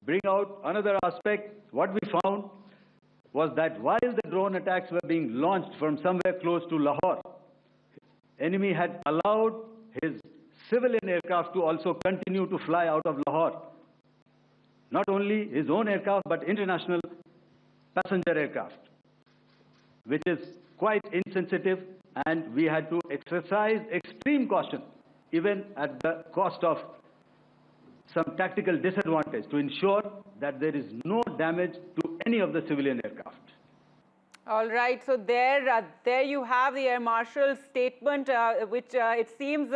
bring out another aspect. What we found was that while the drone attacks were being launched from somewhere close to Lahore, enemy had allowed his civilian aircraft to also continue to fly out of Lahore. Not only his own aircraft, but international passenger aircraft, which is quite insensitive, and we had to exercise extreme caution, even at the cost of some tactical disadvantage, to ensure that there is no damage to any of the civilian aircraft. All right, so there you have the Air Marshal's statement, which it seems,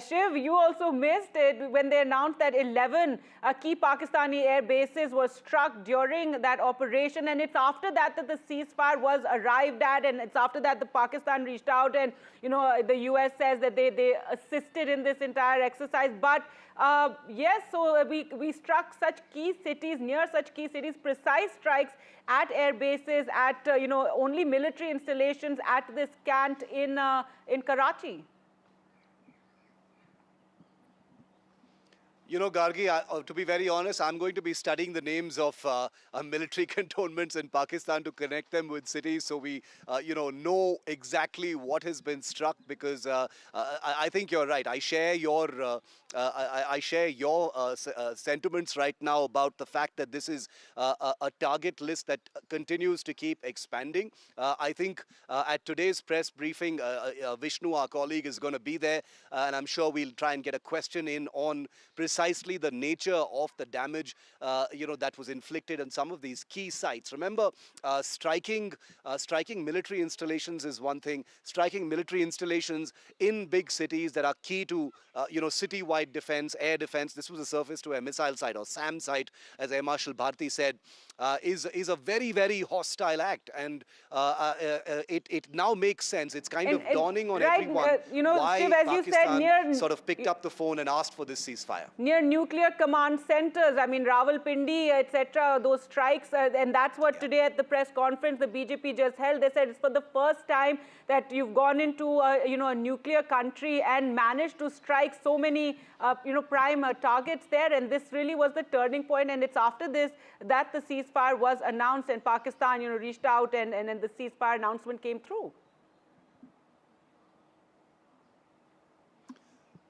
Shiv, you also missed it when they announced that 11 key Pakistani air bases were struck during that operation, and it's after that that the ceasefire was arrived at, and it's after that the Pakistan reached out, and the US says that they assisted in this entire exercise. But yes, so we struck such key cities, near such key cities, precise strikes at air bases, at only military installations at this camp in Karachi. Gargi, to be very honest, I'm going to be studying the names of military cantonments in Pakistan to connect them with cities, so we, know exactly what has been struck. Because I think you're right. I share your sentiments right now about the fact that this is a target list that continues to keep expanding. I think at today's press briefing, Vishnu, our colleague, is going to be there, and I'm sure we'll try and get a question in on precisely the nature of the damage, that was inflicted on some of these key sites. Remember, striking military installations is one thing. Striking military installations in big cities that are key to, citywide defense, air defense. This was a surface-to-air missile site, or SAM site, as Air Marshal Bharti said. Is a very, very hostile act, and it now makes sense. It's kind of dawning on everyone why Shiv, as Pakistan you said, sort of picked up the phone and asked for this ceasefire. Near nuclear command centers, I mean, Rawalpindi, etc., those strikes, and that's what today at the press conference the BJP just held. They said it's for the first time that you've gone into a nuclear country and managed to strike so many prime targets there, and this really was the turning point. And it's after this that the ceasefire was announced, and Pakistan reached out, and the ceasefire announcement came through.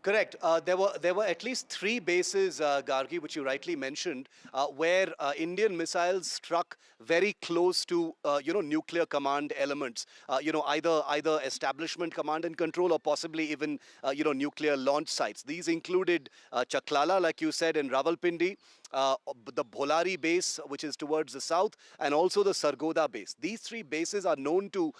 Correct. There were at least 3 bases, Gargi, which you rightly mentioned, where Indian missiles struck very close to, nuclear command elements. Either establishment command and control, or possibly even, nuclear launch sites. These included Chaklala, like you said, in Rawalpindi, the Bholari base, which is towards the south, and also the Sargodha base. These 3 bases are known to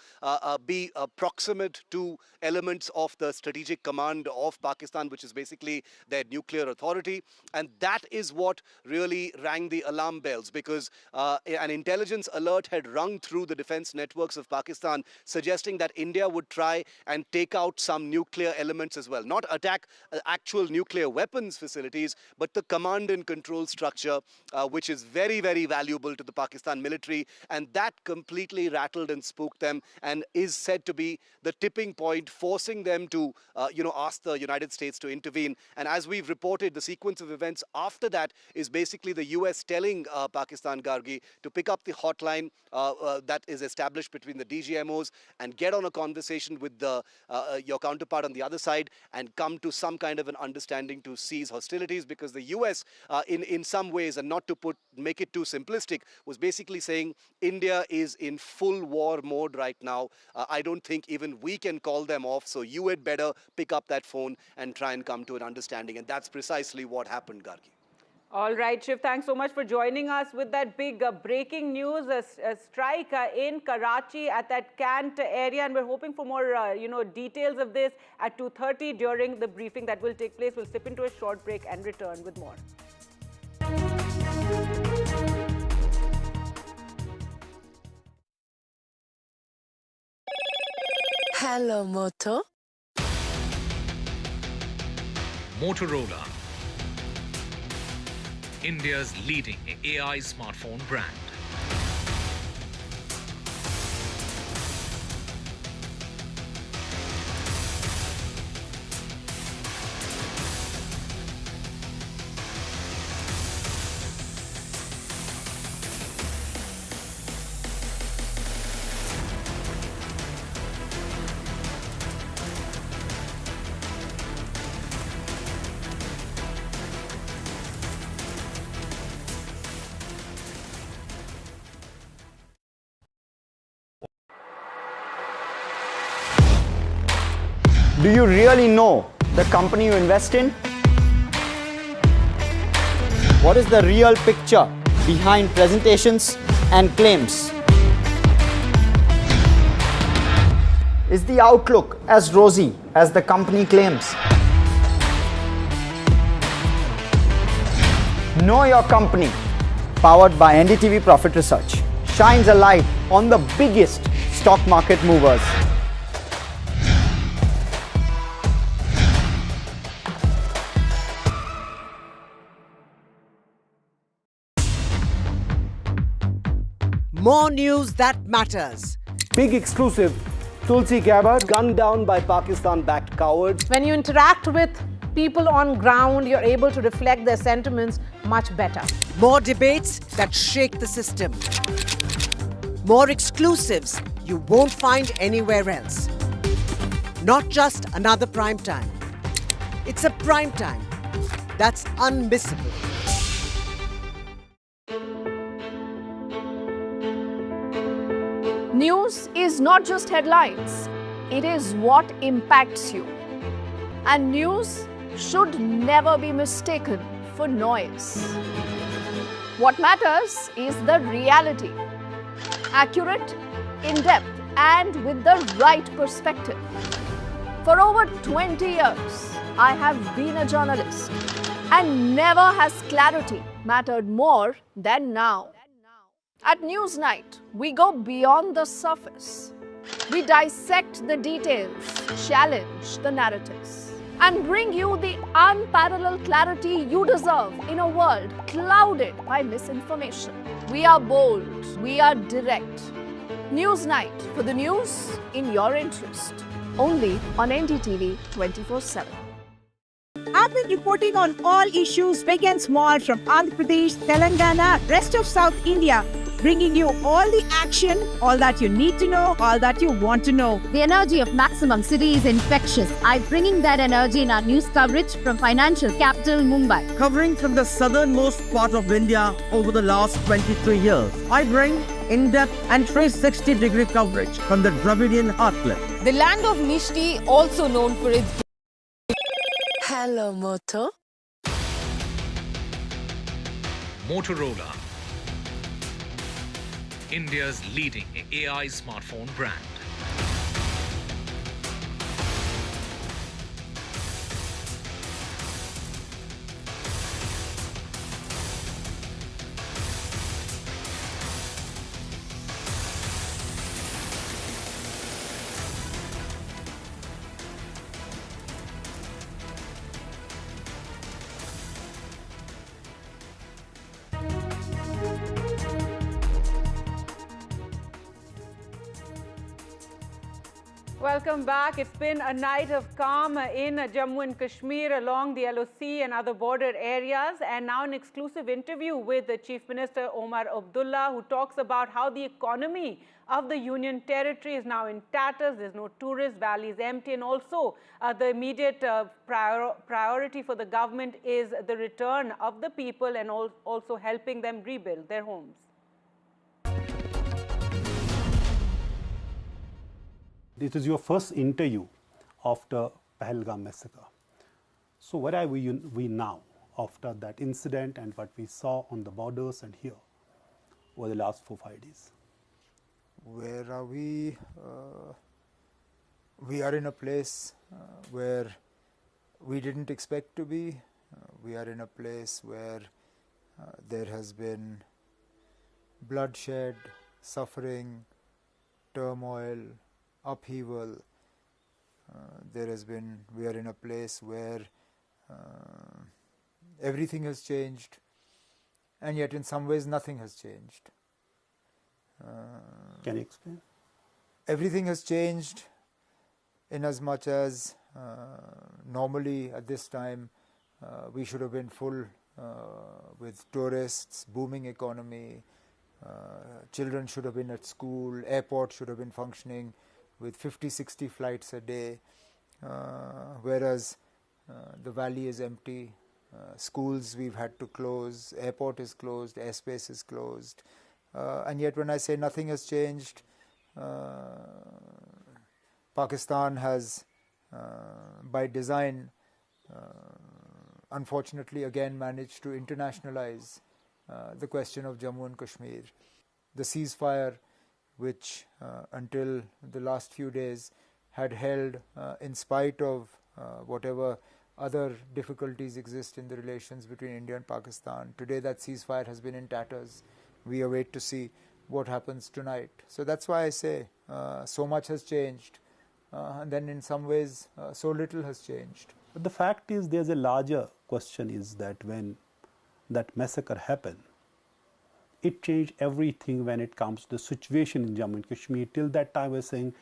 be proximate to elements of the strategic command of Pakistan, which is basically their nuclear authority. And that is what really rang the alarm bells, because an intelligence alert had rung through the defense networks of Pakistan, suggesting that India would try and take out some nuclear elements as well. Not attack actual nuclear weapons facilities, but the command and control structure, which is very, very valuable to the Pakistan military. And that completely rattled and spooked them, and is said to be the tipping point, forcing them to, ask the United States to intervene. And as we've reported, the sequence of events after that is basically the US telling Pakistan, Gargi, to pick up the hotline that is established between the DGMOs and get on a conversation with your counterpart on the other side, and come to some kind of an understanding to cease hostilities. Because the US, in some ways, and not to make it too simplistic, was basically saying India is in full war mode right now. I don't think even we can call them off, so you had better pick up that phone and try and come to an understanding. And that's precisely what happened, Gargi. All right, Shiv, thanks so much for joining us with that big breaking news, a strike in Karachi at that Kant area, and we're hoping for more, details of this at 2:30 during the briefing that will take place. We'll slip into a short break and return with more. Hello, Moto. Motorola, India's leading AI smartphone brand. Do you really know the company you invest in? What is the real picture behind presentations and claims? Is the outlook as rosy as the company claims? Know Your Company, powered by NDTV Profit Research, shines a light on the biggest stock market movers. More news that matters. Big exclusive. Tulsi Gabbard gunned down by Pakistan-backed cowards. When you interact with people on ground, you're able to reflect their sentiments much better. More debates that shake the system. More exclusives you won't find anywhere else. Not just another prime time. It's a prime time that's unmissable. News is not just headlines, it is what impacts you. And news should never be mistaken for noise. What matters is the reality. Accurate, in-depth, and with the right perspective. For over 20 years, I have been a journalist, and never has clarity mattered more than now. At Newsnight, we go beyond the surface. We dissect the details, challenge the narratives, and bring you the unparalleled clarity you deserve in a world clouded by misinformation. We are bold, we are direct. Newsnight, for the news in your interest. Only on NDTV 24/7. I've been reporting on all issues, big and small, from Andhra Pradesh, Telangana, rest of South India, bringing you all the action, all that you need to know, all that you want to know. The energy of maximum city is infectious. I'm bringing that energy in our news coverage from financial capital Mumbai. Covering from the southernmost part of India over the last 23 years, I bring in-depth and 360-degree coverage from the Dravidian heartland. The land of Mishti, also known for its... Hello, Moto. Motorola, India's leading AI smartphone brand. Welcome back. It's been a night of calm in Jammu and Kashmir along the LOC and other border areas, and now an exclusive interview with the Chief Minister Omar Abdullah, who talks about how the economy of the Union Territory is now in tatters. There's no tourist, valley is empty, and also the immediate priority for the government is the return of the people and also helping them rebuild their homes. This is your first interview after Pahalgam massacre. So where are we now after that incident and what we saw on the borders and here over the last 4-5 days? Where are we? We are in a place where we didn't expect to be. We are in a place where there has been bloodshed, suffering, turmoil, upheaval. We are in a place where everything has changed, and yet in some ways nothing has changed. Can you explain? Everything has changed in as much as normally at this time we should have been full with tourists, booming economy, children should have been at school, airport should have been functioning with 50-60 flights a day, whereas the valley is empty, schools we've had to close, airport is closed, airspace is closed, and yet when I say nothing has changed, Pakistan has by design, unfortunately again managed to internationalize the question of Jammu and Kashmir. The ceasefire, which until the last few days had held in spite of whatever other difficulties exist in the relations between India and Pakistan. Today that ceasefire has been in tatters. We await to see what happens tonight. So that's why I say so much has changed, and then in some ways so little has changed. But the fact is, there's a larger question, is that when that massacre happened, it changed everything when it comes to the situation in Jammu and Kashmir. Till that time, we're saying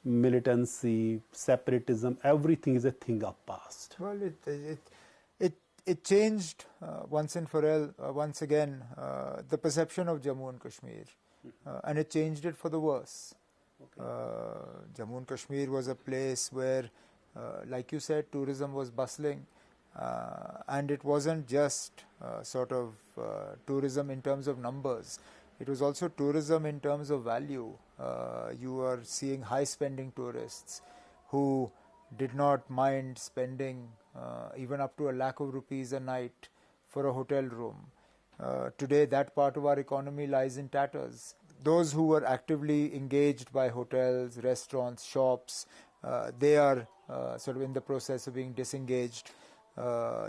militancy, separatism, everything is a thing of past. Well, it changed once and for all, once again, the perception of Jammu and Kashmir, and it changed it for the worse. Jammu and Kashmir was a place where, like you said, tourism was bustling, and it wasn't just sort of tourism in terms of numbers. It was also tourism in terms of value. You are seeing high-spending tourists who did not mind spending even up to ₹1,00,000 a night for a hotel room. Today, that part of our economy lies in tatters. Those who were actively engaged by hotels, restaurants, shops, they are sort of in the process of being disengaged.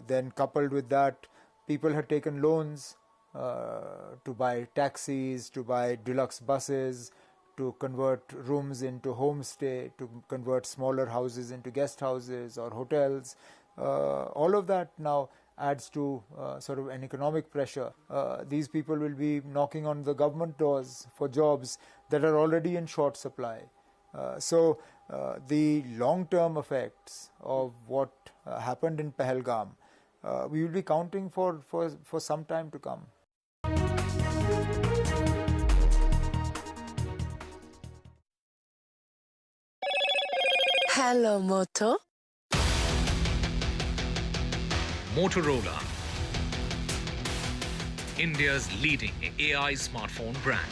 Then coupled with that, people had taken loans to buy taxis, to buy deluxe buses, to convert rooms into homestay, to convert smaller houses into guest houses or hotels. All of that now adds to sort of an economic pressure. These people will be knocking on the government doors for jobs that are already in short supply. So the long-term effects of what happened in Pahalgam, we will be counting for some time to come. Hello, Moto. Motorola, India's leading AI smartphone brand.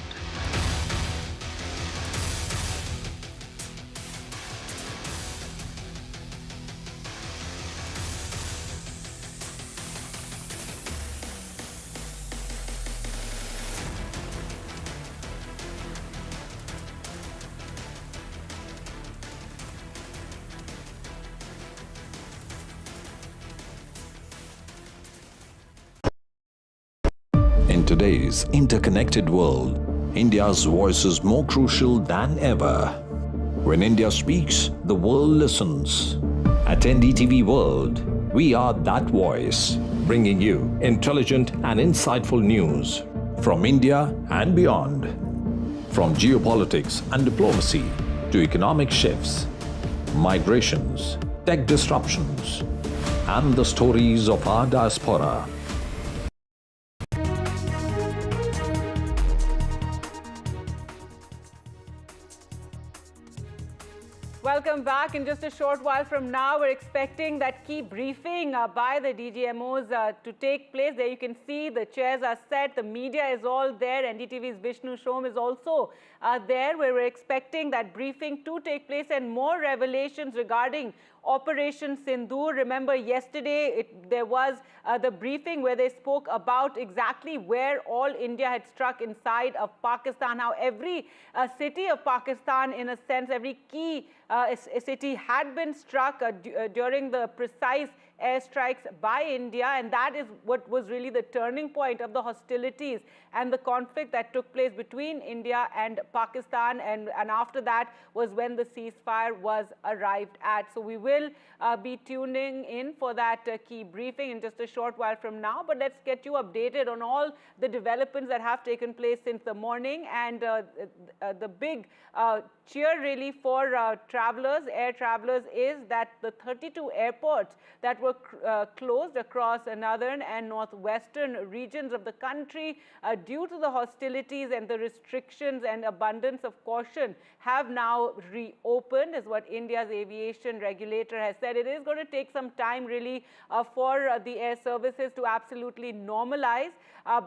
In today's interconnected world, India's voice is more crucial than ever. When India speaks, the world listens. At NDTV World, we are that voice, bringing you intelligent and insightful news from India and beyond. From geopolitics and diplomacy to economic shifts, migrations, tech disruptions, and the stories of our diaspora. Welcome back. In just a short while from now, we're expecting that key briefing by the DGMOs to take place. There you can see the chairs are set, the media is all there. NDTV's Vishnu Shom is also there, where we're expecting that briefing to take place and more revelations regarding Operation Sindoor. Remember, yesterday there was the briefing where they spoke about exactly where all India had struck inside of Pakistan, how every city of Pakistan, in a sense, every key city had been struck during the precise airstrikes by India, and that is what was really the turning point of the hostilities and the conflict that took place between India and Pakistan, and after that was when the ceasefire was arrived at. So we will be tuning in for that key briefing in just a short while from now, but let's get you updated on all the developments that have taken place since the morning, and the big cheer really for travelers, air travelers, is that the 32 airports that were were closed across northern and northwestern regions of the country due to the hostilities, and the restrictions and abundance of caution have now reopened, is what India's aviation regulator has said. It is going to take some time really for the air services to absolutely normalize,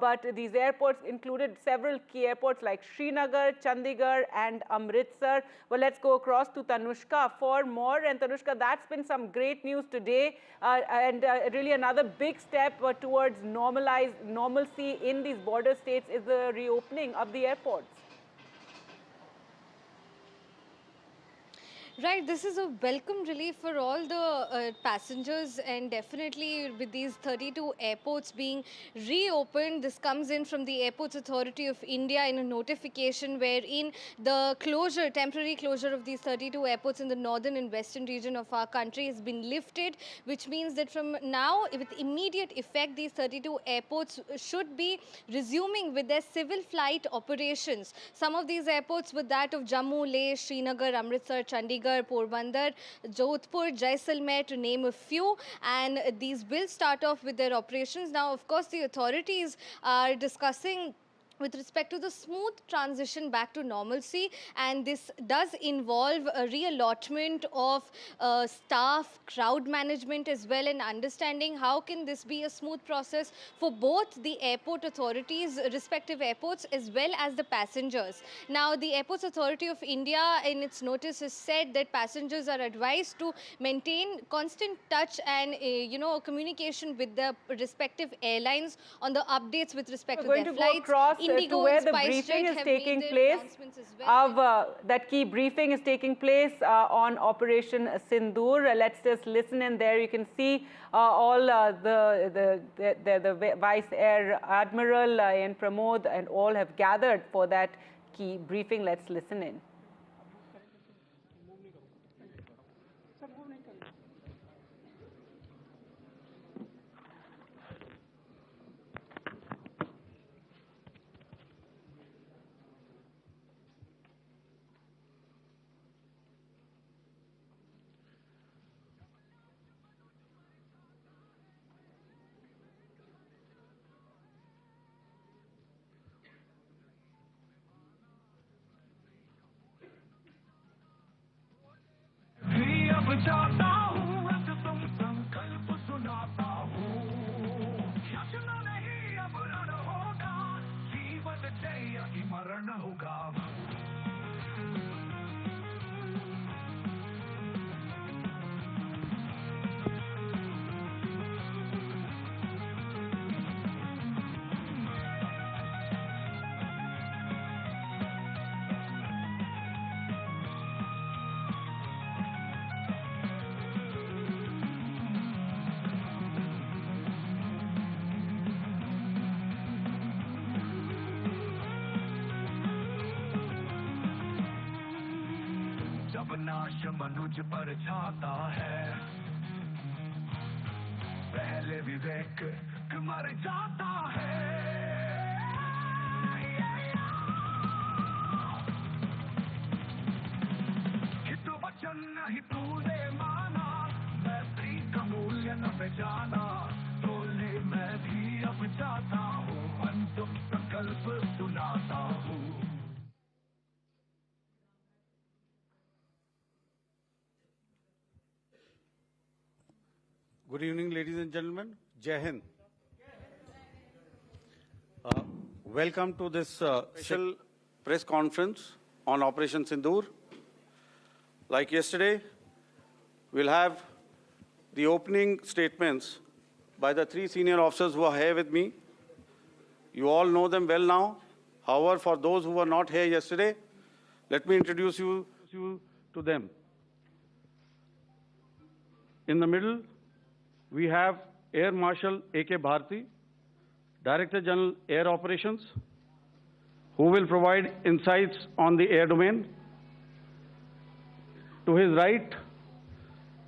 but these airports included several key airports like Srinagar, Chandigarh and Amritsar. Well, let's go across to Tanushka for more. And Tanushka, that's been some great news today, and really another big step towards normalcy in these border states is the reopening of the airports. Right, this is a welcome relief for all the passengers, and definitely with these 32 airports being reopened, this comes in from the Airports Authority of India in a notification wherein the temporary closure of these 32 airports in the northern and western region of our country has been lifted, which means that from now, with immediate effect, these 32 airports should be resuming with their civil flight operations. Some of these airports were that of Jammu, Leh, Srinagar, Amritsar, Chandigarh, Porbandar, Jodhpur, Jaisalmer, to name a few, and these will start off with their operations. Now, of course, the authorities are discussing with respect to the smooth transition back to normalcy, and this does involve a reallotment of staff, crowd management as well, and understanding how can this be a smooth process for both the airport authorities, respective airports, as well as the passengers. Now, the Airports Authority of India in its notice has said that passengers are advised to maintain constant touch and communication with the respective airlines on the updates with respect to their flights. To where the briefing is taking place that key briefing is taking place on Operation Sindoor. Let's just listen in there. You can see all the Vice Air Admiral and Pramod and all have gathered for that key briefing. Let's listen in. नाश मनुज पर छाता है पहले विवेक मर जाता है हित वचन नहीं तूने माना मैत्री का मूल्य न पहचाना बोले मैं भी अब जाता हूँ अंतिम संकल्प सुनाता हूँ. Good evening, ladies and gentlemen. Jai Hind. Welcome to this special press conference on Operation Sindoor. Like yesterday, we'll have the opening statements by the three senior officers who are here with me. You all know them well now. However, for those who were not here yesterday, let me introduce you to them. In the middle, we have Air Marshal A.K. Bharti, Director General Air Operations, who will provide insights on the air domain. To his right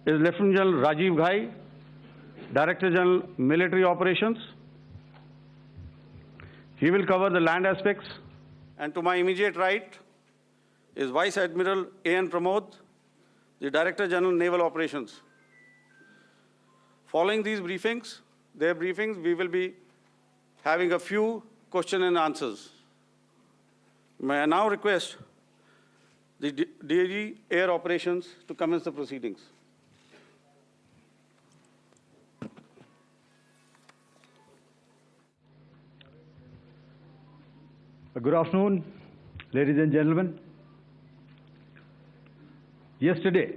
is Lieutenant General Rajiv Ghai, Director General Military Operations. He will cover the land aspects. And to my immediate right is Vice Admiral A.N. Pramod, the Director General Naval Operations. Following these briefings, we will be having a few question and answers. May I now request the DG Air Operations to commence the proceedings. Good afternoon, ladies and gentlemen. Yesterday,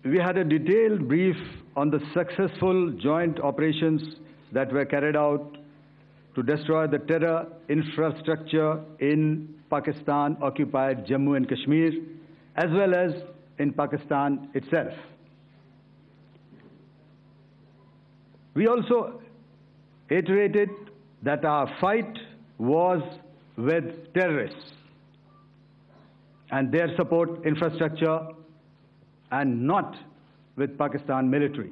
we had a detailed brief on the successful joint operations that were carried out to destroy the terror infrastructure in Pakistan-occupied Jammu and Kashmir, as well as in Pakistan itself. We also iterated that our fight was with terrorists and their support infrastructure and not with Pakistan military.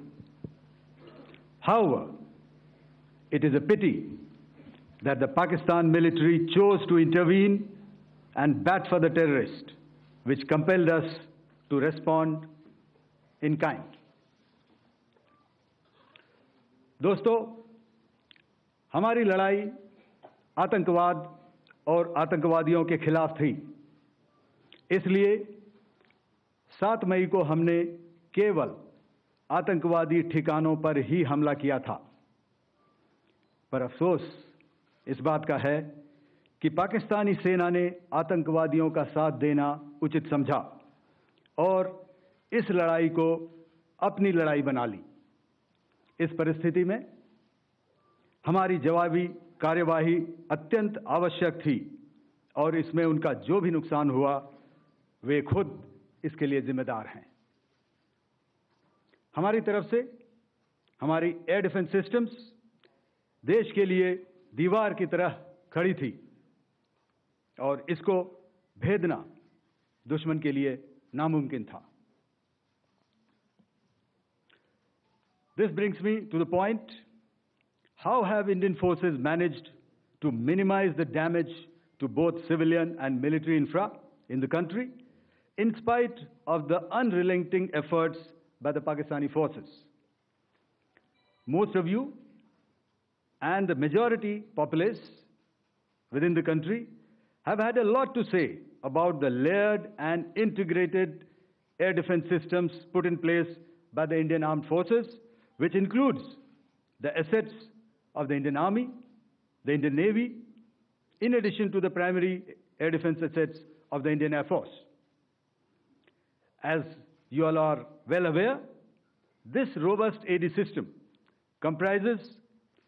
However, it is a pity that the Pakistan military chose to intervene and bat for the terrorist, which compelled us to respond in kind. दोस्तों, हमारी लड़ाई आतंकवाद और आतंकवादियों के खिलाफ थी। इसलिए 7 मई को हमने केवल आतंकवादी ठिकानों पर ही हमला किया था। पर अफसोस इस बात का है कि पाकिस्तानी सेना ने आतंकवादियों का साथ देना उचित समझा और इस लड़ाई को अपनी लड़ाई बना ली। इस परिस्थिति में हमारी जवाबी कार्यवाही अत्यंत आवश्यक थी और इसमें उनका जो भी नुकसान हुआ, वे खुद इसके लिए जिम्मेदार हैं। हमारी तरफ से हमारी एयर डिफेंस सिस्टम्स देश के लिए दीवार की तरह खड़ी थी और इसको भेदना दुश्मन के लिए नामुमकिन था। This brings me to the point, how have Indian forces managed to minimize the damage to both civilian and military infra in the country, in spite of the unrelenting efforts by the Pakistani forces? Most of you and the majority populace within the country have had a lot to say about the layered and integrated air defense systems put in place by the Indian Armed Forces, which includes the assets of the Indian Army, the Indian Navy, in addition to the primary air defense assets of the Indian Air Force. As you all are well aware, this robust AD system comprises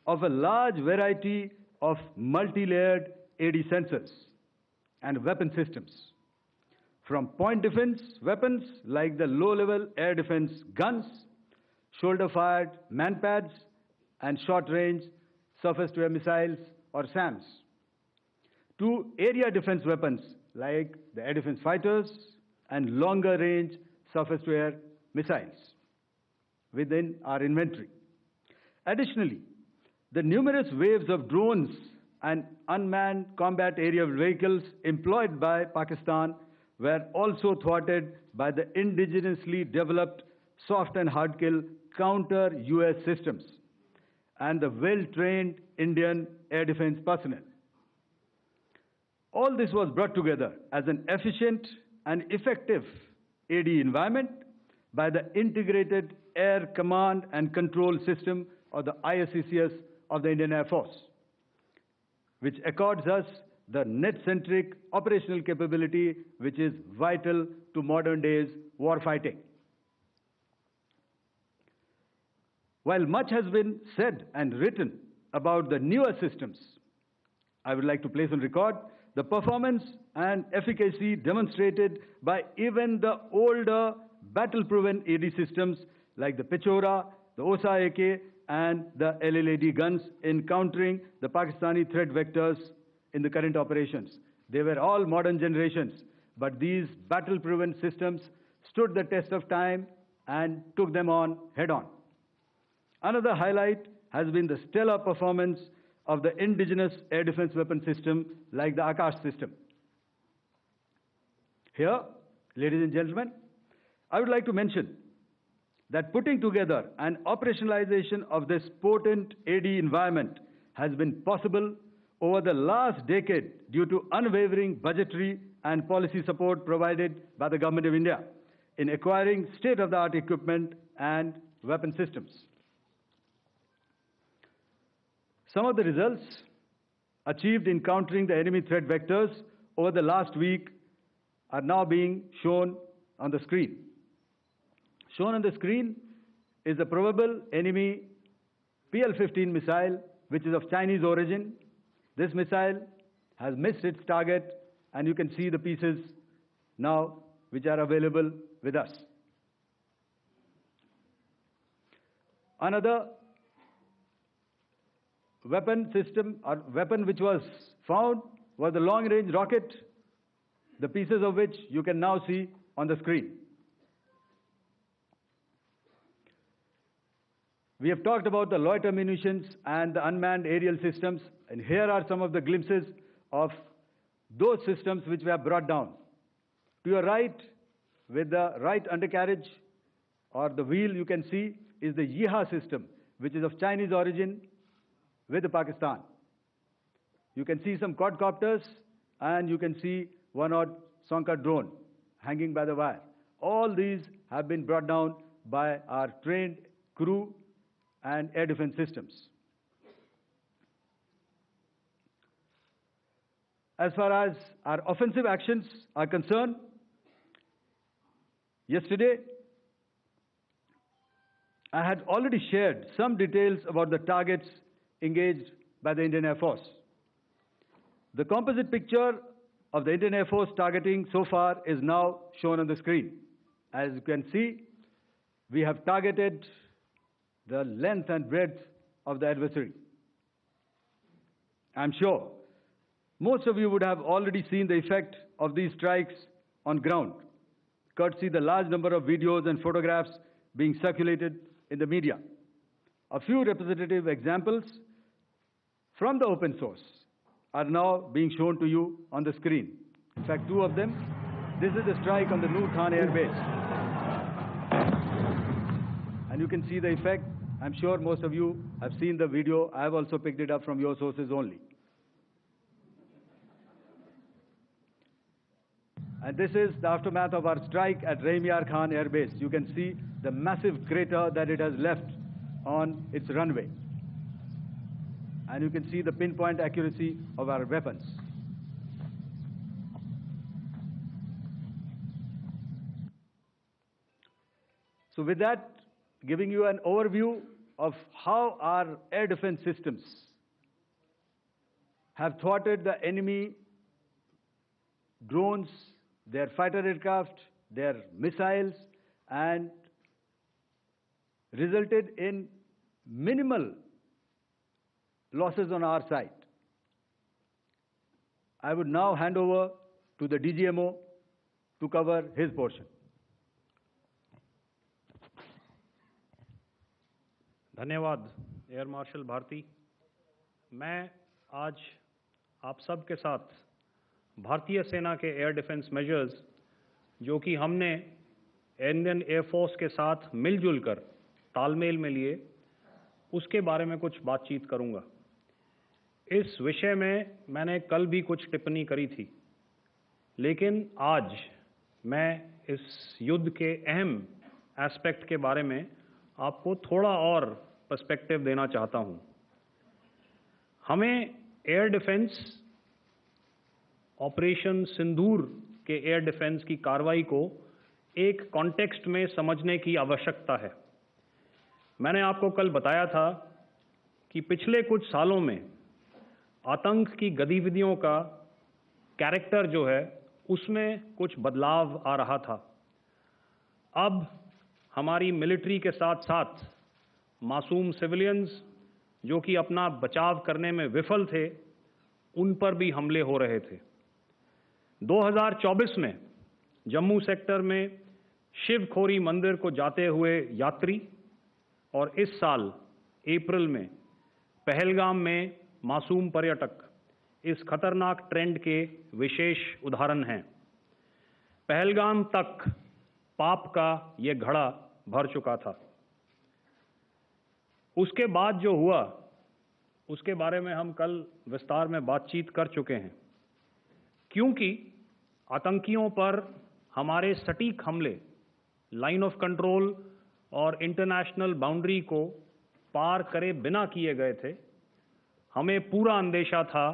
of a large variety of multi-layered AD sensors and weapon systems, from point defense weapons like the low-level air defense guns, shoulder-fired manpads, and short-range surface-to-air missiles or SAMs, to area defense weapons like the air defense fighters and longer-range surface-to-air missiles within our inventory. Additionally, the numerous waves of drones and unmanned combat aerial vehicles employed by Pakistan were also thwarted by the indigenously developed soft and hard kill counter-US systems and the well-trained Indian air defense personnel. All this was brought together as an efficient and effective AD environment by the Integrated Air Command and Control System, or the ISCCS, of the Indian Air Force, which accords us the net-centric operational capability which is vital to modern days warfighting. While much has been said and written about the newer systems, I would like to place on record the performance and efficacy demonstrated by even the older battle-proven AD systems like the Pechora, the OSA AK, and the LLAD guns in countering the Pakistani threat vectors in the current operations. They were all modern generations, but these battle-proven systems stood the test of time and took them on head-on. Another highlight has been the stellar performance of the indigenous air defense weapon system like the Akash system. Here, ladies and gentlemen, I would like to mention that putting together and operationalization of this potent AD environment has been possible over the last decade due to unwavering budgetary and policy support provided by the Government of India in acquiring state-of-the-art equipment and weapon systems. Some of the results achieved in countering the enemy threat vectors over the last week are now being shown on the screen. Shown on the screen is the probable enemy PL-15 missile, which is of Chinese origin. This missile has missed its target, and you can see the pieces now which are available with us. Another weapon system or weapon which was found was the long-range rocket, the pieces of which you can now see on the screen. We have talked about the loiter munitions and the unmanned aerial systems, and here are some of the glimpses of those systems which we have brought down. To your right, with the right undercarriage or the wheel, you can see is the Yeeha system, which is of Chinese origin with Pakistan. You can see some quadcopters, and you can see one odd Sonka drone hanging by the wire. All these have been brought down by our trained crew and air defense systems. As far as our offensive actions are concerned, yesterday I had already shared some details about the targets engaged by the Indian Air Force. The composite picture of the Indian Air Force targeting so far is now shown on the screen. As you can see, we have targeted the length and breadth of the adversary. I'm sure most of you would have already seen the effect of these strikes on ground, courtesy the large number of videos and photographs being circulated in the media. A few representative examples from the open source are now being shown to you on the screen. In fact, two of them. This is the strike on the Noor Khan Air Base. And you can see the effect. I'm sure most of you have seen the video. I have also picked it up from your sources only. And this is the aftermath of our strike at Rahim Khan Air Base. You can see the massive crater that it has left on its runway. And you can see the pinpoint accuracy of our weapons. So with that, giving you an overview of how our air defense systems have thwarted the enemy drones, their fighter aircraft, their missiles, and resulted in minimal losses on our side. I would now hand over to the DGMO to cover his portion. धन्यवाद air marshal Bharti. मैं आज आप सब के साथ भारतीय सेना के एयर डिफेंस मेजर्स जो कि हमने इंडियन एयरफोर्स के साथ मिलजुल कर तालमेल में लिए, उसके बारे में कुछ बातचीत करूंगा। इस विषय में मैंने कल भी कुछ टिप्पणी करी थी, लेकिन आज मैं इस युद्ध के अहम एस्पेक्ट के बारे में आपको थोड़ा और पर्सपेक्टिव देना चाहता हूं। हमें एयर डिफेंस ऑपरेशन सिंदूर के एयर डिफेंस की कार्रवाई को एक कॉन्टेक्स्ट में समझने की आवश्यकता है। मैंने आपको कल बताया था कि पिछले कुछ सालों में आतंक की गतिविधियों का कैरेक्टर जो है उसमें कुछ बदलाव आ रहा था। अब हमारी मिलिट्री के साथ साथ मासूम सिविलियंस जो कि अपना बचाव करने में विफल थे, उन पर भी हमले हो रहे थे। 2024 में जम्मू सेक्टर में शिवखोरी मंदिर को जाते हुए यात्री और इस साल अप्रैल में पहलगाम में मासूम पर्यटक इस खतरनाक ट्रेंड के विशेष उदाहरण हैं। पहलगाम तक पाप का ये घड़ा भर चुका था। उसके बाद जो हुआ उसके बारे में हम कल विस्तार में बातचीत कर चुके हैं, क्योंकि आतंकियों पर हमारे सटीक हमले लाइन ऑफ कंट्रोल और इंटरनेशनल बाउंड्री को पार करे बिना किए गए थे। हमें पूरा अंदेशा था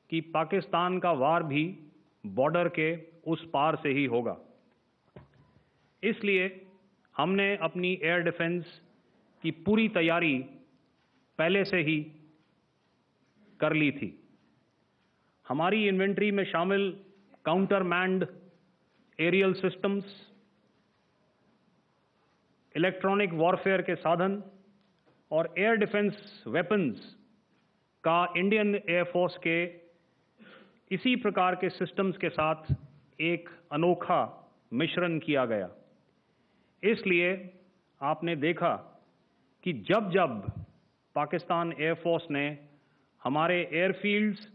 कि पाकिस्तान का वार भी बॉर्डर के उस पार से ही होगा। इसलिए हमने अपनी एयर डिफेंस की पूरी तैयारी पहले से ही कर ली थी। हमारी इन्वेंट्री में शामिल counter manned aerial systems, electronic warfare के साधन और एयर डिफेंस वेपन्स का इंडियन एयरफोर्स के इसी प्रकार के सिस्टम्स के साथ एक अनोखा मिश्रण किया गया। इसलिए आपने देखा कि जब जब पाकिस्तान एयरफोर्स ने हमारे एयरफील्ड्स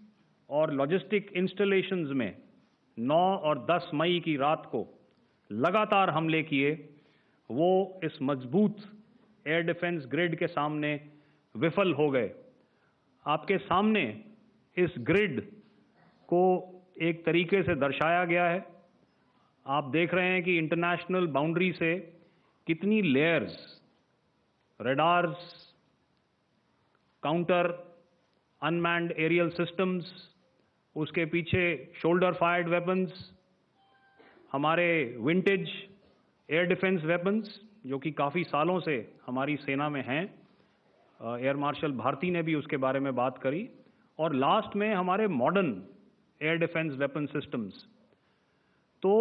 और लॉजिस्टिक इंस्टॉलेशंस में 9 और 10 मई की रात को लगातार हमले किए, वो इस मजबूत एयर डिफेंस ग्रिड के सामने विफल हो गए। आपके सामने इस ग्रिड को एक तरीके से दर्शाया गया है। आप देख रहे हैं कि इंटरनेशनल बाउंड्री से कितनी layers, radars, counter unmanned aerial systems, उसके पीछे शोल्डर फायर्ड वेपन्स, हमारे विंटेज एयर डिफेंस वेपन्स जो कि काफ़ी सालों से हमारी सेना में हैं। एयर मार्शल भारती ने भी उसके बारे में बात करी। और लास्ट में हमारे modern air defence weapon systems. तो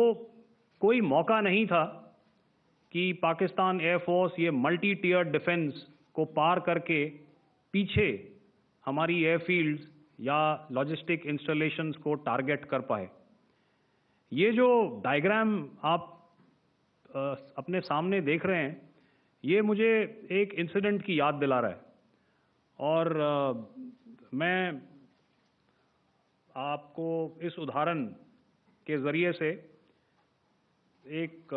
कोई मौका नहीं था कि पाकिस्तान एयरफोर्स ये मल्टी टियर डिफेंस को पार करके पीछे हमारी एयरफील्ड्स या लॉजिस्टिक इंस्टॉलेशंस को टारगेट कर पाए। ये जो डायग्राम आप अपने सामने देख रहे हैं, ये मुझे एक इंसिडेंट की याद दिला रहा है। और मैं आपको इस उदाहरण के ज़रिए से एक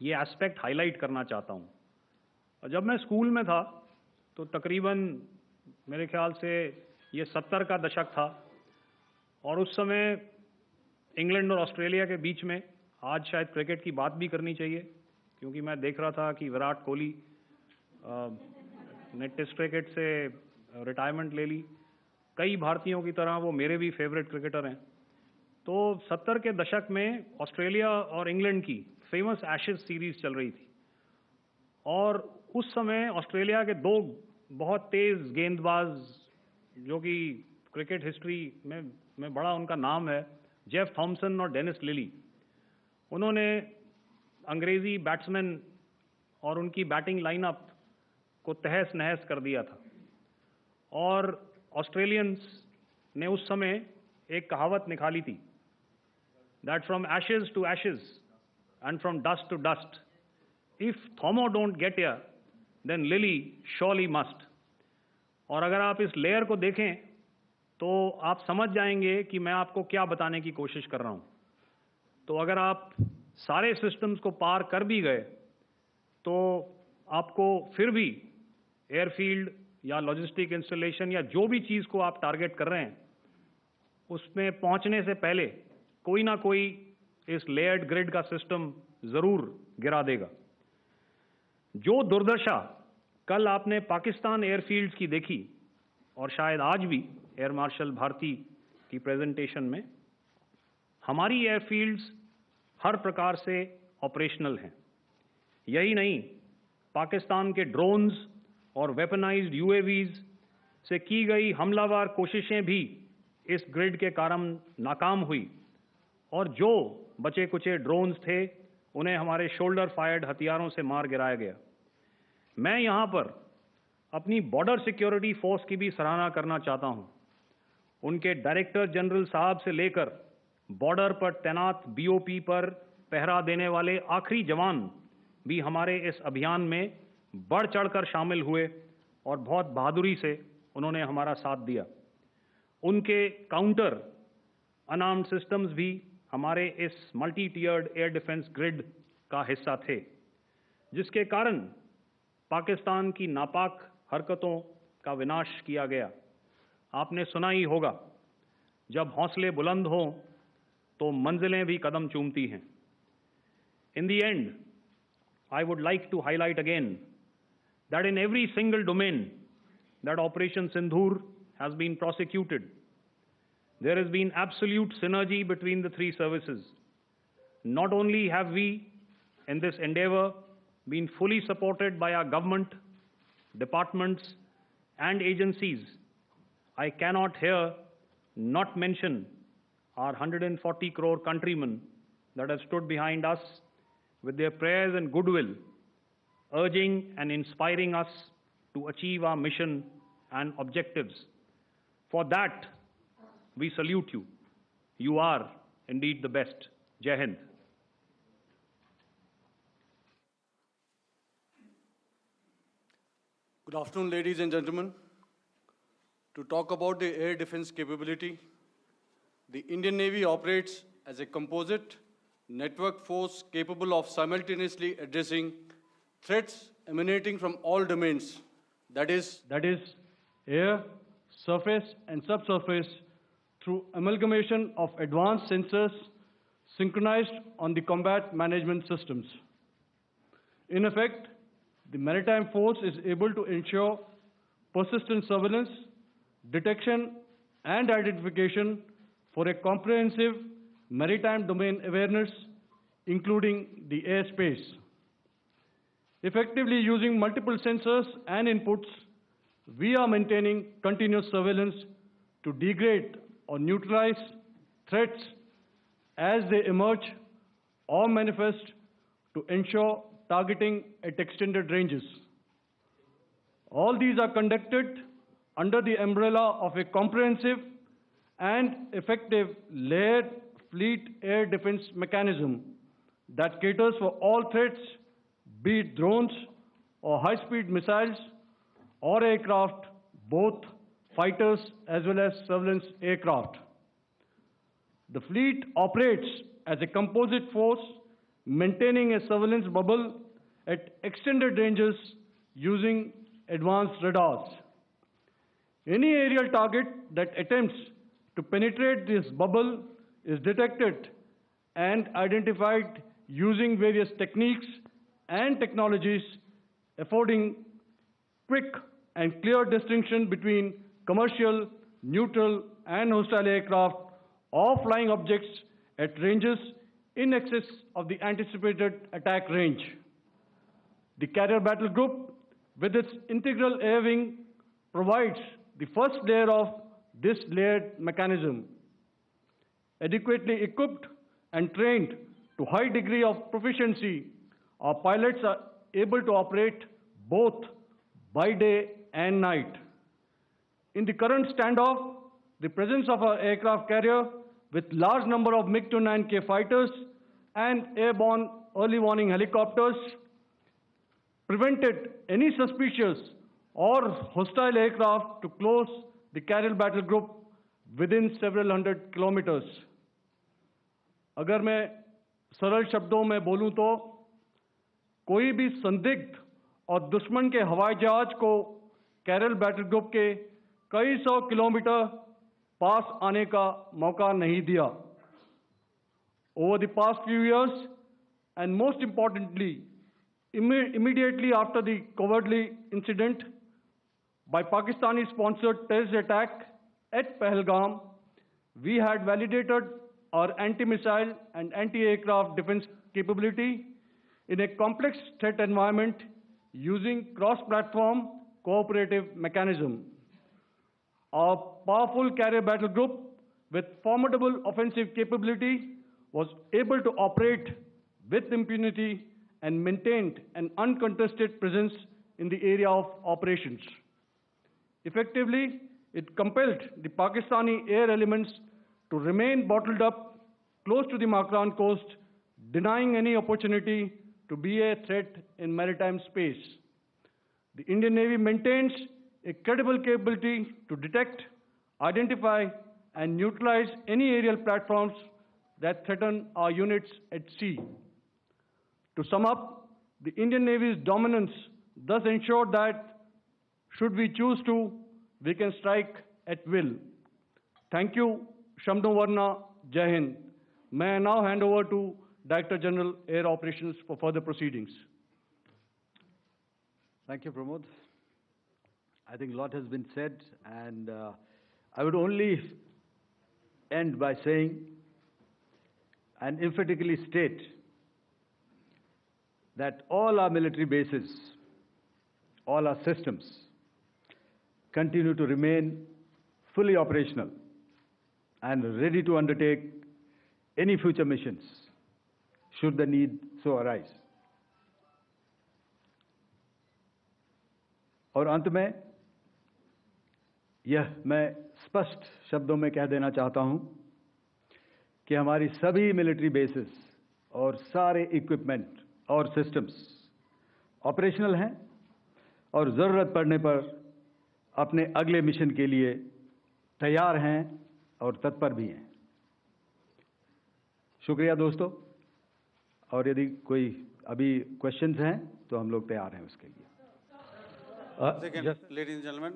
ये एस्पेक्ट हाईलाइट करना चाहता हूँ। जब मैं स्कूल में था तो तकरीबन मेरे ख्याल से ये 70 का दशक था, और उस समय इंग्लैंड और ऑस्ट्रेलिया के बीच में, आज शायद क्रिकेट की बात भी करनी चाहिए क्योंकि मैं देख रहा था कि विराट कोहली ने टेस्ट क्रिकेट से रिटायरमेंट ले ली। कई भारतीयों की तरह वो मेरे भी फेवरेट क्रिकेटर हैं। तो 70 के दशक में ऑस्ट्रेलिया और इंग्लैंड की फेमस एशेज सीरीज चल रही थी, और उस समय ऑस्ट्रेलिया के 2 बहुत तेज़ गेंदबाज जो कि क्रिकेट हिस्ट्री में बड़ा उनका नाम है, जेफ थॉमसन और डेनिस लिली, उन्होंने अंग्रेज़ी बैट्समैन और उनकी बैटिंग लाइनअप को तहस नहस कर दिया था। और ऑस्ट्रेलियंस ने उस समय एक कहावत निकाली थी, that from ashes to ashes and from dust to dust, if Thommo don't get here then Lillee surely must. और अगर आप इस लेयर को देखें तो आप समझ जाएंगे कि मैं आपको क्या बताने की कोशिश कर रहा हूं। तो अगर आप सारे सिस्टम्स को पार कर भी गए तो आपको फिर भी एयरफील्ड या लॉजिस्टिक इंस्टॉलेशन या जो भी चीज़ को आप टारगेट कर रहे हैं उसमें पहुंचने से पहले कोई ना कोई इस लेयर्ड ग्रिड का सिस्टम ज़रूर गिरा देगा। जो दुर्दशा कल आपने पाकिस्तान एयरफील्ड्स की देखी, और शायद आज भी एयर मार्शल भारती की प्रेजेंटेशन में, हमारी एयरफील्ड्स हर प्रकार से ऑपरेशनल हैं। यही नहीं, पाकिस्तान के ड्रोन्स और वेपनाइज्ड यूएवीज से की गई हमलावर कोशिशें भी इस ग्रिड के कारण नाकाम हुई, और जो बचे कुचे ड्रोन्स थे उन्हें हमारे शोल्डर फायर्ड हथियारों से मार गिराया गया। मैं यहाँ पर अपनी बॉर्डर सिक्योरिटी फोर्स की भी सराहना करना चाहता हूँ। उनके डायरेक्टर जनरल साहब से लेकर बॉर्डर पर तैनात बीओपी पर पहरा देने वाले आखिरी जवान भी हमारे इस अभियान में बढ़ चढ़कर शामिल हुए और बहुत बहादुरी से उन्होंने हमारा साथ दिया। उनके काउंटर अनआर्म्ड सिस्टम्स भी हमारे इस मल्टी टियर्ड एयर डिफेंस ग्रिड का हिस्सा थे। जिसके कारण पाकिस्तान की नापाक हरकतों का विनाश किया गया। आपने सुना ही होगा, जब हौसले बुलंद हों तो मंजिलें भी कदम चूमती हैं। In the end, I would like to highlight again that in every single domain that Operation Sindoor has been prosecuted, there has been absolute synergy between the three services. Not only have we, in this endeavor, been fully supported by our government, departments, and agencies, I cannot here not mention our 140 crore countrymen that have stood behind us with their prayers and goodwill, urging and inspiring us to achieve our mission and objectives. For that, we salute you. You are indeed the best. Jai Hind. Good afternoon, ladies and gentlemen. To talk about the air defense capability, the Indian Navy operates as a composite network force capable of simultaneously addressing threats emanating from all domains, that is air, surface and subsurface, through amalgamation of advanced sensors synchronized on the combat management systems. In effect, the maritime force is able to ensure persistent surveillance, detection and identification for a comprehensive maritime domain awareness, including the airspace. Effectively using multiple sensors and inputs, we are maintaining continuous surveillance to degrade or neutralize threats as they emerge or manifest, to ensure targeting at extended ranges. All these are conducted under the umbrella of a comprehensive and effective layered fleet air defense mechanism that caters for all threats, be it drones or high-speed missiles or aircraft, both fighters as well as surveillance aircraft. The fleet operates as a composite force, maintaining a surveillance bubble at extended ranges using advanced radars. Any aerial target that attempts to penetrate this bubble is detected and identified using various techniques and technologies, affording quick and clear distinction between commercial, neutral, and hostile aircraft or flying objects at ranges in excess of the anticipated attack range. The carrier battle group, with its integral air wing, provides the first layer of this layered mechanism. Adequately equipped and trained to high degree of proficiency, our pilots are able to operate both by day and night. In the current standoff, the presence of our aircraft carrier with large number of MiG-29K fighters and airborne early warning helicopters prevented any suspicious or hostile aircraft to close the carrier battle group within several hundred kilometers. अगर मैं सरल शब्दों में बोलूं तो कोई भी संदिग्ध और दुश्मन के हवाई जहाज को कैरल बैटल ग्रुप के कई सौ किलोमीटर पास आने का मौका नहीं दिया. Over the past few years, and most importantly, immediately after the cowardly incident by Pakistani-sponsored terrorist attack at Pahalgam, we had validated our anti-missile and anti-aircraft defense capability in a complex threat environment using cross-platform cooperative mechanism. Our powerful carrier battle group with formidable offensive capability was able to operate with impunity and maintained an uncontested presence in the area of operations. Effectively, it compelled the Pakistani air elements to remain bottled up close to the Makran coast, denying any opportunity to be a threat in maritime space. The Indian Navy maintains a credible capability to detect, identify, and neutralize any aerial platforms that threaten our units at sea. To sum up, The Indian Navy's dominance thus ensured that, should we choose to, we can strike at will. Thank you, Shamdo Varna, Jai Hind. May I now hand over to Director General Air Operations for further proceedings. Thank you, Pramod. I think a lot has been said, and I would only end by saying and emphatically state that all our military bases, all our systems continue to remain fully operational and ready to undertake any future missions should the need so arise. और अंत में यह मैं स्पष्ट शब्दों में कह देना चाहता हूं कि हमारी सभी मिलिट्री बेसेस और सारे इक्विपमेंट और सिस्टम्स ऑपरेशनल हैं और ज़रूरत पड़ने पर अपने अगले मिशन के लिए तैयार हैं और तत्पर भी हैं। शुक्रिया दोस्तों, और यदि कोई अभी क्वेश्चंस हैं तो हम लोग तैयार हैं उसके लिए। Ladies and gentlemen,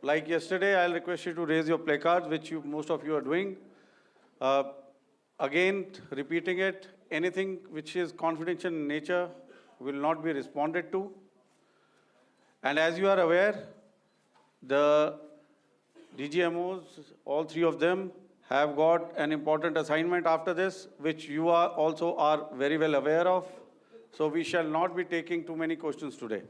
like yesterday, I'll request you to raise your placards, which most of you are doing. Again, repeating it, anything which is confidential in nature will not be responded to. And as you are aware, the DGMOs, all three of them, have got an important assignment after this, which you also are very well aware of. So we shall not be taking too many questions today.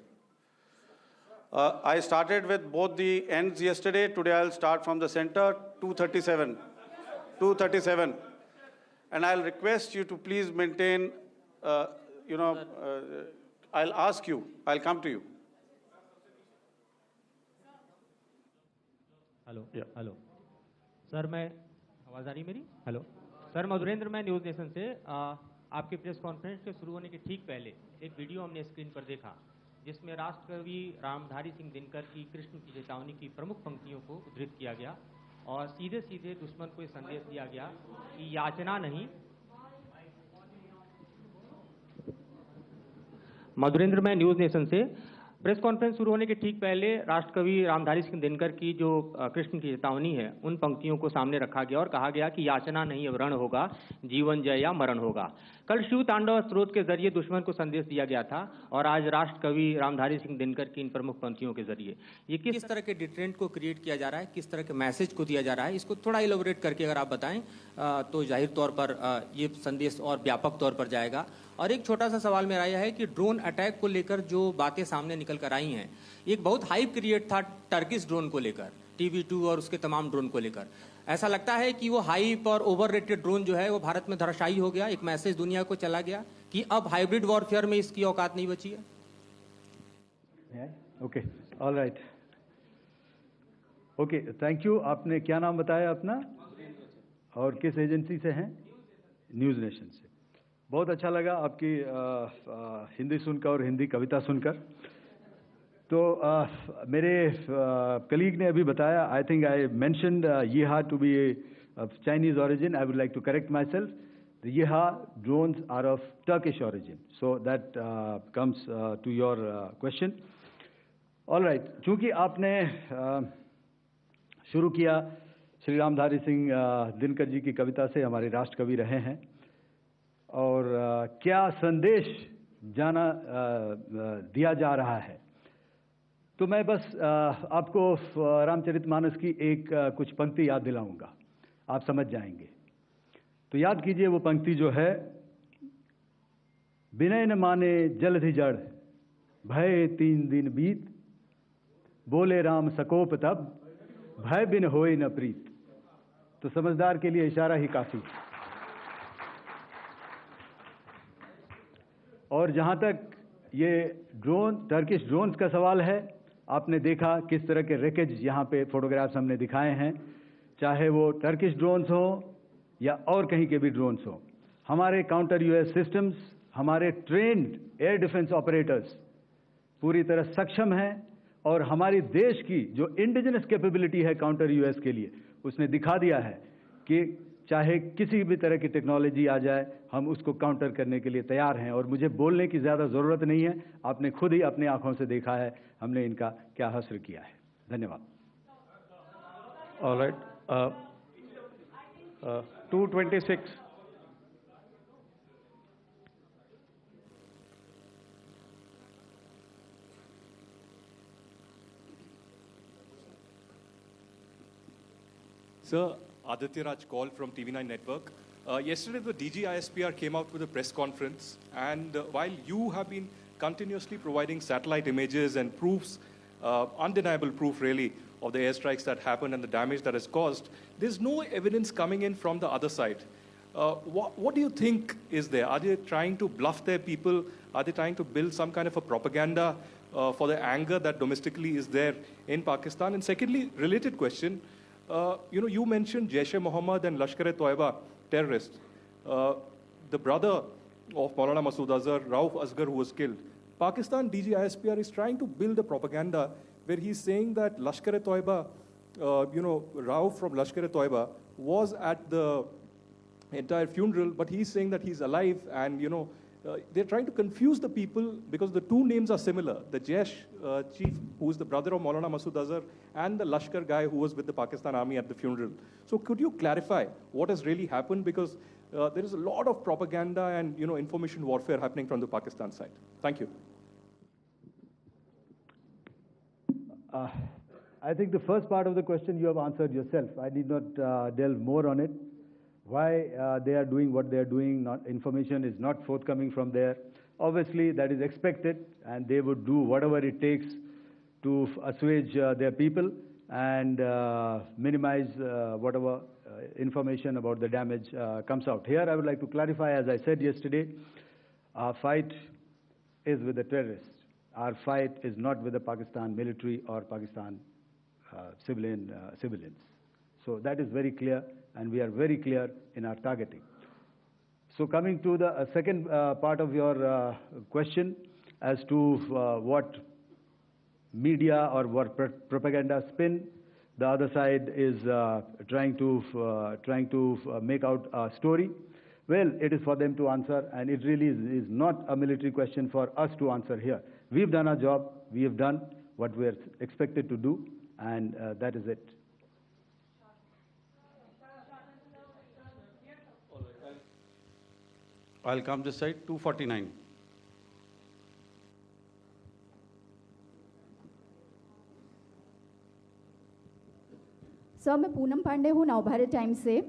I started with both the ends yesterday. Today I'll start from the center, 237. 237. And I'll request you to please maintain, I'll ask you, I'll come to you. Hello hello sir, मैं आवाज़ आ रही मेरी? Hello sir, Madhurendra, मैं news nation से आपके press conference के शुरू होने के ठीक पहले एक वीडियो हमने स्क्रीन पर देखा जिसमें राष्ट्रकवि रामधारी सिंह दिनकर की कृष्ण की चेतावनी की प्रमुख पंक्तियों को उद्धृत किया गया और सीधे सीधे दुश्मन को ये संदेश दिया गया कि याचना नहीं। मधुरेंद्र, मैं न्यूज़ नेशन से प्रेस कॉन्फ्रेंस शुरू होने के ठीक पहले राष्ट्रकवि रामधारी सिंह दिनकर की जो कृष्ण की चेतावनी है उन पंक्तियों को सामने रखा गया और कहा गया कि याचना नहीं अब रण होगा, जीवन जय या मरण होगा। कल शिव तांडव स्रोत के जरिए दुश्मन को संदेश दिया गया था और आज राष्ट्रकवि रामधारी सिंह दिनकर की इन प्रमुख पंक्तियों के जरिए ये किस तरह के डिटरेंट को क्रिएट किया जा रहा है, किस तरह के मैसेज को दिया जा रहा है, इसको थोड़ा इलेबोरेट करके अगर आप बताएं तो जाहिर तौर पर ये संदेश और व्यापक तौर पर जाएगा। और एक छोटा सा सवाल मेरा यह है कि ड्रोन अटैक को लेकर जो बातें सामने निकल कर आई हैं, एक बहुत हाइप क्रिएट था टर्किश ड्रोन को लेकर, TB2 और उसके तमाम ड्रोन को लेकर। ऐसा लगता है कि वो हाइप और ओवररेटेड ड्रोन जो है वो भारत में धराशायी हो गया, एक मैसेज दुनिया को चला गया कि अब हाइब्रिड वॉरफेयर में इसकी औकात नहीं बची है। Okay, all right, okay, thank you. आपने क्या नाम बताया अपना और किस एजेंसी से हैं? न्यूज़ नेशन से। बहुत अच्छा लगा आपकी हिंदी सुनकर और हिंदी कविता सुनकर। तो मेरे कलीग ने अभी बताया, I think I mentioned Yiha to be of Chinese origin. I would like to correct myself, the Yiha drones are of Turkish origin, so that comes to your question. All right, चूँकि आपने शुरू किया श्री रामधारी सिंह दिनकर जी की कविता से, हमारे राष्ट्रकवि रहे हैं, और क्या संदेश दिया जा रहा है, तो मैं बस आपको रामचरितमानस की एक कुछ पंक्ति याद दिलाऊंगा, आप समझ जाएंगे। तो याद कीजिए वो पंक्ति जो है, विनय न माने जलधि जड़, भय 3 दिन बीत, बोले राम सकोप तब, भय बिन होए न प्रीत। तो समझदार के लिए इशारा ही काफी। और जहाँ तक ये ड्रोन, टर्किश ड्रोन्स का सवाल है, आपने देखा किस तरह के रैकेज यहाँ पे फोटोग्राफ्स हमने दिखाए हैं, चाहे वो टर्किश ड्रोन्स हो या और कहीं के भी ड्रोन्स हो। हमारे काउंटर यूएस सिस्टम्स, हमारे ट्रेंड एयर डिफेंस ऑपरेटर्स पूरी तरह सक्षम हैं और हमारी देश की जो इंडिजिनस कैपेबिलिटी है काउंटर यूएस के लिए, उसने दिखा दिया है कि चाहे किसी भी तरह की टेक्नोलॉजी आ जाए, हम उसको काउंटर करने के लिए तैयार हैं। और मुझे बोलने की ज़्यादा ज़रूरत नहीं है, आपने खुद ही अपनी आंखों से देखा है हमने इनका क्या हश्र किया है। धन्यवाद। All right. 226. Sir, Aditya Raj call from TV9 Network. Yesterday, the DG ISPR came out with a press conference, and while you have been continuously providing satellite images and proofs, undeniable proof really, of the airstrikes that happened and the damage that is caused, there's no evidence coming in from the other side. What do you think is there? Are they trying to bluff their people? Are they trying to build some kind of a propaganda for the anger that domestically is there in Pakistan? And secondly, related question, you mentioned Jaish-e-Mohammed and Lashkar-e-Toiba terrorists. The brother of Maulana Masood Azhar, Rauf Asghar, who was killed. Pakistan DG ISPR is trying to build a propaganda where he's saying that Lashkar-e-Toiba, Rauf from Lashkar-e-Toiba was at the entire funeral, but he's saying that he's alive, and they're trying to confuse the people because the two names are similar. The Jaish chief, who is the brother of Maulana Masood Azhar, and the Lashkar guy who was with the Pakistan Army at the funeral. So could you clarify what has really happened? Because there is a lot of propaganda and information warfare happening from the Pakistan side. Thank you. I think the first part of the question you have answered yourself. I need not delve more on it. Why they are doing what they are doing, information is not forthcoming from there. Obviously, that is expected, and they would do whatever it takes to assuage their people and minimize whatever information about the damage comes out. Here, I would like to clarify, as I said yesterday, our fight is with the terrorists. Our fight is not with the Pakistan military or Pakistan civilians. So that is very clear, and we are very clear in our targeting. So coming to the second part of your question as to what media or what propaganda spin the other side is trying to make out a story. Well, it is for them to answer, and it really is not a military question for us to answer here. We've done our job. We have done what we're expected to do, and that is it. I'll come this side, 249. Sir, मैं पूनम पांडे हूँ Navbharat times से।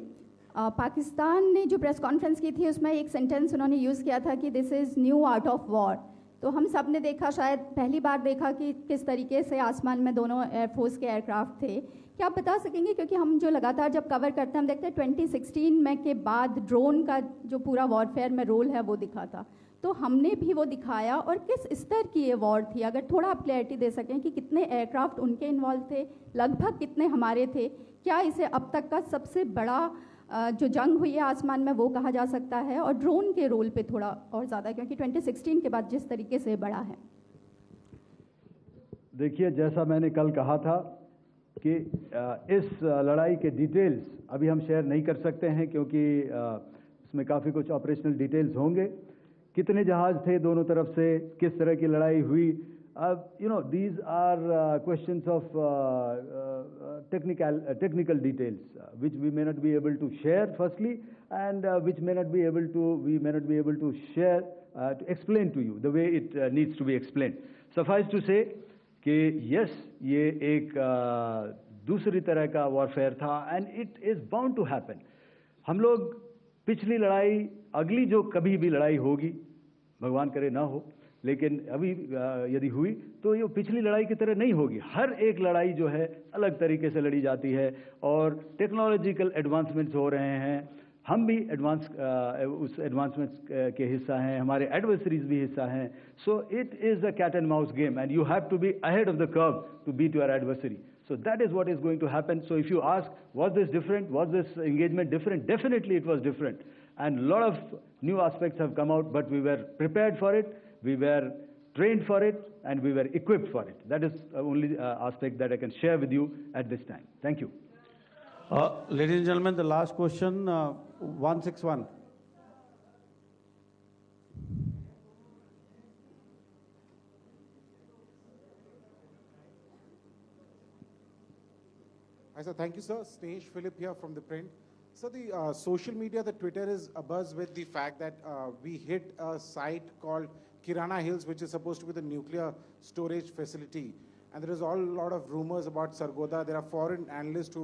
पाकिस्तान ने जो press conference की थी उसमें एक sentence उन्होंने यूज़ किया था कि this is new art of war. तो हम सब ने देखा, शायद पहली बार देखा कि किस तरीके से आसमान में दोनों एयरफोर्स के एयरक्राफ्ट थे। क्या आप बता सकेंगे, क्योंकि हम जो लगातार जब कवर करते हैं हम देखते हैं 2016 में के बाद ड्रोन का जो पूरा वॉरफेयर में रोल है वो दिखा था, तो हमने भी वो दिखाया, और किस स्तर की ये वॉर थी? अगर थोड़ा आप क्लैरिटी दे सकें कि कितने एयरक्राफ्ट उनके इन्वॉल्व थे, लगभग कितने हमारे थे, क्या इसे अब तक का सबसे बड़ा जो जंग हुई है आसमान में वो कहा जा सकता है? और ड्रोन के रोल पे थोड़ा और ज़्यादा, क्योंकि 2016 के बाद जिस तरीके से बढ़ा है। देखिए, जैसा मैंने कल कहा था कि इस लड़ाई के डिटेल्स अभी हम शेयर नहीं कर सकते हैं, क्योंकि इसमें काफ़ी कुछ ऑपरेशनल डिटेल्स होंगे। कितने जहाज़ थे दोनों तरफ से, किस तरह की लड़ाई हुई, these are questions of technical details which we may not be able to share firstly, and which we may not be able to share to explain to you the way it needs to be explained. Suffice to say कि yes, ये एक दूसरी तरह का warfare था, and it is bound to happen. हम लोग पिछली लड़ाई, अगली जो कभी भी लड़ाई होगी, भगवान करे ना हो, लेकिन अभी यदि हुई तो ये पिछली लड़ाई की तरह नहीं होगी। हर एक लड़ाई जो है अलग तरीके से लड़ी जाती है, और टेक्नोलॉजिकल एडवांसमेंट्स हो रहे हैं। हम भी उस एडवांसमेंट्स के हिस्सा हैं, हमारे एडवर्सरीज भी हिस्सा हैं। So it is a cat and mouse game, and you have to be ahead of the curve to beat your adversary. So that is what is going to happen. So if you ask, was this different? Was this engagement different? Definitely it was different. And a lot of new aspects have come out, but we were prepared for it, we were trained for it, and we were equipped for it. That is the only aspect that I can share with you at this time. Thank you. Ladies and gentlemen, the last question, 161. Hi, sir. Thank you, sir. Snesh Philip here from the print. So the social media, the Twitter is abuzz with the fact that we hit a site called Kirana Hills, which is supposed to be the nuclear storage facility. And there is a lot of rumors about Sargodha. There are foreign analysts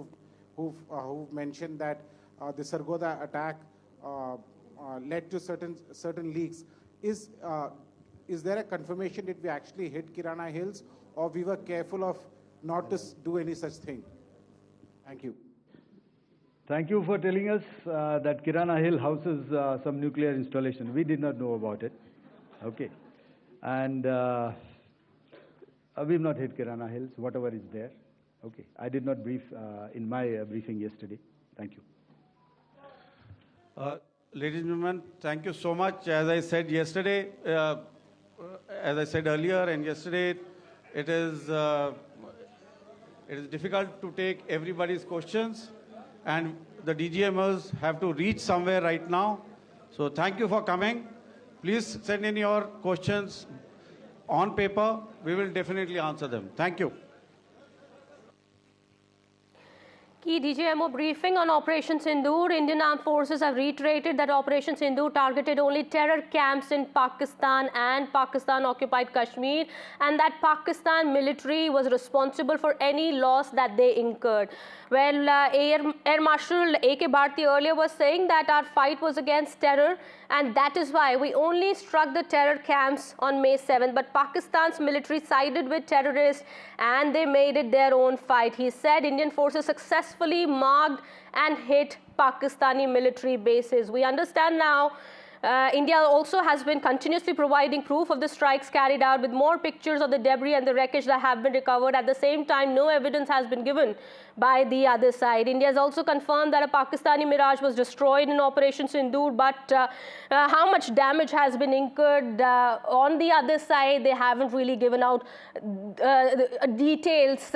who've mentioned that the Sargodha attack led to certain leaks. Is there a confirmation that we actually hit Kirana Hills, or we were careful of not to do any such thing? Thank you. Thank you for telling us that Kirana Hill houses some nuclear installation. We did not know about it. Okay. And we've not hit Kirana Hills, whatever is there. Okay. I did not brief in my briefing yesterday. Thank you. Ladies and gentlemen, thank you so much. As I said yesterday, as I said earlier and yesterday, it is difficult to take everybody's questions, and the DGMOs have to reach somewhere right now. So thank you for coming. Please send in your questions on paper. We will definitely answer them. Thank you. Key DGMO briefing on Operation Sindoor. Indian Armed Forces have reiterated that Operation Sindoor targeted only terror camps in Pakistan and Pakistan-occupied Kashmir, and that Pakistan military was responsible for any loss that they incurred. Well, Air Marshal A.K. Bharti earlier was saying that our fight was against terror, and that is why we only struck the terror camps on May 7th. But Pakistan's military sided with terrorists and they made it their own fight. He said Indian forces successfully marked and hit Pakistani military bases. We understand now India also has been continuously providing proof of the strikes carried out, with more pictures of the debris and the wreckage that have been recovered. At the same time, no evidence has been given by the other side. India has also confirmed that a Pakistani Mirage was destroyed in Operation Sindoor, but how much damage has been incurred on the other side, they haven't really given out details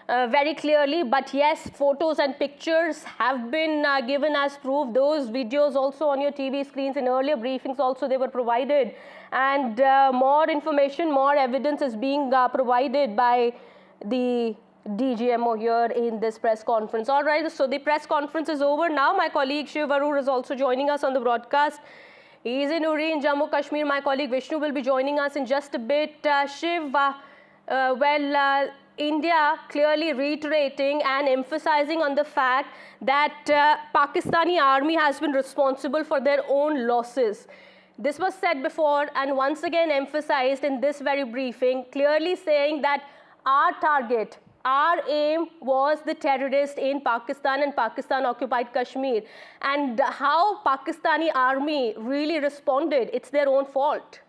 very clearly. But yes, photos and pictures have been given as proof. Those videos also on your TV screens in earlier briefings also they were provided, and more information, more evidence is being provided by the DGMO here in this press conference. All right, so the press conference is over now. My colleague Shiv Arur is also joining us on the broadcast. He is in Uri in Jammu Kashmir. My colleague Vishnu will be joining us in just a bit. Shiv, India clearly reiterating and emphasizing on the fact that Pakistani army has been responsible for their own losses. This was said before and once again emphasized in this very briefing, clearly saying that our target, our aim was the terrorists in Pakistan and Pakistan-occupied Kashmir. And how Pakistani army really responded, it's their own fault.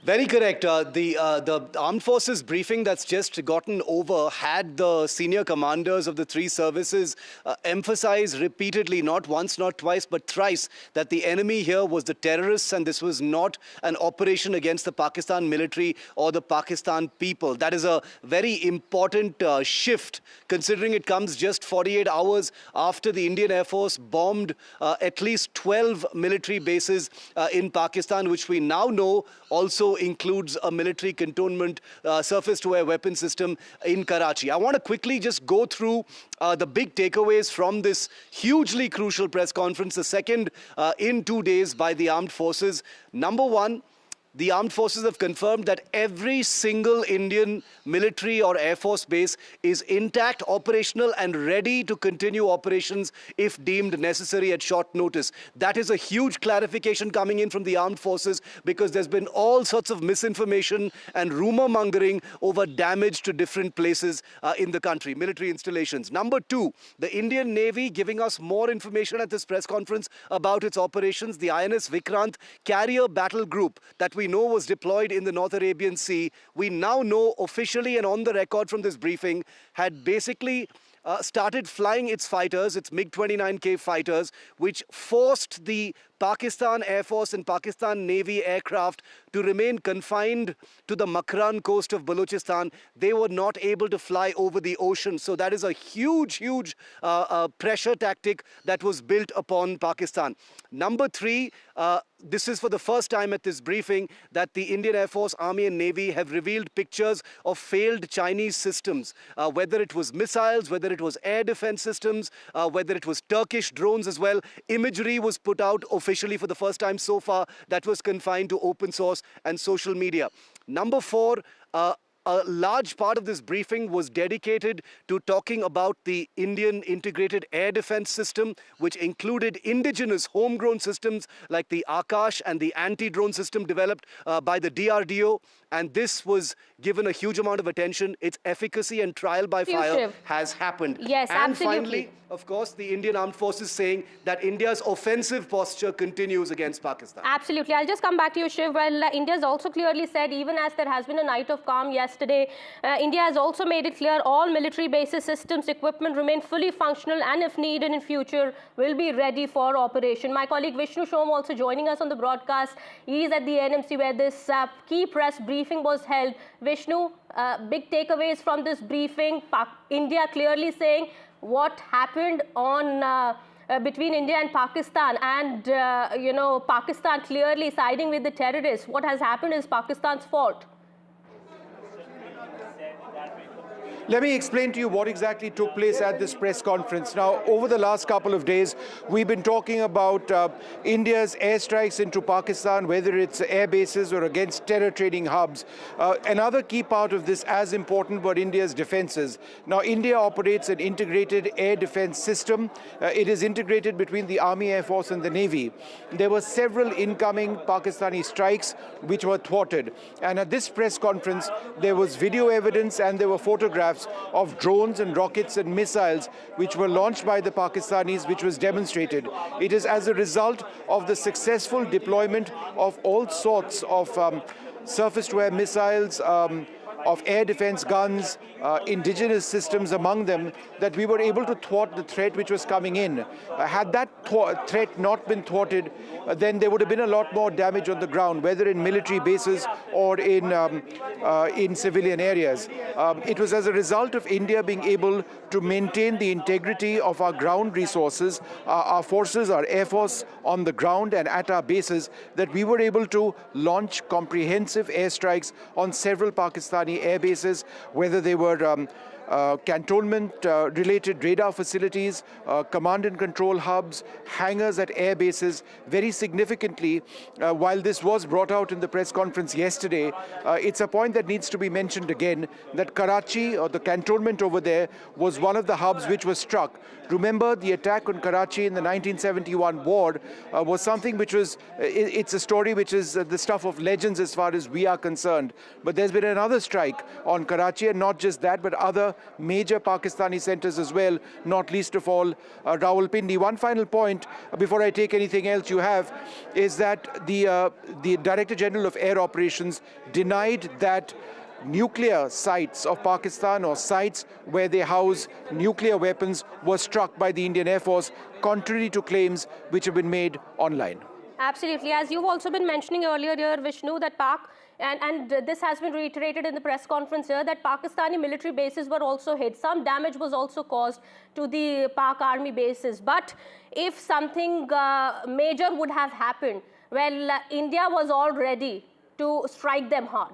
Very correct. The Armed Forces briefing that's just gotten over had the senior commanders of the three services emphasize repeatedly, not once, not twice, but thrice, that the enemy here was the terrorists and this was not an operation against the Pakistan military or the Pakistan people. That is a very important shift, considering it comes just 48 hours after the Indian Air Force bombed at least 12 military bases in Pakistan, which we now know also includes a military cantonment surface-to-air weapon system in Karachi. I want to quickly just go through the big takeaways from this hugely crucial press conference, the second in 2 days by the armed forces. Number one, the armed forces have confirmed that every single Indian military or Air Force base is intact, operational and ready to continue operations if deemed necessary at short notice. That is a huge clarification coming in from the armed forces, because there's been all sorts of misinformation and rumor mongering over damage to different places in the country, military installations. Number two, the Indian Navy giving us more information at this press conference about its operations. The INS Vikrant carrier battle group that we know was deployed in the North Arabian Sea, we now know officially and on the record from this briefing, had basically started flying its fighters, its MiG-29K fighters, which forced the Pakistan Air Force and Pakistan Navy aircraft to remain confined to the Makran coast of Balochistan. They were not able to fly over the ocean. So that is a huge pressure tactic that was built upon Pakistan. Number three, this is for the first time at this briefing that the Indian Air Force, Army and Navy have revealed pictures of failed Chinese systems, whether it was missiles, whether it was air defense systems, whether it was Turkish drones as well. Imagery was put out officially for the first time so far that was confined to open source and social media. Number four, a large part of this briefing was dedicated to talking about the Indian integrated air defense system, which included indigenous homegrown systems like the Akash and the anti-drone system developed by the DRDO. And this was given a huge amount of attention. Its efficacy and trial by fire has happened. Yes, and absolutely. Finally, of course, the Indian Armed Forces saying that India's offensive posture continues against Pakistan. Absolutely. I'll just come back to you, Shiv. Well, India has also clearly said, even as there has been a night of calm yesterday, India has also made it clear all military bases, systems, equipment remain fully functional and if needed in future will be ready for operation. My colleague Vishnu Shom also joining us on the broadcast. He is at the NMC where this key press briefing was held. Vishnu, big takeaways from this briefing. India clearly saying what happened on between India and Pakistan, and Pakistan clearly siding with the terrorists. What has happened is Pakistan's fault. Let me explain to you what exactly took place at this press conference. Now, over the last couple of days, we've been talking about India's airstrikes into Pakistan, whether it's air bases or against terror training hubs. Another key part of this, as important, were India's defenses. Now, India operates an integrated air defense system. It is integrated between the Army, Air Force and the Navy. There were several incoming Pakistani strikes which were thwarted. And at this press conference, there was video evidence and there were photographs of drones and rockets and missiles which were launched by the Pakistanis, which was demonstrated. It is as a result of the successful deployment of all sorts of surface-to-air missiles, of air defense guns, indigenous systems among them, that we were able to thwart the threat which was coming in. Had that threat not been thwarted, then there would have been a lot more damage on the ground, whether in military bases or in civilian areas. It was as a result of India being able to maintain the integrity of our ground resources, our forces, our Air Force on the ground and at our bases, that we were able to launch comprehensive airstrikes on several Pakistani air bases, whether they were cantonment-related radar facilities, command and control hubs, hangars at air bases. Very significantly, while this was brought out in the press conference yesterday, it's a point that needs to be mentioned again, that Karachi, or the cantonment over there, was one of the hubs which was struck. Remember, the attack on Karachi in the 1971 war was something which was, it's a story which is the stuff of legends as far as we are concerned. But there's been another strike on Karachi, and not just that, but other major Pakistani centers as well, not least of all Rawalpindi. One final point before I take anything else you have is that the Director General of Air Operations denied that nuclear sites of Pakistan or sites where they house nuclear weapons were struck by the Indian Air Force, contrary to claims which have been made online. Absolutely. As you've also been mentioning earlier here, Vishnu, that and this has been reiterated in the press conference here, that Pakistani military bases were also hit. Some damage was also caused to the Pak army bases. But if something major would have happened, well, India was all ready to strike them hard.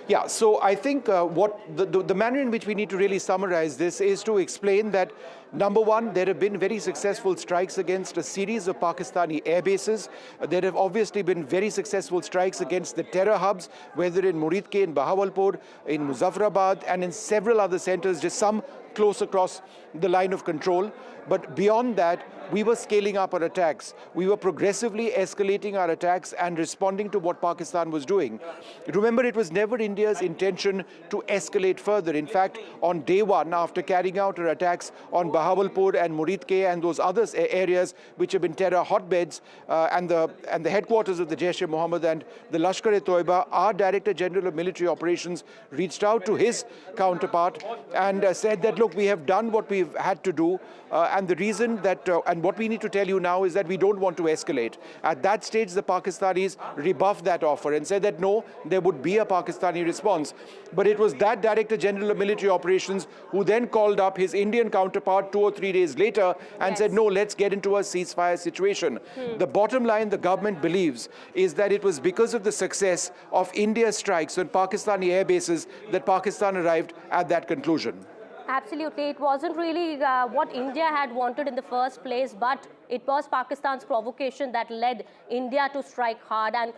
Yeah, so I think what the manner in which we need to really summarize this is to explain that, number one, there have been very successful strikes against a series of Pakistani air bases. There have obviously been very successful strikes against the terror hubs, whether in Muridke, in Bahawalpur, in Muzaffarabad, and in several other centers, just some close across the line of control. But beyond that, we were scaling up our attacks. We were progressively escalating our attacks and responding to what Pakistan was doing. Remember, it was never India's intention to escalate further. In fact, on day one, after carrying out our attacks on Bahawalpur and Muridke and those other areas which have been terror hotbeds, and the headquarters of the Jaish-e-Mohammed and the Lashkar-e-Toiba, our Director General of Military Operations reached out to his counterpart and said that, look, we have done what we've had to do, and the reason that, and what we need to tell you now is that we don't want to escalate. At that stage, the Pakistanis rebuffed that offer and said that no, there would be a Pakistani response. But it was that Director General of Military Operations who then called up his Indian counterpart 2 or 3 days later and said, no, let's get into a ceasefire situation. The bottom line the government believes is that it was because of the success of India's strikes on Pakistani air bases that Pakistan arrived at that conclusion. Absolutely. It wasn't really what India had wanted in the first place, but it was Pakistan's provocation that led India to strike hard. And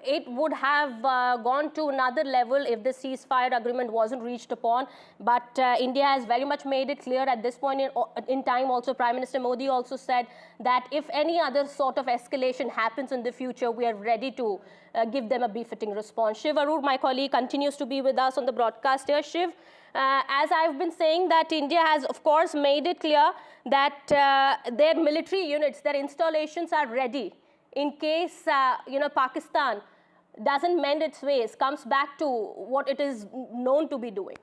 it would have gone to another level if the ceasefire agreement wasn't reached upon. But India has very much made it clear at this point in time. Also, Prime Minister Modi also said that if any other sort of escalation happens in the future, we are ready to give them a befitting response. Shiv Arur, my colleague, continues to be with us on the broadcast here. Shiv, as I've been saying, that India has, of course, made it clear that their military units, their installations are ready in case, Pakistan doesn't mend its ways, comes back to what it is known to be doing.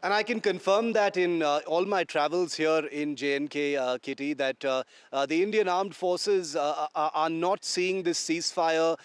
And I can confirm that in all my travels here in J&K, Kitty, that the Indian armed forces are not seeing this ceasefire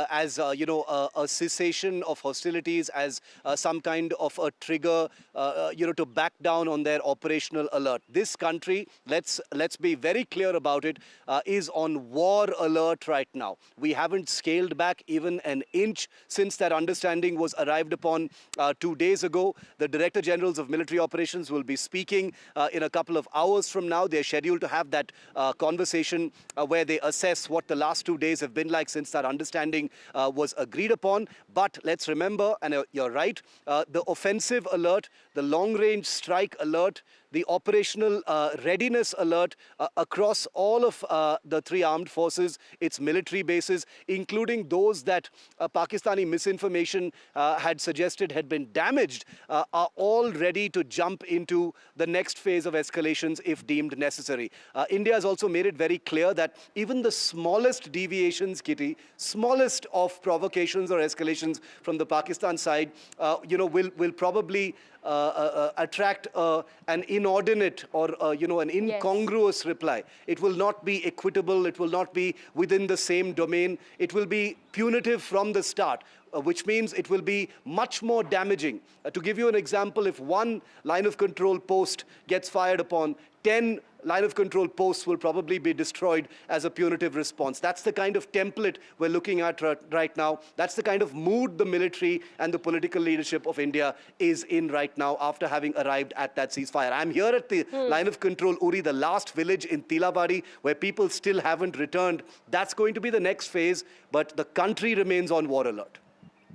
as, a cessation of hostilities, as some kind of a trigger, to back down on their operational alert. This country, let's be very clear about it, is on war alert right now. We haven't scaled back even an inch since that understanding was arrived upon 2 days ago. The Director Generals of Military Operations will be speaking in a couple of hours from now. They're scheduled to have that conversation where they assess what the last 2 days have been like since that understanding was agreed upon. But let's remember, and you're right, the offensive alert, the long-range strike alert, the operational readiness alert across all of the 3 armed forces, its military bases, including those that Pakistani misinformation had suggested had been damaged, are all ready to jump into the next phase of escalations if deemed necessary. India has also made it very clear that even the smallest deviations, Kitty, smallest of provocations or escalations from the Pakistan side, will probably attract an inordinate or an incongruous reply. It will not be equitable. It will not be within the same domain. It will be punitive from the start, which means it will be much more damaging. To give you an example, if one line of control post gets fired upon, 10 line of control posts will probably be destroyed as a punitive response. That's the kind of template we're looking at right now. That's the kind of mood the military and the political leadership of India is in right now after having arrived at that ceasefire. I'm here at the line of control, Uri, the last village in Tilabari, where people still haven't returned. That's going to be the next phase, but the country remains on war alert.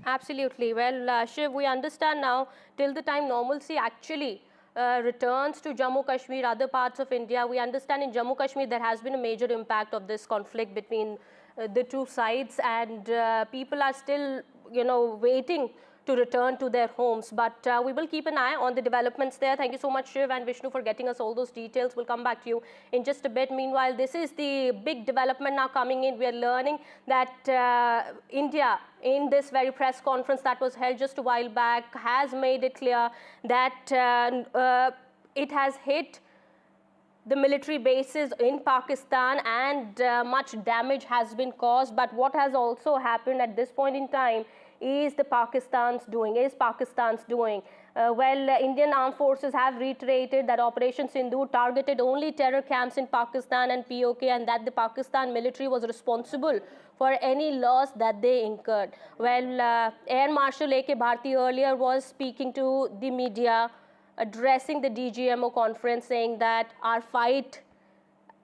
Absolutely. Well, Shiv, we understand now, till the time normalcy actually returns to Jammu Kashmir, other parts of India, we understand in Jammu Kashmir there has been a major impact of this conflict between the 2 sides, and people are still, waiting to return to their homes. But we will keep an eye on the developments there. Thank you so much, Shiv and Vishnu, for getting us all those details. We'll come back to you in just a bit. Meanwhile, this is the big development now coming in. We are learning that India, in this very press conference that was held just a while back, has made it clear that it has hit the military bases in Pakistan and much damage has been caused. But what has also happened at this point in time is Pakistan's doing. Indian armed forces have reiterated that Operation Sindoor targeted only terror camps in Pakistan and POK, and that the Pakistan military was responsible for any loss that they incurred. Well, Air Marshal A.K. Bharti earlier was speaking to the media, addressing the DGMO conference, saying that our fight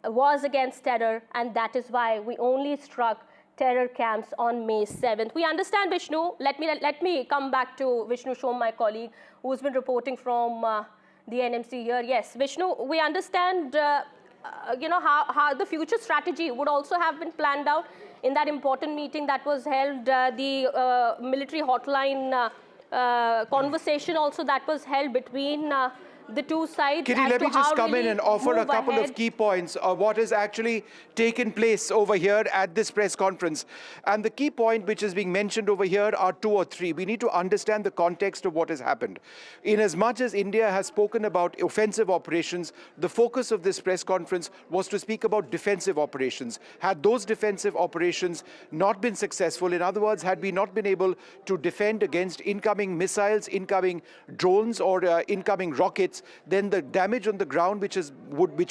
was against terror, and that is why we only struck terror camps on May 7th. We understand, Vishnu. Let me come back to Vishnu Shom, my colleague, who's been reporting from the NMC here. Yes, Vishnu, we understand, how the future strategy would also have been planned out in that important meeting that was held. The military hotline conversation also that was held between the two sides. Kitty, let me just come in and offer a couple of key points of what has actually taken place over here at this press conference. And the key point which is being mentioned over here are two or three. We need to understand the context of what has happened. In as much as India has spoken about offensive operations, the focus of this press conference was to speak about defensive operations. Had those defensive operations not been successful, in other words, had we not been able to defend against incoming missiles, incoming drones, or incoming rockets, then the damage on the ground which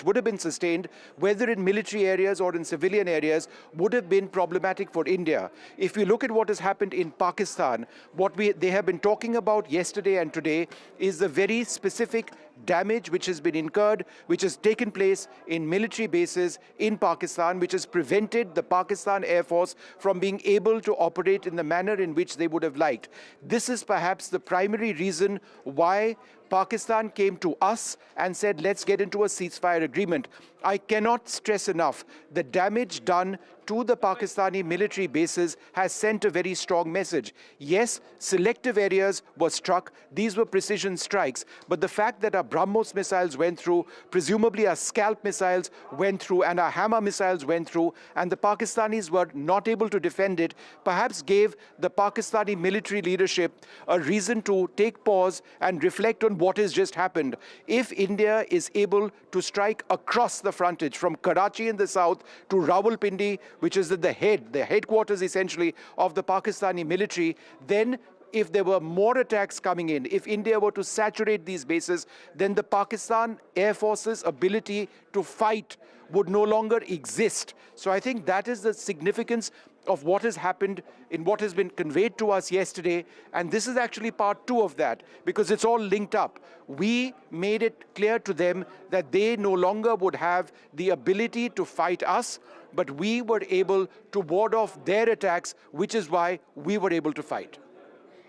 would have been sustained, whether in military areas or in civilian areas, would have been problematic for India. If we look at what has happened in Pakistan, what they have been talking about yesterday and today is the very specific damage which has been incurred, which has taken place in military bases in Pakistan, which has prevented the Pakistan Air Force from being able to operate in the manner in which they would have liked. This is perhaps the primary reason why Pakistan came to us and said, let's get into a ceasefire agreement. I cannot stress enough, the damage done to the Pakistani military bases has sent a very strong message. Yes, selective areas were struck. These were precision strikes. But the fact that our BrahMos missiles went through, presumably our Scalp missiles went through, and our Hammer missiles went through, and the Pakistanis were not able to defend it, perhaps gave the Pakistani military leadership a reason to take pause and reflect on what has just happened. If India is able to strike across the frontage from Karachi in the south to Rawalpindi, which is the headquarters essentially of the Pakistani military, then if there were more attacks coming in, if India were to saturate these bases, then the Pakistan Air Force's ability to fight would no longer exist. So I think that is the significance of what has happened in what has been conveyed to us yesterday. And this is actually part two of that, because it's all linked up. We made it clear to them that they no longer would have the ability to fight us, but we were able to ward off their attacks, which is why we were able to fight.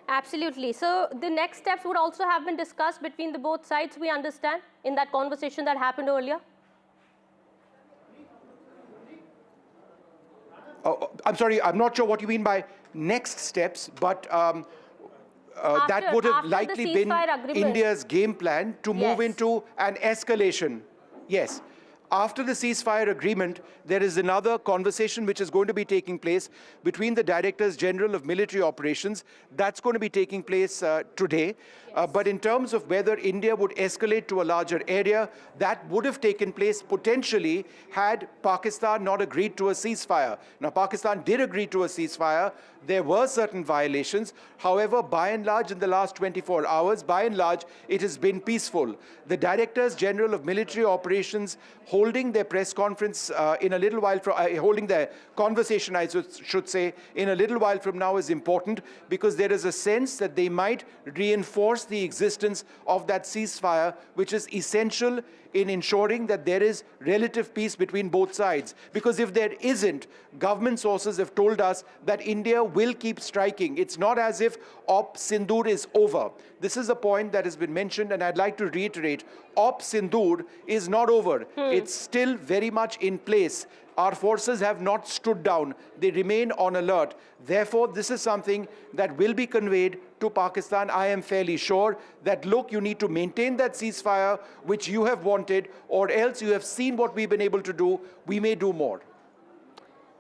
Absolutely. So the next steps would also have been discussed between the both sides, we understand, in that conversation that happened earlier? Oh, I'm sorry, I'm not sure what you mean by next steps, but that would have likely been India's game plan to move into an escalation. Yes. After the ceasefire agreement, there is another conversation which is going to be taking place between the Directors General of Military Operations. That's going to be taking place today. But in terms of whether India would escalate to a larger area, that would have taken place potentially had Pakistan not agreed to a ceasefire. Now, Pakistan did agree to a ceasefire. There were certain violations. However, by and large, in the last 24 hours, by and large, it has been peaceful. The Directors General of Military Operations holding their press conference in a little while, holding their conversation, I should say, in a little while from now is important, because there is a sense that they might reinforce the existence of that ceasefire, which is essential in ensuring that there is relative peace between both sides. Because if there isn't, government sources have told us that India will keep striking. It's not as if Op Sindoor is over. This is a point that has been mentioned, and I'd like to reiterate, Op Sindoor is not over. It's still very much in place. Our forces have not stood down. They remain on alert. Therefore, this is something that will be conveyed to Pakistan. I am fairly sure that, look, you need to maintain that ceasefire, which you have wanted, or else you have seen what we've been able to do. We may do more.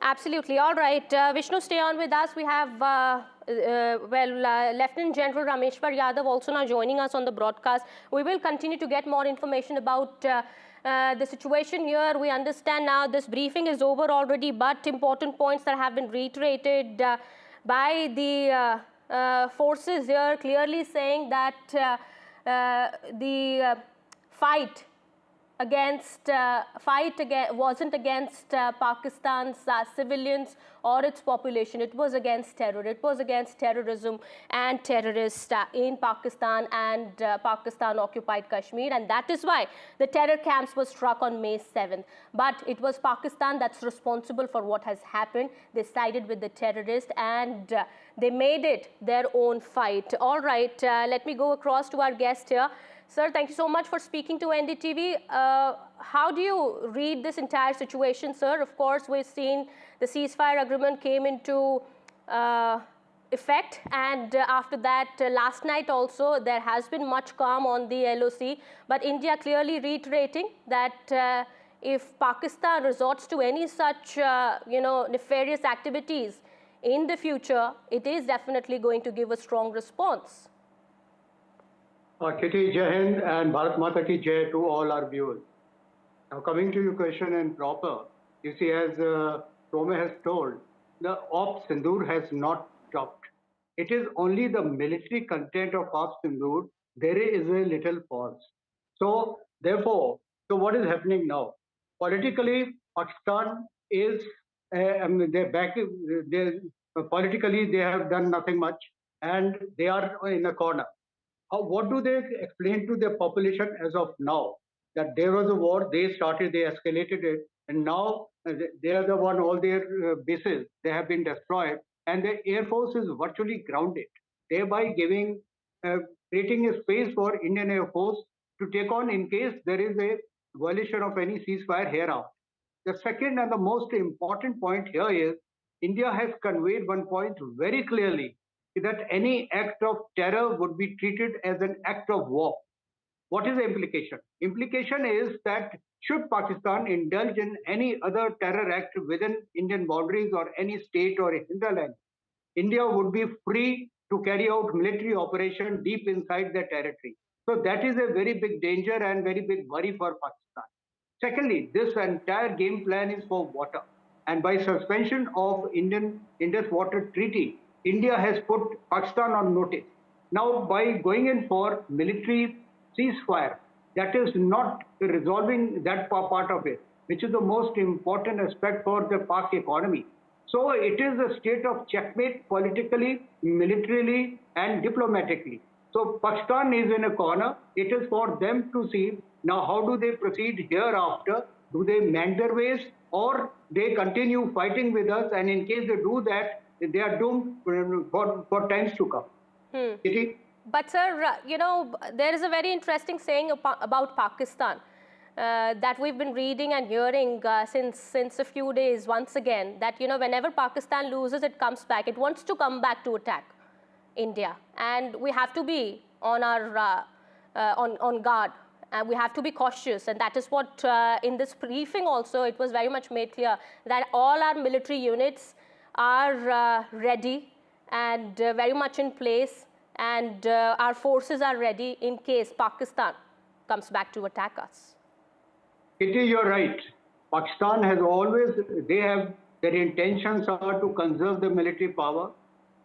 Absolutely. All right. Vishnu, stay on with us. We have, Lieutenant General Rameshwar Yadav also now joining us on the broadcast. We will continue to get more information about the situation here. We understand now this briefing is over already, but important points that have been reiterated by the forces here, clearly saying that the fight wasn't against Pakistan's civilians or its population. It was against terror. It was against terrorism and terrorists in Pakistan and Pakistan-occupied Kashmir. And that is why the terror camps were struck on May 7th. But it was Pakistan that's responsible for what has happened. They sided with the terrorists and they made it their own fight. All right, let me go across to our guest here. Sir, thank you so much for speaking to NDTV. How do you read this entire situation, sir? Of course, we've seen the ceasefire agreement came into effect, and after that, last night also, there has been much calm on the LOC, but India clearly reiterating that if Pakistan resorts to any such, nefarious activities in the future, it is definitely going to give a strong response. Kitty, Jai Hind and Bharat Mata Ki Jai to all our viewers. Now coming to your question in proper, you see, as Tome has told, the Op Sindoor has not stopped. It is only the military content of Op Sindoor, there is a little pause. So therefore, what is happening now? Politically, Pakistan is, they're back, politically they have done nothing much and they are in a corner. What do they explain to their population as of now? That there was a war, they started, they escalated it, and now they are the one, all their bases, they have been destroyed, and the Air Force is virtually grounded, thereby giving, creating a space for Indian Air Force to take on in case there is a violation of any ceasefire hereafter. The second and the most important point here is, India has conveyed one point very clearly, that any act of terror would be treated as an act of war. What is the implication? Implication is that should Pakistan indulge in any other terror act within Indian boundaries or any state or hinterland, India would be free to carry out military operation deep inside their territory. So that is a very big danger and very big worry for Pakistan. Secondly, this entire game plan is for water. And by suspension of Indian Indus Water Treaty, India has put Pakistan on notice. Now, by going in for military ceasefire, that is not resolving that part of it, which is the most important aspect for the Pak economy. So it is a state of checkmate politically, militarily, and diplomatically. So Pakistan is in a corner. It is for them to see now how do they proceed hereafter. Do they mend their ways or they continue fighting with us, and in case they do that, they are doomed for times to come. But sir, there is a very interesting saying about Pakistan that we've been reading and hearing since a few days once again, that whenever Pakistan loses, it comes back. It wants to come back to attack India, and we have to be on our on guard. And we have to be cautious, and that is what in this briefing also it was very much made clear that all our military units are ready and very much in place, and our forces are ready in case Pakistan comes back to attack us. Kitty, you're right. Pakistan has always, their intentions are to conserve the military power,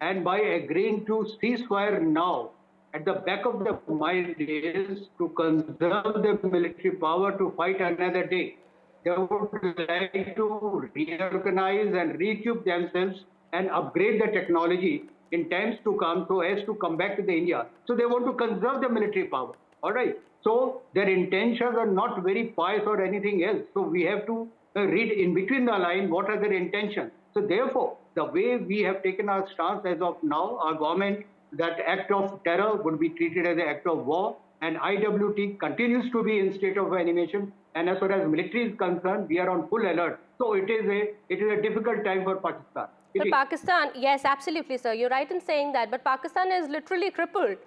and by agreeing to ceasefire now, at the back of the mind is to conserve the military power to fight another day. They would like to reorganize and recoup themselves and upgrade the technology in times to come so as to come back to the India. So they want to conserve the military power. All right. So their intentions are not very pious or anything else. So we have to read in between the line what are their intentions. So therefore, the way we have taken our stance as of now, our government, that act of terror would be treated as an act of war, and IWT continues to be in state of animation. And as far as military is concerned, we are on full alert. So it is a difficult time for Pakistan. But Pakistan, yes, absolutely, sir. You're right in saying that. But Pakistan is literally crippled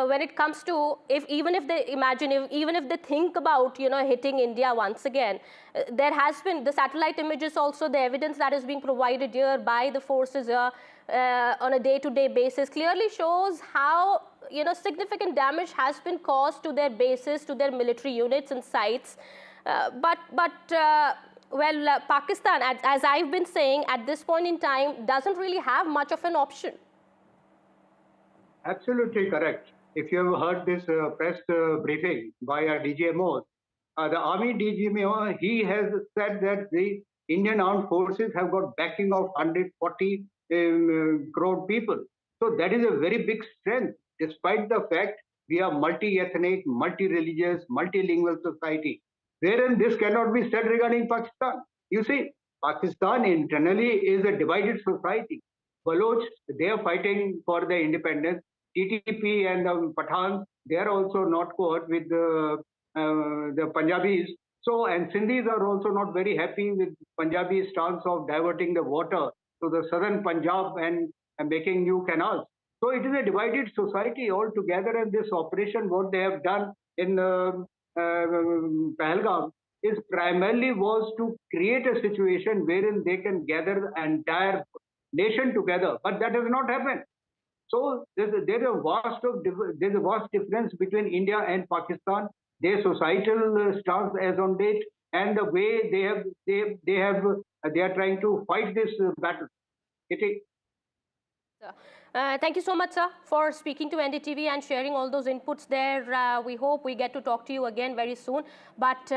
when it comes to even if they think about hitting India once again. There has been the satellite images, also the evidence that is being provided here by the forces here on a day-to-day basis clearly shows how significant damage has been caused to their bases, to their military units and sites. Pakistan, as I've been saying, at this point in time, doesn't really have much of an option. Absolutely correct. If you have heard this press briefing by DGMOs, the Army DGMO, he has said that the Indian Armed Forces have got backing of 140 crore people. So that is a very big strength, despite the fact we are multi-ethnic, multi-religious, multilingual society, wherein this cannot be said regarding Pakistan. You see, Pakistan internally is a divided society. Baloch, they are fighting for the independence. TTP and the Pathans, they are also not cohort with the Punjabis. So, and Sindhis are also not very happy with Punjabi stance of diverting the water to the southern Punjab and making new canals. So it is a divided society altogether, and this operation, what they have done in Pahalgam, is primarily was to create a situation wherein they can gather the entire nation together, but that has not happened. So there's a vast difference between India and Pakistan, their societal stance as on date, and the way they are trying to fight this battle. Thank you so much, sir, for speaking to NDTV and sharing all those inputs there. We hope we get to talk to you again very soon. But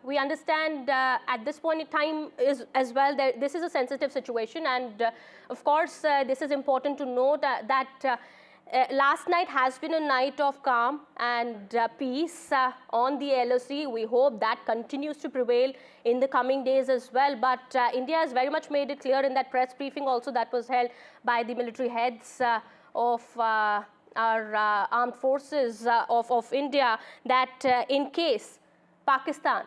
we understand at this point in time as well that this is a sensitive situation. And of course, this is important to note that last night has been a night of calm and peace on the LOC. We hope that continues to prevail in the coming days as well. But India has very much made it clear in that press briefing also that was held by the military heads of our armed forces of India that in case Pakistan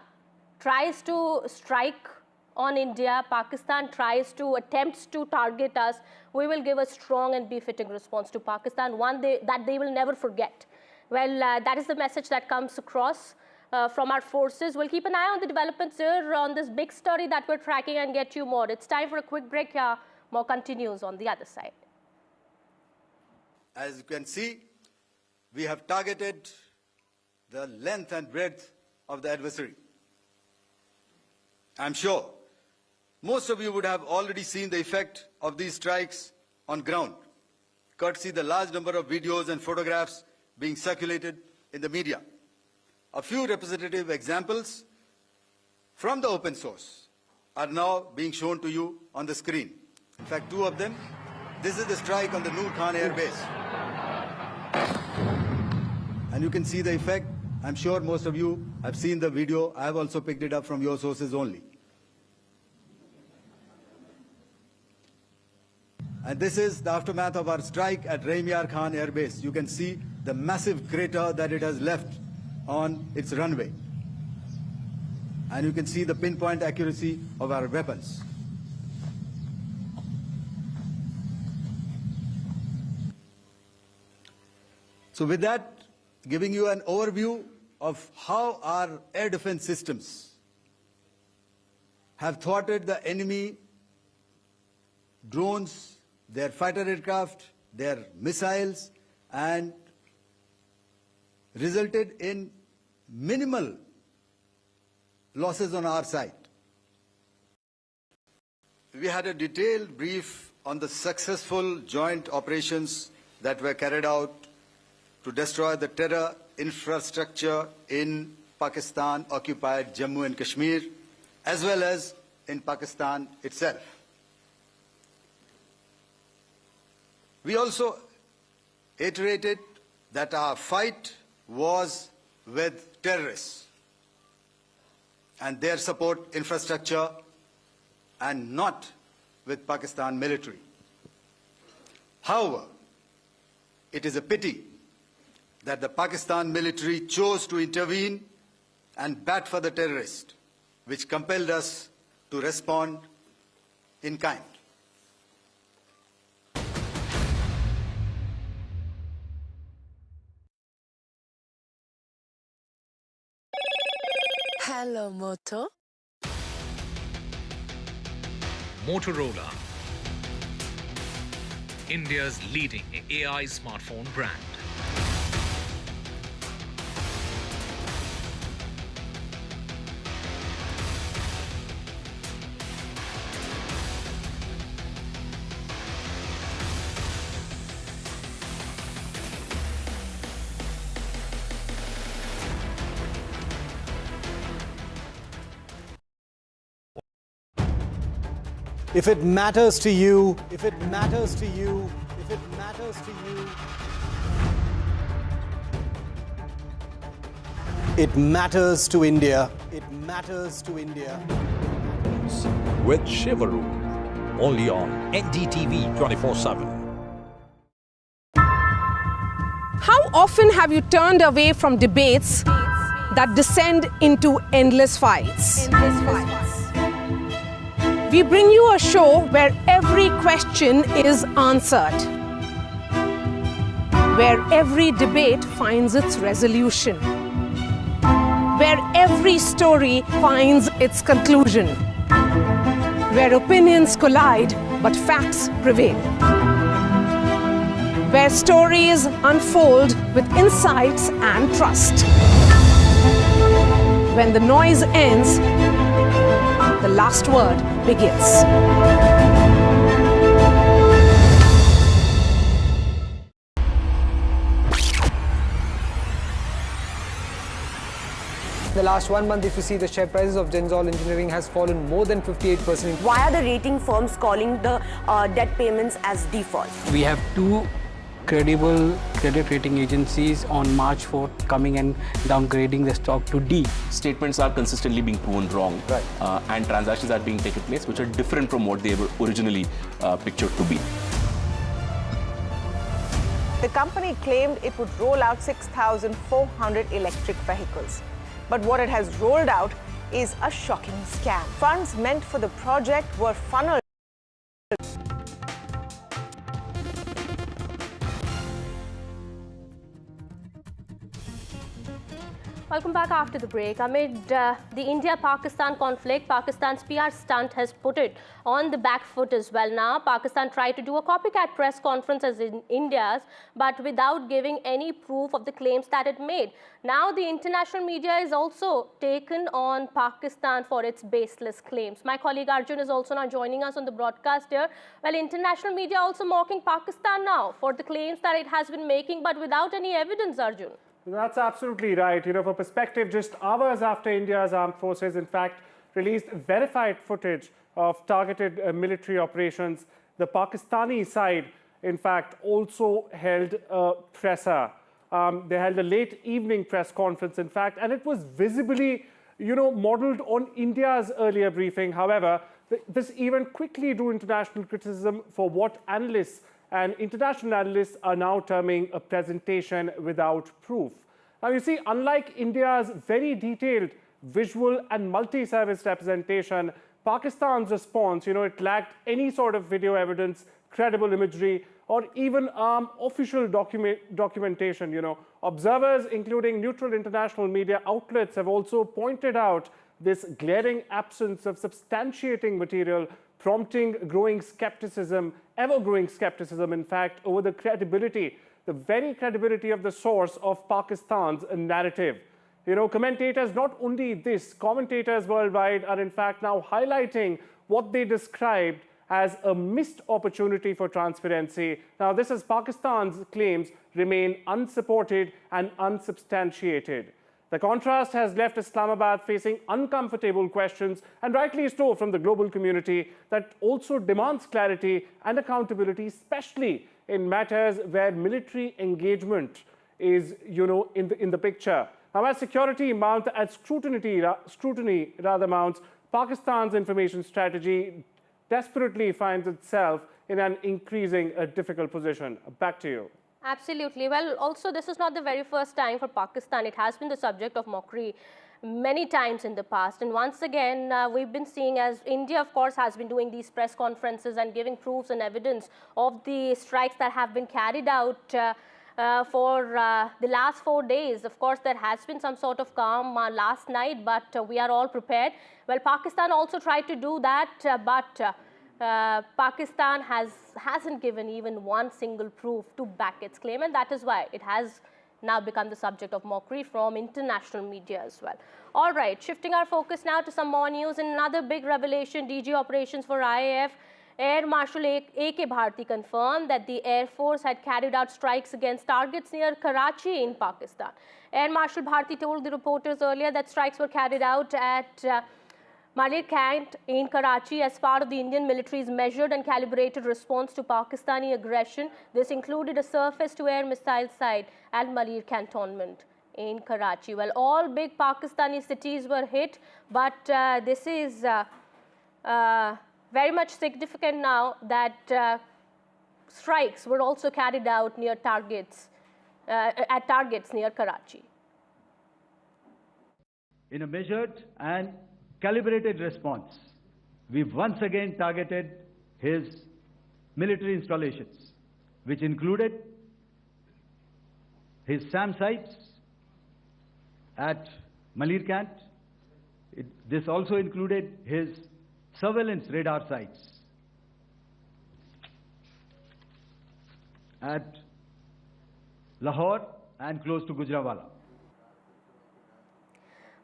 tries to strike on India, Pakistan attempts to target us, we will give a strong and befitting response to Pakistan, one that they will never forget. Well, that is the message that comes across from our forces. We'll keep an eye on the developments here on this big story that we're tracking and get you more. It's time for a quick break here. More continues on the other side. As you can see, we have targeted the length and breadth of the adversary. I'm sure most of you would have already seen the effect of these strikes on ground, courtesy the large number of videos and photographs being circulated in the media. A few representative examples from the open source are now being shown to you on the screen. In fact, two of them. This is the strike on the Noor Khan Air Base. And you can see the effect. I'm sure most of you have seen the video. I have also picked it up from your sources only. And this is the aftermath of our strike at Raimyar Khan Air Base. You can see the massive crater that it has left on its runway. And you can see the pinpoint accuracy of our weapons. So with that, giving you an overview of how our air defense systems have thwarted the enemy drones, their fighter aircraft, their missiles, and resulted in minimal losses on our side. We had a detailed brief on the successful joint operations that were carried out to destroy the terror infrastructure in Pakistan-occupied Jammu and Kashmir, as well as in Pakistan itself. We also iterated that our fight was with terrorists and their support infrastructure and not with Pakistan military. However, it is a pity that the Pakistan military chose to intervene and bat for the terrorist, which compelled us to respond in kind. Hello, Moto. Motorola, India's leading AI smartphone brand. If it matters to you, if it matters to you, if it matters to you, it matters to India. It matters to India. With Shivaru, only on NDTV 24/7. How often have you turned away from debates that descend into endless fights? We bring you a show where every question is answered, where every debate finds its resolution, where every story finds its conclusion, where opinions collide but facts prevail, where stories unfold with insights and trust. When the noise ends, the last word begins. The last 1 month, if you see, the share prices of Genzol Engineering has fallen more than 58%. Why are the rating firms calling the debt payments as default? We have two credible credit rating agencies on March 4th coming and downgrading the stock to D. Statements are consistently being proven wrong, and transactions are being taken place which are different from what they were originally pictured to be. The company claimed it would roll out 6,400 electric vehicles. But what it has rolled out is a shocking scam. Funds meant for the project were funneled. Welcome back after the break. Amid the India-Pakistan conflict, Pakistan's PR stunt has put it on the back foot as well now. Pakistan tried to do a copycat press conference as in India's, but without giving any proof of the claims that it made. Now the international media is also taken on Pakistan for its baseless claims. My colleague Arjun is also now joining us on the broadcast here. Well, international media also mocking Pakistan now for the claims that it has been making, but without any evidence, Arjun. That's absolutely right. For perspective, just hours after India's armed forces, in fact, released verified footage of targeted military operations, the Pakistani side, in fact, also held a presser. They held a late evening press conference, in fact, and it was visibly, modeled on India's earlier briefing. However, this event quickly drew international criticism for what analysts and international analysts are now terming a presentation without proof. Now, you see, unlike India's very detailed visual and multi-service representation, Pakistan's response, it lacked any sort of video evidence, credible imagery, or even official documentation. Observers, including neutral international media outlets, have also pointed out this glaring absence of substantiating material, prompting growing skepticism, ever-growing skepticism, in fact, over the credibility, the very credibility of the source of Pakistan's narrative. Commentators, not only this, commentators worldwide are in fact now highlighting what they described as a missed opportunity for transparency. Now, this is Pakistan's claims remain unsupported and unsubstantiated. The contrast has left Islamabad facing uncomfortable questions, and rightly so, from the global community that also demands clarity and accountability, especially in matters where military engagement is, in the picture. Now, as security mounts, as scrutiny mounts, Pakistan's information strategy desperately finds itself in an increasing difficult position. Back to you. Absolutely. Well, also, this is not the very first time for Pakistan. It has been the subject of mockery many times in the past. And once again, we've been seeing, as India, of course, has been doing these press conferences and giving proofs and evidence of the strikes that have been carried out for the last 4 days. Of course, there has been some sort of calm last night, but we are all prepared. Well, Pakistan also tried to do that, but Pakistan hasn't given even one single proof to back its claim, and that is why it has now become the subject of mockery from international media as well. All right, shifting our focus now to some more news. In another big revelation, DG operations for IAF, Air Marshal A.K. Bharti confirmed that the Air Force had carried out strikes against targets near Karachi in Pakistan. Air Marshal Bharti told the reporters earlier that strikes were carried out at Malir Camp in Karachi as part of the Indian military's measured and calibrated response to Pakistani aggression. This included a surface-to-air missile site at Malir Cantonment in Karachi. Well, all big Pakistani cities were hit, but this is very much significant now that strikes were also carried out near targets, at targets near Karachi. In a measured and calibrated response we've once again targeted his military installations, which included his SAM sites at Malirkant. This also included his surveillance radar sites at Lahore and close to Gujranwala.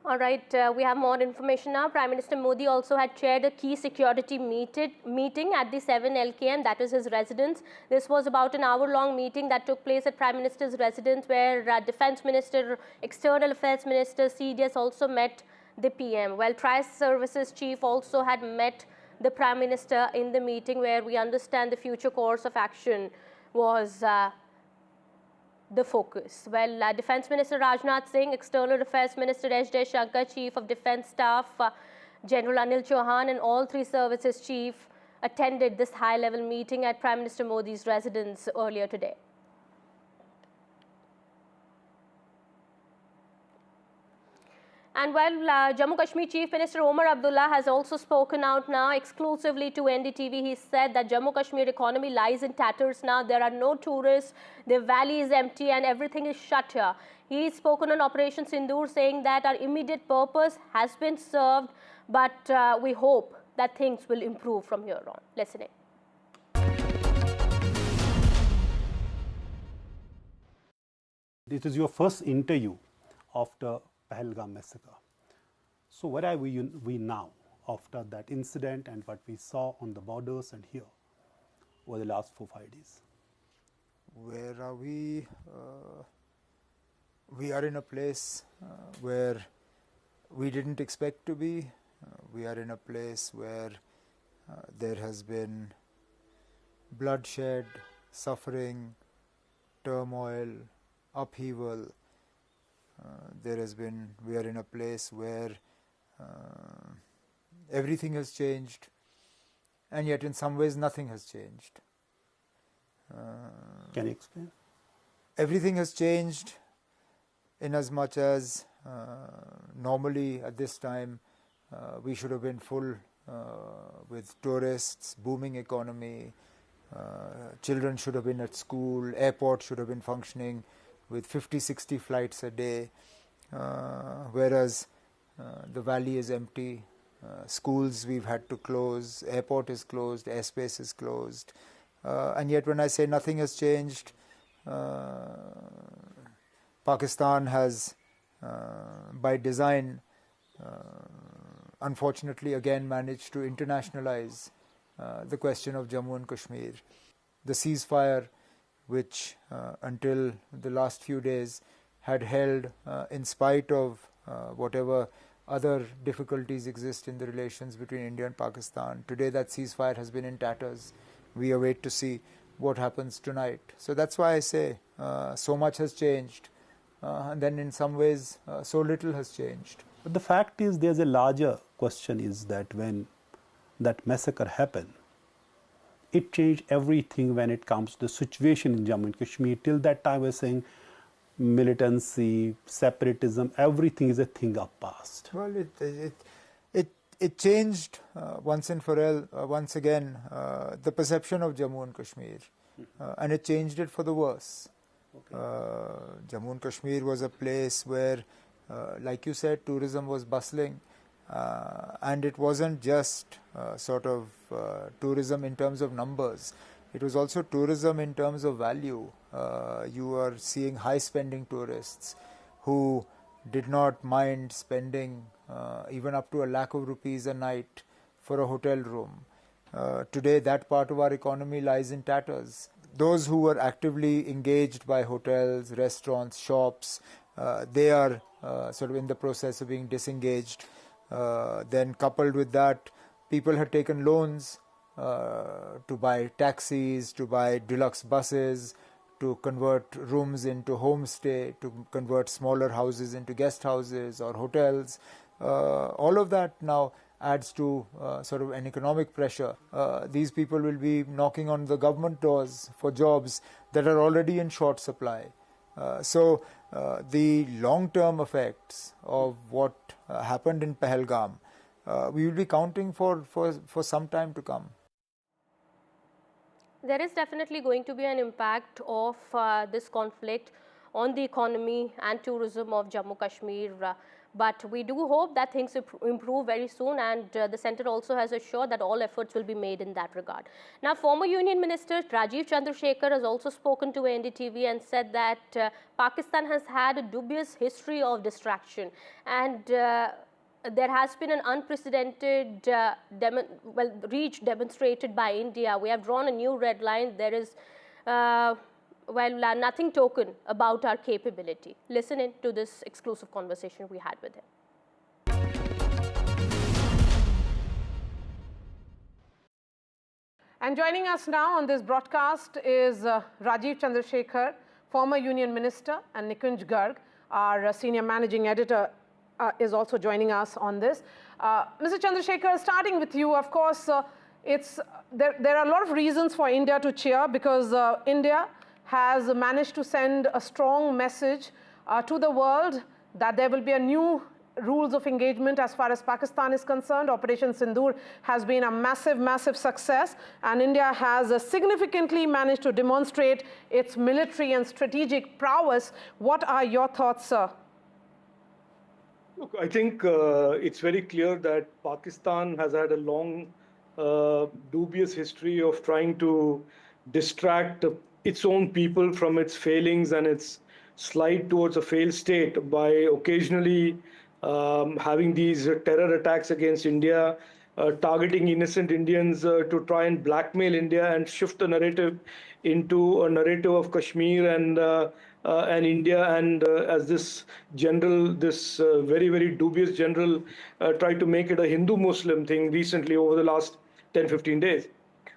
All right, we have more information now. Prime Minister Modi also had chaired a key security meeting at the 7 LKM, that is his residence. This was about an hour-long meeting that took place at Prime Minister's residence, where Defence Minister, External Affairs Minister, CDS also met the PM. Well, Tri-Services Chief also had met the Prime Minister in the meeting, where we understand the future course of action was the focus. Well, Defence Minister Rajnath Singh, External Affairs Minister S. Jaishankar, Chief of Defence Staff General Anil Chauhan, and all three services chief attended this high-level meeting at Prime Minister Modi's residence earlier today. And while Jammu Kashmir Chief Minister Omar Abdullah has also spoken out now exclusively to NDTV, he said that Jammu Kashmir economy lies in tatters now. There are no tourists, the valley is empty and everything is shut here. He's spoken on Operation Sindoor, saying that our immediate purpose has been served, but we hope that things will improve from here on. Listen in. This is your first interview after Pahalgam massacre. So where are we now after that incident and what we saw on the borders and here over the last 4-5 days? Where are we? We are in a place where we didn't expect to be. We are in a place where there has been bloodshed, suffering, turmoil, upheaval. We are in a place where everything has changed, and yet in some ways nothing has changed. Can you explain? Everything has changed in as much as normally at this time we should have been full with tourists, booming economy, children should have been at school, airport should have been functioning with 50-60 flights a day, whereas the valley is empty, schools we've had to close, airport is closed, airspace is closed, and yet when I say nothing has changed, Pakistan has, by design, unfortunately again managed to internationalize the question of Jammu and Kashmir. The ceasefire, which until the last few days had held in spite of whatever other difficulties exist in the relations between India and Pakistan. Today that ceasefire has been in tatters. We await to see what happens tonight. So that's why I say so much has changed, and then in some ways so little has changed. But the fact is, there's a larger question, is that when that massacre happened, it changed everything when it comes to the situation in Jammu and Kashmir. Till that time, we're saying militancy, separatism, everything is a thing of past. Well, it changed once and for all, once again, the perception of Jammu and Kashmir, and it changed it for the worse. Okay. Jammu and Kashmir was a place where, like you said, tourism was bustling. And it wasn't just sort of tourism in terms of numbers. It was also tourism in terms of value. You are seeing high-spending tourists who did not mind spending even up to ₹1,00,000 a night for a hotel room. Today, that part of our economy lies in tatters. Those who were actively engaged by hotels, restaurants, shops, they are sort of in the process of being disengaged. Then coupled with that, people had taken loans to buy taxis, to buy deluxe buses, to convert rooms into homestay, to convert smaller houses into guest houses or hotels. All of that now adds to sort of an economic pressure. These people will be knocking on the government doors for jobs that are already in short supply. So the long-term effects of what happened in Pahalgam we will be counting for some time to come. There is definitely going to be an impact of this conflict on the economy and tourism of Jammu Kashmir. But we do hope that things improve very soon, and the centre also has assured that all efforts will be made in that regard. Now, former Union Minister Rajiv Chandrasekhar has also spoken to NDTV and said that Pakistan has had a dubious history of distraction, and there has been an unprecedented reach demonstrated by India. We have drawn a new red line. There is nothing token about our capability. Listen in to this exclusive conversation we had with him. And joining us now on this broadcast is Rajiv Chandrasekhar, former Union Minister, and Nikunj Garg, our senior managing editor, is also joining us on this. Mr. Chandrasekhar, starting with you, of course, there are a lot of reasons for India to cheer, because India has managed to send a strong message to the world that there will be a new rules of engagement as far as Pakistan is concerned. Operation Sindoor has been a massive, massive success, and India has significantly managed to demonstrate its military and strategic prowess. What are your thoughts, sir? Look, I think it's very clear that Pakistan has had a long, dubious history of trying to distract its own people from its failings and its slide towards a failed state by occasionally having these terror attacks against India, targeting innocent Indians to try and blackmail India and shift the narrative into a narrative of Kashmir and India, and as this general, very, very dubious general tried to make it a Hindu-Muslim thing recently over the last 10-15 days.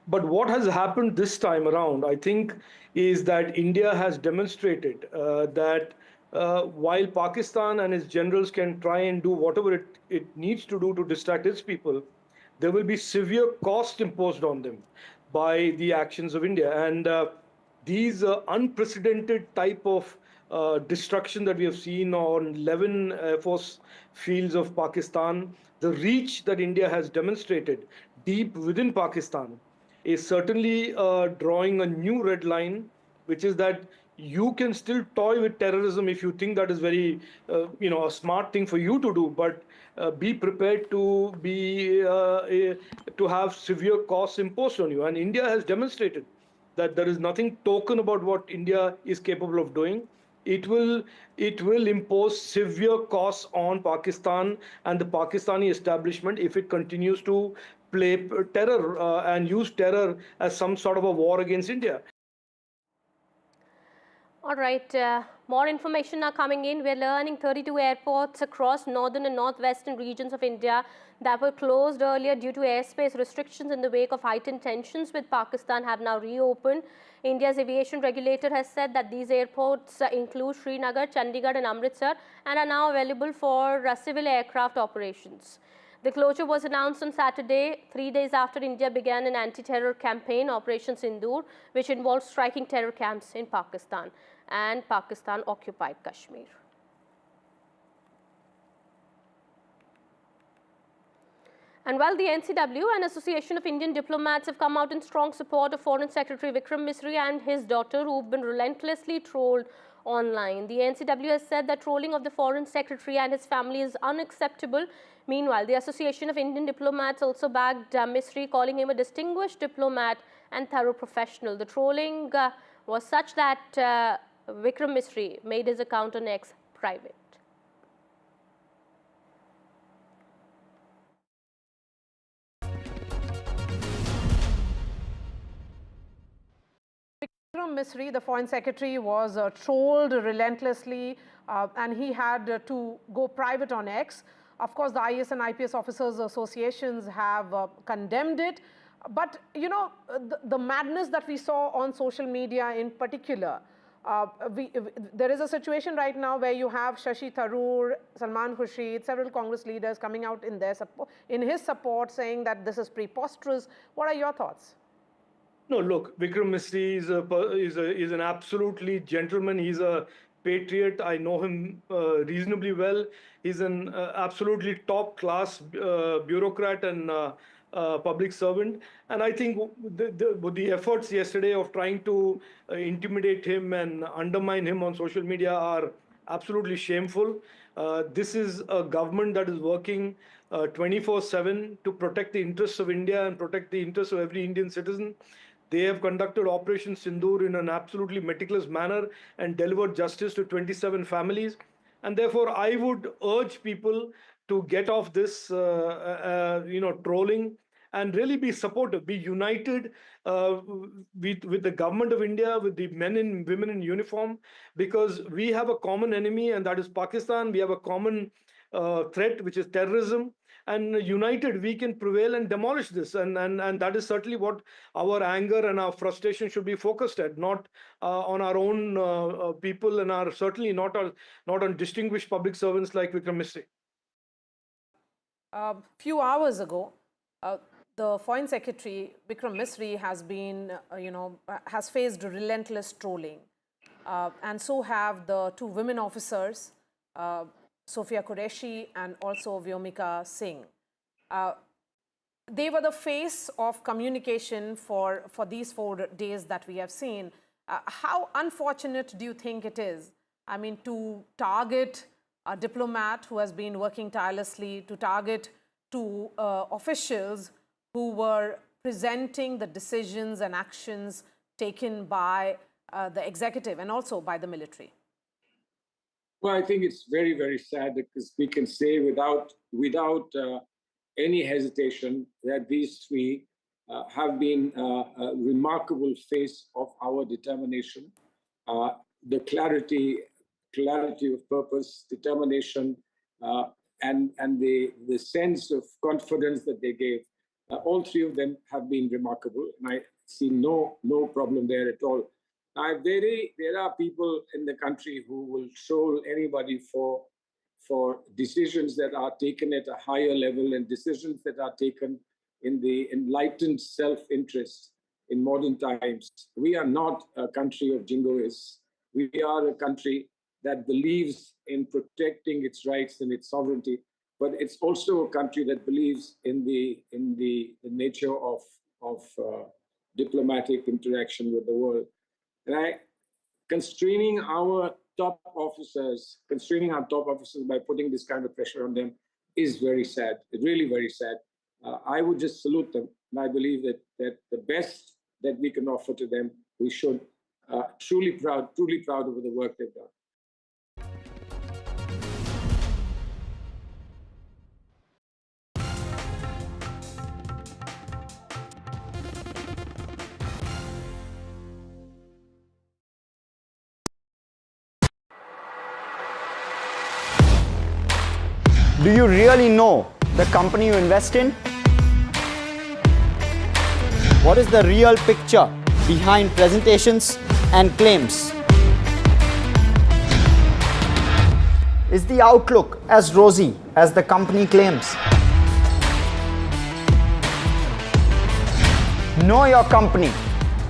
But what has happened this time around, I think, is that India has demonstrated that while Pakistan and its generals can try and do whatever it needs to do to distract its people, there will be severe cost imposed on them by the actions of India. And these unprecedented type of destruction that we have seen on 11 Air Force fields of Pakistan, the reach that India has demonstrated deep within Pakistan is certainly drawing a new red line, which is that you can still toy with terrorism if you think that is very, a smart thing for you to do, but be prepared to have severe costs imposed on you. And India has demonstrated that there is nothing token about what India is capable of doing. It will impose severe costs on Pakistan and the Pakistani establishment if it continues to play terror and use terror as some sort of a war against India. All right, more information are coming in. We're learning 32 airports across northern and northwestern regions of India that were closed earlier due to airspace restrictions in the wake of heightened tensions with Pakistan have now reopened. India's aviation regulator has said that these airports include Srinagar, Chandigarh and Amritsar and are now available for civil aircraft operations. The closure was announced on Saturday, 3 days after India began an anti-terror campaign, Operation Sindoor, which involved striking terror camps in Pakistan and Pakistan-occupied Kashmir. And while the NCW and Association of Indian Diplomats have come out in strong support of Foreign Secretary Vikram Misri and his daughter, who've been relentlessly trolled online, the NCW has said that trolling of the Foreign Secretary and his family is unacceptable. Meanwhile, the Association of Indian Diplomats also bagged Misri, calling him a distinguished diplomat and thorough professional. The trolling was such that Vikram Misri made his account on X private. Vikram Misri, the Foreign Secretary, was trolled relentlessly and he had to go private on X. Of course, the IAS and IPS officers associations have condemned it. But, you know, the madness that we saw on social media in particular, there is a situation right now where you have Shashi Tharoor, Salman Khurshid, several Congress leaders coming out in his support saying that this is preposterous. What are your thoughts? No, look, Vikram Misri is an absolutely gentleman. He's a patriot. I know him reasonably well. He's an absolutely top-class bureaucrat and public servant. And I think the efforts yesterday of trying to intimidate him and undermine him on social media are absolutely shameful. This is a government that is working 24/7 to protect the interests of India and protect the interests of every Indian citizen. They have conducted Operation Sindoor in an absolutely meticulous manner and delivered justice to 27 families. And therefore, I would urge people to get off this, trolling and really be supportive, be united with the government of India, with the men and women in uniform, because we have a common enemy, and that is Pakistan. We have a common threat, which is terrorism. And united, we can prevail and demolish this. And that is certainly what our anger and our frustration should be focused at, not on our own people, and certainly not on distinguished public servants like Vikram Misri. A few hours ago, the Foreign Secretary Vikram Misri has been, has faced relentless trolling, and so have the two women officers, Sophia Qureshi and also Vyomika Singh. They were the face of communication for these 4 days that we have seen. How unfortunate do you think it is? I mean, to target a diplomat who has been working tirelessly, to target two officials who were presenting the decisions and actions taken by the executive and also by the military? Well, I think it's very, very sad because we can say without any hesitation that these three have been a remarkable face of our determination, the clarity of purpose, determination, and the sense of confidence that they gave. All three of them have been remarkable, and I see no problem there at all. There are people in the country who will troll anybody for decisions that are taken at a higher level and decisions that are taken in the enlightened self-interest in modern times. We are not a country of jingoists. We are a country that believes in protecting its rights and its sovereignty, but it's also a country that believes in the nature of diplomatic interaction with the world. And constraining our top officers by putting this kind of pressure on them is very sad, really very sad. I would just salute them, and I believe that the best that we can offer to them, we should truly proud of the work they've done. Do you really know the company you invest in? What is the real picture behind presentations and claims? Is the outlook as rosy as the company claims? Know Your Company,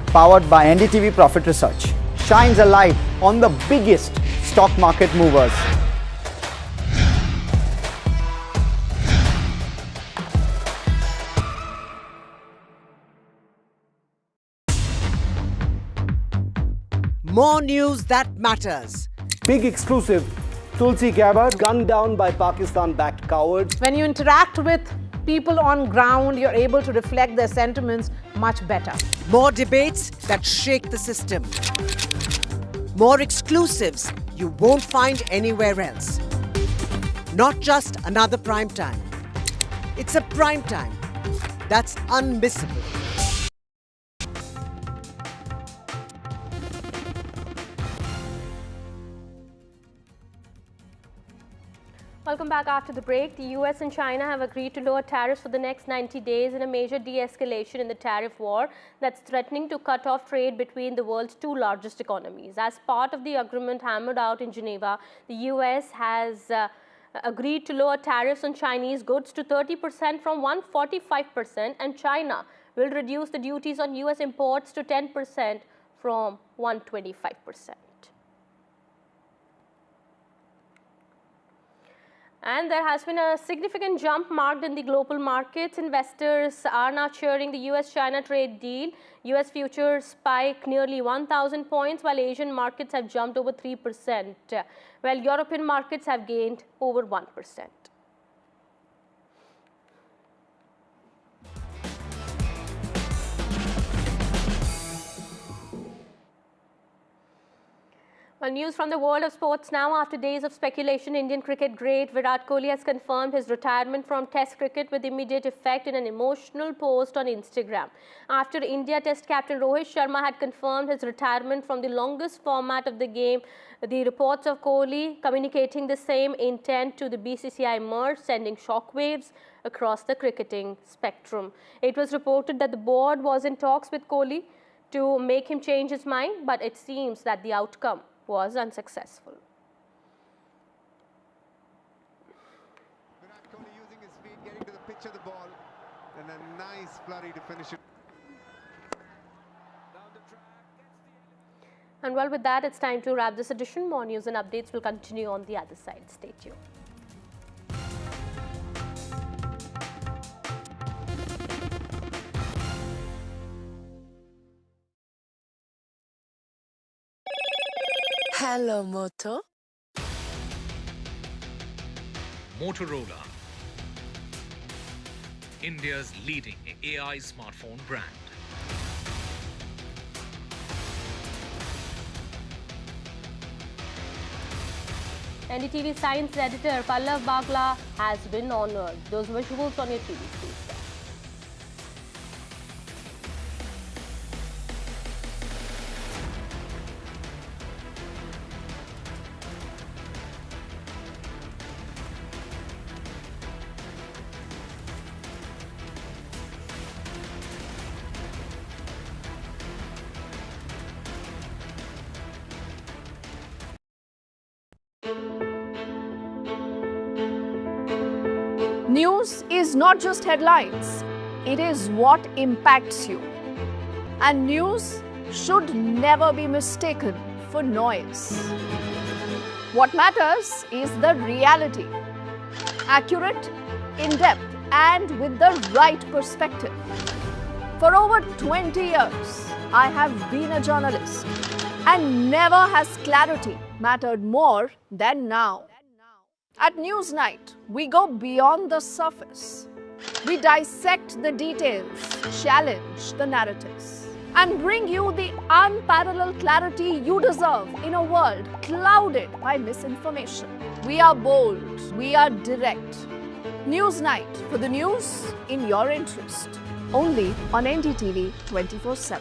powered by NDTV Profit Research, shines a light on the biggest stock market movers. More news that matters. Big exclusive. Tulsi Gabbard gunned down by Pakistan-backed cowards. When you interact with people on ground, you're able to reflect their sentiments much better. More debates that shake the system. More exclusives you won't find anywhere else. Not just another prime time. It's a prime time that's unmissable. Welcome back after the break. The US and China have agreed to lower tariffs for the next 90 days in a major de-escalation in the tariff war that's threatening to cut off trade between the world's two largest economies. As part of the agreement hammered out in Geneva, the US has agreed to lower tariffs on Chinese goods to 30% from 145%, and China will reduce the duties on US imports to 10% from 125%. And there has been a significant jump marked in the global markets. Investors are now cheering the US-China trade deal. US futures spike nearly 1,000 points, while Asian markets have jumped over 3%, while European markets have gained over 1%. Well, news from the world of sports now. After days of speculation, Indian cricket great Virat Kohli has confirmed his retirement from Test cricket with immediate effect in an emotional post on Instagram. After India Test captain Rohit Sharma had confirmed his retirement from the longest format of the game, the reports of Kohli communicating the same intent to the BCCI emerged, sending shockwaves across the cricketing spectrum. It was reported that the board was in talks with Kohli to make him change his mind, but it seems that the outcome was unsuccessful. Virat Kohli using his feet, getting to the pitch of the ball, and a nice flurry to finish it. And well, with that, it's time to wrap this edition. More news and updates will continue on the other side. Stay tuned. Hello, Moto. Motorola, India's leading AI smartphone brand. NDTV science editor Pallav Bagla has been honored. Those visuals on your TV screen. News is not just headlines, it is what impacts you. And news should never be mistaken for noise. What matters is the reality. Accurate, in-depth, and with the right perspective. For over 20 years, I have been a journalist, and never has clarity mattered more than now. At Newsnight, we go beyond the surface. We dissect the details, challenge the narratives, and bring you the unparalleled clarity you deserve in a world clouded by misinformation. We are bold, we are direct. Newsnight, for the news in your interest. Only on NDTV 24/7.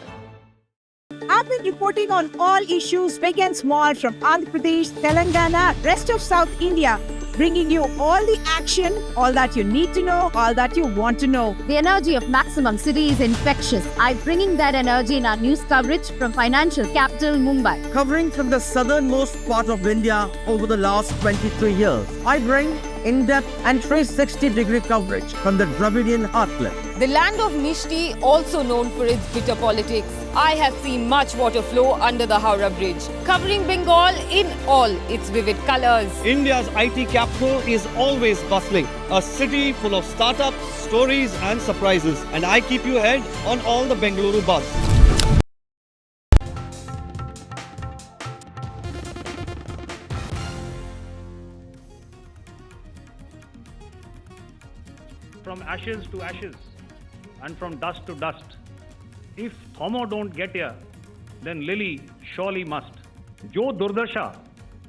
I've been reporting on all issues big and small from Andhra Pradesh, Telangana, rest of South India, bringing you all the action, all that you need to know, all that you want to know. The energy of maximum city is infectious. I'm bringing that energy in our news coverage from financial capital Mumbai. Covering from the southernmost part of India over the last 23 years, I bring in-depth and 360-degree coverage from the Dravidian heartland. The land of Mishti, also known for its bitter politics. I have seen much water flow under the Howrah Bridge, covering Bengal in all its vivid colors. India's IT capital is always bustling, a city full of startups, stories and surprises. And I keep you ahead on all the Bengaluru buzz. From ashes to ashes and from dust to dust. If Thomo don't get here, then Lily surely must. जो दुर्दशा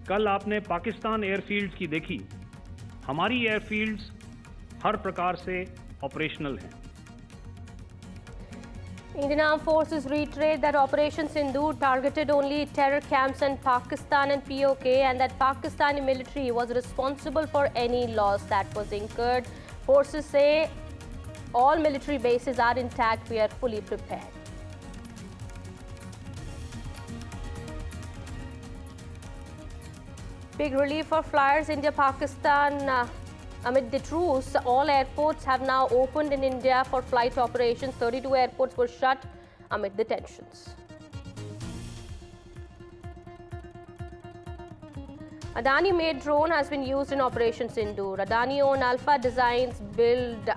कल आपने Pakistan airfields की देखी, हमारी airfields हर प्रकार से operational हैं. Indian Armed Forces reiterate that Operation Sindoor targeted only terror camps in Pakistan and POK, and that Pakistani military was responsible for any loss that was incurred. Forces say all military bases are intact. We are fully prepared. Big relief for flyers India-Pakistan. Amid the truce, all airports have now opened in India for flight operations. 32 airports were shut amid the tensions. Adani-made drone has been used in Operation Sindoor. Adani-owned Alpha Designs build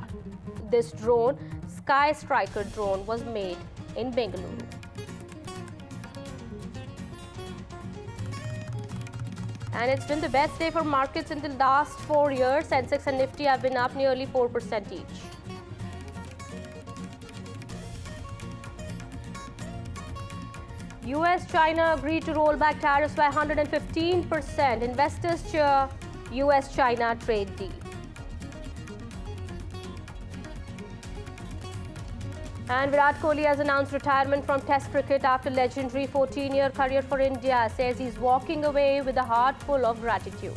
this drone. Sky Striker drone was made in Bengaluru. And it's been the best day for markets in the last 4 years. Sensex and Nifty have been up nearly 4% each. US-China agreed to roll back tariffs by 115%. Investors cheer US-China trade deal. And Virat Kohli has announced retirement from Test cricket after legendary 14-year career for India. Says he's walking away with a heart full of gratitude.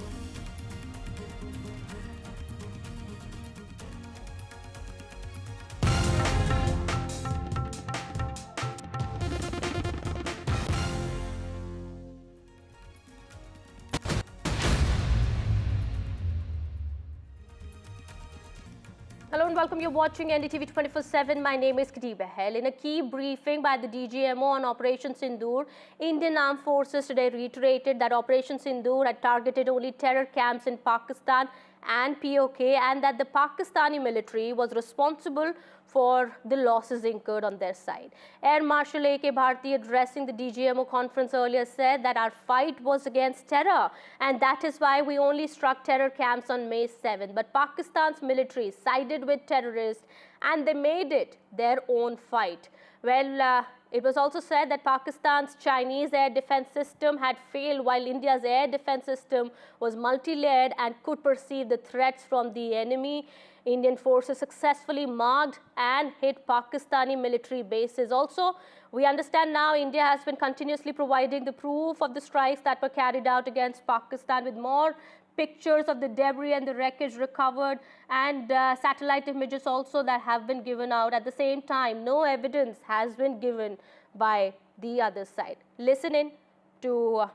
Hello and welcome. You're watching NDTV 24/7. My name is Kati Bahel. In a key briefing by the DGMO on Operation Sindoor, Indian Armed Forces today reiterated that Operation Sindoor had targeted only terror camps in Pakistan and POK, and that the Pakistani military was responsible for the losses incurred on their side. Air Marshal A.K. Bharti, addressing the DGMO conference earlier, said that our fight was against terror, and that is why we only struck terror camps on May 7th. But Pakistan's military sided with terrorists and they made it their own fight. Well, it was also said that Pakistan's Chinese air defense system had failed, while India's air defense system was multi-layered and could perceive the threats from the enemy. Indian forces successfully marked and hit Pakistani military bases. Also, we understand now India has been continuously providing the proof of the strikes that were carried out against Pakistan, with more pictures of the debris and the wreckage recovered, and satellite images also that have been given out. At the same time, no evidence has been given by the other side. Listen in to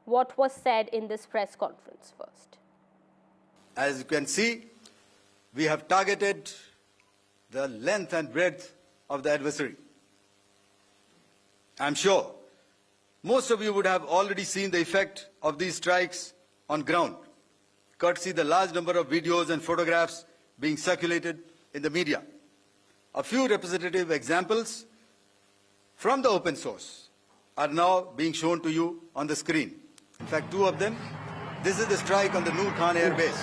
what was said in this press conference first. As you can see, we have targeted the length and breadth of the adversary. I'm sure most of you would have already seen the effect of these strikes on ground, courtesy the large number of videos and photographs being circulated in the media. A few representative examples from the open source are now being shown to you on the screen. In fact, two of them. This is the strike on the Noor Khan Air Base.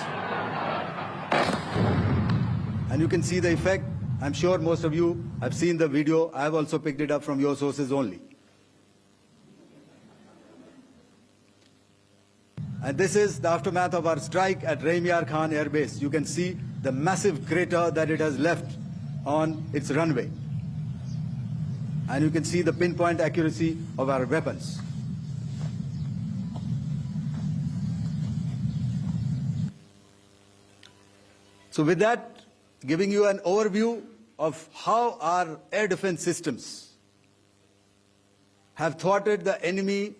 And you can see the effect. I'm sure most of you have seen the video. I have also picked it up from your sources only. And this is the aftermath of our strike at Raimyar Khan Air Base. You can see the massive crater that it has left on its runway. And you can see the pinpoint accuracy of our weapons. So with that, giving you an overview of how our air defense systems have thwarted the enemy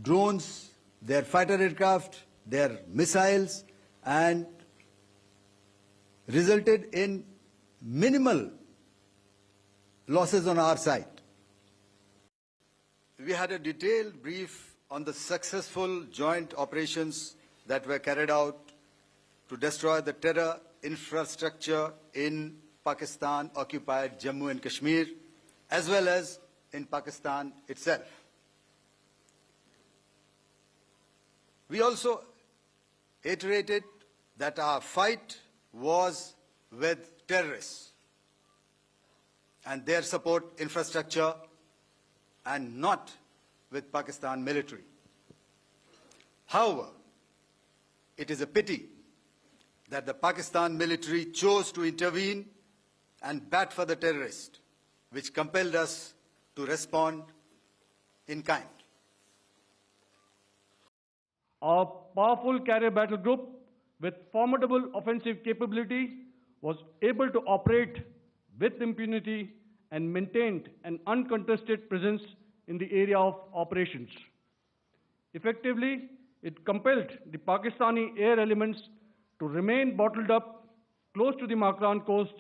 drones, their fighter aircraft, their missiles, and resulted in minimal losses on our side. We had a detailed brief on the successful joint operations that were carried out to destroy the terror infrastructure in Pakistan-occupied Jammu and Kashmir, as well as in Pakistan itself. We also iterated that our fight was with terrorists and their support infrastructure, and not with Pakistan military. However, it is a pity that the Pakistan military chose to intervene and bat for the terrorist, which compelled us to respond in kind. Our powerful carrier battle group with formidable offensive capability was able to operate with impunity and maintained an uncontested presence in the area of operations. Effectively, it compelled the Pakistani air elements to remain bottled up close to the Makran coast,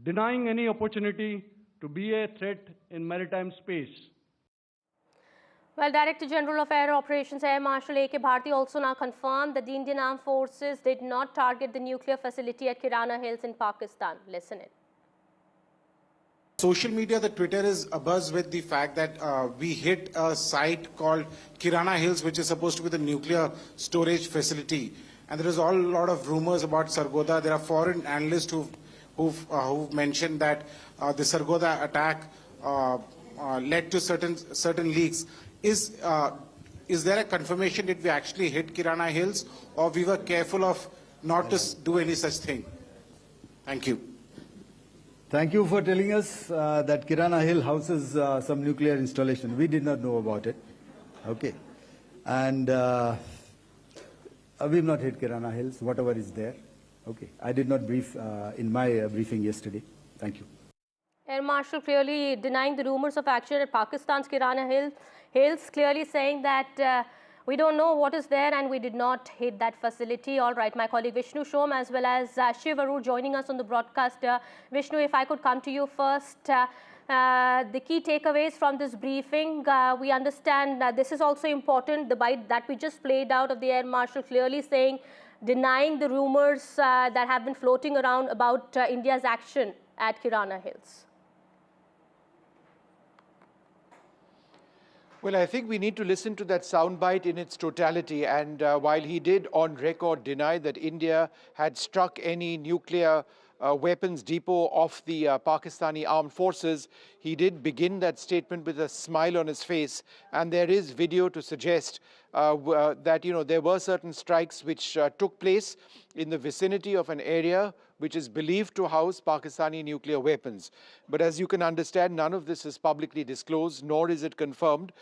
denying any opportunity to be a threat in maritime space. Well, Director General of Air Operations Air Marshal A.K. Bharti also now confirmed that the Indian Armed Forces did not target the nuclear facility at Kirana Hills in Pakistan. Listen in. Social media, the Twitter is abuzz with the fact that we hit a site called Kirana Hills, which is supposed to be the nuclear storage facility. And there is a lot of rumors about Sargodha. There are foreign analysts who've mentioned that the Sargodha attack led to certain leaks. Is there a confirmation that we actually hit Kirana Hills, or we were careful of not to do any such thing? Thank you. Thank you for telling us that Kirana Hill houses some nuclear installation. We did not know about it. Okay. And we've not hit Kirana Hills, whatever is there. Okay. I did not brief in my briefing yesterday. Thank you. Air Marshal clearly denying the rumors of action at Pakistan's Kirana Hills, clearly saying that we don't know what is there and we did not hit that facility. All right, my colleague Vishnu Shom as well as Shiv Arur joining us on the broadcast. Vishnu, if I could come to you first. The key takeaways from this briefing, we understand that this is also important, the bite that we just played out of the Air Marshal clearly saying, denying the rumors that have been floating around about India's action at Kirana Hills. Well, I think we need to listen to that soundbite in its totality. And while he did on record deny that India had struck any nuclear weapons depot off the Pakistani armed forces, he did begin that statement with a smile on his face. And there is video to suggest that, there were certain strikes which took place in the vicinity of an area which is believed to house Pakistani nuclear weapons. But as you can understand, none of this is publicly disclosed, nor is it confirmed.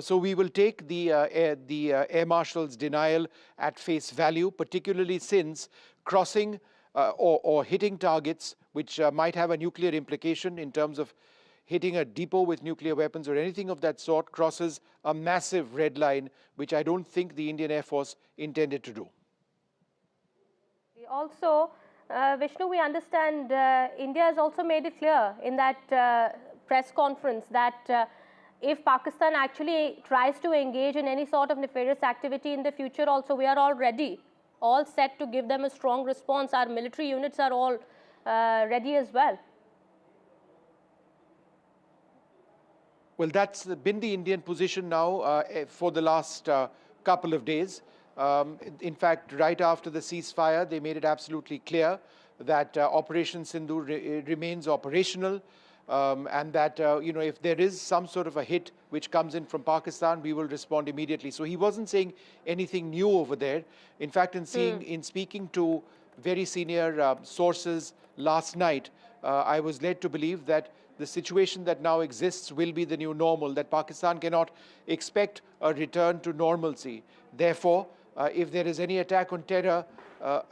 So we will take the Air Marshal's denial at face value, particularly since crossing or hitting targets which might have a nuclear implication in terms of hitting a depot with nuclear weapons or anything of that sort crosses a massive red line, which I don't think the Indian Air Force intended to do. Also, Vishnu, we understand India has also made it clear in that press conference that if Pakistan actually tries to engage in any sort of nefarious activity in the future also, we are all ready, all set to give them a strong response. Our military units are all ready as well. Well, that's been the Indian position now for the last couple of days. In fact, right after the ceasefire, they made it absolutely clear that Operation Sindoor remains operational and that, if there is some sort of a hit which comes in from Pakistan, we will respond immediately. So he wasn't saying anything new over there. In fact, in speaking to very senior sources last night, I was led to believe that the situation that now exists will be the new normal, that Pakistan cannot expect a return to normalcy. Therefore, if there is any attack on terror,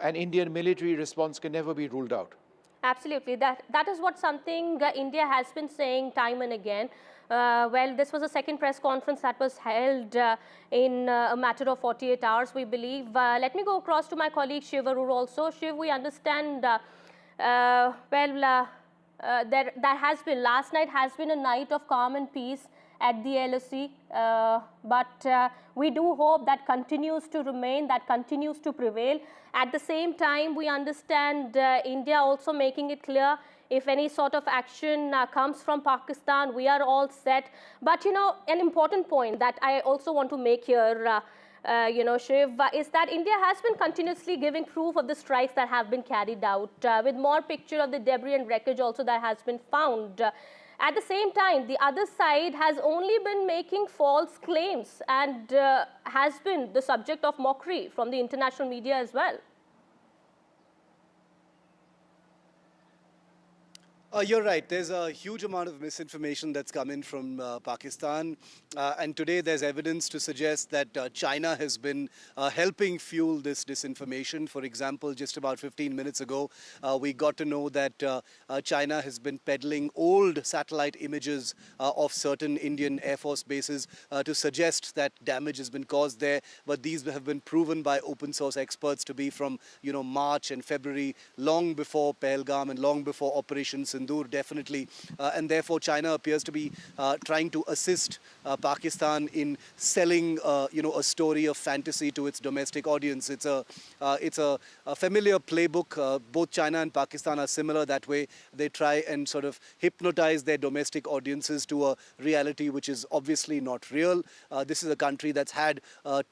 an Indian military response can never be ruled out. Absolutely. That is what something India has been saying time and again. Well, this was a second press conference that was held in a matter of 48 hours, we believe. Let me go across to my colleague Shiv Arur also. Shiv, we understand, there has been, last night has been a night of calm and peace at the LOC, but we do hope that continues to remain, that continues to prevail. At the same time, we understand India also making it clear if any sort of action comes from Pakistan, we are all set. But, an important point that I also want to make here, Shiv, is that India has been continuously giving proof of the strikes that have been carried out, with more picture of the debris and wreckage also that has been found. At the same time, the other side has only been making false claims and has been the subject of mockery from the international media as well. You're right. There's a huge amount of misinformation that's come in from Pakistan. And today there's evidence to suggest that China has been helping fuel this disinformation. For example, just about 15 minutes ago, we got to know that China has been peddling old satellite images of certain Indian Air Force bases to suggest that damage has been caused there. But these have been proven by open source experts to be from, March and February, long before Pahalgam and long before Operation Sindoor. Sindoor, definitely. And therefore, China appears to be trying to assist Pakistan in selling, a story of fantasy to its domestic audience. It's a familiar playbook. Both China and Pakistan are similar that way. They try and sort of hypnotize their domestic audiences to a reality which is obviously not real. This is a country that's had a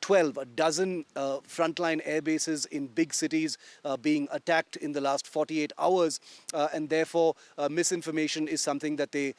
dozen frontline air bases in big cities being attacked in the last 48 hours. And therefore, misinformation is something that they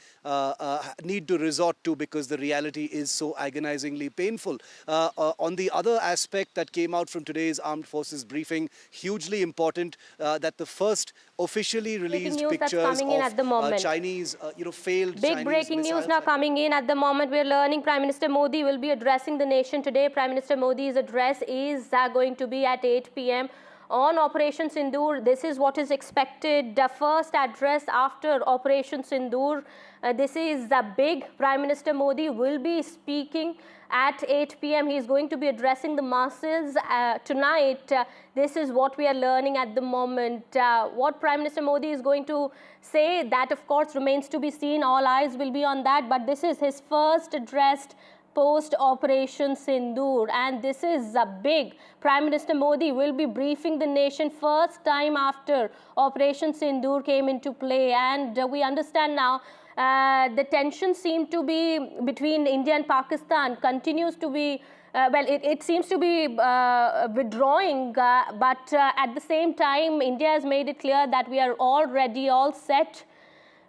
need to resort to because the reality is so agonizingly painful. On the other aspect that came out from today's Armed Forces briefing, hugely important that the first officially released pictures of Chinese, failed Big Chinese breaking news missiles now coming in at the moment. We're learning Prime Minister Modi will be addressing the nation today. Prime Minister Modi's address is going to be at 8 p.m. on Operation Sindoor. This is what is expected. The first address after Operation Sindoor. This is big. Prime Minister Modi will be speaking at 8 p.m. He is going to be addressing the masses tonight. This is what we are learning at the moment. What Prime Minister Modi is going to say, that of course remains to be seen. All eyes will be on that. But this is his first address post-Operation Sindoor, and this is big. Prime Minister Modi will be briefing the nation first time after Operation Sindoor came into play, and we understand now the tension seemed to be between India and Pakistan continues to be it seems to be withdrawing, but at the same time India has made it clear that we are all ready, all set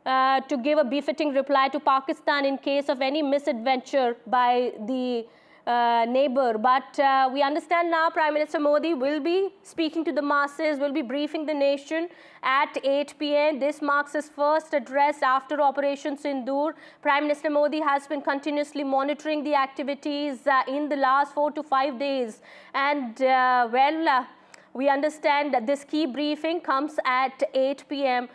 to give a befitting reply to Pakistan in case of any misadventure by the neighbor. But we understand now Prime Minister Modi will be speaking to the masses, will be briefing the nation at 8 p.m. This marks his first address after Operation Sindoor. Prime Minister Modi has been continuously monitoring the activities in the last 4 to 5 days. And we understand that this key briefing comes at 8 p.m.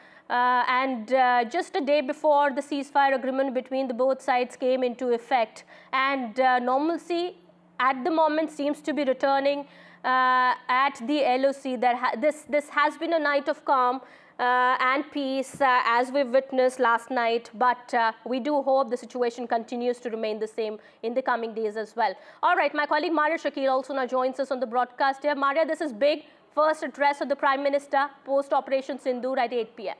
Just a day before the ceasefire agreement between the both sides came into effect, and normalcy at the moment seems to be returning at the LOC. This has been a night of calm and peace as we witnessed last night, but we do hope the situation continues to remain the same in the coming days as well. All right, my colleague Maria Shakir also now joins us on the broadcast here. Maria, this is big. First address of the Prime Minister post-Operation Sindoor at 8 p.m.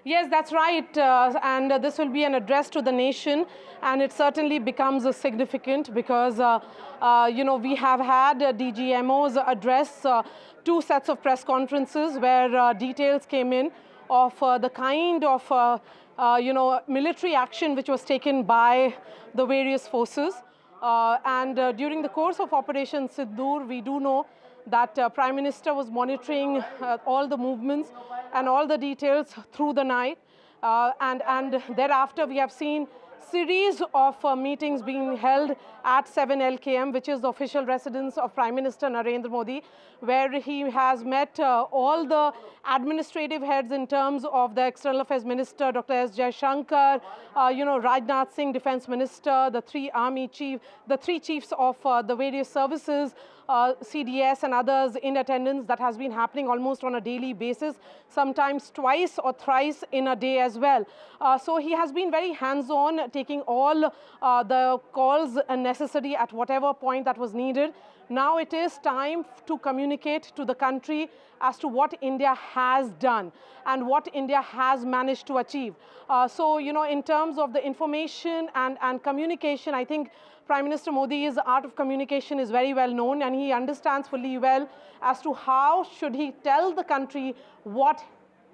Yes, that's right, and this will be an address to the nation, and it certainly becomes significant because, we have had DGMOs address 2 sets of press conferences where details came in of the kind of, military action which was taken by the various forces. During the course of Operation Sindoor, we do know that Prime Minister was monitoring all the movements and all the details through the night. And thereafter, we have seen series of meetings being held at 7 LKM, which is the official residence of Prime Minister Narendra Modi, where he has met all the administrative heads in terms of the External Affairs Minister, Dr. S. Jaishankar, Rajnath Singh, Defense Minister, the 3 army chiefs, the 3 chiefs of the various services, CDS and others in attendance. That has been happening almost on a daily basis, sometimes twice or thrice in a day as well. So he has been very hands-on, taking all the calls necessary at whatever point that was needed. Now it is time to communicate to the country as to what India has done and what India has managed to achieve. In terms of the information and communication, I think Prime Minister Modi's art of communication is very well known, and he understands fully well as to how should he tell the country what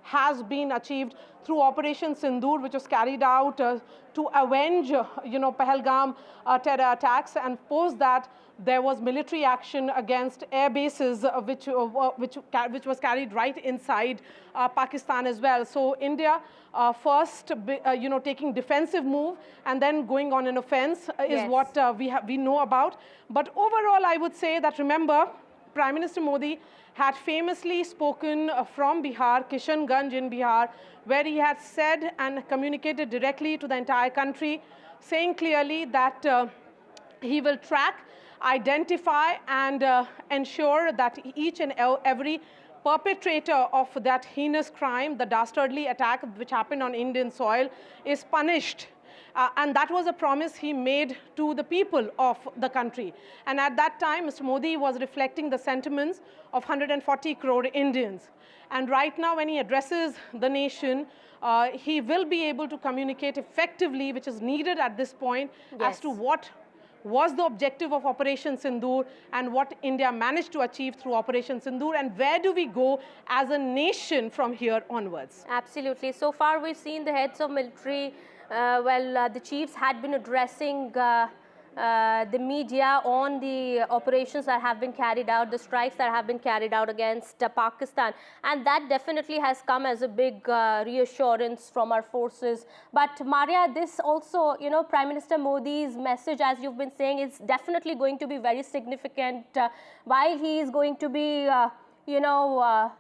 has been achieved through Operation Sindoor, which was carried out to avenge, Pahalgam terror attacks, and post that there was military action against air bases, which was carried right inside Pakistan as well. So India first, taking defensive move and then going on an offense is what we know about. But overall, I would say that, remember, Prime Minister Modi had famously spoken from Bihar, Kishanganj in Bihar, where he had said and communicated directly to the entire country, saying clearly that he will track, identify and ensure that each and every perpetrator of that heinous crime, the dastardly attack which happened on Indian soil, is punished. And that was a promise he made to the people of the country. And at that time, Mr. Modi was reflecting the sentiments of 140 crore Indians. And right now, when he addresses the nation, he will be able to communicate effectively, which is needed at this point, as to what was the objective of Operation Sindoor and what India managed to achieve through Operation Sindoor, and where do we go as a nation from here onwards. Absolutely. So far, we've seen the heads of military, the chiefs had been addressing the media on the operations that have been carried out, the strikes that have been carried out against Pakistan. And that definitely has come as a big reassurance from our forces. But Maria, this also, you know, Prime Minister Modi's message, as you've been saying, is definitely going to be very significant while he is going to be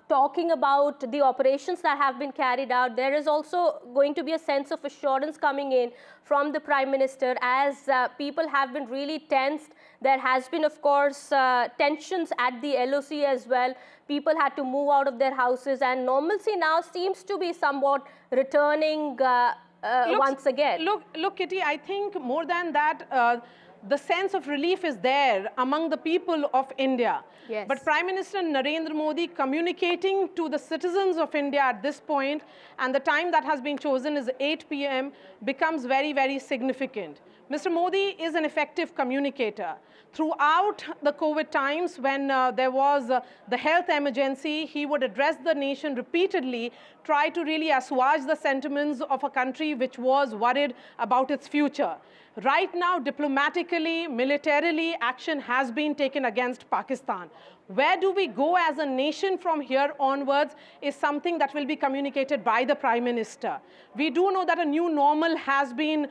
talking about the operations that have been carried out. There is also going to be a sense of assurance coming in from the Prime Minister as people have been really tensed. There has been, of course, tensions at the LOC as well. People had to move out of their houses, and normalcy now seems to be somewhat returning once again. Look, Kitty, I think more than that, the sense of relief is there among the people of India. Yes. But Prime Minister Narendra Modi communicating to the citizens of India at this point, and the time that has been chosen is 8 p.m., becomes very, very significant. Mr. Modi is an effective communicator. Throughout the COVID times, when there was the health emergency, he would address the nation repeatedly, try to really assuage the sentiments of a country which was worried about its future. Right now, diplomatically, militarily, action has been taken against Pakistan. Where do we go as a nation from here onwards is something that will be communicated by the Prime Minister. We do know that a new normal has been,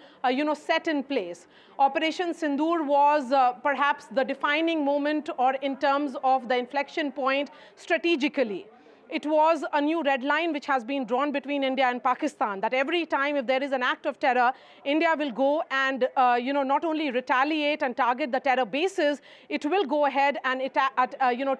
set in place. Operation Sindoor was perhaps the defining moment, or in terms of the inflection point strategically. It was a new red line which has been drawn between India and Pakistan, that every time if there is an act of terror, India will go and, not only retaliate and target the terror bases, it will go ahead and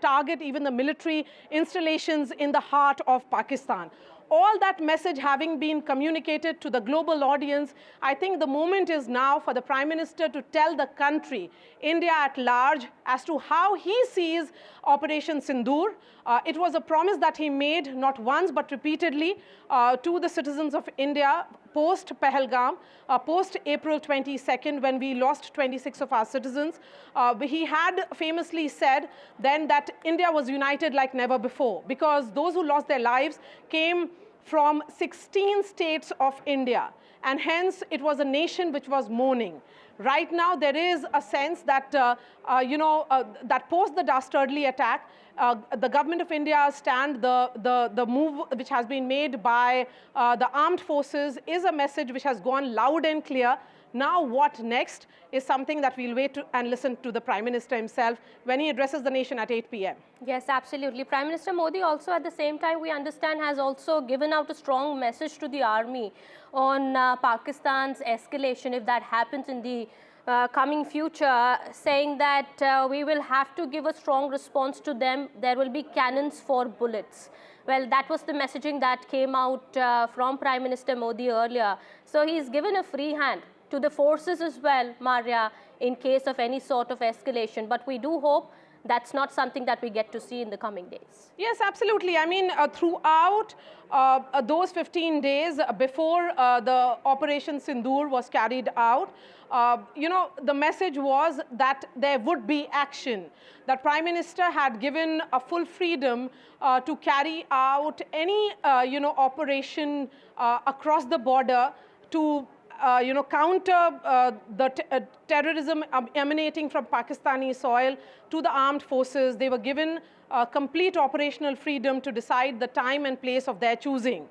target even the military installations in the heart of Pakistan. All that message having been communicated to the global audience, I think the moment is now for the Prime Minister to tell the country, India at large, as to how he sees Operation Sindoor. It was a promise that he made not once but repeatedly to the citizens of India post-Pahalgam, post-April 22nd, when we lost 26 of our citizens. He had famously said then that India was united like never before, because those who lost their lives came from 16 states of India, and hence it was a nation which was mourning. Right now, there is a sense that, that post the dastardly attack, the government of India stand, the move which has been made by the armed forces is a message which has gone loud and clear. Now what next is something that we'll wait and listen to the Prime Minister himself when he addresses the nation at 8 p.m. Yes, absolutely. Prime Minister Modi also at the same time, we understand, has also given out a strong message to the army on Pakistan's escalation, if that happens in the coming future, saying that we will have to give a strong response to them. There will be cannons for bullets. Well, that was the messaging that came out from Prime Minister Modi earlier. So he's given a free hand to the forces as well, Maria, in case of any sort of escalation. But we do hope that's not something that we get to see in the coming days. Yes, absolutely. I mean, throughout those 15 days before the Operation Sindoor was carried out, the message was that there would be action. That Prime Minister had given a full freedom to carry out any, operation across the border to counter the terrorism emanating from Pakistani soil to the armed forces. They were given complete operational freedom to decide the time and place of their choosing.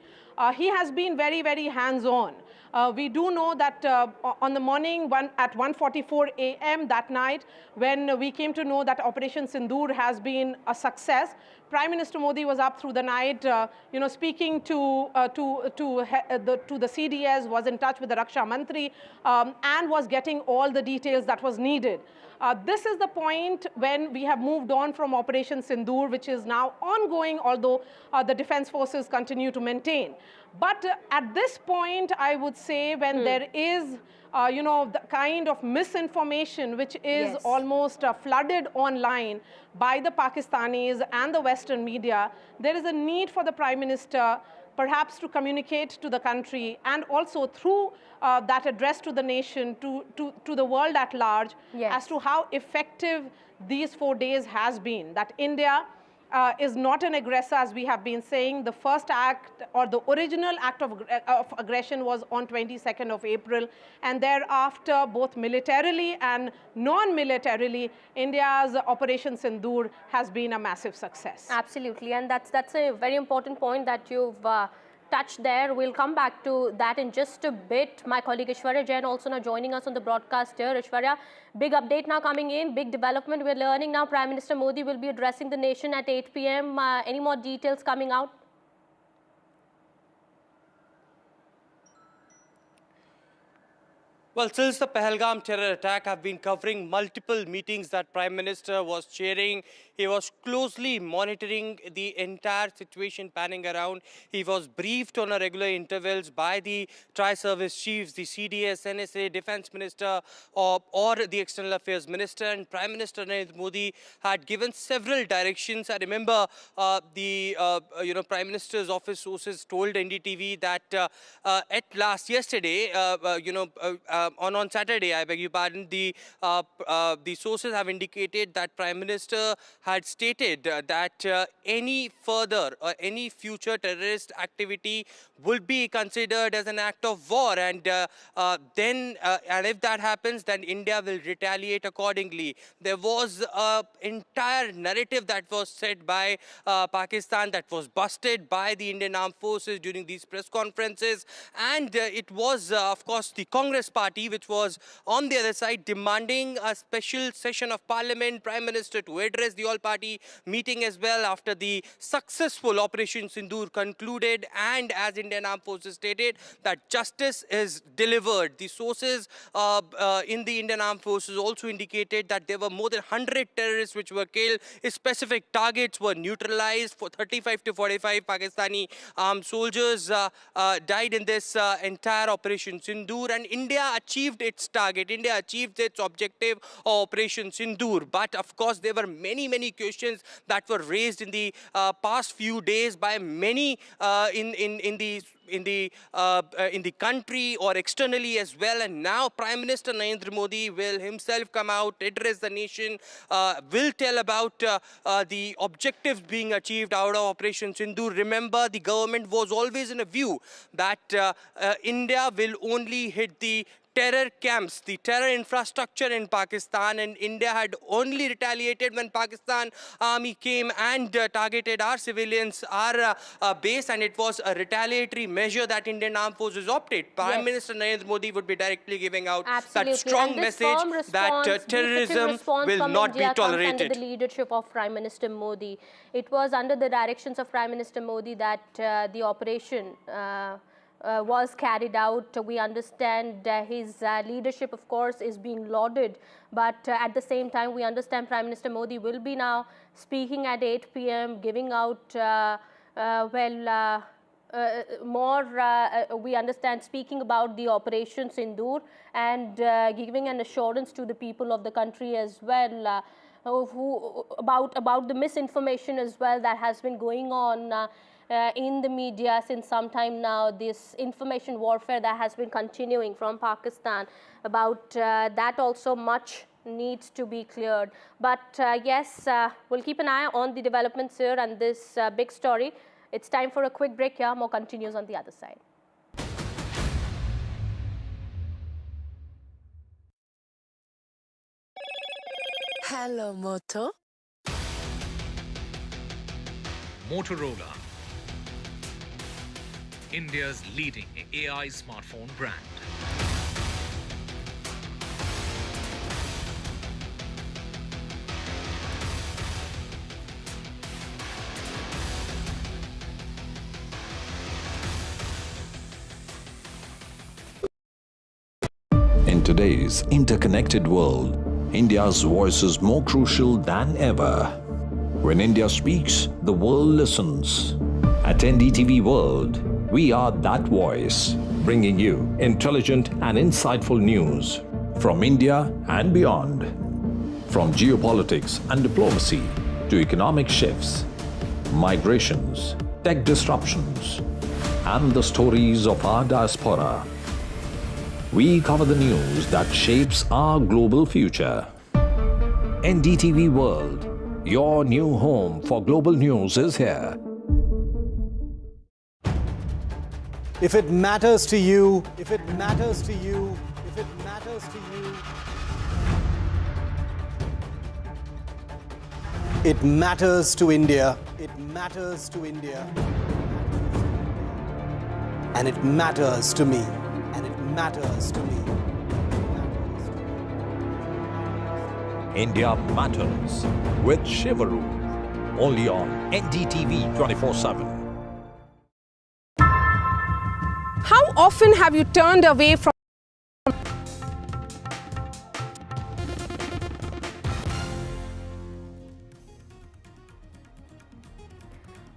He has been very, very hands-on. We do know that on the morning at 1:44 a.m. that night, when we came to know that Operation Sindoor has been a success, Prime Minister Modi was up through the night, speaking to the CDS, was in touch with the Raksha Mantri, and was getting all the details that was needed. This is the point when we have moved on from Operation Sindoor, which is now ongoing, although the defense forces continue to maintain. But at this point, I would say when there is the kind of misinformation which is almost flooded online by the Pakistanis and the Western media, there is a need for the Prime Minister perhaps to communicate to the country and also through that address to the nation, to the world at large, as to how effective these 4 days has been. That India is not an aggressor, as we have been saying. The first act or the original act of aggression was on 22nd of April, and thereafter, both militarily and non-militarily, India's Operation Sindoor has been a massive success. Absolutely, and that's a very important point that you've touched there. We'll come back to that in just a bit. My colleague Aishwarya Jain also now joining us on the broadcast here. Aishwarya, big update now coming in, big development. We're learning now Prime Minister Modi will be addressing the nation at 8 p.m. Any more details coming out? Well, since the Pahalgam terror attack, I've been covering multiple meetings that Prime Minister was chairing. He was closely monitoring the entire situation panning around. He was briefed on a regular intervals by the tri-service chiefs, the CDS, NSA, Defence Minister or the External Affairs Minister. And Prime Minister Narendra Modi had given several directions. I remember the Prime Minister's office sources told NDTV that at last yesterday, on Saturday, I beg your pardon, the sources have indicated that Prime Minister had stated that any further or any future terrorist activity will be considered as an act of war, and if that happens, then India will retaliate accordingly. There was an entire narrative that was said by Pakistan that was busted by the Indian Armed Forces during these press conferences, and it was, of course, the Congress party which was on the other side demanding a special session of Parliament, Prime Minister to address the all-party meeting as well after the successful Operation Sindoor concluded, and as Indian Armed Forces stated that justice is delivered. The sources in the Indian Armed Forces also indicated that there were more than 100 terrorists which were killed. Specific targets were neutralized. For 35 to 45 Pakistani armed soldiers died in this entire Operation Sindoor, and India achieved its target. India achieved its objective of Operation Sindoor. But of course, there were many questions that were raised in the past few days by many in the country or externally as well. And now Prime Minister Narendra Modi will himself come out, address the nation, will tell about the objectives being achieved out of Operation Sindoor. Remember, the government was always in a view that India will only hit the terror camps, the terror infrastructure in Pakistan, and India had only retaliated when Pakistan army came and targeted our civilians, our base, and it was a retaliatory measure that Indian Armed Forces opted. Prime Minister Narendra Modi would be directly giving out that strong message that terrorism will not be tolerated. Under the leadership of Prime Minister Modi, it was under the directions of Prime Minister Modi that the operation was carried out. We understand his leadership, of course, is being lauded, but at the same time, we understand Prime Minister Modi will be now speaking at 8 p.m., giving out, we understand, speaking about the Operation Sindoor and giving an assurance to the people of the country as well about the misinformation as well that has been going on in the media since some time now. This information warfare that has been continuing from Pakistan, about that also much needs to be cleared. But yes, we'll keep an eye on the developments here and this big story. It's time for a quick break here. More continues on the other side. Hello, Moto. Motorola, India's leading AI smartphone brand. In today's interconnected world, India's voice is more crucial than ever. When India speaks, the world listens. At NDTV World, we are that voice, bringing you intelligent and insightful news from India and beyond. From geopolitics and diplomacy to economic shifts, migrations, tech disruptions, and the stories of our diaspora. We cover the news that shapes our global future. NDTV World, your new home for global news, is here. If it matters to you, if it matters to you, if it matters to you, it matters to India. It matters to India. And it matters to me. And it matters to me. India Matters with Shivaru, only on NDTV 24/7. How often have you turned away from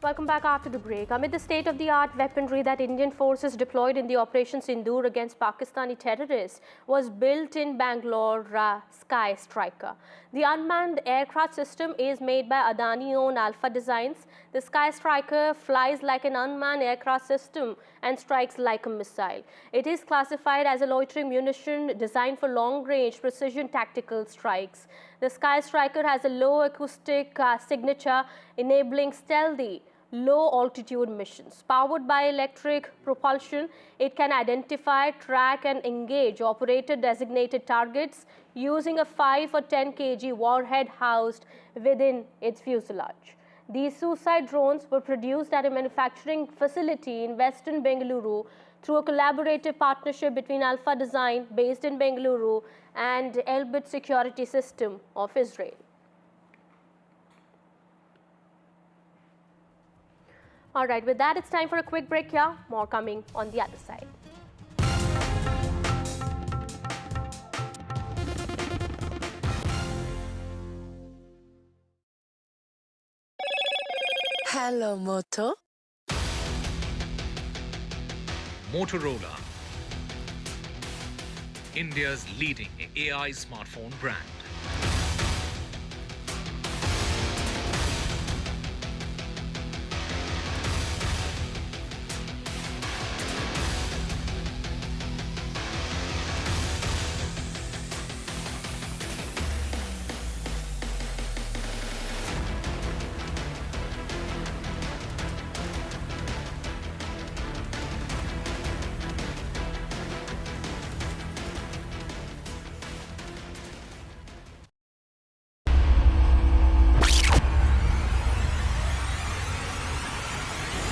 Welcome back after the break. Amid the state-of-the-art weaponry that Indian forces deployed in the Operation Sindoor against Pakistani terrorists was built in Bangalore Ceasefire. The unmanned aircraft system is made by Adani-owned Alpha Designs. The Ceasefire flies like an unmanned aircraft system and strikes like a missile. It is classified as a loitering munition designed for long-range precision tactical strikes. The Ceasefire has a low acoustic signature, enabling stealthy low-altitude missions. Powered by electric propulsion, it can identify, track and engage operator-designated targets using a 5 or 10 kg warhead housed within its fuselage. These suicide drones were produced at a manufacturing facility in western Bengaluru through a collaborative partnership between Alpha Design, based in Bengaluru, and Elbit Security System of Israel. All right, with that, it's time for a quick break here. More coming on the other side. Hello, Moto. Motorola, India's leading AI smartphone brand.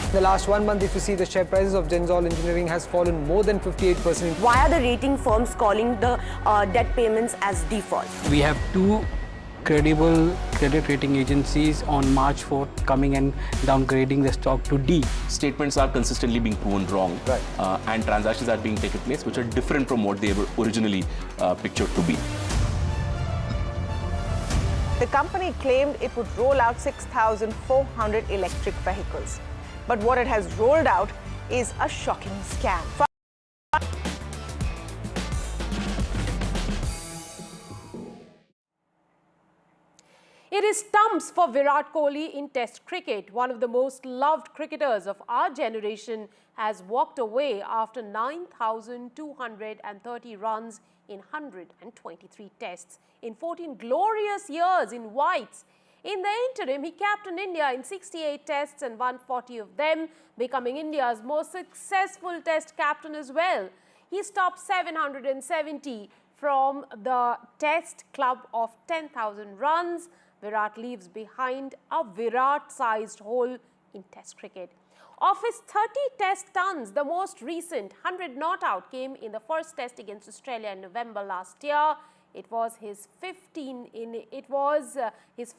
In the last 1 month, if you see, the share prices of Genzol Engineering has fallen more than 58%. Why are the rating firms calling the debt payments as default? We have two credible credit rating agencies on March 4th coming and downgrading the stock to D. Statements are consistently being proven wrong, and transactions are being taken place which are different from what they were originally pictured to be. The company claimed it would roll out 6,400 electric vehicles. But what it has rolled out is a shocking scam. It is stumps for Virat Kohli in Test cricket. One of the most loved cricketers of our generation has walked away after 9,230 runs in 123 tests in 14 glorious years in whites. In the interim, he captained India in 68 tests and won 40 of them, becoming India's most successful test captain as well. He stopped 770 from the test club of 10,000 runs. Virat leaves behind a Virat-sized hole in test cricket. Of his 30 test tons, the most recent 100 not out came in the first test against Australia in November last year. It was his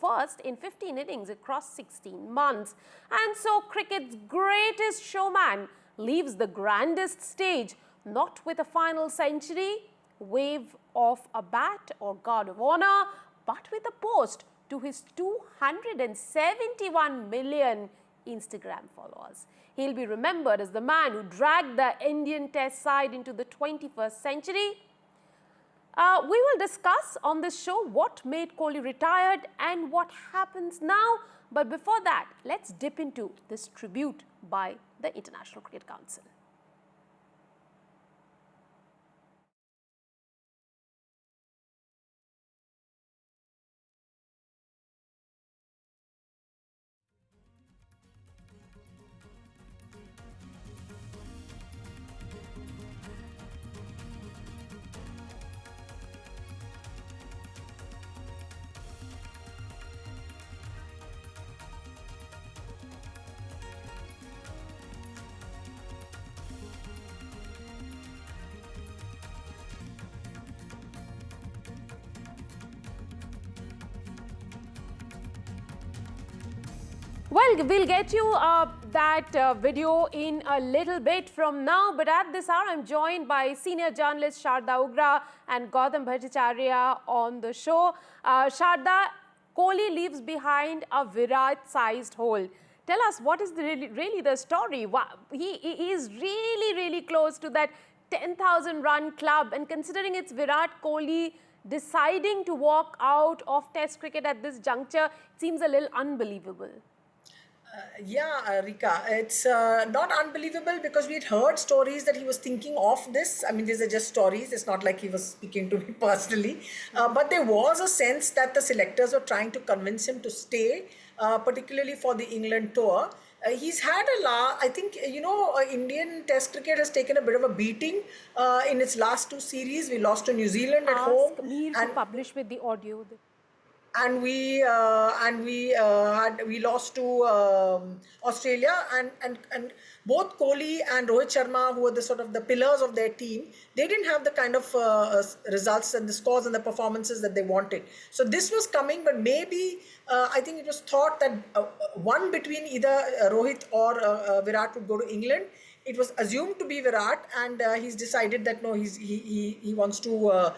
first in 15 innings across 16 months. And so cricket's greatest showman leaves the grandest stage, not with a final century, wave of a bat or guard of honor, but with a post to his 271 million Instagram followers. He'll be remembered as the man who dragged the Indian Test side into the 21st century. We will discuss on this show what made Kohli retired and what happens now. But before that, let's dip into this tribute by the International Cricket Council. Well, we'll get you that video in a little bit from now, but at this hour I'm joined by senior journalist Sharda Ugra and Gautam Bhattacharya on the show. Sharda, Kohli leaves behind a Virat-sized hole. Tell us, what is really the story? He is really close to that 10,000 run club, and considering it's Virat Kohli deciding to walk out of Test cricket at this juncture, it seems a little unbelievable. Yeah, Rika, it's not unbelievable because we'd heard stories that he was thinking of this. I mean, these are just stories. It's not like he was speaking to me personally. But there was a sense that the selectors were trying to convince him to stay, particularly for the England tour. He's had I think, you know, Indian Test cricket has taken a bit of a beating in its last two series. We lost to New Zealand at home. Mir to publish with the audio. And we lost to Australia, and both Kohli and Rohit Sharma, who were the sort of the pillars of their team, they didn't have the kind of results and the scores and the performances that they wanted. So this was coming, but maybe I think it was thought that one between either Rohit or Virat would go to England. It was assumed to be Virat, and he's decided that no, he wants to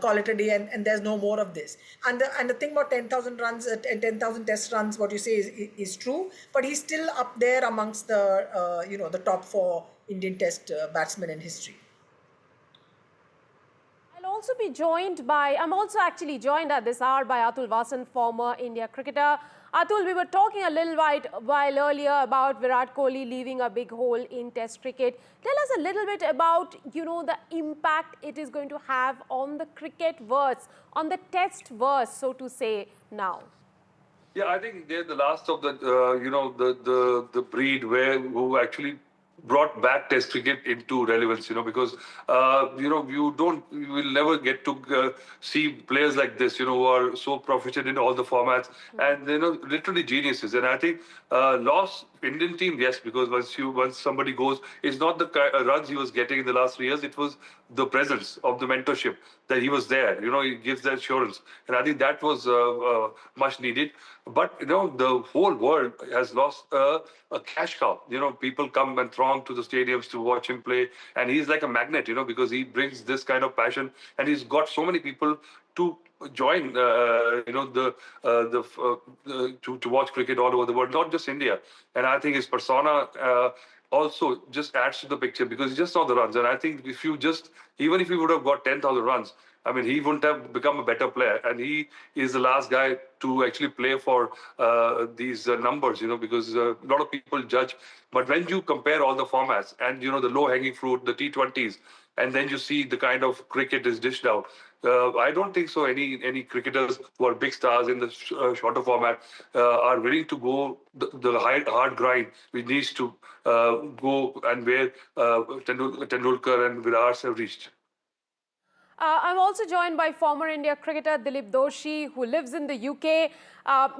call it a day, and there's no more of this. And the thing about 10,000 runs and 10,000 Test runs, what you say is true, but he's still up there amongst the you know, the top 4 Indian Test batsmen in history. I'm also actually joined at this hour by Atul Vasan, former India cricketer. Atul, we were talking a little while earlier about Virat Kohli leaving a big hole in Test cricket. Tell us a little bit about, you know, the impact it is going to have on the cricket verse, on the Test verse, so to say, now. Yeah, I think they're the last of the, you know, the breed who actually brought back Test cricket into relevance, you know, because, you know, you will never get to see players like this, you know, who are so proficient in all the formats and, you know, literally geniuses. And I think lost Indian team, yes, because once somebody goes, it's not the runs he was getting in the last 3 years, it was the presence of the mentorship, that he was there, you know, he gives that assurance. And I think that was much needed. But, you know, the whole world has lost a cash cow. You know, people come and throng to the stadiums to watch him play. And he's like a magnet, you know, because he brings this kind of passion. And he's got so many people to join, you know, to watch cricket all over the world, not just India. And I think his persona also just adds to the picture because he just saw the runs. And I think even if he would have got 10,000 runs, I mean, he wouldn't have become a better player. And he is the last guy to actually play for these numbers, you know, because a lot of people judge. But when you compare all the formats and, you know, the low-hanging fruit, the T20s, and then you see the kind of cricket is dished out, I don't think so any cricketers who are big stars in the shorter format are willing to go the hard grind which needs to go and where Tendulkar and Virat have reached. I'm also joined by former India cricketer Dilip Doshi, who lives in the UK.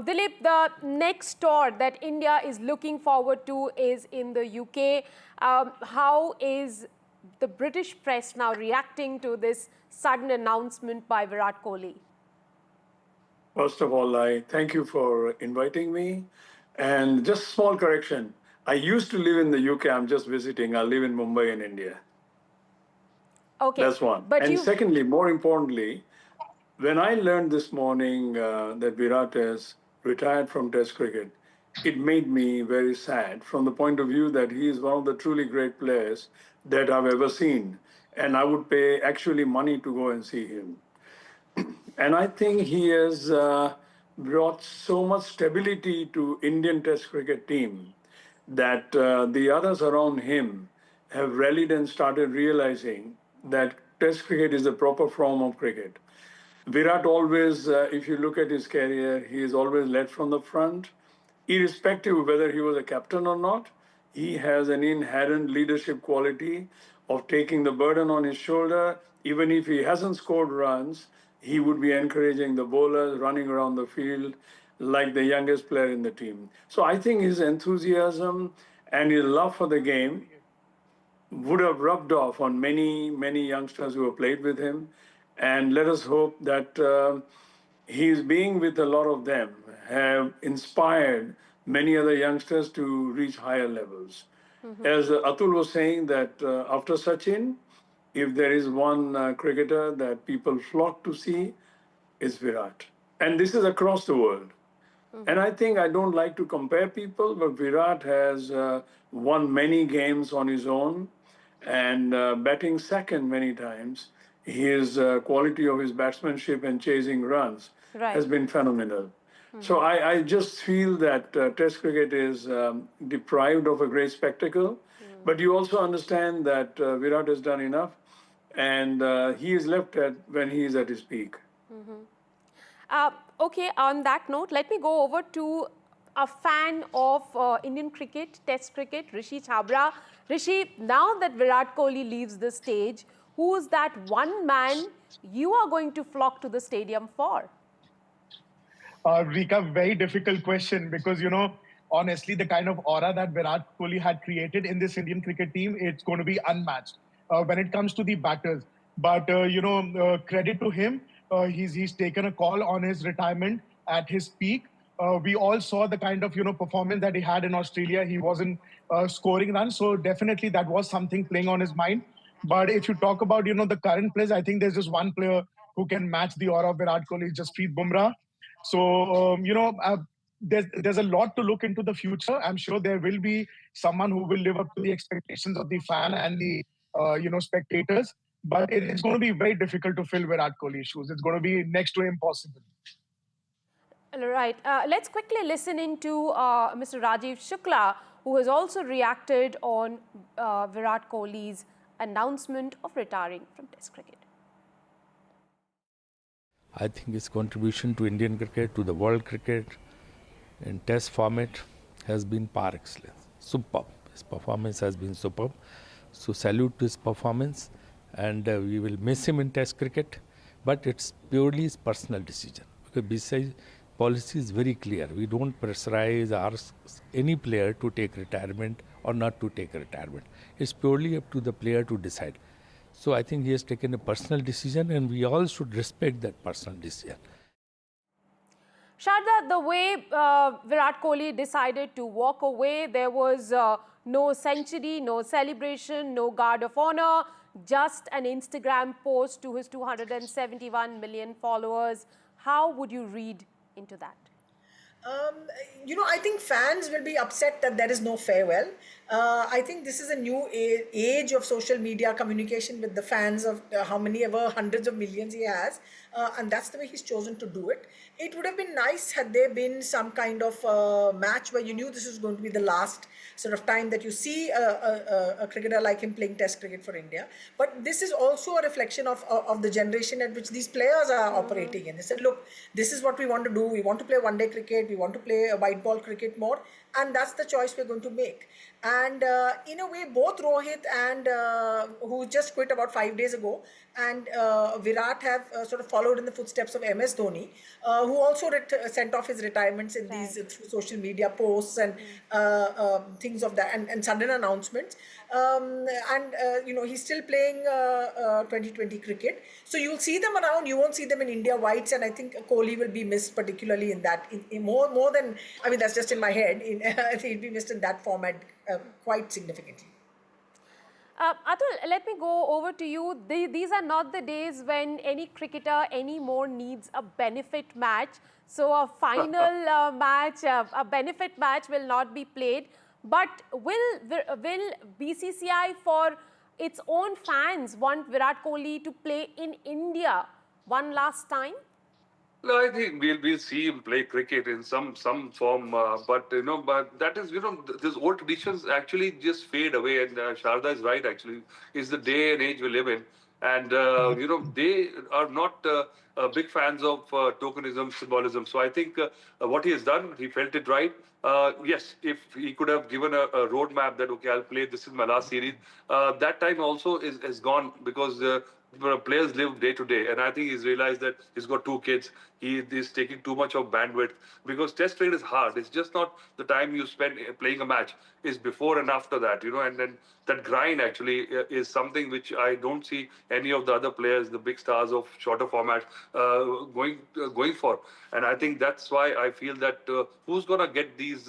Dilip, the next tour that India is looking forward to is in the UK. How is the British press now reacting to this sudden announcement by Virat Kohli? First of all, I thank you for inviting me. And just small correction. I used to live in the UK. I'm just visiting. I live in Mumbai in India. Okay. That's one. But and secondly, more importantly, when I learned this morning that Virat has retired from Test cricket, it made me very sad from the point of view that he is one of the truly great players that I've ever seen. And I would pay actually money to go and see him. And I think he has brought so much stability to Indian Test cricket team that the others around him have rallied and started realizing that Test cricket is the proper form of cricket. Virat always, if you look at his career, he is always led from the front. Irrespective of whether he was a captain or not, he has an inherent leadership quality of taking the burden on his shoulder. Even if he hasn't scored runs, he would be encouraging the bowlers, running around the field like the youngest player in the team. So I think his enthusiasm and his love for the game would have rubbed off on many, many youngsters who have played with him. And let us hope that his being with a lot of them have inspired many other youngsters to reach higher levels. As Atul was saying that after Sachin, if there is one cricketer that people flock to see, it's Virat. And this is across the world. And I think I don't like to compare people, but Virat has won many games on his own and batting second many times. His quality of his batsmanship and chasing runs has been phenomenal. So I just feel that Test cricket is deprived of a great spectacle, but you also understand that Virat has done enough, and he is left at when he is at his peak. Okay, on that note, let me go over to a fan of Indian cricket, Test cricket, Rishi Chabra. Rishi, now that Virat Kohli leaves the stage, who is that one man you are going to flock to the stadium for? Rika, very difficult question because, you know, honestly, the kind of aura that Virat Kohli had created in this Indian cricket team, it's going to be unmatched when it comes to the batters. But, credit to him, he's taken a call on his retirement at his peak. We all saw the kind of, performance that he had in Australia. He wasn't scoring runs. So definitely that was something playing on his mind. But if you talk about, the current players, I think there's just one player who can match the aura of Virat Kohli, Jasprit Bumrah. So, there's a lot to look into the future. I'm sure there will be someone who will live up to the expectations of the fan and the, spectators. But it's going to be very difficult to fill Virat Kohli's shoes. It's going to be next to impossible. Right. Let's quickly listen into Mr. Rajiv Shukla, who has also reacted on Virat Kohli's announcement of retiring from Test cricket. I think his contribution to Indian cricket, to the world cricket in Test format has been par excellence. Superb. His performance has been superb. So salute to his performance, and we will miss him in Test cricket, but it's purely his personal decision. Because besides, policy is very clear. We don't pressurize or ask any player to take retirement or not to take retirement. It's purely up to the player to decide. So I think he has taken a personal decision, and we all should respect that personal decision. Sharda, the way Virat Kohli decided to walk away, there was no century, no celebration, no guard of honor, just an Instagram post to his 271 million followers. How would you read into that? I think fans will be upset that there is no farewell. I think this is a new age of social media communication with the fans of how many ever hundreds of millions he has. And that's the way he's chosen to do it. It would have been nice had there been some kind of match where you knew this was going to be the last sort of time that you see a cricketer like him playing Test cricket for India. But this is also a reflection of the generation at which these players are operating in. They said, look, this is what we want to do. We want to play one-day cricket. We want to play a white ball cricket more. And that's the choice we're going to make. And in a way, both Rohit and who just quit about 5 days ago, and Virat have sort of followed in the footsteps of MS Dhoni, who also sent off his retirements in these through social media posts and things of that, and sudden announcements. He's still playing 2020 cricket. So you'll see them around. You won't see them in India whites, and I think Kohli will be missed particularly in that. More than, I mean, that's just in my head. I think he'll be missed in that format quite significantly. Atul, let me go over to you. These are not the days when any cricketer anymore needs a benefit match. So a final match, a benefit match will not be played. But will BCCI for its own fans want Virat Kohli to play in India one last time? No, I think we'll see him play cricket in some form, but that is these old traditions actually just fade away, and Sharda is right. Actually, it's the day and age we live in, and they are not big fans of tokenism, symbolism. So I think what he has done, he felt it right. Yes, if he could have given a roadmap that okay, I'll play this is my last series, that time also is gone because. Players live day to day, and I think he's realized that he's got 2 kids. He is taking too much of bandwidth because Test cricket is hard. It's just not the time you spend playing a match. It's before and after that, and then that grind actually is something which I don't see any of the other players, the big stars of shorter format, going for. And I think that's why I feel that who's gonna get these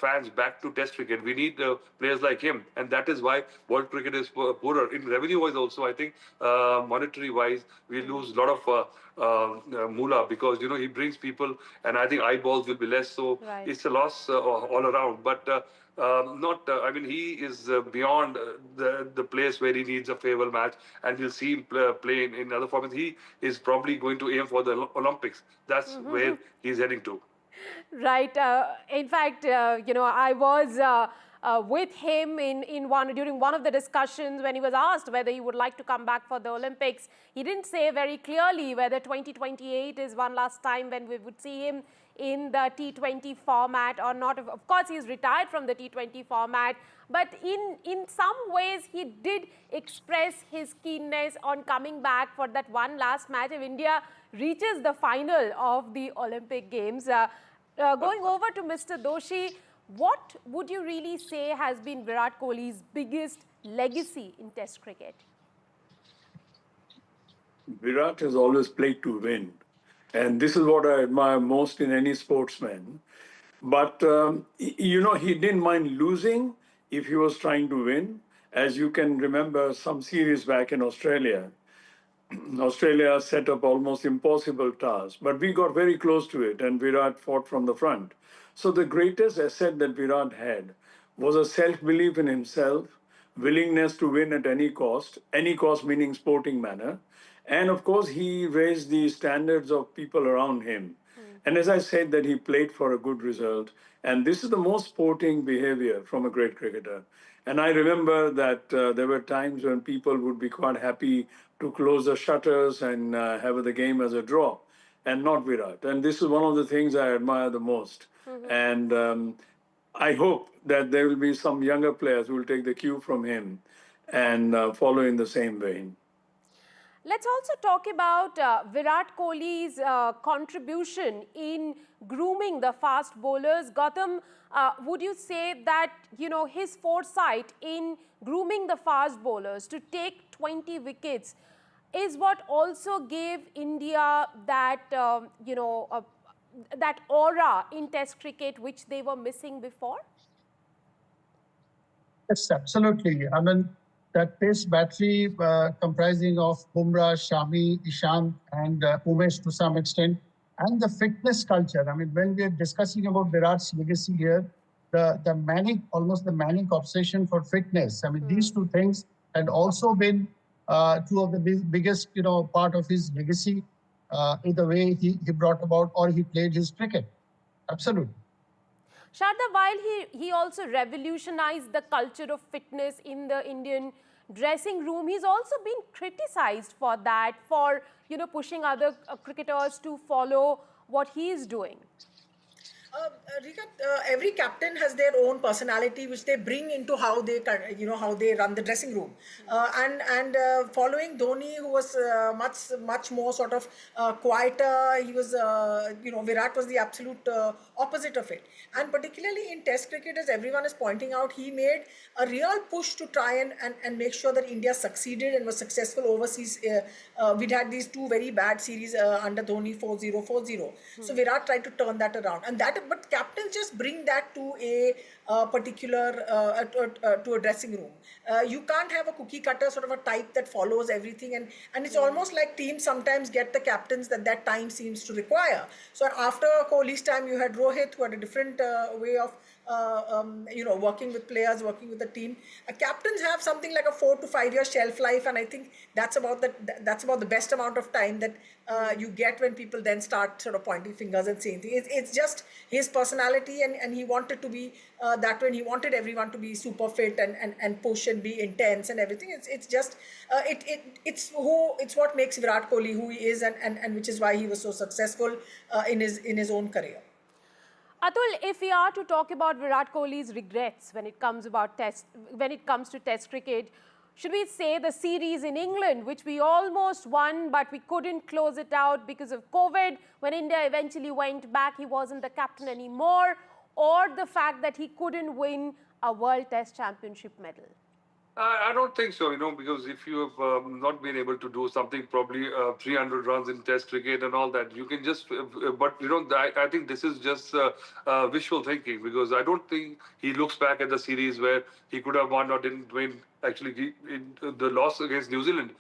fans back to Test cricket? We need players like him, and that is why world cricket is poorer. In revenue-wise also, I think monetary-wise, we lose a lot of moolah because, he brings people, and I think eyeballs will be less. So it's a loss all around. But I mean, he is beyond the place where he needs a farewell match, and we'll see him play in other formats. He is probably going to aim for the Olympics. That's where he's heading to. Right. In fact, I was with him during one of the discussions when he was asked whether he would like to come back for the Olympics. He didn't say very clearly whether 2028 is one last time when we would see him in the T20 format or not. Of course, he's retired from the T20 format, but in some ways, he did express his keenness on coming back for that one last match if India reaches the final of the Olympic Games. Going over to Mr. Doshi, what would you really say has been Virat Kohli's biggest legacy in Test cricket? Virat has always played to win. And this is what I admire most in any sportsman. But, he didn't mind losing if he was trying to win. As you can remember, some series back in Australia, Australia set up almost impossible tasks, but we got very close to it, and Virat fought from the front. So the greatest asset that Virat had was a self-belief in himself, willingness to win at any cost meaning sporting manner. And of course, he raised the standards of people around him. And as I said, that he played for a good result. And this is the most sporting behavior from a great cricketer. And I remember that there were times when people would be quite happy to close the shutters and have the game as a draw, and not Virat. And this is one of the things I admire the most. And I hope that there will be some younger players who will take the cue from him and follow in the same vein. Let's also talk about Virat Kohli's contribution in grooming the fast bowlers. Gautam, would you say that, his foresight in grooming the fast bowlers to take 20 wickets is what also gave India that, that aura in Test cricket which they were missing before? Yes, absolutely. I mean, that pace battery comprising of Bumrah, Shami, Ishant, and Umesh to some extent, and the fitness culture. I mean, when we are discussing about Virat's legacy here, almost the manic obsession for fitness. I mean, these two things had also been two of the biggest, part of his legacy in the way he brought about or he played his cricket. Absolutely. Sharda, while he also revolutionized the culture of fitness in the Indian dressing room, he's also been criticized for that, for pushing other cricketers to follow what he is doing. Rika, every captain has their own personality, which they bring into how they, how they run the dressing room. And following Dhoni, who was much more sort of quieter, he was, Virat was the absolute opposite of it. And particularly in Test cricket, as everyone is pointing out, he made a real push to try and make sure that India succeeded and was successful overseas. We'd had these 2 very bad series under Dhoni, 4-0, 4-0. So Virat tried to turn that around. And that but captains just bring that to a particular to a dressing room. You can't have a cookie cutter sort of a type that follows everything, and it's almost like teams sometimes get the captains that time seems to require. So after Kohli's time, you had Rohit, who had a different way of working with players, working with the team. Captains have something like a 4 to 5 year shelf life, and I think that's about the best amount of time that you get when people then start sort of pointing fingers and saying things. It's just his personality, and he wanted to be that way. And he wanted everyone to be super fit and push and be intense and everything. It's just it's what makes Virat Kohli who he is, and which is why he was so successful in his own career. Atul, if we are to talk about Virat Kohli's regrets when it comes to Test cricket, should we say the series in England, which we almost won, but we couldn't close it out because of COVID? When India eventually went back, he wasn't the captain anymore, or the fact that he couldn't win a World Test Championship medal? I don't think so, because if you have not been able to do something, probably 300 runs in Test cricket and all that, you can just, but I think this is just wishful thinking, because I don't think he looks back at the series where he could have won or didn't win. Actually, the loss against New Zealand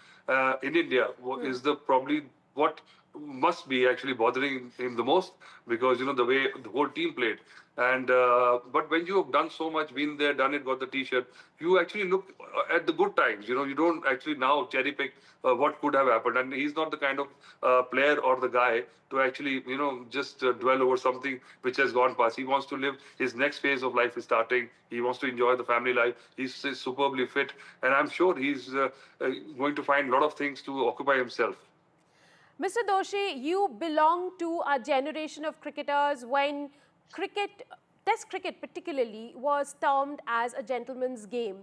in India is probably what must be actually bothering him the most, because, the way the whole team played. And but when you have done so much, been there, done it, got the T-shirt, you actually look at the good times. You don't actually now cherry pick what could have happened. And he's not the kind of player or the guy to actually, just dwell over something which has gone past. He wants to live. His next phase of life is starting. He wants to enjoy the family life. He's superbly fit, and I'm sure he's going to find a lot of things to occupy himself. Mr. Doshi, you belong to a generation of cricketers when Test cricket particularly, was termed as a gentleman's game.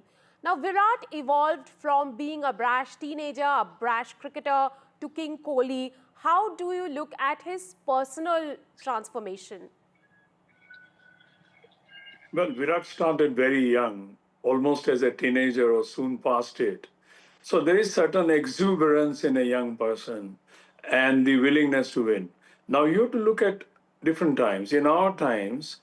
Now, Virat evolved from being a brash teenager, a brash cricketer, to King Kohli. How do you look at his personal transformation? Well, Virat started very young, almost as a teenager or soon past it. So there is certain exuberance in a young person and the willingness to win. Now you have to look at different times. In our times,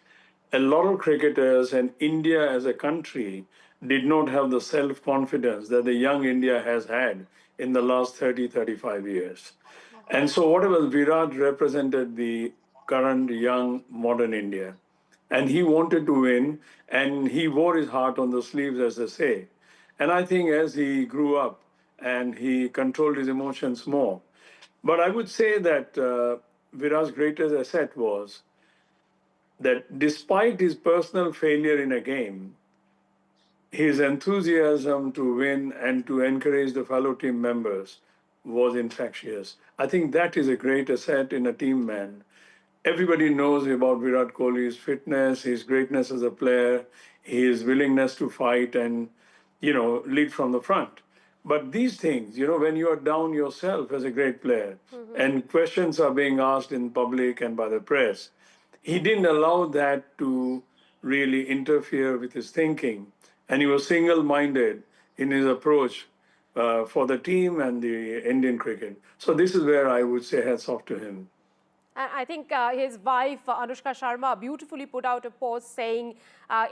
a lot of cricketers and India as a country did not have the self-confidence that the young India has had in the last 30, 35 years. And so whatever Virat represented the current young modern India. And he wanted to win, and he wore his heart on the sleeves, as they say. And I think as he grew up and he controlled his emotions more. But I would say that Virat's greatest asset was that despite his personal failure in a game, his enthusiasm to win and to encourage the fellow team members was infectious. I think that is a great asset in a team man. Everybody knows about Virat Kohli's fitness, his greatness as a player, his willingness to fight and, lead from the front. But these things, when you are down yourself as a great player and questions are being asked in public and by the press, he didn't allow that to really interfere with his thinking. And he was single-minded in his approach for the team and the Indian cricket. So this is where I would say hats off to him. I think his wife, Anushka Sharma, beautifully put out a post saying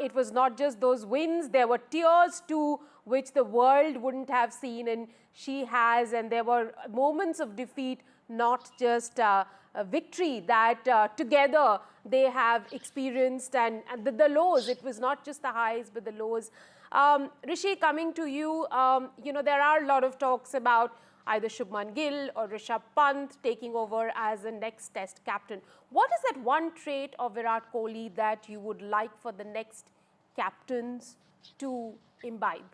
it was not just those wins, there were tears too, which the world wouldn't have seen, and she has, and there were moments of defeat, not just a victory, that together they have experienced, and the lows. It was not just the highs, but the lows. Rishi, coming to you, there are a lot of talks about either Shubman Gill or Rishabh Pant taking over as the next Test captain. What is that one trait of Virat Kohli that you would like for the next captains to imbibe?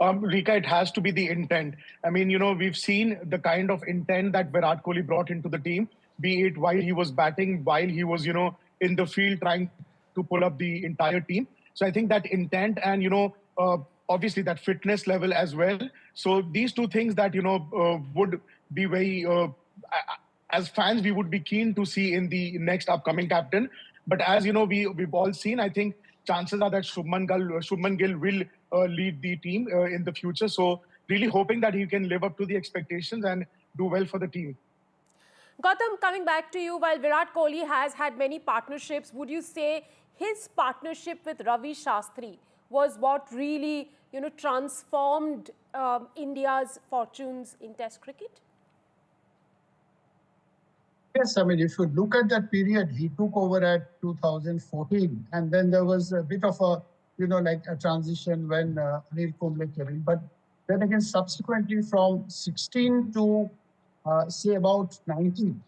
Rika, it has to be the intent. I mean, we've seen the kind of intent that Virat Kohli brought into the team, be it while he was batting, while he was, in the field trying to pull up the entire team. So I think that intent and, obviously that fitness level as well. So these two things that, would be very, as fans, we would be keen to see in the next upcoming captain. But as we've all seen, I think chances are that Shubman Gill will lead the team in the future. So really hoping that he can live up to the expectations and do well for the team. Gautam, coming back to you, while Virat Kohli has had many partnerships, would you say his partnership with Ravi Shastri was what really, transformed India's fortunes in Test cricket? Yes, I mean, if you look at that period, he took over at 2014, and then there was a bit of a, like a transition when Anil Kumble came in. But then again, subsequently from 16 to say about 19,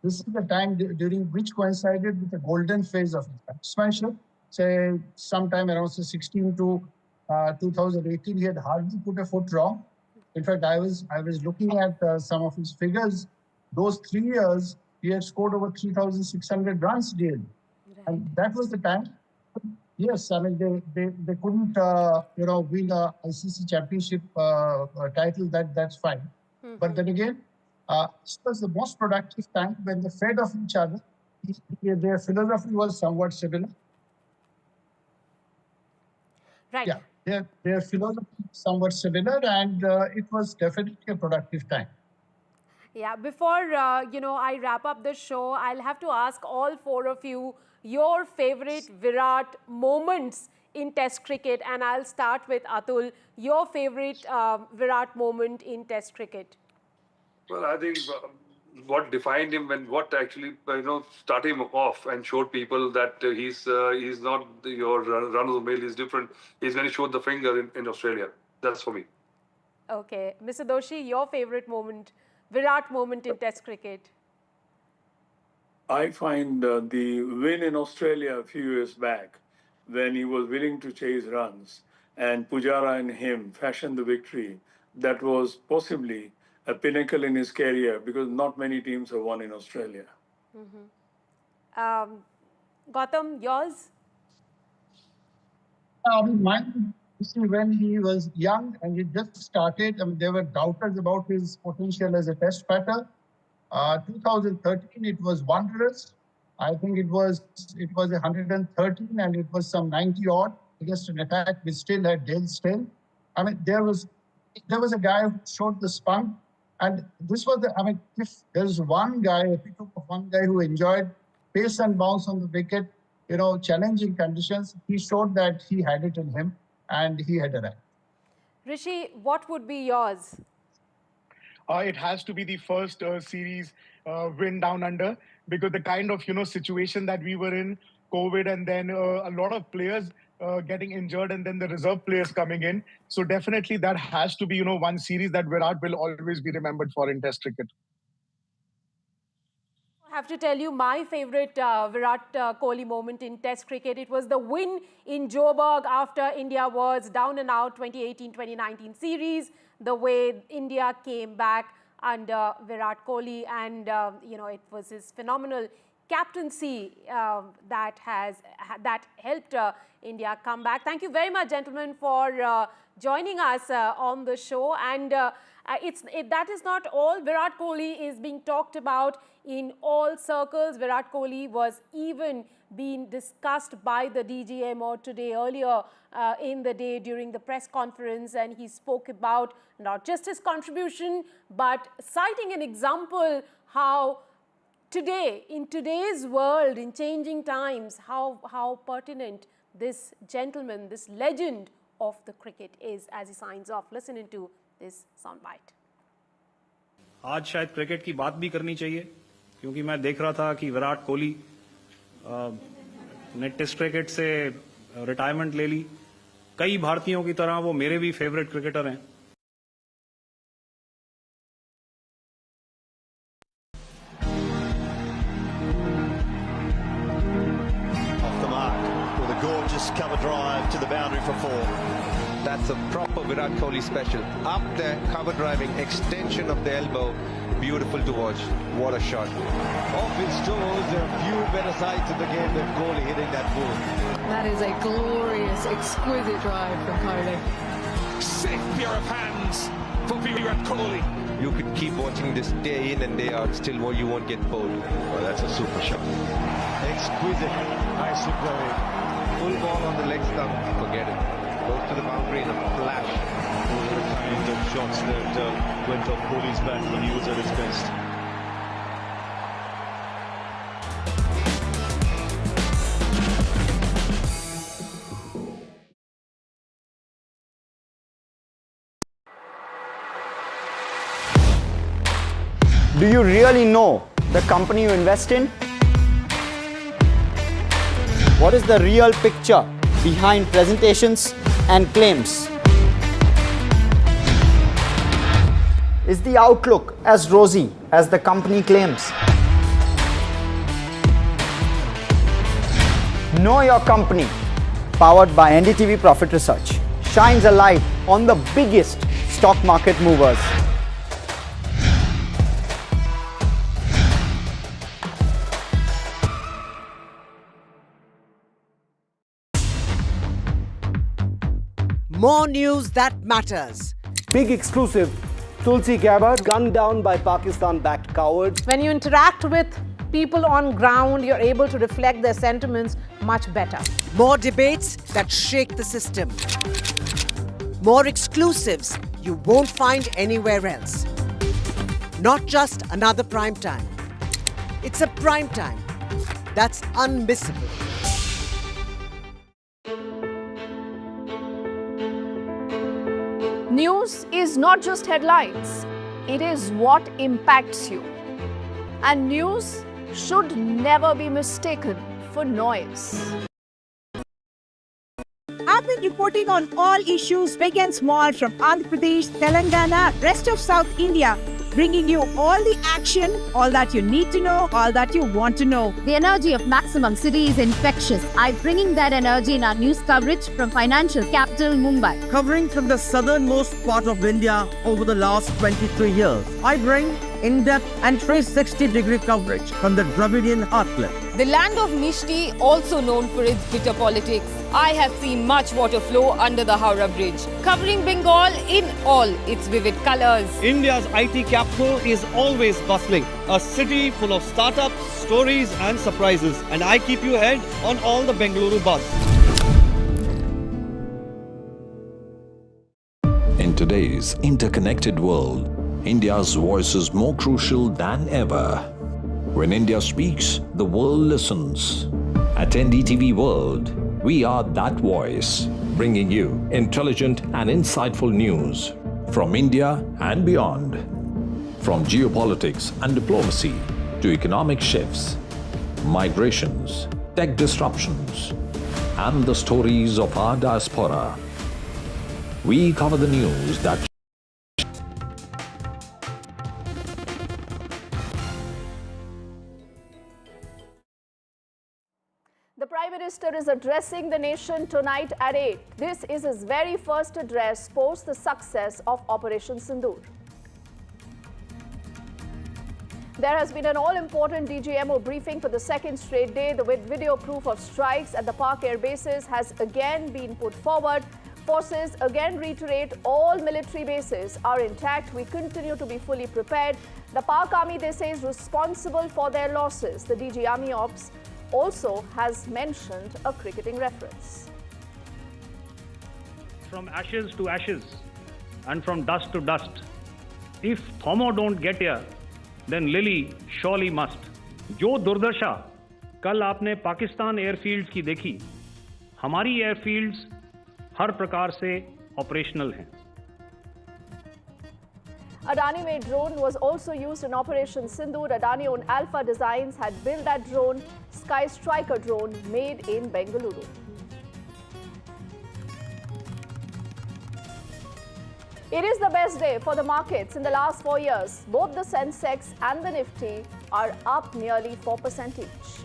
this is the time during which coincided with the golden phase of batsmanship. Say sometime around 16 to 2018, he had hardly put a foot wrong. In fact, I was looking at some of his figures. Those 3 years, he had scored over 3,600 runs daily. Right. And that was the time. Yes, I mean, they couldn't, win a ICC championship title, that's fine. Mm-hmm. But then again, this was the most productive time when they fed off each other. Their philosophy was somewhat similar. Right. Yeah, their philosophy was somewhat similar, and it was definitely a productive time. Yeah, before, I wrap up the show, I'll have to ask all four of you your favorite Virat moments in Test cricket. And I'll start with Atul, your favorite Virat moment in Test cricket. Well, I think what defined him and what actually, started him off and showed people that he's not your run-of-the-mill, he's different. He's when he showed the finger in Australia. That's for me. Okay. Mr. Doshi, your favorite moment, Virat moment in Test cricket? I find the win in Australia a few years back, when he was willing to chase runs and Pujara and him fashioned the victory, that was possibly a pinnacle in his career, because not many teams have won in Australia. Mm-hmm. Gautam, yours? Mine, when he was young and he just started, there were doubters about his potential as a test batter. 2013, it was wondrous. I think it was 113 and it was some 90 odd against an attack which still had Dale Steyn. There was a guy who showed the spunk, and this was if there's one guy, a picture of one guy who enjoyed pace and bounce on the wicket, challenging conditions, he showed that he had it in him and he had arrived. Rishi, what would be yours? It has to be the first series win down under, because the kind of situation that we were in, COVID, and then a lot of players getting injured, and then the reserve players coming in. So definitely that has to be one series that Virat will always be remembered for in Test cricket. I have to tell you my favorite Virat Kohli moment in Test cricket. It was the win in Joburg after India was down and out 2018-2019 series. The way India came back under Virat Kohli, and it was his phenomenal captaincy that helped India come back. Thank you very much, gentlemen, for joining us on the show. And that is not all. Virat Kohli is being talked about in all circles. Virat Kohli was even being discussed by the DGMO today, earlier in the day during the press conference, and he spoke about not just his contribution, but citing an example how today, in today's world, in changing times, how pertinent this gentleman, this legend of the cricket is, as he signs off. Listen into this soundbite. आज शायद cricket की बात भी करनी चाहिए, क्योंकि मैं देख रहा था कि विराट कोहली ने टेस्ट क्रिकेट से रिटायरमेंट ले ली. कई भारतीयों की तरह वो मेरे भी फेवरेट क्रिकेटर हैं. Off the mark with a gorgeous cover drive to the boundary for 4. That's a proper Virat Kohli special. Up there, cover driving, extension of the elbow. Beautiful to watch. What a shot. Off his toes, there are few better sides in the game than Kohli hitting that ball. That is a glorious, exquisite drive from Kohli. Safe pair of hands for Virat Kohli. You could keep watching this day in and day out, still you won't get bored. Well, that's a super shot. Exquisite. Nicely played. Full ball on the leg stump, forget it. Goes to the boundary in a flash. Those are the kind of shots that went off Kohli's bat when he was at his best. Do you really know the company you invest in? What is the real picture behind presentations and claims? Is the outlook as rosy as the company claims? Know Your Company, powered by NDTV Profit Research, shines a light on the biggest stock market movers. More news that matters. Big exclusive. Tulsi Gabbard gunned down by Pakistan-backed cowards. When you interact with people on ground, you're able to reflect their sentiments much better. More debates that shake the system. More exclusives you won't find anywhere else. Not just another prime time. It's a prime time that's unmissable. News is not just headlines, it is what impacts you. And news should never be mistaken for noise. I've been reporting on all issues big and small from Andhra Pradesh, Telangana, rest of South India, bringing you all the action, all that you need to know, all that you want to know. The energy of Maximum City is infectious. I'm bringing that energy in our news coverage from financial capital Mumbai. Covering from the southernmost part of India over the last 23 years, I bring in-depth and 360-degree coverage from the Dravidian heartland. The land of Mishti, also known for its bitter politics. I have seen much water flow under the Howrah Bridge, covering Bengal in all its vivid colors. India's IT capital is always bustling, a city full of startups, stories and surprises. And I keep you ahead on all the Bengaluru buzz. In today's interconnected world, India's voice is more crucial than ever. When India speaks, the world listens. At NDTV World, we are that voice, bringing you intelligent and insightful news from India and beyond. From geopolitics and diplomacy to economic shifts, migrations, tech disruptions, and the stories of our diaspora. We cover the news that The Prime Minister is addressing the nation tonight at 8. This is his very first address post the success of Operation Sindoor. There has been an all-important DGMO briefing for the second straight day. The video proof of strikes at the Pak air bases has again been put forward. Forces again reiterate all military bases are intact. We continue to be fully prepared. The Pak Army, they say, is responsible for their losses. The DG Army Ops also has mentioned a cricketing reference. From ashes to ashes and from dust to dust. If Thomo don't get here, then Lily surely must. जो दुर्दशा कल आपने Pakistan airfields की देखी, हमारी airfields हर प्रकार से operational हैं. Adani-made drone was also used in Operation Sindoor. Adani-owned Alpha Designs had built that drone, Sky Striker drone, made in Bengaluru. It is the best day for the markets in the last 4 years. Both the Sensex and the Nifty are up nearly 4% each.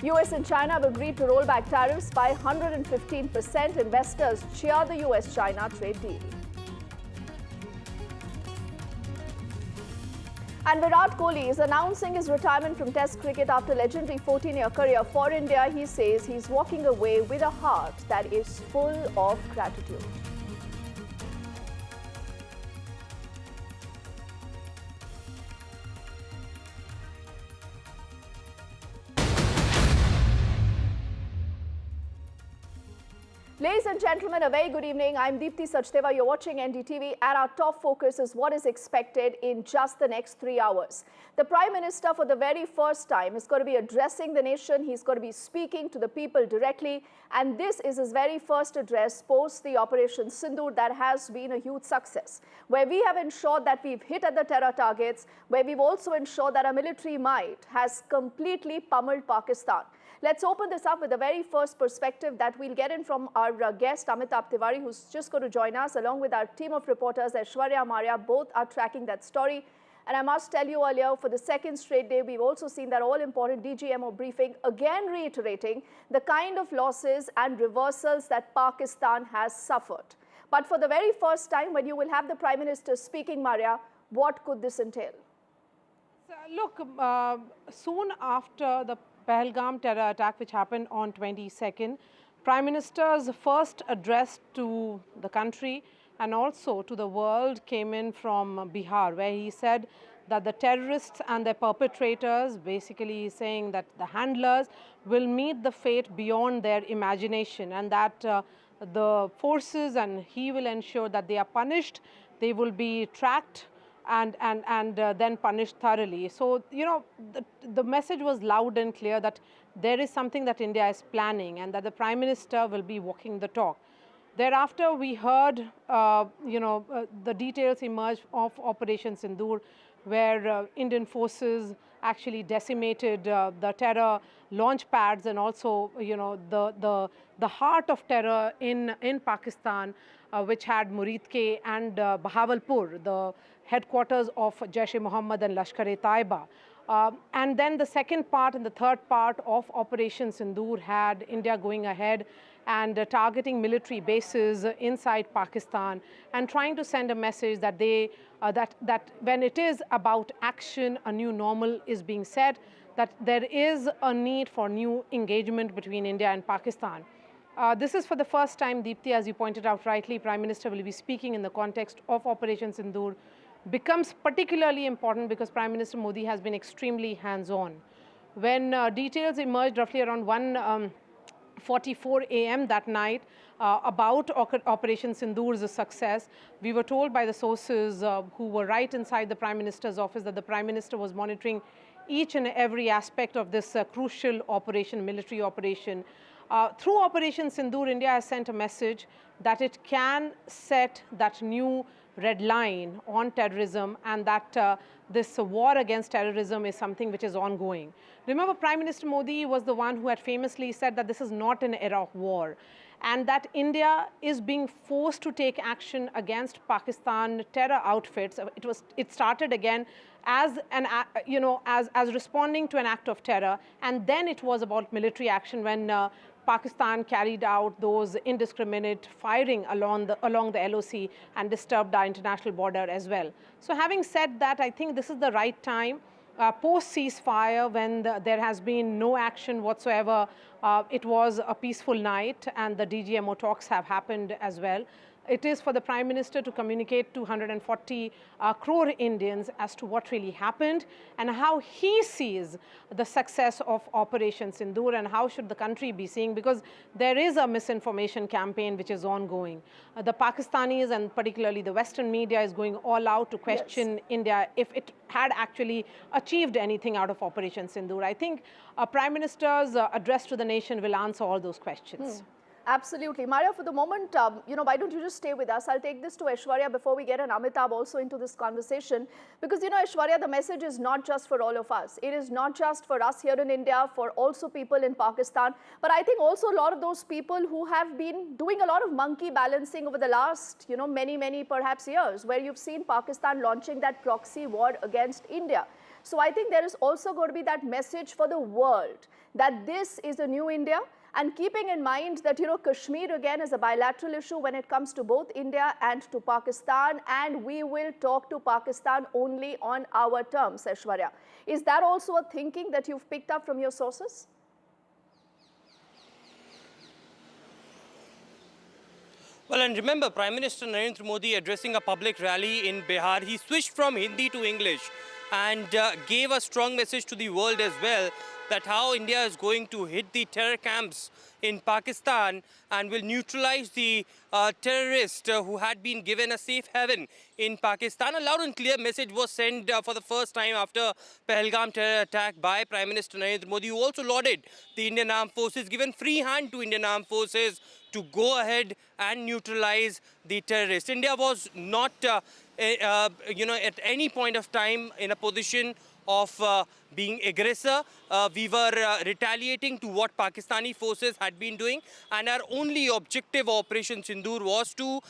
US and China have agreed to roll back tariffs by 115%. Investors cheer the US-China trade deal. And Virat Kohli is announcing his retirement from Test cricket after a legendary 14-year career for India. He says he's walking away with a heart that is full of gratitude. Ladies and gentlemen, a very good evening. I'm Deepthi Sachdeva. You're watching NDTV, and our top focus is what is expected in just the next 3 hours. The Prime Minister, for the very first time, is going to be addressing the nation. He's going to be speaking to the people directly, and this is his very first address post the Operation Sindoor that has been a huge success, where we have ensured that we've hit at the terror targets, where we've also ensured that our military might has completely pummeled Pakistan. Let's open this up with the very first perspective that we'll get in from our guest, Amitabh Tiwari, who's just going to join us, along with our team of reporters, Aishwarya, Maria. Both are tracking that story. And I must tell you earlier, for the second straight day, we've also seen that all-important DGMO briefing, again reiterating the kind of losses and reversals that Pakistan has suffered. But for the very first time, when you will have the Prime Minister speaking, Maria, what could this entail? Look, soon after the Pahalgam terror attack, which happened on 22nd, Prime Minister's first address to the country and also to the world came in from Bihar, where he said that the terrorists and their perpetrators, basically saying that the handlers will meet the fate beyond their imagination, and that the forces, and he will ensure that they are punished, they will be tracked and then punished thoroughly. So, you know, the message was loud and clear that there is something that India is planning and that the Prime Minister will be walking the talk. Thereafter, we heard, the details emerged of Operation Sindoor, where Indian forces actually decimated the terror launch pads and also, the heart of terror in Pakistan, which had Muridke and Bahawalpur, the headquarters of Jaish-e-Mohammed and Lashkar-e-Taiba. And then the second part and the third part of Operation Sindoor had India going ahead and targeting military bases inside Pakistan and trying to send a message that that when it is about action, a new normal is being set, that there is a need for new engagement between India and Pakistan. This is for the first time, Deepthi, as you pointed out rightly, Prime Minister will be speaking in the context of Operation Sindoor. Becomes particularly important because Prime Minister Modi has been extremely hands-on. When details emerged roughly around 1:44 a.m. that night about Operation Sindoor's success, we were told by the sources who were right inside the Prime Minister's office that the Prime Minister was monitoring each and every aspect of this crucial operation, military operation. Through Operation Sindoor, India has sent a message that it can set that new red line on terrorism and that this war against terrorism is something which is ongoing. Remember, Prime Minister Modi was the one who had famously said that this is not an era of war and that India is being forced to take action against Pakistan terror outfits. It started again as as responding to an act of terror, and then it was about military action when Pakistan carried out those indiscriminate firing along the LOC and disturbed our international border as well. So having said that, I think this is the right time, post-ceasefire, when there has been no action whatsoever. It was a peaceful night and the DGMO talks have happened as well. It is for the Prime Minister to communicate to 140 crore Indians as to what really happened and how he sees the success of Operation Sindoor and how should the country be seeing, because there is a misinformation campaign which is ongoing. The Pakistanis and particularly the Western media is going all out to question India if it had actually achieved anything out of Operation Sindoor. I think Prime Minister's address to the nation will answer all those questions. Absolutely. Maria, for the moment, why don't you just stay with us? I'll take this to Aishwarya before we get an Amitabh also into this conversation. Because, Aishwarya, the message is not just for all of us. It is not just for us here in India, for also people in Pakistan. But I think also a lot of those people who have been doing a lot of monkey balancing over the last, many perhaps years, where you've seen Pakistan launching that proxy war against India. So I think there is also going to be that message for the world that this is a new India. And keeping in mind that, Kashmir again is a bilateral issue when it comes to both India and to Pakistan, and we will talk to Pakistan only on our terms, Aishwarya. Is that also a thinking that you've picked up from your sources? Well, and remember, Prime Minister Narendra Modi addressing a public rally in Bihar, he switched from Hindi to English. and gave a strong message to the world as well that how India is going to hit the terror camps in Pakistan and will neutralize the terrorists who had been given a safe haven in Pakistan. A loud and clear message was sent for the first time after Pahalgam terror attack by Prime Minister Narendra Modi, who also lauded the Indian Armed Forces, given free hand to Indian Armed Forces to go ahead and neutralize the terrorists. India was not, at any point of time in a position of being aggressor. We were retaliating to what Pakistani forces had been doing, and our only objective of Operation Sindoor was to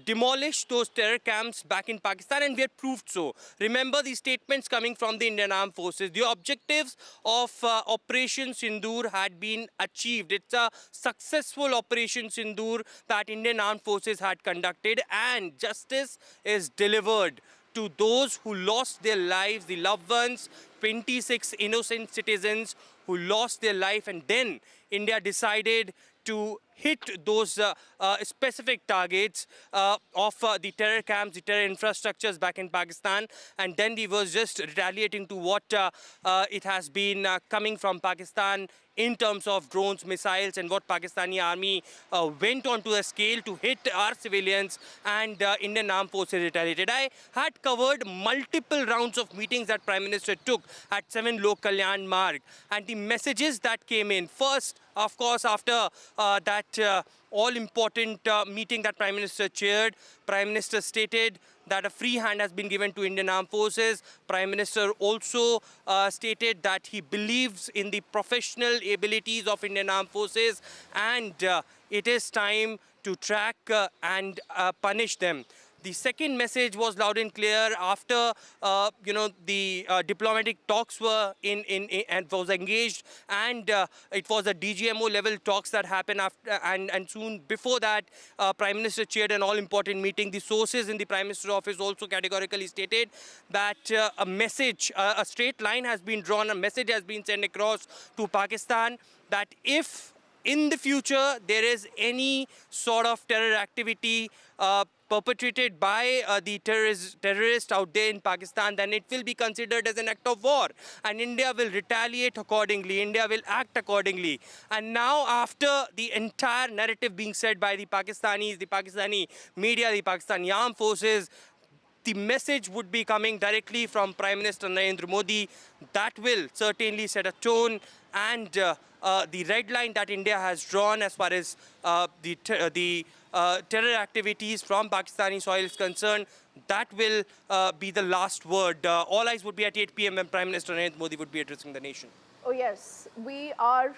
demolish those terror camps back in Pakistan, and we had proved so. Remember the statements coming from the Indian Armed Forces. The objectives of Operation Sindoor had been achieved. It's a successful Operation Sindoor that Indian Armed Forces had conducted, and justice is delivered to those who lost their lives, the loved ones, 26 innocent citizens who lost their life. And then India decided to hit those specific targets of the terror camps, the terror infrastructures back in Pakistan. And then we was just retaliating to what it has been coming from Pakistan in terms of drones, missiles, and what Pakistani army went on to a scale to hit our civilians, and Indian Armed Forces retaliated. I had covered multiple rounds of meetings that Prime Minister took at 7 Lok Kalyan Marg, and the messages that came in. First, of course, after that all-important meeting that Prime Minister chaired, Prime Minister stated that a free hand has been given to Indian Armed Forces. Prime Minister also stated that he believes in the professional abilities of Indian Armed Forces, and it is time to track and punish them. The second message was loud and clear after, the diplomatic talks were and was engaged, and it was a DGMO level talks that happened after, and soon before that, Prime Minister chaired an all-important meeting. The sources in the Prime Minister's office also categorically stated that a message, a straight line has been drawn, a message has been sent across to Pakistan that if in the future there is any sort of terror activity perpetrated by the terrorists out there in Pakistan, then it will be considered as an act of war, and India will retaliate accordingly. India will act accordingly. And now, after the entire narrative being said by the Pakistanis, the Pakistani media, the Pakistani armed forces, the message would be coming directly from Prime Minister Narendra Modi. That will certainly set a tone, and the red line that India has drawn as far as the terror activities from Pakistani soil is concerned, that will be the last word. All eyes would be at 8 p.m. when Prime Minister Narendra Modi would be addressing the nation. Oh yes, we are,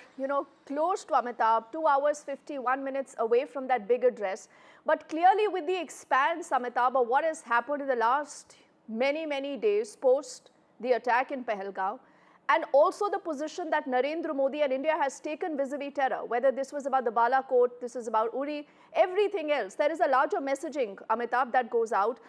close to Amitabh, 2 hours, 51 minutes away from that big address. But clearly with the expanse, Amitabh, of what has happened in the last many days post the attack in Pahalgam, and also the position that Narendra Modi and India has taken vis-a-vis terror, whether this was about the Balakot, this is about Uri, everything else. There is a larger messaging, Amitabh, that goes out.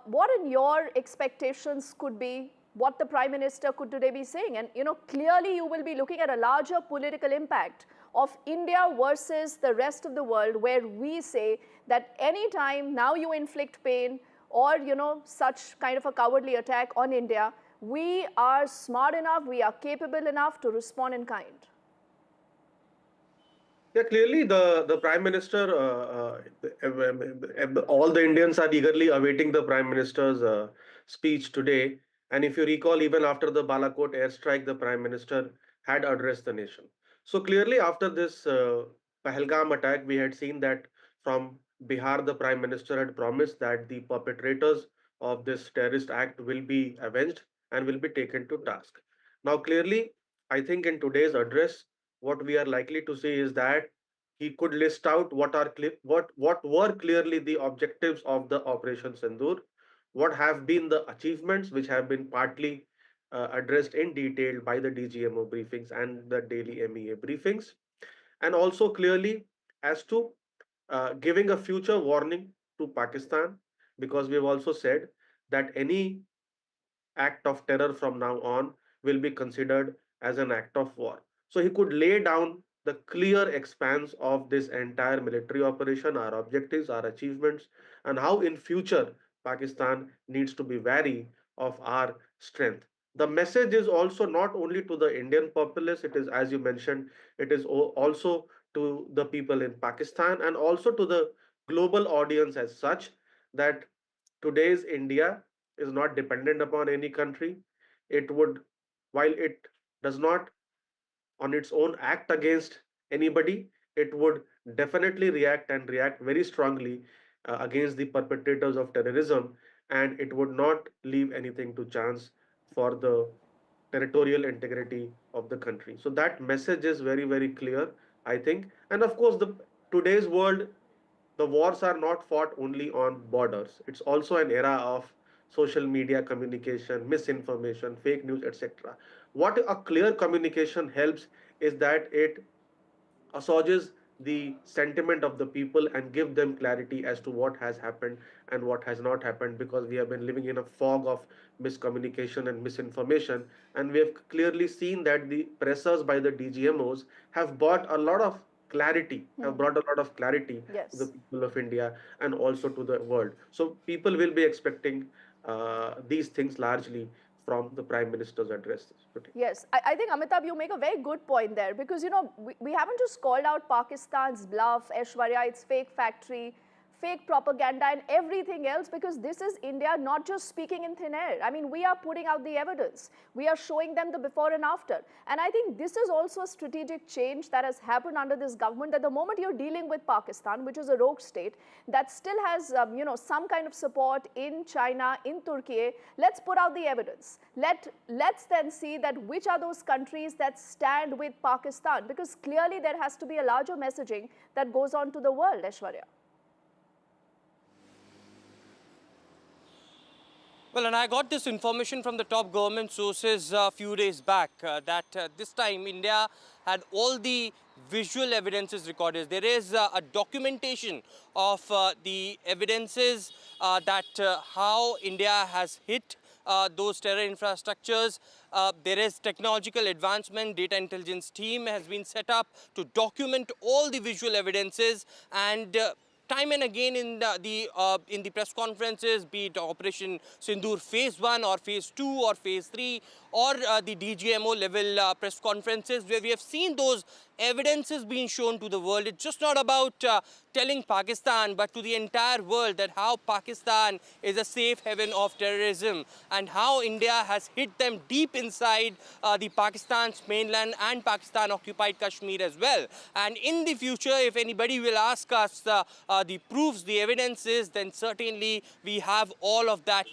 What in your expectations could be what the Prime Minister could today be saying? And, clearly you will be looking at a larger political impact of India versus the rest of the world, where we say that anytime now you inflict pain or, such kind of a cowardly attack on India, we are smart enough, we are capable enough to respond in kind. Yeah, clearly the Prime Minister, all the Indians are eagerly awaiting the Prime Minister's speech today. And if you recall, even after the Balakot airstrike, the Prime Minister had addressed the nation. So clearly after this Pahalgam attack, we had seen that from Bihar, the Prime Minister had promised that the perpetrators of this terrorist act will be avenged and will be taken to task. Now, clearly, I think in today's address, what we are likely to see is that he could list out what were clearly the objectives of the Operation Sindoor, what have been the achievements which have been partly addressed in detail by the DGMO briefings and the daily MEA briefings, and also clearly as to giving a future warning to Pakistan, because we've also said that any act of terror from now on will be considered as an act of war. So he could lay down the clear expanse of this entire military operation, our objectives, our achievements, and how in future Pakistan needs to be wary of our strength. The message is also not only to the Indian populace, it is, as you mentioned, it is also to the people in Pakistan and also to the global audience as such, that today's India is not dependent upon any country. It would, while it does not on its own act against anybody, it would definitely react and react very strongly against the perpetrators of terrorism, and it would not leave anything to chance for the territorial integrity of the country. So that message is very, very clear, I think. And of course, the today's world, the wars are not fought only on borders. It's also an era of social media communication, misinformation, fake news, etc. What a clear communication helps is that it assuages the sentiment of the people and give them clarity as to what has happened and what has not happened, because we have been living in a fog of miscommunication and misinformation, and we have clearly seen that the pressers by the DGMOs have brought a lot of clarity, have brought a lot of clarity to the people of India and also to the world. So people will be expecting these things largely from the Prime Minister's address today. Yes, I think Amitabh, you make a very good point there, because we haven't just called out Pakistan's bluff, Aishwarya, its fake factory, fake propaganda and everything else, because this is India not just speaking in thin air. I mean, we are putting out the evidence. We are showing them the before and after. And I think this is also a strategic change that has happened under this government, that the moment you're dealing with Pakistan, which is a rogue state, that still has, some kind of support in China, in Turkey, let's put out the evidence. Let's then see that which are those countries that stand with Pakistan, because clearly there has to be a larger messaging that goes on to the world, Aishwarya. Well, and I got this information from the top government sources a few days back that this time India had all the visual evidences recorded. There is a documentation of the evidences that how India has hit those terror infrastructures. There is technological advancement. Data intelligence team has been set up to document all the visual evidences, and time and again in the press conferences, be it Operation Sindoor Phase 1 or Phase 2 or Phase 3 or the DGMO level press conferences, where we have seen those evidences being shown to the world. It's just not about telling Pakistan, but to the entire world, that how Pakistan is a safe haven of terrorism and how India has hit them deep inside the Pakistan's mainland and Pakistan occupied Kashmir as well. And in the future, if anybody will ask us the proofs, the evidences, then certainly we have all of that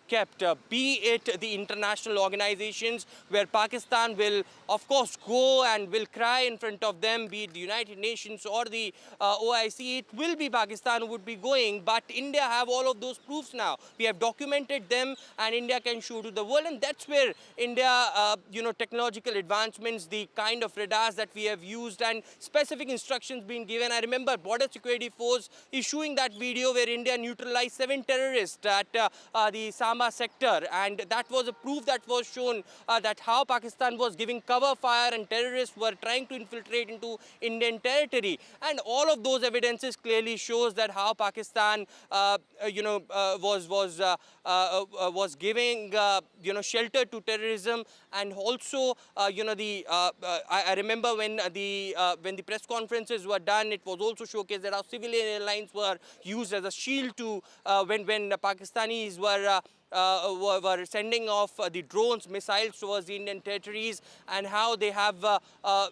kept, be it the international organizations where Pakistan will of course go and will cry in front of them, be it the United Nations or the OIC. It will be Pakistan who would be going, but India have all of those proofs now. We have documented them and India can show to the world, and that's where India, technological advancements, the kind of radars that we have used and specific instructions being given. I remember Border Security Force issuing that video where India neutralized 7 terrorists at the Samba sector, and that was a proof that was shown that how Pakistan was giving cover fire and terrorists were trying to infiltrate into Indian territory. And all of those evidences clearly shows that how Pakistan, was giving, shelter to terrorism. And also, I remember when the press conferences were done, it was also showcased that our civilian airlines were used as a shield to when the Pakistanis were sending off the drones, missiles towards the Indian territories, and how they have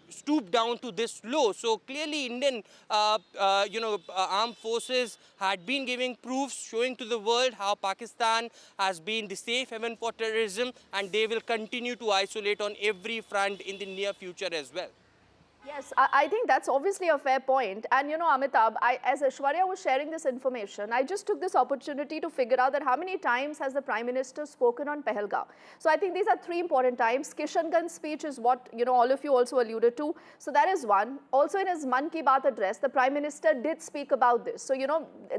stooped down to this low. So clearly Indian, armed forces had been giving proofs, showing to the world how Pakistan has been the safe haven for terrorism, and they will continue to isolate on every front in the near future as well. Yes, I think that's obviously a fair point. And Amitabh, as Aishwarya was sharing this information, I just took this opportunity to figure out that how many times has the Prime Minister spoken on Pahalgam. So I think these are 3 important times. Kishangan's speech is what, all of you also alluded to. So that is one. Also in his Mann Ki Baat address, the Prime Minister did speak about this. So,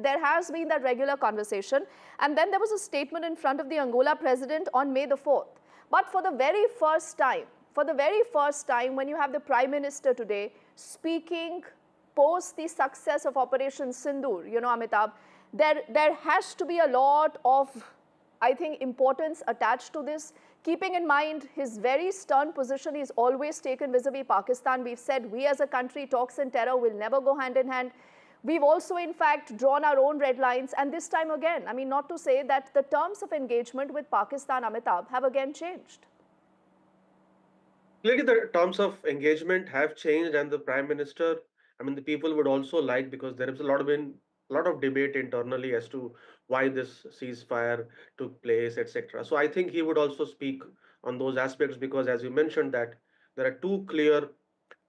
there has been that regular conversation. And then there was a statement in front of the Angola president on May the 4th. But for the very first time, when you have the Prime Minister today speaking post the success of Operation Sindoor, Amitabh, there has to be a lot of I think, importance attached to this, keeping in mind his very stern position he's always taken vis-a-vis Pakistan. We've said we as a country, talks and terror will never go hand in hand. We've also, in fact, drawn our own red lines. And this time again, I mean, not to say that the terms of engagement with Pakistan, Amitabh, have again changed. Clearly, the terms of engagement have changed, and the Prime Minister, I mean, the people would also like, because there is a lot of debate internally as to why this ceasefire took place, etc. So I think he would also speak on those aspects, because as you mentioned that there are two clear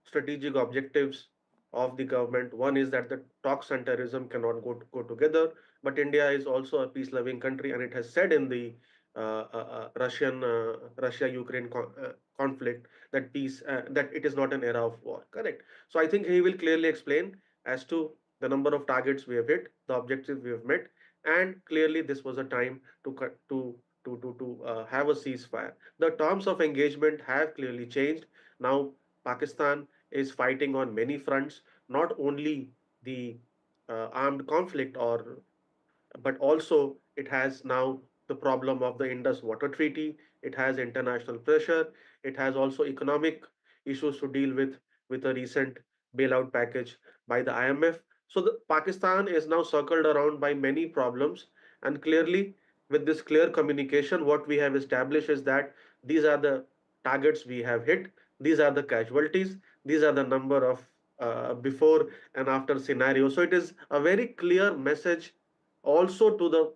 strategic objectives of the government. One is that the talks and terrorism cannot go together, but India is also a peace-loving country, and it has said in the Russia-Ukraine conflict that that it is not an era of war. Correct. So I think he will clearly explain as to the number of targets we have hit, the objectives we have met, and clearly this was a time to have a ceasefire. The terms of engagement have clearly changed. Now Pakistan is fighting on many fronts, not only the armed conflict, but also it has now the problem of the Indus water treaty. It has international pressure. It has also economic issues to deal with a recent bailout package by the IMF. So Pakistan is now circled around by many problems, and clearly with this clear communication, what we have established is that these are the targets we have hit, these are the casualties, these are the number of before and after scenarios. So it is a very clear message also to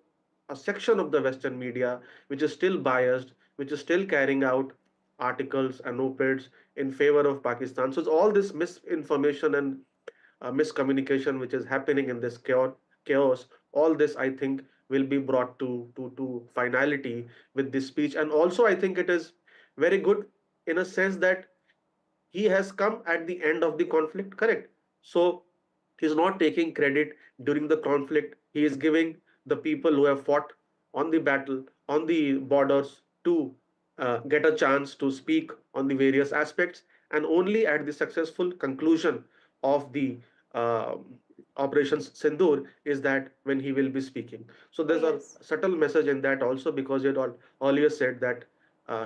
a section of the Western media which is still biased, which is still carrying out articles and op-eds in favor of Pakistan. So it's all this misinformation and miscommunication which is happening in this chaos. All this, I think, will be brought to finality with this speech. And also, I think it is very good in a sense that he has come at the end of the conflict, correct? So he's not taking credit during the conflict. He is giving the people who have fought on the battle, on the borders, to get a chance to speak on the various aspects. And only at the successful conclusion of the Operations Sindoor is that when he will be speaking. So there's a subtle message in that also, because it earlier said that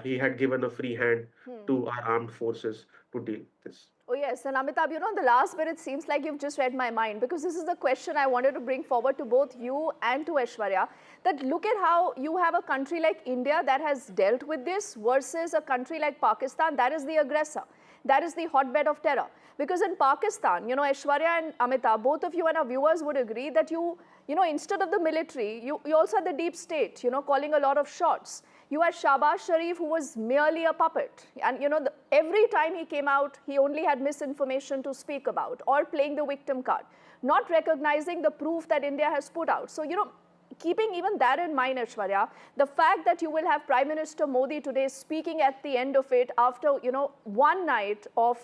he had given a free hand to our armed forces to deal with this. Oh yes, and Amitabh, you know, in the last bit, it seems like you've just read my mind, because this is the question I wanted to bring forward to both you and to Aishwarya, that look at how you have a country like India that has dealt with this versus a country like Pakistan that is the aggressor, that is the hotbed of terror. Because in Pakistan, you know, Aishwarya and Amitabh, both of you and our viewers would agree that you know, instead of the military, you also had the deep state, you know, calling a lot of shots. You had Shahbaz Sharif, who was merely a puppet. And, you know, every time he came out, he only had misinformation to speak about, or playing the victim card, not recognizing the proof that India has put out. So, you know, keeping even that in mind, Aishwarya, the fact that you will have Prime Minister Modi today speaking at the end of it after, you know, one night of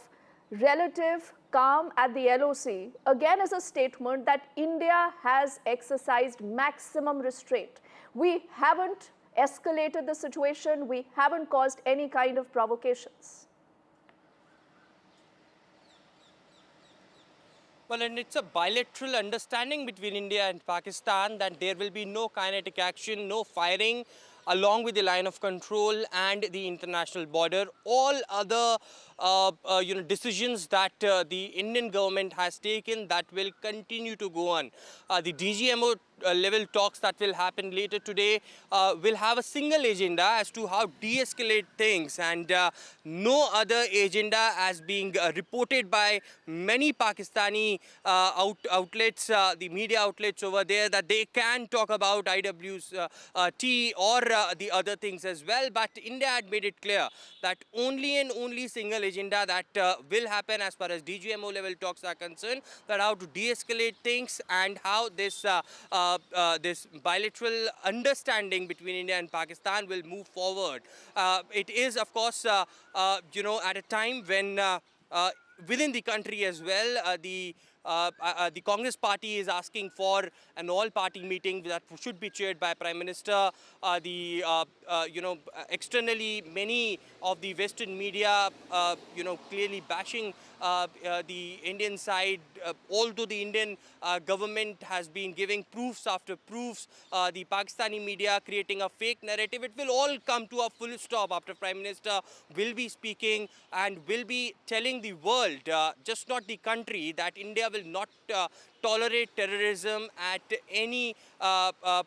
relative calm at the LOC, again is a statement that India has exercised maximum restraint. We haven't escalated the situation, we haven't caused any kind of provocations. Well, and it's a bilateral understanding between India and Pakistan that there will be no kinetic action, no firing along with the line of control and the international border. All other decisions that the Indian government has taken, that will continue to go on. The DGMO level talks that will happen later today will have a single agenda as to how de-escalate things, and no other agenda as being reported by many Pakistani outlets, the media outlets over there, that they can talk about IWT or the other things as well. But India had made it clear that only and only single agenda that will happen as far as DGMO level talks are concerned, that how to de-escalate things and how this this bilateral understanding between India and Pakistan will move forward. It is, of course, you know, at a time when within the country as well, the Congress party is asking for an all-party meeting that should be chaired by Prime Minister. You know, externally, many of the Western media, you know, clearly bashing the Indian side although the Indian government has been giving proofs after proofs, the Pakistani media creating a fake narrative, it will all come to a full stop after Prime Minister will be speaking and will be telling the world, just not the country, that India will not tolerate terrorism at any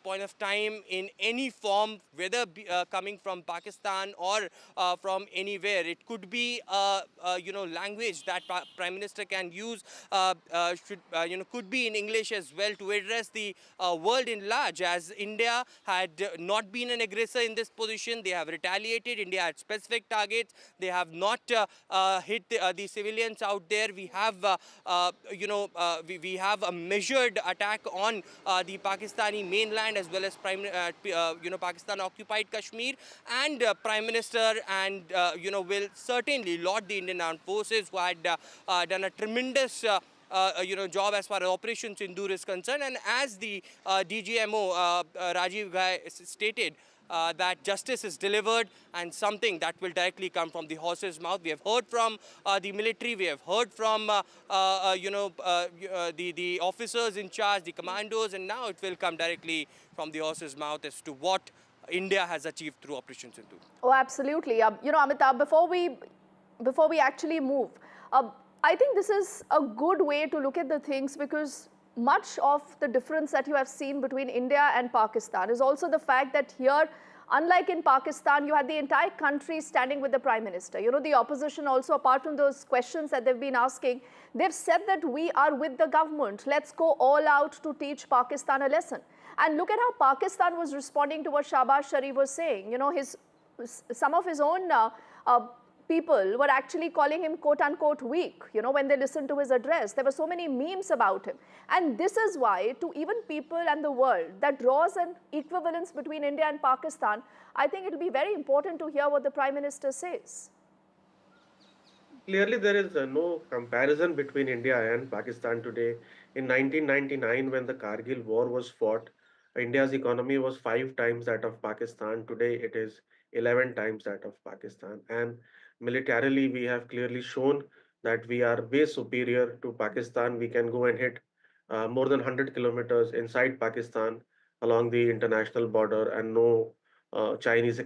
point of time in any form, whether coming from Pakistan or from anywhere. It could be language that Prime Minister can use, could be in English as well, to address the world in large. As India had not been an aggressor in this position, they have retaliated. India had specific targets. They have not hit the civilians out there. We have, we have a measured attack on the Pakistani mainland as well as Pakistan occupied Kashmir, and Prime Minister and will certainly laud the Indian Armed Forces, who had done a tremendous job as far as Operation Sindoor is concerned. And as the DGMO Rajiv Ghai stated, that justice is delivered, and something that will directly come from the horse's mouth. We have heard from the military, we have heard from the officers in charge, the commandos, and now it will come directly from the horse's mouth as to what India has achieved through Operation Sindoor. Oh, absolutely. Amitabh, before we actually move, I think this is a good way to look at the things, because much of the difference that you have seen between India and Pakistan is also the fact that here, unlike in Pakistan, you had the entire country standing with the Prime Minister. The opposition also, apart from those questions that they've been asking, they've said that we are with the government. Let's go all out to teach Pakistan a lesson. And look at how Pakistan was responding to what Shahbaz Sharif was saying. Some of his own people were actually calling him quote-unquote weak, when they listened to his address. There were so many memes about him. And this is why, to even people and the world, that draws an equivalence between India and Pakistan, I think it will be very important to hear what the Prime Minister says. Clearly, there is no comparison between India and Pakistan today. In 1999, when the Kargil war was fought, India's economy was 5 times that of Pakistan. Today, it is 11 times that of Pakistan. And militarily, we have clearly shown that we are way superior to Pakistan. We can go and hit more than 100 kilometers inside Pakistan along the international border, and no Chinese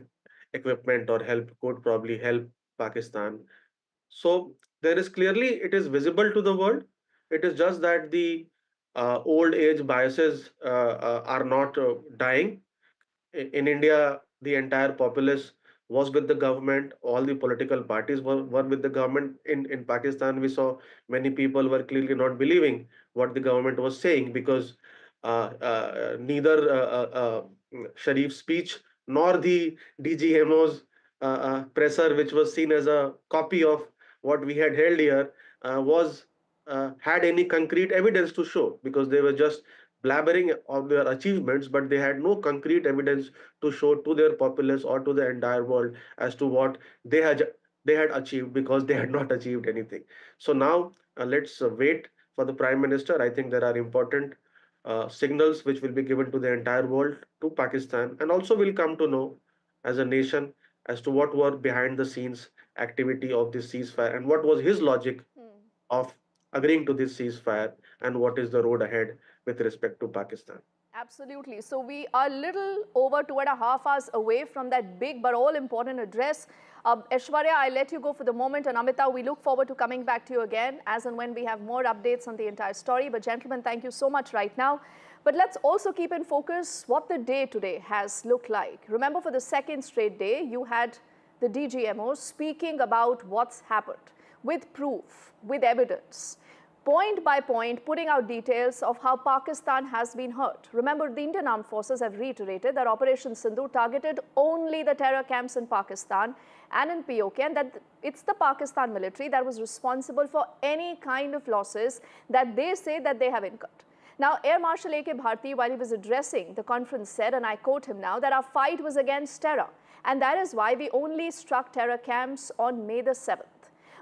equipment or help could probably help Pakistan. So there is clearly, it is visible to the world. It is just that the old age biases are not dying. In India, the entire populace was with the government. All the political parties were with the government. In Pakistan, we saw many people were clearly not believing what the government was saying, because neither Sharif's speech nor the DGMOs presser, which was seen as a copy of what we had held here, had any concrete evidence to show, because they were just blabbering of their achievements, but they had no concrete evidence to show to their populace or to the entire world as to what they had achieved, because they had not achieved anything. So now let's wait for the Prime Minister. I think there are important signals which will be given to the entire world, to Pakistan, and also will come to know as a nation as to what were behind the scenes activity of this ceasefire, and what was his logic of agreeing to this ceasefire, and what is the road ahead with respect to Pakistan. Absolutely. So we are a little over 2.5 hours away from that big but all important address. Aishwarya, I'll let you go for the moment, and Amitabh, we look forward to coming back to you again as and when we have more updates on the entire story. But gentlemen, thank you so much right now. But let's also keep in focus what the day today has looked like. Remember, for the second straight day, you had the DGMOs speaking about what's happened, with proof, with evidence, point by point, putting out details of how Pakistan has been hurt. Remember, the Indian Armed Forces have reiterated that Operation Sindoor targeted only the terror camps in Pakistan and in POK, and that it's the Pakistan military that was responsible for any kind of losses that they say that they have incurred. Now, Air Marshal A.K. Bharti, while he was addressing the conference, said, and I quote him now, that our fight was against terror, and that is why we only struck terror camps on May the 7th.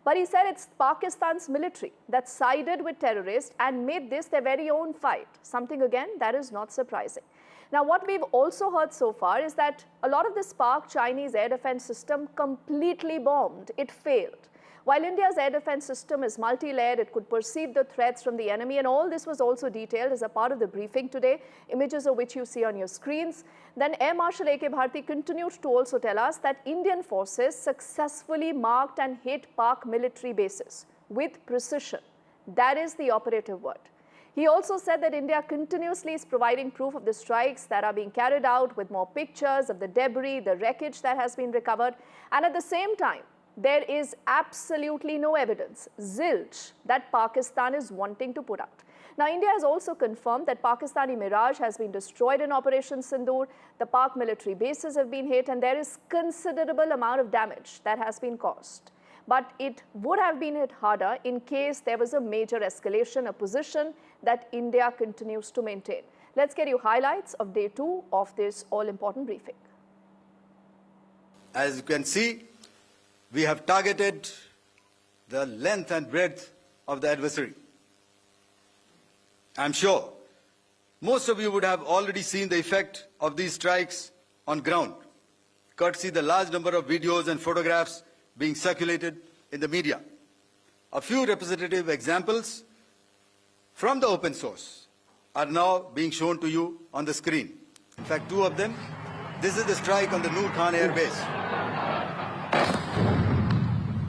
But he said it's Pakistan's military that sided with terrorists and made this their very own fight, something again that is not surprising. Now, what we've also heard so far is that a lot of this Pak Chinese air defense system completely bombed. It failed. While India's air defense system is multi-layered, it could perceive the threats from the enemy, and all this was also detailed as a part of the briefing today, images of which you see on your screens. Then Air Marshal A.K. Bharti continued to also tell us that Indian forces successfully marked and hit Pak military bases with precision. That is the operative word. He also said that India continuously is providing proof of the strikes that are being carried out, with more pictures of the debris, the wreckage that has been recovered, and at the same time, there is absolutely no evidence, zilch, that Pakistan is wanting to put out. Now, India has also confirmed that Pakistani Mirage has been destroyed in Operation Sindoor, the Pak military bases have been hit, and there is considerable amount of damage that has been caused. But it would have been hit harder in case there was a major escalation, a position that India continues to maintain. Let's get you highlights of day 2 of this all-important briefing. As you can see, we have targeted the length and breadth of the adversary. I'm sure most of you would have already seen the effect of these strikes on ground, courtesy the large number of videos and photographs being circulated in the media. A few representative examples from the open source are now being shown to you on the screen. In fact, 2 of them. This is the strike on the Noor Khan Air Base.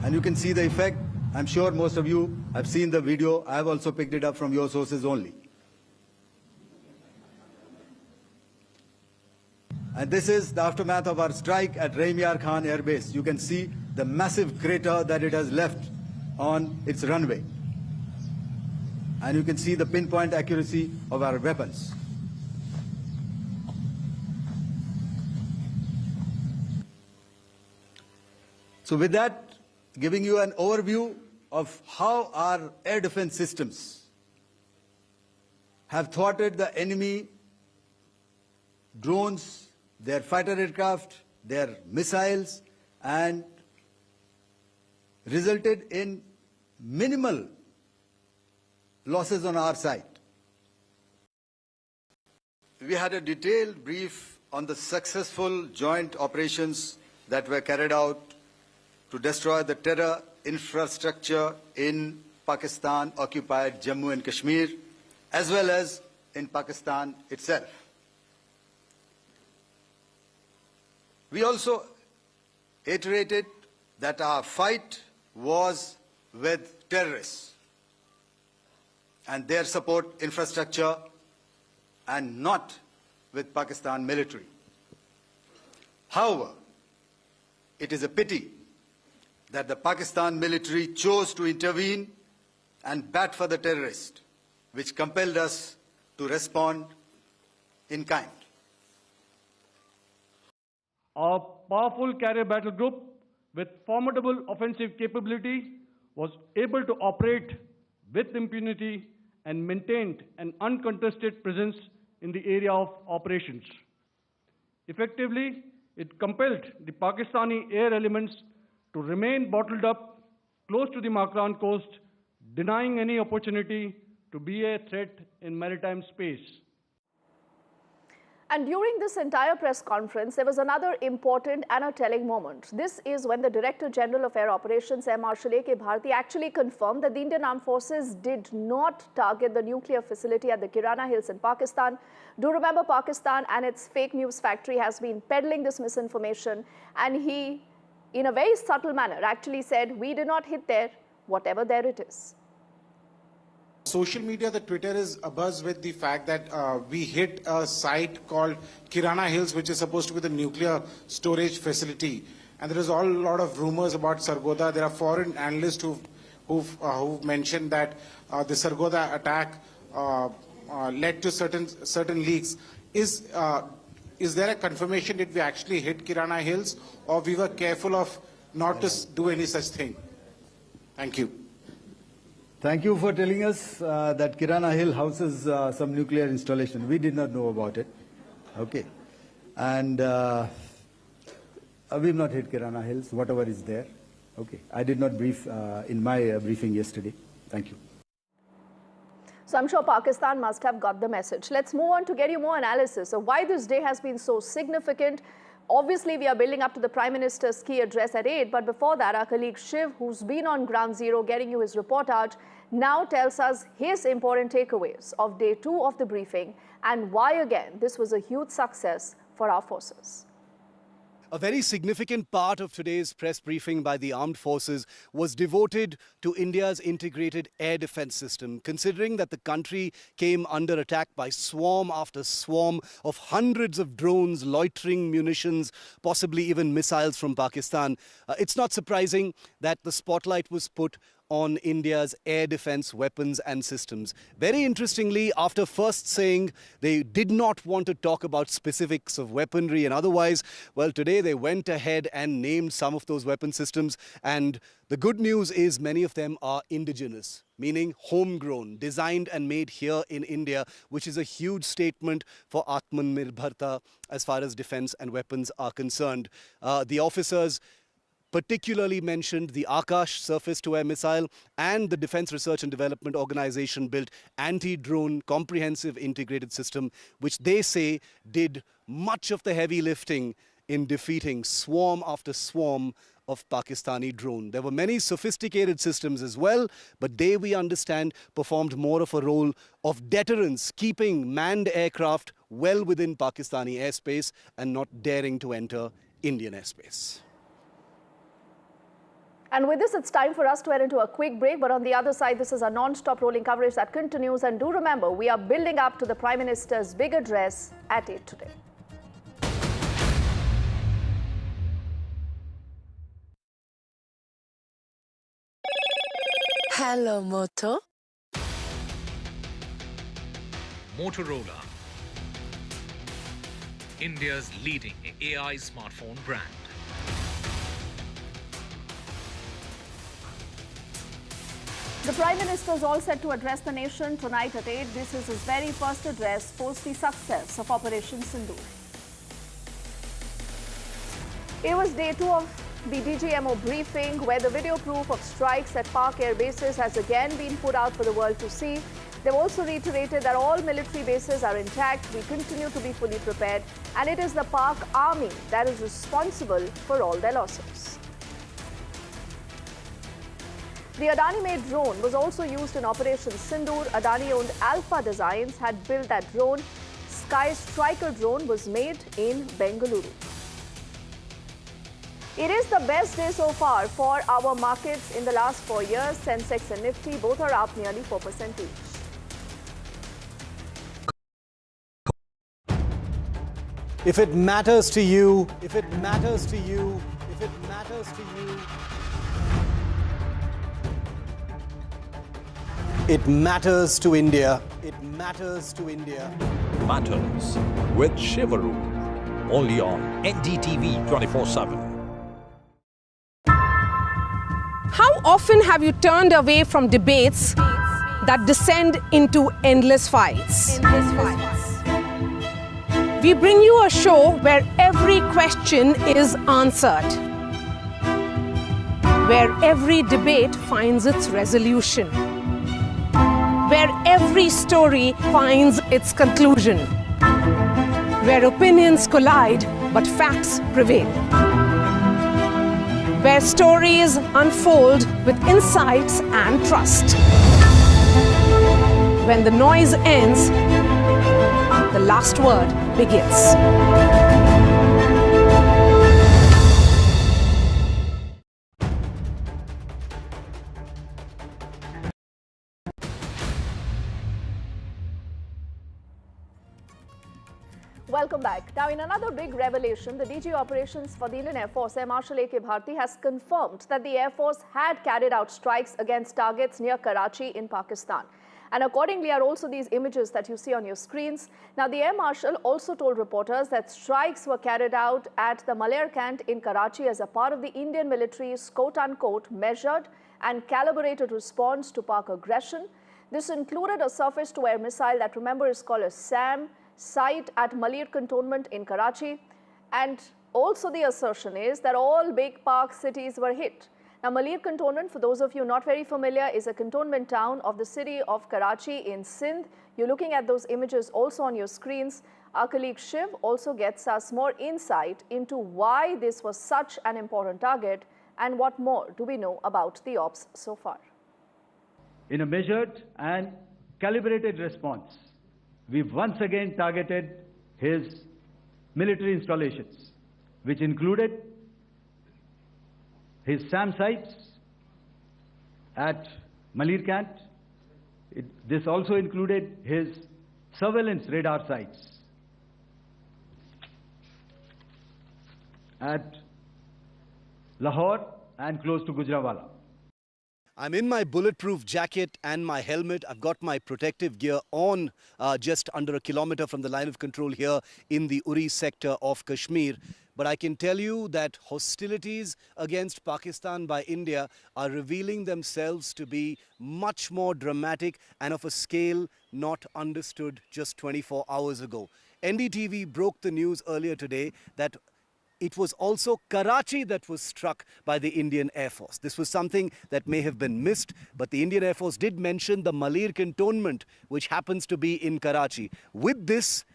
And you can see the effect. I'm sure most of you have seen the video. I have also picked it up from your sources only. And this is the aftermath of our strike at Raimiar Khan Air Base. You can see the massive crater that it has left on its runway. And you can see the pinpoint accuracy of our weapons. So with that, giving you an overview of how our air defense systems have thwarted the enemy drones, their fighter aircraft, their missiles, and resulted in minimal losses on our side. We had a detailed brief on the successful joint operations that were carried out to destroy the terror infrastructure in Pakistan-occupied Jammu and Kashmir, as well as in Pakistan itself. We also iterated that our fight was with terrorists and their support infrastructure, and not with Pakistan military. However, it is a pity that the Pakistan military chose to intervene and bat for the terrorist, which compelled us to respond in kind. Our powerful carrier battle group with formidable offensive capability was able to operate with impunity and maintained an uncontested presence in the area of operations. Effectively, it compelled the Pakistani air elements to remain bottled up close to the Makran coast, denying any opportunity to be a threat in maritime space. And during this entire press conference, there was another important and a telling moment. This is when the Director General of Air Operations, Air Marshal A.K. Bharti, actually confirmed that the Indian Armed Forces did not target the nuclear facility at the Kirana Hills in Pakistan. Do remember, Pakistan and its fake news factory has been peddling this misinformation, and he, in a very subtle manner, actually said, we did not hit there, whatever there it is. Social media, the Twitter is abuzz with the fact that we hit a site called Kirana Hills, which is supposed to be the nuclear storage facility. And there is a lot of rumors about Sargodha. There are foreign analysts who've mentioned that the Sargodha attack led to certain leaks. Is there a confirmation that we actually hit Kirana Hills, or we were careful of not to do any such thing? Thank you. Thank you for telling us that Kirana Hill houses some nuclear installation. We did not know about it. Okay. And we've not hit Kirana Hills, whatever is there. Okay. I did not brief in my briefing yesterday. Thank you. So I'm sure Pakistan must have got the message. Let's move on to get you more analysis of why this day has been so significant. Obviously, we are building up to the Prime Minister's key address at 8, but before that, our colleague Shiv, who's been on ground zero getting you his reportage, now tells us his important takeaways of day 2 of the briefing and why, again, this was a huge success for our forces. A very significant part of today's press briefing by the armed forces was devoted to India's integrated air defense system, considering that the country came under attack by swarm after swarm of hundreds of drones, loitering munitions, possibly even missiles from Pakistan. It's not surprising that the spotlight was put on India's air defense weapons and systems. Very interestingly, after first saying they did not want to talk about specifics of weaponry and otherwise, well, today they went ahead and named some of those weapon systems. And the good news is many of them are indigenous, meaning homegrown, designed and made here in India, which is a huge statement for Atmanirbharta as far as defense and weapons are concerned. The officers particularly mentioned the Akash surface-to-air missile and the Defense Research and Development Organization built anti-drone comprehensive integrated system, which they say did much of the heavy lifting in defeating swarm after swarm of Pakistani drone. There were many sophisticated systems as well, but they, we understand, performed more of a role of deterrence, keeping manned aircraft well within Pakistani airspace and not daring to enter Indian airspace. And with this, it's time for us to head into a quick break. But on the other side, this is a non-stop rolling coverage that continues. And do remember, we are building up to the Prime Minister's big address at 8 today. Hello, Moto. Motorola, India's leading AI smartphone brand. The Prime Minister is all set to address the nation tonight at 8. This is his very first address post the success of Operation Sindoor. It was day 2 of the DGMO briefing, where the video proof of strikes at Pak air bases has again been put out for the world to see. They've also reiterated that all military bases are intact, we continue to be fully prepared, and it is the Pak army that is responsible for all their losses. The Adani-made drone was also used in Operation Sindoor. Adani-owned Alpha Designs had built that drone. Sky Striker drone was made in Bengaluru. It is the best day so far for our markets in the last 4 years. Sensex and Nifty both are up nearly 4% each. If it matters to you, if it matters to you, if it matters to you, it matters to India. It matters to India. Matters with Shivaru. Only on NDTV 24/7. How often have you turned away from debates that descend into endless fights? We bring you a show where every question is answered, where every debate finds its resolution, where every story finds its conclusion, where opinions collide but facts prevail, where stories unfold with insights and trust. When the noise ends, the last word begins. Welcome back. Now, in another big revelation, the DG Operations for the Indian Air Force, Air Marshal A.K. Bharti, has confirmed that the Air Force had carried out strikes against targets near Karachi in Pakistan. And accordingly are also these images that you see on your screens. Now, the Air Marshal also told reporters that strikes were carried out at the Malair Cant in Karachi as a part of the Indian military's quote-unquote measured and calibrated response to Pak aggression. This included a surface-to-air missile that, remember, is called a SAM, site at Malair Cantonment in Karachi. And also the assertion is that all big Pak cities were hit. Now, Malir Cantonment, for those of you not very familiar, is a cantonment town of the city of Karachi in Sindh. You're looking at those images also on your screens. Our colleague Shiv also gets us more insight into why this was such an important target and what more do we know about the ops so far. In a measured and calibrated response, we've once again targeted his military installations, which included his SAM sites at Malirkant. This also included his surveillance radar sites at Lahore and close to Gujranwala. I'm in my bulletproof jacket and my helmet. I've got my protective gear on just under a kilometer from the line of control here in the Uri sector of Kashmir. But I can tell you that hostilities against Pakistan by India are revealing themselves to be much more dramatic and of a scale not understood just 24 hours ago. NDTV broke the news earlier today that it was also Karachi that was struck by the Indian Air Force. This was something that may have been missed, but the Indian Air Force did mention the Malir cantonment, which happens to be in Karachi. With this,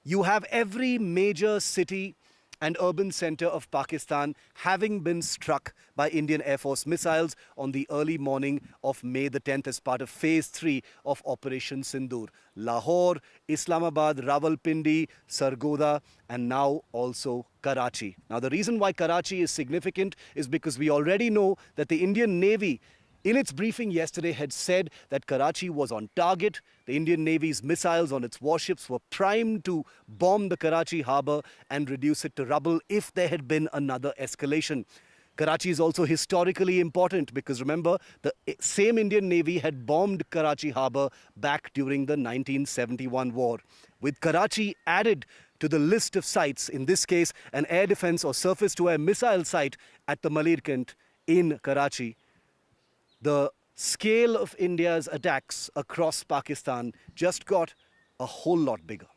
you have every major city and urban center of Pakistan having been struck by Indian Air Force missiles on the early morning of May the 10th as part of Phase 3 of Operation Sindoor. Lahore, Islamabad, Rawalpindi, Sargodha, and now also Karachi. Now, the reason why Karachi is significant is because we already know that the Indian Navy, in its briefing yesterday, had said that Karachi was on target. The Indian Navy's missiles on its warships were primed to bomb the Karachi harbour and reduce it to rubble if there had been another escalation. Karachi is also historically important because remember, the same Indian Navy had bombed Karachi harbour back during the 1971 war. With Karachi added to the list of sites, in this case an air defence or surface-to-air missile site at the Malirkant in Karachi, the scale of India's attacks across Pakistan just got a whole lot bigger.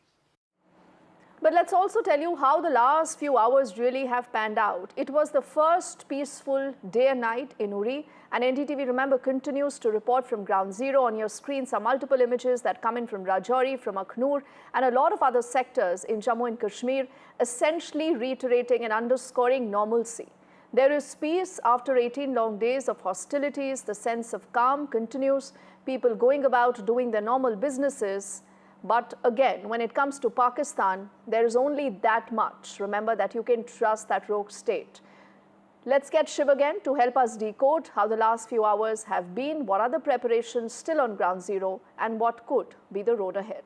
But let's also tell you how the last few hours really have panned out. It was the first peaceful day and night in Uri, and NDTV, remember, continues to report from ground zero. On your screens are multiple images that come in from Rajouri, from Akhnur, and a lot of other sectors in Jammu and Kashmir, essentially reiterating and underscoring normalcy. There is peace after 18 long days of hostilities. The sense of calm continues, people going about doing their normal businesses. But again, when it comes to Pakistan, there is only that much. Remember that you can trust that rogue state. Let's get Shiv again to help us decode how the last few hours have been, what are the preparations still on ground zero, and what could be the road ahead.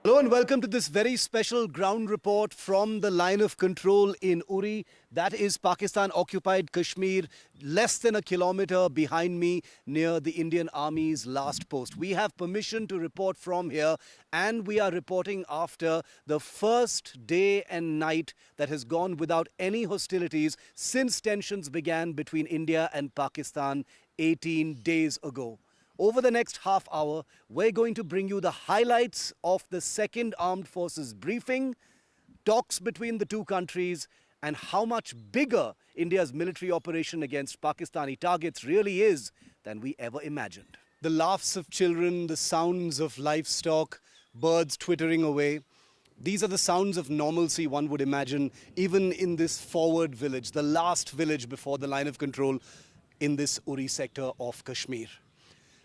Hello and welcome to this very special ground report from the line of control in Uri. That is Pakistan-occupied Kashmir, less than a kilometer behind me near the Indian Army's last post. We have permission to report from here, and we are reporting after the first day and night that has gone without any hostilities since tensions began between India and Pakistan 18 days ago. Over the next half hour, we're going to bring you the highlights of the Second Armed Forces briefing, talks between the two countries, and how much bigger India's military operation against Pakistani targets really is than we ever imagined. The laughs of children, the sounds of livestock, birds twittering away. These are the sounds of normalcy one would imagine, even in this forward village, the last village before the line of control in this Uri sector of Kashmir.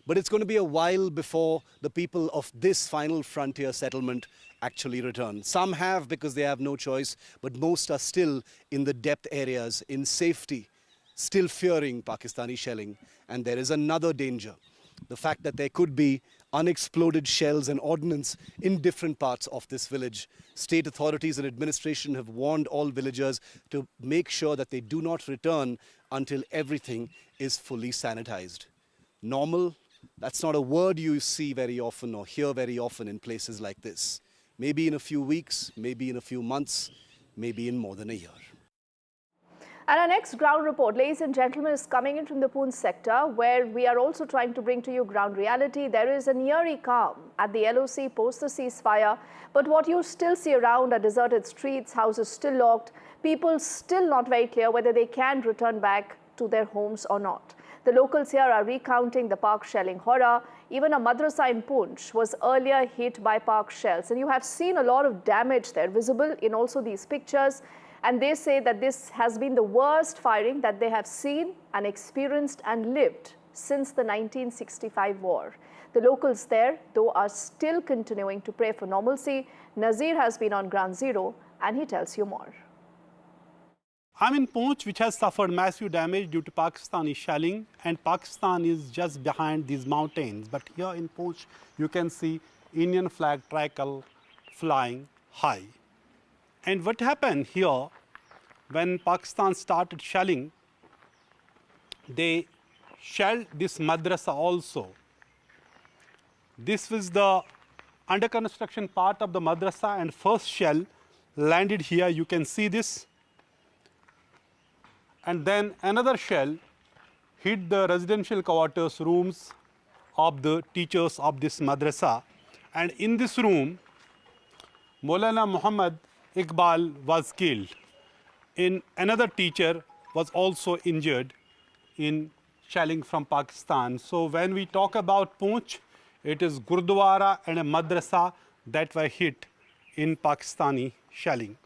But it's going to be a while before the people of this final frontier settlement actually return. Some have because they have no choice, but most are still in the depth areas, in safety, still fearing Pakistani shelling. And there is another danger, the fact that there could be unexploded shells and ordnance in different parts of this village. State authorities and administration have warned all villagers to make sure that they do not return until everything is fully sanitized. Normal? That's not a word you see very often or hear very often in places like this. Maybe in a few weeks, maybe in a few months, maybe in more than a year. And our next ground report, ladies and gentlemen, is coming in from the Poonch sector, where we are also trying to bring to you ground reality. There is an eerie calm at the LOC post the ceasefire, but what you still see around are deserted streets, houses still locked, people still not very clear whether they can return back to their homes or not. The locals here are recounting the park shelling horror. Even a madrasa in Poonch was earlier hit by park shells. And you have seen a lot of damage there visible in also these pictures. And they say that this has been the worst firing that they have seen and experienced and lived since the 1965 war. The locals there, though, are still continuing to pray for normalcy. Nazir has been on ground zero and he tells you more. I'm in Poonch, which has suffered massive damage due to Pakistani shelling, and Pakistan is just behind these mountains. But here in Poonch, you can see Indian flag tricolor flying high. And what happened here, when Pakistan started shelling, they shelled this madrasa also. This was the under construction part of the madrasa, and first shell landed here. You can see this. And then another shell hit the residential quarters rooms of the teachers of this madrasa. And in this room, Maulana Muhammad Iqbal was killed. Another teacher was also injured in shelling from Pakistan. So when we talk about Poonch, it is Gurdwara and a madrasa that were hit in Pakistani shelling.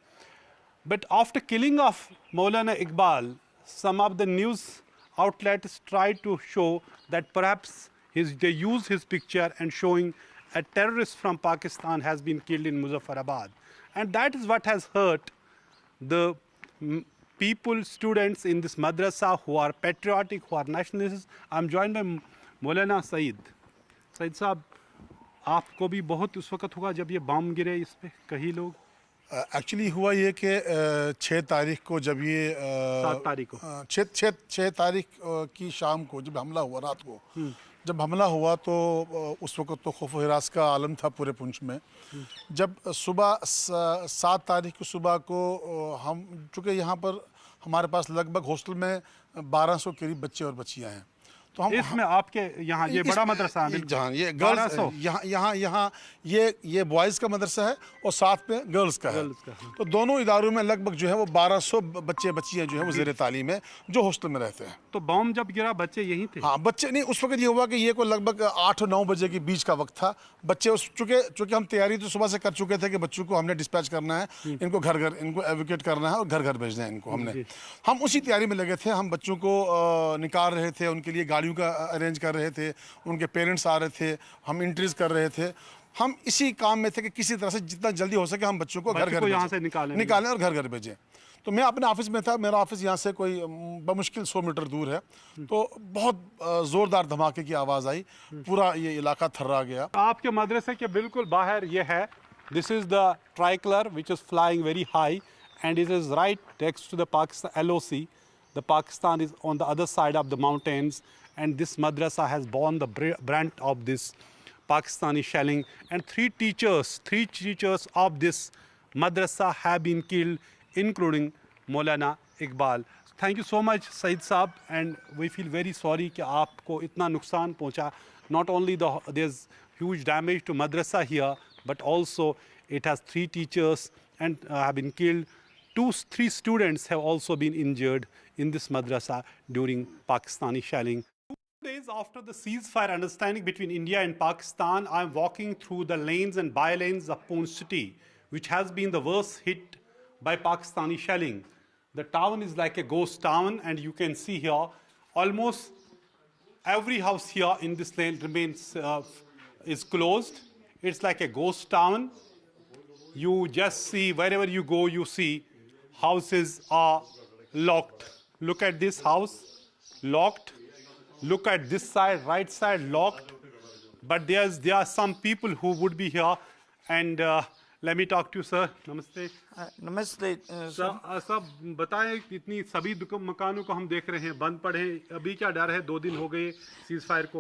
But after killing of Maulana Iqbal, some of the news outlets tried to show that perhaps they use his picture and showing a terrorist from Pakistan has been killed in Muzaffarabad. And that is what has hurt the people, students in this madrasa who are patriotic, who are nationalists. I'm joined by Maulana Saeed. Saeed साहब, आपको भी बहुत उस वक्त हुआ जब ये बम गिरे इस पे कई लोग? एक्चुअली हुआ ये कि 6 तारीख को जब ये 7 तारीख को 6 तारीख की शाम को जब हमला हुआ, रात को जब हमला हुआ तो उस वक्त तो खौफ हिरास का आलम था पूरे पुंछ में। जब सुबह 7 तारीख की सुबह को हम चूँकि यहाँ पर हमारे पास लगभग हॉस्टल में 1200 करीब बच्चे और बच्चियाँ हैं, तो हम इसमें आपके यहाँ ये बड़ा मदरसा है जहाँ ये गर्ल्स यहाँ ये बॉयज़ का मदरसा है और साथ में गर्ल्स का है। तो दोनों इदारों में लगभग जो है वो 1200 बच्चे बच्चियाँ जो है वो ज़ेर तालीम है जो हॉस्टल में रहते हैं। तो बम जब गिरा बच्चे यहीं थे? हाँ, बच्चे नहीं, उस वक्त ये हुआ कि ये को लगभग 8 और 9 बजे के बीच का वक्त था। बच्चे उस चूँकि हम तैयारी तो सुबह से कर चुके थे कि बच्चों को हमने डिस्पैच करना है, इनको घर घर इनको एवोकेट करना है और घर घर भेजना है इनको। हम उसी तैयारी में लगे थे। हम बच्चों को निकाल रहे थे, उनके लिए गाड़ियों का अरेंज कर रहे थे, उनके पेरेंट्स आ रहे थे, हम इंट्रीज कर रहे थे। हम इसी काम में थे कि किसी तरह से जितना जल्दी हो सके हम बच्चों को घर घर यहाँ से निकालें और घर घर भेजें। तो मैं अपने ऑफिस में था, मेरा ऑफिस यहाँ से कोई बमुश्किल 100 मीटर दूर है। तो बहुत ज़ोरदार धमाके की आवाज़ आई, पूरा ये इलाका थर्रा गया। आपके मदरसे के बिल्कुल बाहर ये है, this is the tricolour which is flying very high and it is right next to the Pakistan LOC. The Pakistan is on the other side of the mountains, and this madrasa has borne the brunt of this Pakistani shelling. And three teachers of this madrasa have been killed, including Maulana Iqbal. Thank you so much, Saeed Saab, and we feel very sorry कि आपको इतना नुकसान पहुंचा. Not only there's huge damage to madrasa here, but also it has 3 teachers and have been killed. 3 students have also been injured in this madrasa during Pakistani shelling. 2 days after the ceasefire understanding between India and Pakistan, I'm walking through the lanes and by-lanes of Poonch city, which has been the worst hit by Pakistani shelling. The town is like a ghost town, and you can see here almost every house here in this lane remains is closed. It's like a ghost town. You just see, wherever you go, you see houses are locked. Look at this house, locked. Look at this side, right side, locked. But there are some people who would be here, and let me talk to you, sir. Namaste. नमस्ते साहब बताएं, इतनी सभी मकानों को हम देख रहे हैं बंद पड़े हैं, अभी क्या डर है? 2 दिन हो गए सीज फायर को।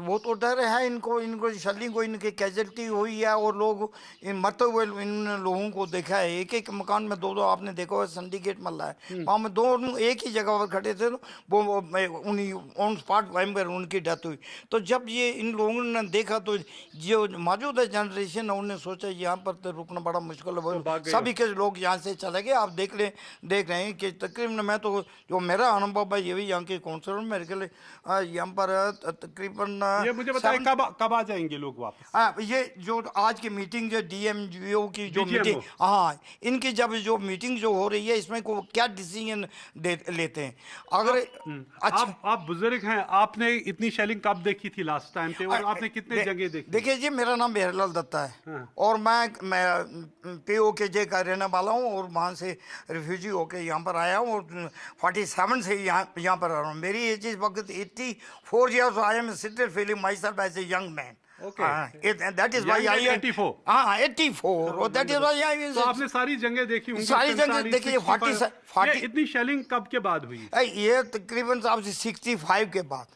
वो तो डर है, इनको शल्लिंग को इनकी कैजुअल्टी हुई है और लोग मरते हुए इन लोगों को देखा है। एक मकान में 2 आपने देखा है, सिंडिकेट मल्ला है, वहाँ में 2 एक ही जगह पर खड़े थे, वो उन्हीं ऑन स्पॉट वहीं पर उनकी डेथ हुई। तो जब ये इन लोगों ने देखा तो जो मौजूदा जनरेशन है उन्होंने सोचा यहाँ पर तो रुकना बड़ा मुश्किल है। सभी के लोग यहाँ से चले गए। आप देख रहे हैं कि तकरीबन मैं तो जो मेरा अनुभव है ये भी यहाँ के काउंसलर मेरे के लिए यहाँ पर तकरीबन ये मुझे बताइए कब आ जाएंगे लोग वापस? ये जो आज की मीटिंग जो DGMO की जो मीटिंग, हाँ, इनकी जब जो मीटिंग जो हो रही है इसमें को क्या डिसीजन लेते हैं। अगर अच्छा आप बुजुर्ग हैं, आपने इतनी शेलिंग कब देखी थी लास्ट टाइम पे और आपने कितने जगह देखी? देखिए जी, मेरा नाम बेहरलाल दत्ता है और मैं POKJ का रहने वाला हूँ और वहाँ से रिफ्यूजी होके यहाँ पर आया हूँ और 47 से यहाँ पर आ रहा हूँ। मेरी एज इस वक्त 84 years. I am still feeling myself as a young man. Okay. That is why I am 84. हाँ 84 और that is why I am. तो आपने सारी जगह देखी होंगी? सारी जगह देखी। 40 इतनी शेलिंग कब के बाद हुई? ये तकरीबन साहब 65 के बाद।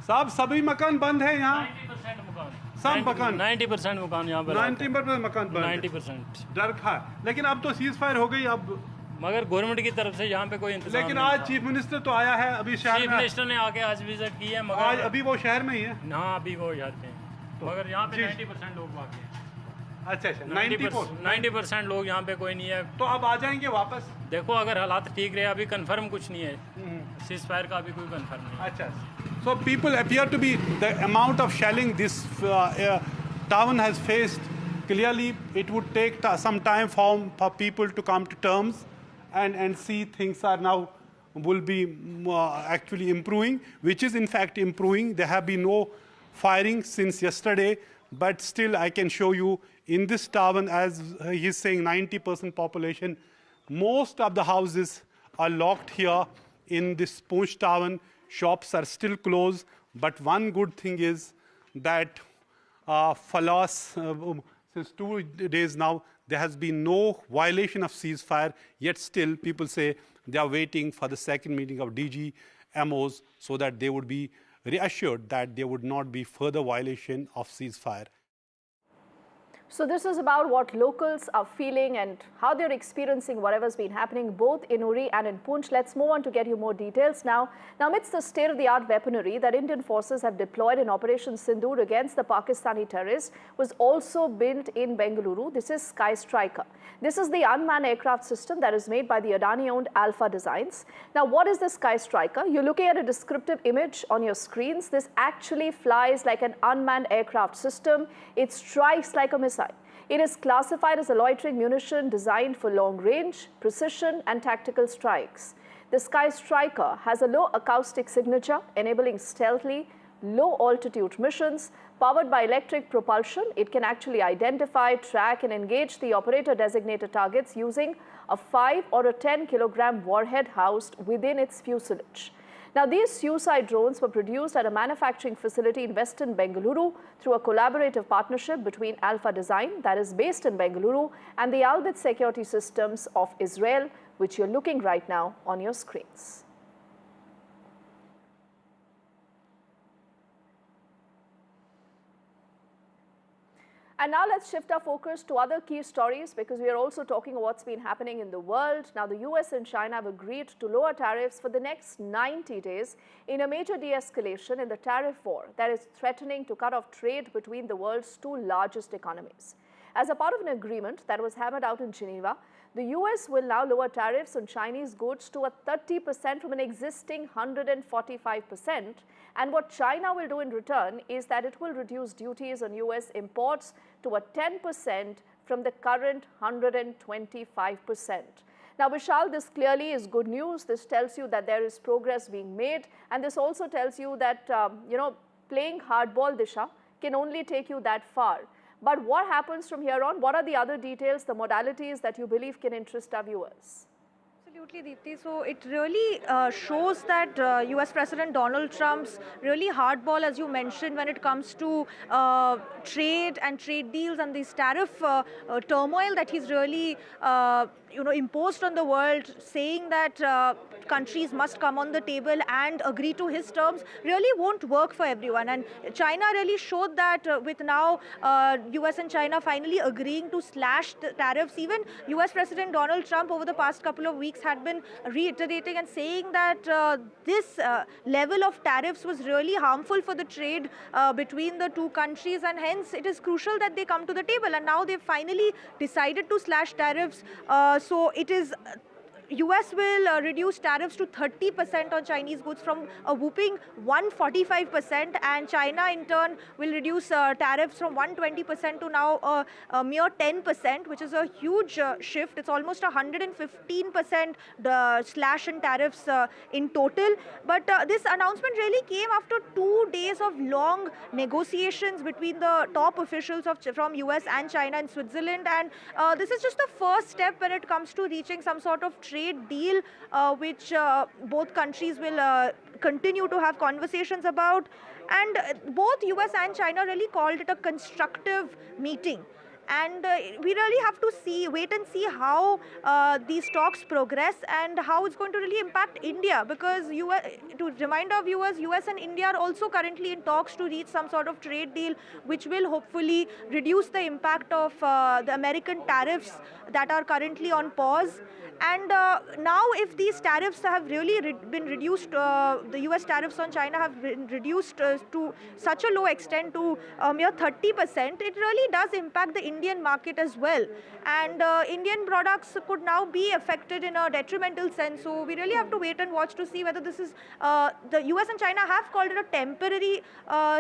साहब सभी मकान बंद है यहाँ? 90% सब मकान 90% मकान यहाँ पर 90% मकान बंद 90%। डर था, लेकिन अब तो सीज फायर हो गई। अब मगर गवर्नमेंट की तरफ से यहाँ पे कोई इंतजाम लेकिन आज चीफ मिनिस्टर तो आया है अभी शहर में। चीफ मिनिस्टर ने आके आज विजिट की है मगर आज अभी वो शहर में ही है। हाँ अभी वो शहर में मगर यहाँ पे 90% लोग बाकी हैं। अच्छा 90% लोग यहाँ पे कोई नहीं है। तो अब आ जाएंगे वापस? देखो अगर हालात ठीक रहे, अभी कंफर्म कुछ नहीं है, सीज फायर का अभी कोई कंफर्म नहीं है। अच्छा, so people appear to be the amount of shelling this town has faced. Clearly, it would take some time for people to come to terms and see things are now will be actually improving, which is in fact improving. There have been no firing since yesterday, but still I can show you in this town, as he's saying 90% population, most of the houses are locked here in this Poonch town. Shops are still closed, but one good thing is that since 2 days now, there has been no violation of ceasefire, yet still people say they are waiting for the second meeting of DGMOs so that they would be reassured that there would not be further violation of ceasefire. So this is about what locals are feeling and how they're experiencing whatever's been happening both in Uri and in Poonch. Let's move on to get you more details now. Now, amidst the state-of-the-art weaponry that Indian forces have deployed in Operation Sindoor against the Pakistani terrorists was also built in Bengaluru. This is Sky Striker. This is the unmanned aircraft system that is made by the Adani-owned Alpha Designs. Now, what is the Sky Striker? You're looking at a descriptive image on your screens. This actually flies like an unmanned aircraft system. It strikes like a missile. It is classified as a loitering munition designed for long range, precision and tactical strikes. The Sky Striker has a low acoustic signature, enabling stealthy, low altitude missions. Powered by electric propulsion, it can actually identify, track and engage the operator designated targets using a 5 or a 10 kilogram warhead housed within its fuselage. Now, these suicide drones were produced at a manufacturing facility in western Bengaluru through a collaborative partnership between Alpha Design, that is based in Bengaluru, and the Albit Security Systems of Israel, which you're looking right now on your screens. And now let's shift our focus to other key stories because we are also talking about what's been happening in the world. Now, the US and China have agreed to lower tariffs for the next 90 days in a major de-escalation in the tariff war that is threatening to cut off trade between the world's two largest economies. As a part of an agreement that was hammered out in Geneva, the US will now lower tariffs on Chinese goods to a 30% from an existing 145%. And what China will do in return is that it will reduce duties on US imports to a 10% from the current 125%. Now, Vishal, this clearly is good news. This tells you that there is progress being made. And this also tells you that, playing hardball, Disha, can only take you that far. But what happens from here on? What are the other details, the modalities that you believe can interest our viewers? Absolutely, Deepti. So it really shows that US President Donald Trump's really hardball, as you mentioned, when it comes to trade and trade deals and this tariff turmoil that he's really imposed on the world, saying that countries must come on the table and agree to his terms, really won't work for everyone. And China really showed that with now US and China finally agreeing to slash the tariffs. Even US President Donald Trump over the past couple of weeks had been reiterating and saying that this level of tariffs was really harmful for the trade between the two countries, and hence it is crucial that they come to the table. And now they've finally decided to slash tariffs. So it is US will reduce tariffs to 30% on Chinese goods from a whooping 145%, and China in turn will reduce tariffs from 120% to now a mere 10%, which is a huge shift. It's almost 115% slash in tariffs in total. But this announcement really came after 2 days of long negotiations between the top officials from US and China and Switzerland, and this is just the first step when it comes to reaching some sort of trade deal, which both countries will continue to have conversations about. And both US and China really called it a constructive meeting. And we really have to wait and see how these talks progress and how it's going to really impact India. Because to remind our viewers, US and India are also currently in talks to reach some sort of trade deal, which will hopefully reduce the impact of the American tariffs that are currently on pause. And now if these tariffs have really been reduced, the US tariffs on China have been reduced to such a low extent to mere 30%, it really does impact the Indian market as well. And Indian products could now be affected in a detrimental sense. So we really have to wait and watch to see whether this is, the US and China have called it a temporary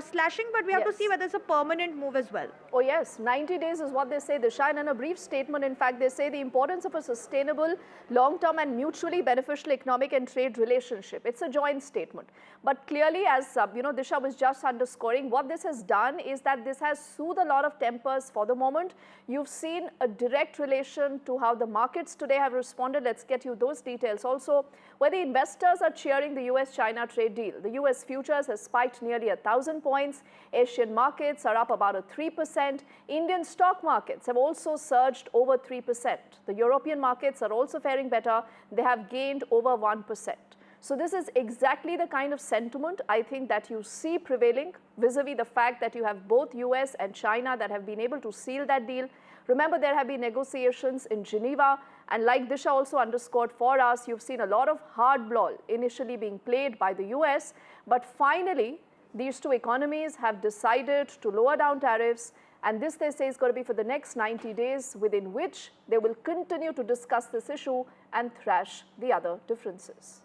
slashing, but we have to see whether it's a permanent move as well. Oh yes, 90 days is what they say, Disha. And in a brief statement, in fact, they say the importance of a sustainable, long-term and mutually beneficial economic and trade relationship. It's a joint statement. But clearly, as Disha was just underscoring, what this has done is that this has soothed a lot of tempers for the moment. You've seen a direct relation to how the markets today have responded. Let's get you those details also. Where the investors are cheering the US-China trade deal. The US futures has spiked nearly 1,000 points. Asian markets are up about 3%. Indian stock markets have also surged over 3%. The European markets are also faring better. They have gained over 1%. So this is exactly the kind of sentiment I think that you see prevailing vis-a-vis the fact that you have both US and China that have been able to seal that deal. Remember, there have been negotiations in Geneva, and like Disha also underscored for us, you've seen a lot of hardball initially being played by the US, but finally these two economies have decided to lower down tariffs, and this, they say, is going to be for the next 90 days, within which they will continue to discuss this issue and thrash the other differences.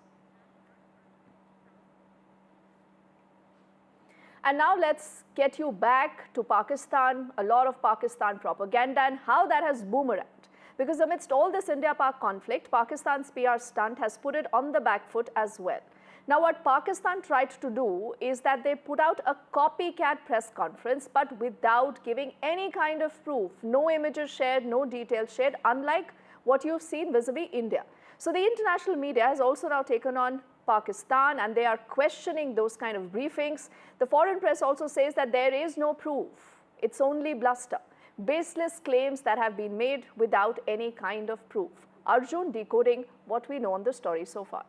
And now let's get you back to Pakistan, a lot of Pakistan propaganda and how that has boomeranged. Because amidst all this India-Pak conflict, Pakistan's PR stunt has put it on the back foot as well. Now, what Pakistan tried to do is that they put out a copycat press conference, but without giving any kind of proof. No images shared, no details shared, unlike what you've seen vis-a-vis India. So the international media has also now taken on Pakistan, and they are questioning those kind of briefings. The foreign press also says that there is no proof. It's only bluster. Baseless claims that have been made without any kind of proof. Arjun decoding what we know on the story so far.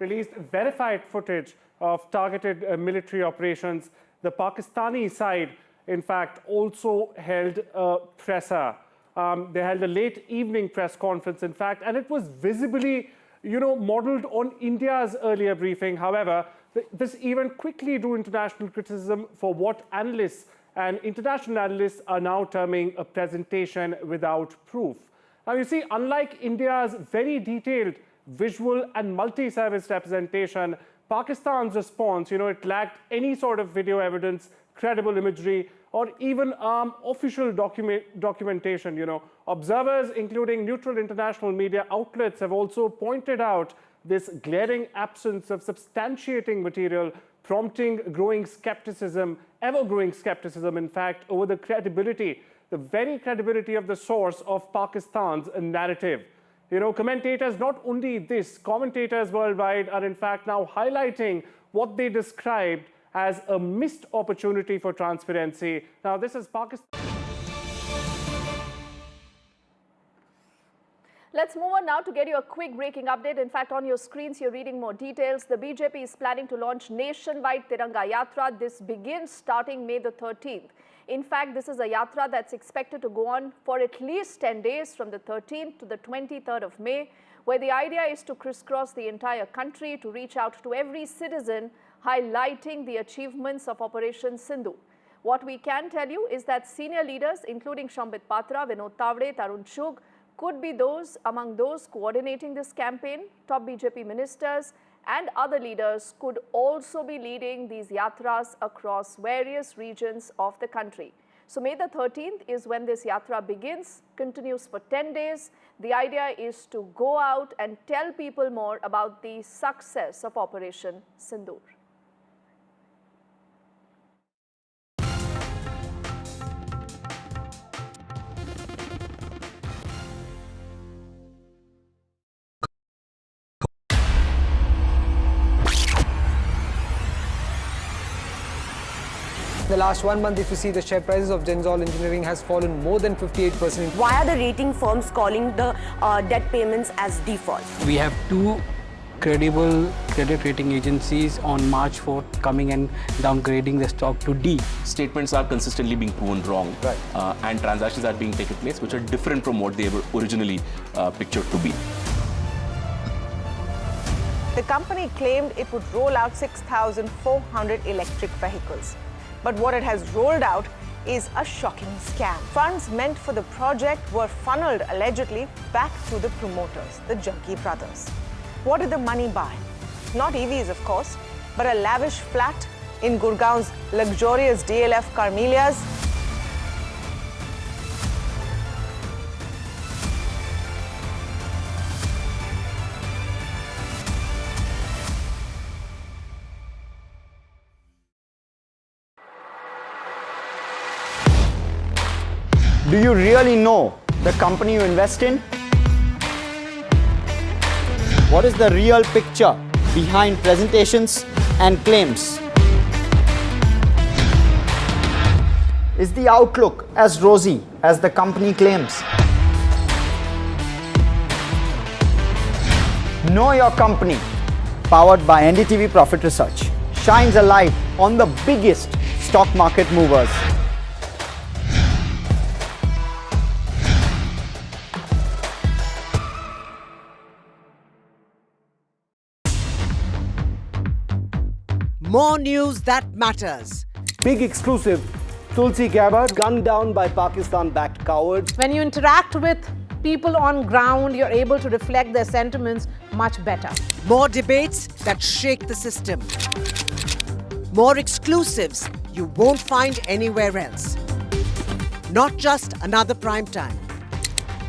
Released verified footage of targeted military operations. The Pakistani side, in fact, also held a presser. They held a late evening press conference, in fact, and it was visibly modeled on India's earlier briefing. However, this even quickly drew international criticism for what analysts and international analysts are now terming a presentation without proof. Now, you see, unlike India's very detailed visual and multi-service representation, Pakistan's response, it lacked any sort of video evidence, credible imagery, or even official documentation. Observers, including neutral international media outlets, have also pointed out this glaring absence of substantiating material, prompting growing skepticism, ever-growing skepticism, in fact, over the credibility, the very credibility of the source of Pakistan's narrative. Commentators, not only this, commentators worldwide are in fact now highlighting what they described as a missed opportunity for transparency. Now, this is Pakistan. Let's move on now to get you a quick breaking update. In fact, on your screens, you're reading more details. The BJP is planning to launch nationwide Tiranga Yatra. This begins starting May the 13th. In fact, this is a yatra that's expected to go on for at least 10 days from the 13th to the 23rd of May, where the idea is to crisscross the entire country to reach out to every citizen, highlighting the achievements of Operation Sindoor. What we can tell you is that senior leaders, including Shambit Patra, Vinod Tavade, Tarun Chugh, could be among those coordinating this campaign. Top BJP ministers and other leaders could also be leading these yatras across various regions of the country. So May the 13th is when this yatra begins, continues for 10 days. The idea is to go out and tell people more about the success of Operation Sindoor. In the last 1 month, if you see, the share prices of Genzol Engineering has fallen more than 58%. Why are the rating firms calling the debt payments as default? We have two credible credit rating agencies on March 4th coming and downgrading the stock to D. Statements are consistently being proven wrong, and transactions are being taken place which are different from what they were originally pictured to be. The company claimed it would roll out 6,400 electric vehicles. But what it has rolled out is a shocking scam. Funds meant for the project were funneled allegedly back to the promoters, the Junkie brothers. What did the money buy? Not EVs, of course, but a lavish flat in Gurgaon's luxurious DLF Carmelias. Do you really know the company you invest in? What is the real picture behind presentations and claims? Is the outlook as rosy as the company claims? Know Your Company, powered by NDTV Profit Research, shines a light on the biggest stock market movers. More news that matters. Big exclusive. Tulsi Gabbard gunned down by Pakistan-backed cowards. When you interact with people on ground, you're able to reflect their sentiments much better. More debates that shake the system. More exclusives you won't find anywhere else. Not just another prime time.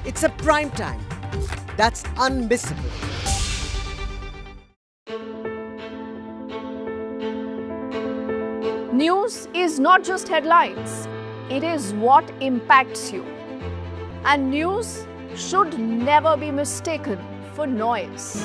It's a prime time that's unmissable. News is not just headlines, it is what impacts you. And news should never be mistaken for noise.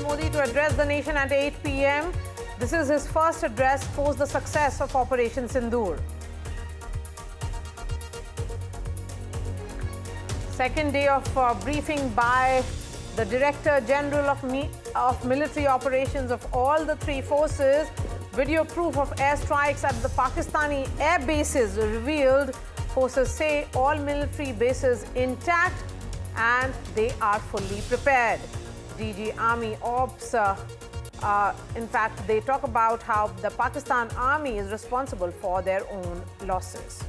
Modi to address the nation at 8 p.m. This is his first address post the success of Operation Sindoor. Second day of briefing by the Director General of Military Operations of all the three forces. Video proof of airstrikes at the Pakistani air bases revealed. Forces say all military bases intact and they are fully prepared. DG Army Ops, in fact, they talk about how the Pakistan Army is responsible for their own losses.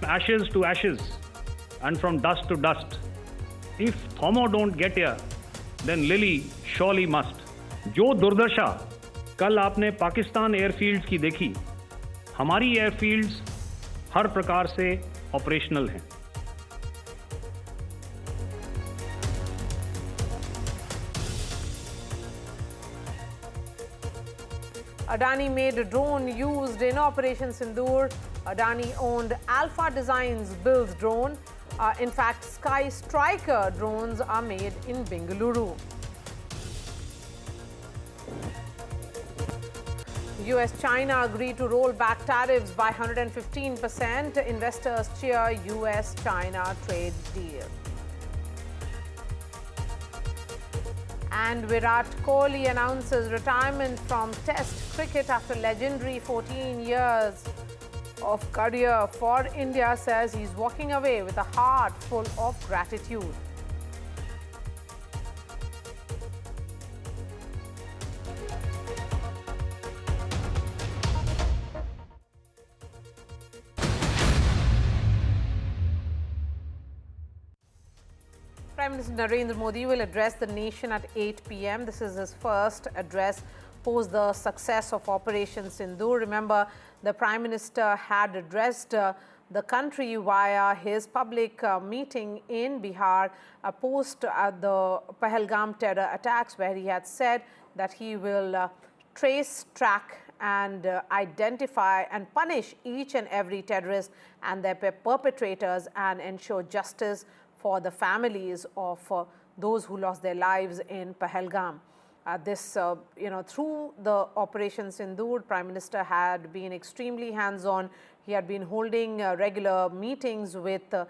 Ashes to ashes and from dust to dust. If Thomo don't get here, then Lily surely must. जो दुर्दशा कल आपने Pakistan airfields की देखी, हमारी airfields हर प्रकार से operational हैं। Adani made a drone used in Operation Sindoor. Adani owned Alpha Designs builds drone. In fact, Sky Striker drones are made in Bengaluru. US-China agreed to roll back tariffs by 115%. Investors cheer US-China trade deal. And Virat Kohli announces retirement from Test cricket after legendary 14 years of career for India, says he's walking away with a heart full of gratitude. Prime Minister Narendra Modi will address the nation at 8 p.m. This is his first address post the success of Operation Sindoor. Remember, the Prime Minister had addressed the country via his public meeting in Bihar post the Pahalgam terror attacks, where he had said that he will trace, track and identify and punish each and every terrorist and their perpetrators and ensure justice for the families of those who lost their lives in Pahalgam. Through the Operation Sindoor, Prime Minister had been extremely hands-on. He had been holding regular meetings with the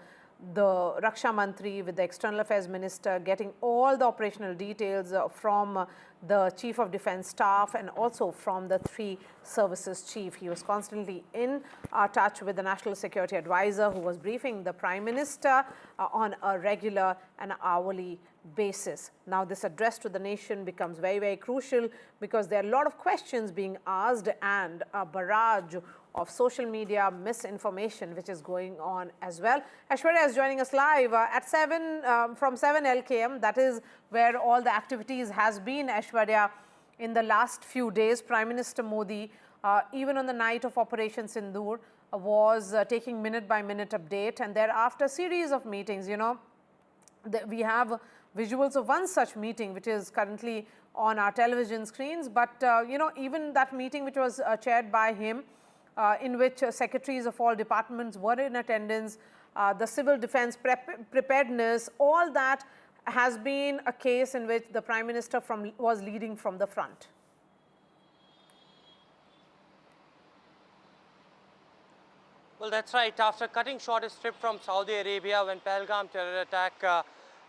Raksha Mantri, with the External Affairs Minister, getting all the operational details from the Chief of Defence Staff and also from the 3 services chief. He was constantly in touch with the National Security Advisor, who was briefing the Prime Minister on a regular and hourly basis. Now, this address to the nation becomes very, very crucial because there are a lot of questions being asked and a barrage of social media misinformation which is going on as well. Aishwarya is joining us live at 7 from 7 LKM. That is where all the activities has been, Aishwarya, in the last few days. Prime Minister Modi, even on the night of Operation Sindoor, was taking minute-by-minute update, and thereafter a series of meetings. We have visuals of one such meeting which is currently on our television screens, but even that meeting which was chaired by him, in which secretaries of all departments were in attendance, the civil defense preparedness, all that has been a case in which the Prime Minister was leading from the front. Well, that's right. After cutting short his trip from Saudi Arabia when Pahalgam terror attack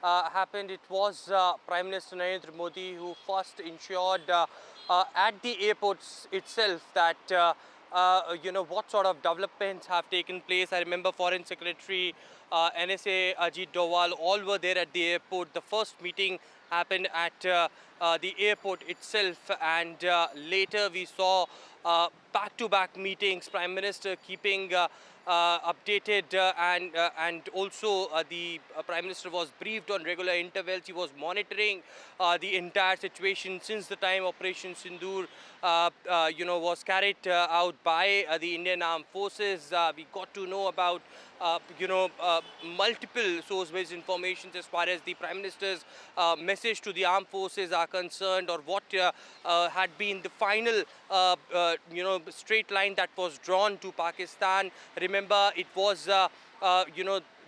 happened, it was Prime Minister Narendra Modi who first ensured at the airports itself that what sort of developments have taken place. I remember Foreign Secretary, NSA, Ajit Doval, all were there at the airport. The first meeting happened at the airport itself, and later we saw back-to-back meetings, Prime Minister keeping updated and also the Prime Minister was briefed on regular intervals. He was monitoring the entire situation since the time Operation Sindoor was carried out by the Indian Armed Forces. We got to know about multiple source-based information as far as the Prime Minister's message to the armed forces are concerned, or what had been the final straight line that was drawn to Pakistan. Remember, it was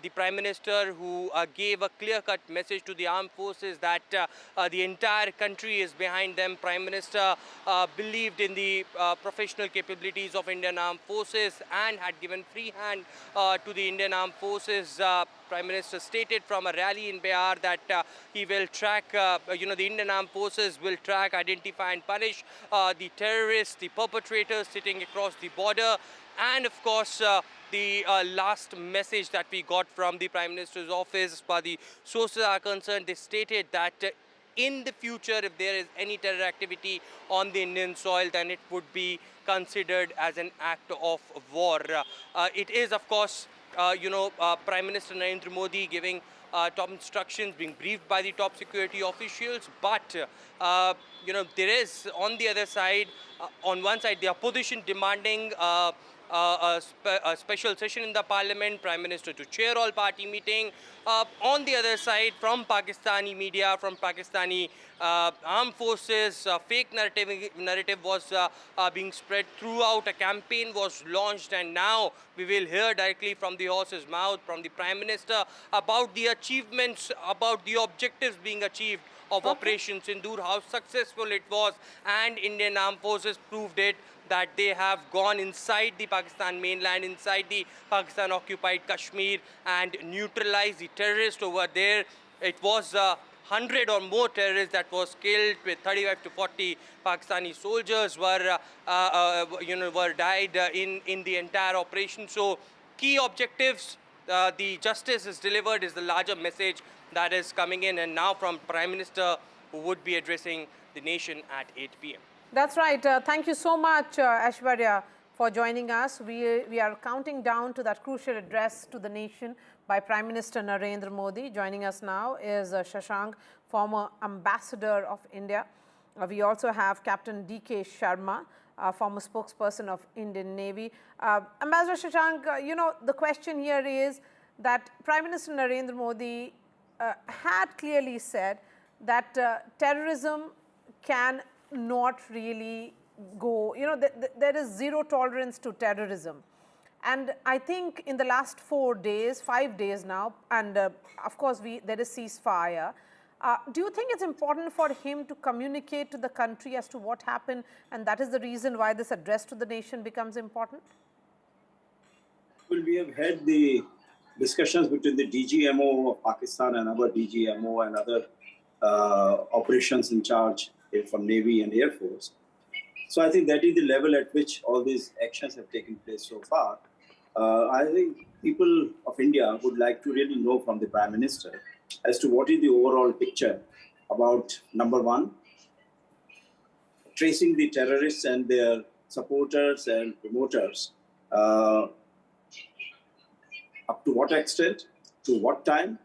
the Prime Minister who gave a clear-cut message to the armed forces that the entire country is behind them. Prime Minister believed in the professional capabilities of Indian Armed Forces and had given free hand to the Indian Armed Forces. Prime Minister stated from a rally in Bihar that he will track, the Indian Armed Forces will track, identify and punish the terrorists, the perpetrators sitting across the border. And of course, the last message that we got from the Prime Minister's office, as far as the sources are concerned, they stated that in the future, if there is any terror activity on the Indian soil, then it would be considered as an act of war. It is, of course, Prime Minister Narendra Modi giving top instructions, being briefed by the top security officials, but there is on the other side, on one side, the opposition demanding a special session in the parliament, Prime Minister to chair all party meeting. On the other side, from Pakistani media, from Pakistani armed forces, fake narrative was being spread throughout. A campaign was launched, and now we will hear directly from the horse's mouth, from the Prime Minister, about the achievements, about the objectives being achieved of Operation Sindoor, how successful it was, and Indian armed forces proved it, that they have gone inside the Pakistan mainland, inside the Pakistan-occupied Kashmir, and neutralized the terrorists over there. It was 100 or more terrorists that was killed, with 35 to 40 Pakistani soldiers were died in the entire operation. So key objectives, the justice is delivered, is the larger message that is coming in, and now from Prime Minister, who would be addressing the nation at 8 p.m. That's right. Thank you so much, Aishwarya, for joining us. We are counting down to that crucial address to the nation by Prime Minister Narendra Modi. Joining us now is Shashank, former ambassador of India. We also have Captain D.K. Sharma, former spokesperson of Indian Navy. Ambassador Shashank, you know, the question here is that Prime Minister Narendra Modi had clearly said that terrorism can not really go, you know, there is zero tolerance to terrorism. And I think in the last 5 days now, and of course there is ceasefire, do you think it's important for him to communicate to the country as to what happened, and that is the reason why this address to the nation becomes important? Well, we have had the discussions between the DGMO of Pakistan and our DGMO and other operations in charge from Navy and Air Force. So I think that is the level at which all these actions have taken place so far. I think people of India would like to really know from the Prime Minister as to what is the overall picture about, number one, tracing the terrorists and their supporters and promoters, up to what extent, to what time,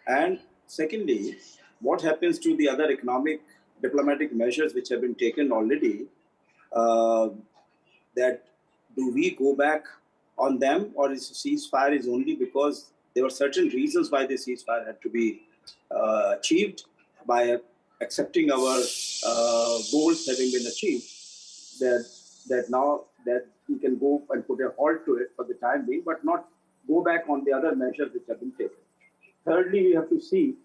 and secondly, what happens to the other economic diplomatic measures which have been taken already, that do we go back on them, or is ceasefire is only because there were certain reasons why the ceasefire had to be achieved by accepting our goals having been achieved, that now that we can go and put a halt to it for the time being, but not go back on the other measures which have been taken. Thirdly, we have to see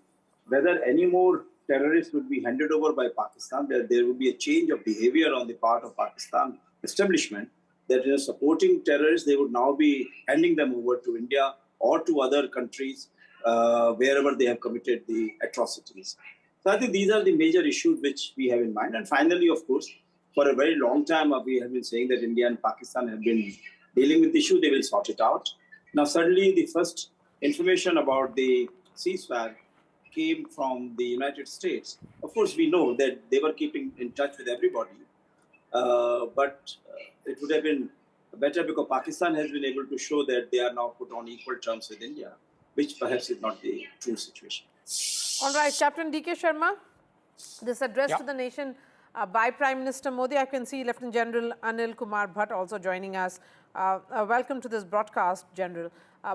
whether any more terrorists would be handed over by Pakistan, that there would be a change of behavior on the part of Pakistan establishment, that in supporting terrorists, they would now be handing them over to India or to other countries wherever they have committed the atrocities. So I think these are the major issues which we have in mind. And finally, of course, for a very long time, we have been saying that India and Pakistan have been dealing with the issue, they will sort it out. Now, suddenly, the first information about the ceasefire came from the United States. Of course, we know that they were keeping in touch with everybody, but it would have been better because Pakistan has been able to show that they are now put on equal terms with India, which perhaps is not the true situation. All right, Captain D.K. Sharma, this address to the nation by Prime Minister Modi. I can see Lieutenant General Anil Kumar Bhatt also joining us. Welcome to this broadcast, General.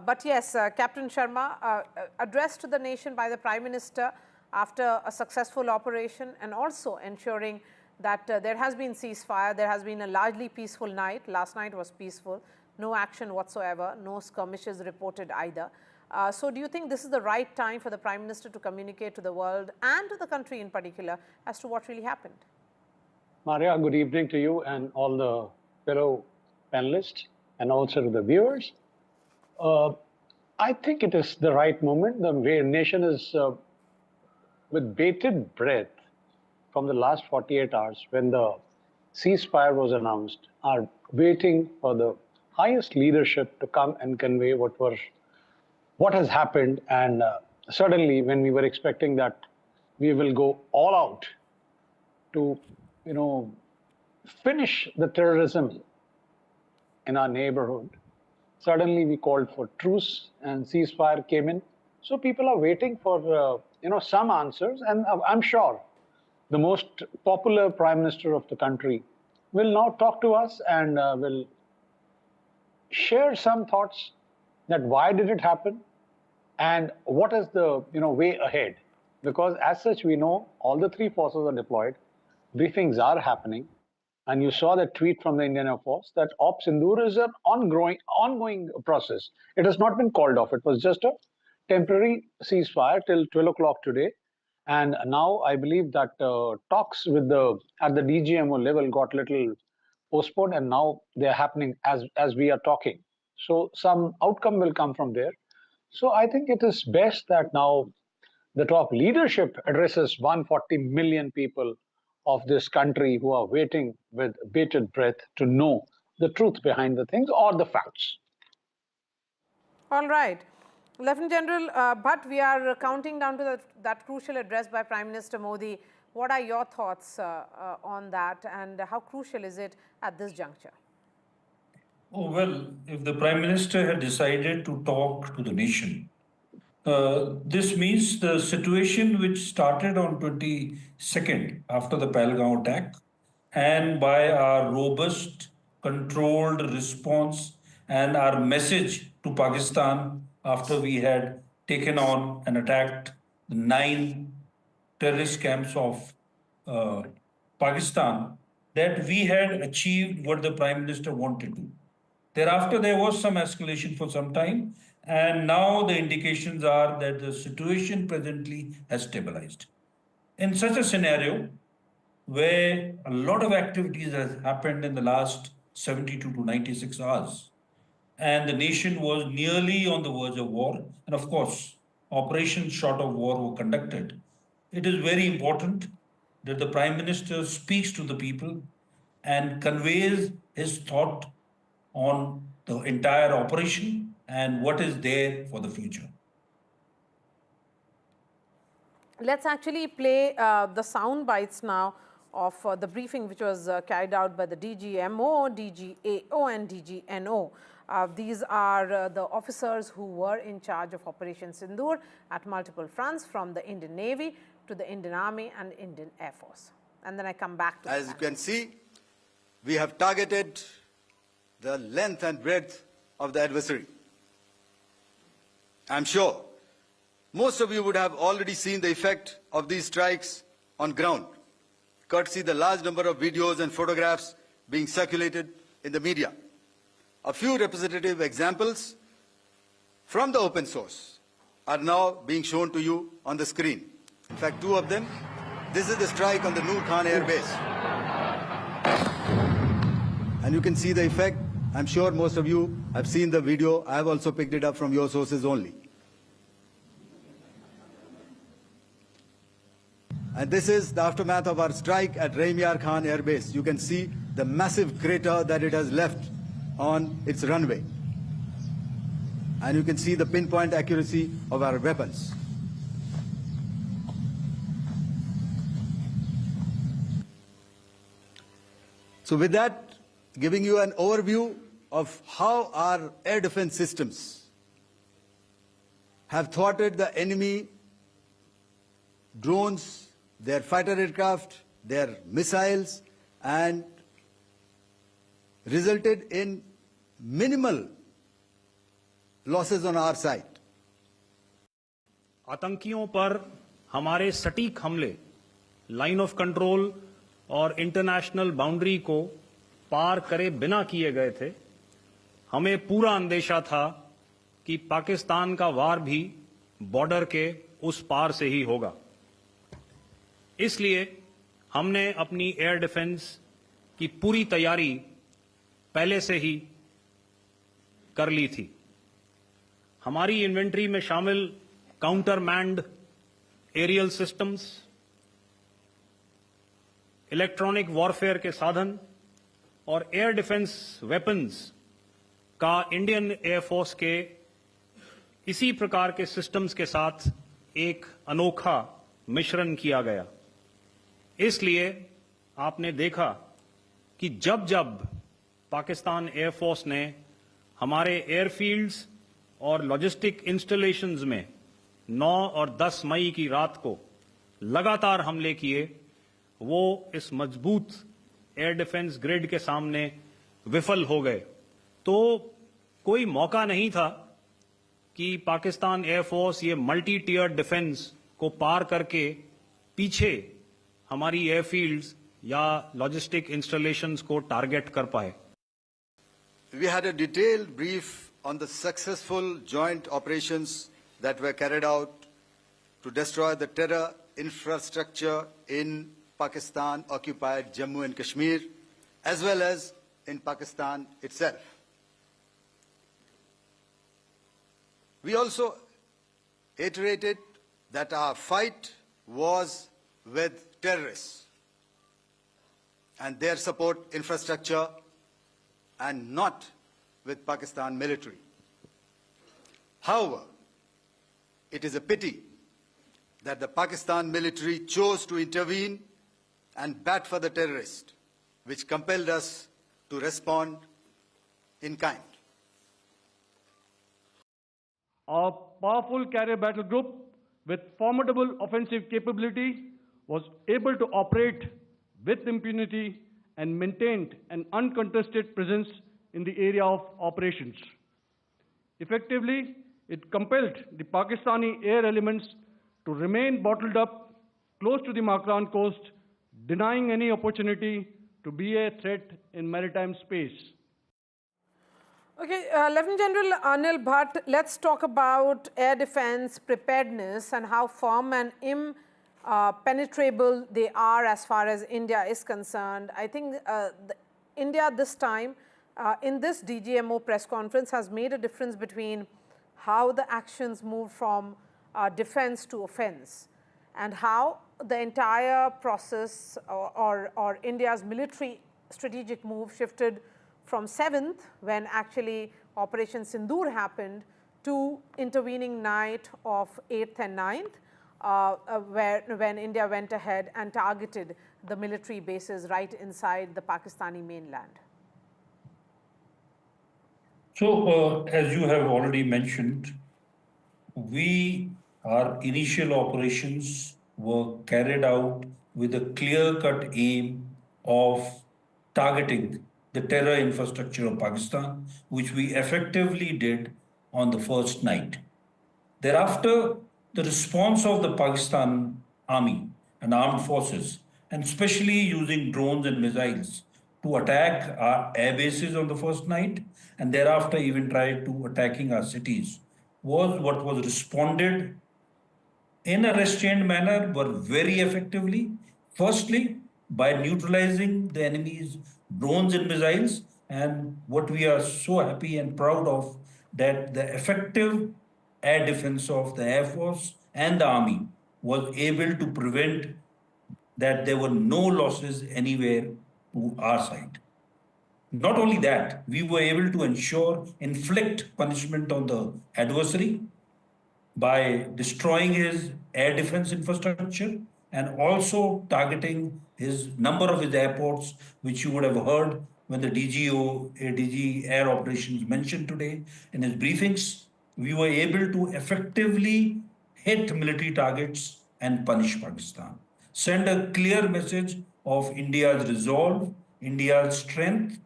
But yes, Captain Sharma, address to the nation by the Prime Minister after a successful operation, and also ensuring that there has been ceasefire, there has been a largely peaceful night. Last night was peaceful, no action whatsoever, no skirmishes reported either. So do you think this is the right time for the Prime Minister to communicate to the world and to the country in particular as to what really happened? Maria, good evening to you and all the fellow panelists and also to the viewers. I think it is the right moment. The nation is with bated breath from the last 48 hours when the ceasefire was announced, are waiting for the highest leadership to come and convey what has happened. And suddenly, when we were expecting that we will go all out to, finish the terrorism in our neighborhood, suddenly we called for truce and ceasefire came in. So people are waiting for, some answers, and I'm sure the most popular Prime Minister of the country will now talk to us and will share some thoughts that why did it happen and what is the way ahead? Because as such, we know all the three forces are deployed, briefings are happening, and you saw the tweet from the Indian Air Force that Op Sindoor is an ongoing process. It has not been called off. It was just a temporary ceasefire till 12 o'clock today. And now I believe that talks at the DGMO level got little postponed, and now they're happening as we are talking. So some outcome will come from there. So I think it is best that now the top leadership addresses 140 million people of this country who are waiting with bated breath to know the truth behind the things or the facts. All right. Lieutenant General, but we are counting down to that crucial address by Prime Minister Modi. What are your thoughts on that, and how crucial is it at this juncture? Oh, well, if the Prime Minister had decided to talk to the nation, this means the situation which started on 22nd after the Pahalgam attack, and by our robust, controlled response and our message to Pakistan after we had taken on and attacked the 9 terrorist camps of Pakistan, that we had achieved what the Prime Minister wanted to. Thereafter, there was some escalation for some time, and now the indications are that the situation presently has stabilized. In such a scenario, where a lot of activities has happened in the last 72 to 96 hours, and the nation was nearly on the verge of war, and of course, operations short of war were conducted, it is very important that the Prime Minister speaks to the people and conveys his thought on the entire operation and what is there for the future. Let's actually play the sound bites now of the briefing which was carried out by the DGMO, DGAO and DGNO. These are the officers who were in charge of Operation Sindoor at multiple fronts, from the Indian Navy to the Indian Army and Indian Air Force. And then I come back to As you can see, we have targeted the length and breadth of the adversary. I'm sure most of you would have already seen the effect of these strikes on ground, courtesy the large number of videos and photographs being circulated in the media. A few representative examples from the open source are now being shown to you on the screen. In fact, 2 of them. This is the strike on the Noor Khan Air Base. And you can see the effect. I'm sure most of you have seen the video. I have also picked it up from your sources only. And this is the aftermath of our strike at Raimyar Khan Air Base. You can see the massive crater that it has left on its runway. And you can see the pinpoint accuracy of our weapons. So with that, giving you an overview of how our air defense systems have thwarted the enemy drones, their fighter aircraft, their missiles, and resulted in minimal losses on our side. आतंकियों पर हमारे सटीक हमले line of control और international boundary को पार करे बिना किए गए थे। हमें पूरा अंदेशा था कि पाकिस्तान का वार भी बॉर्डर के उस पार से ही होगा। इसलिए हमने अपनी एयर डिफेंस की पूरी तैयारी पहले से ही कर ली थी। हमारी इन्वेंट्री में शामिल counter manned aerial systems, electronic warfare के साधन और एयर डिफेंस वेपन्स का इंडियन एयरफोर्स के इसी प्रकार के सिस्टम्स के साथ एक अनोखा मिश्रण किया गया। इसलिए आपने देखा कि जब जब पाकिस्तान एयरफोर्स ने हमारे एयरफील्ड्स और लॉजिस्टिक इंस्टॉलेशंस में 9 और 10 मई की रात को लगातार हमले किए, वो इस मजबूत एयर डिफेंस ग्रिड के सामने विफल हो गए। तो कोई मौका नहीं था कि पाकिस्तान एयरफोर्स ये मल्टी टियर डिफेंस को पार करके पीछे हमारी एयरफील्ड्स या लॉजिस्टिक इंस्टॉलेशंस को टारगेट कर पाए. We had a detailed brief on the successful joint operations that were carried out to destroy the terror infrastructure in Pakistan-occupied Jammu and Kashmir, as well as in Pakistan itself. We also iterated that our fight was with terrorists and their support infrastructure and not with Pakistan military. However, it is a pity that the Pakistan military chose to intervene and bat for the terrorist, which compelled us to respond in kind. Our powerful carrier battle group with formidable offensive capability was able to operate with impunity and maintained an uncontested presence in the area of operations. Effectively, it compelled the Pakistani air elements to remain bottled up close to the Makran coast, denying any opportunity to be a threat in maritime space. Okay, Lieutenant General Anil Bhatt, let's talk about air defense preparedness and how firm and impenetrable they are as far as India is concerned. I think India this time in this DGMO press conference has made a difference between how the actions move from defense to offense and how the entire process or India's military strategic move shifted from 7th, when actually Operation Sindoor happened, to intervening night of 8th and 9th, when India went ahead and targeted the military bases right inside the Pakistani mainland. So, as you have already mentioned, our initial operations were carried out with a clear-cut aim of targeting the terror infrastructure of Pakistan, which we effectively did on the first night. Thereafter, the response of the Pakistan Army and armed forces, and especially using drones and missiles to attack our air bases on the first night, and thereafter even tried to attacking our cities, was what was responded in a restrained manner, but very effectively. Firstly, by neutralizing the enemy's drones and missiles, and what we are so happy and proud of, that the effective air defense of the Air Force and the Army was able to prevent that there were no losses anywhere to our side. Not only that, we were able to inflict punishment on the adversary by destroying his air defense infrastructure and also targeting number of his airports, which you would have heard when the DG Air Operations mentioned today in his briefings. We were able to effectively hit military targets and punish Pakistan. Send a clear message of India's resolve, India's strength,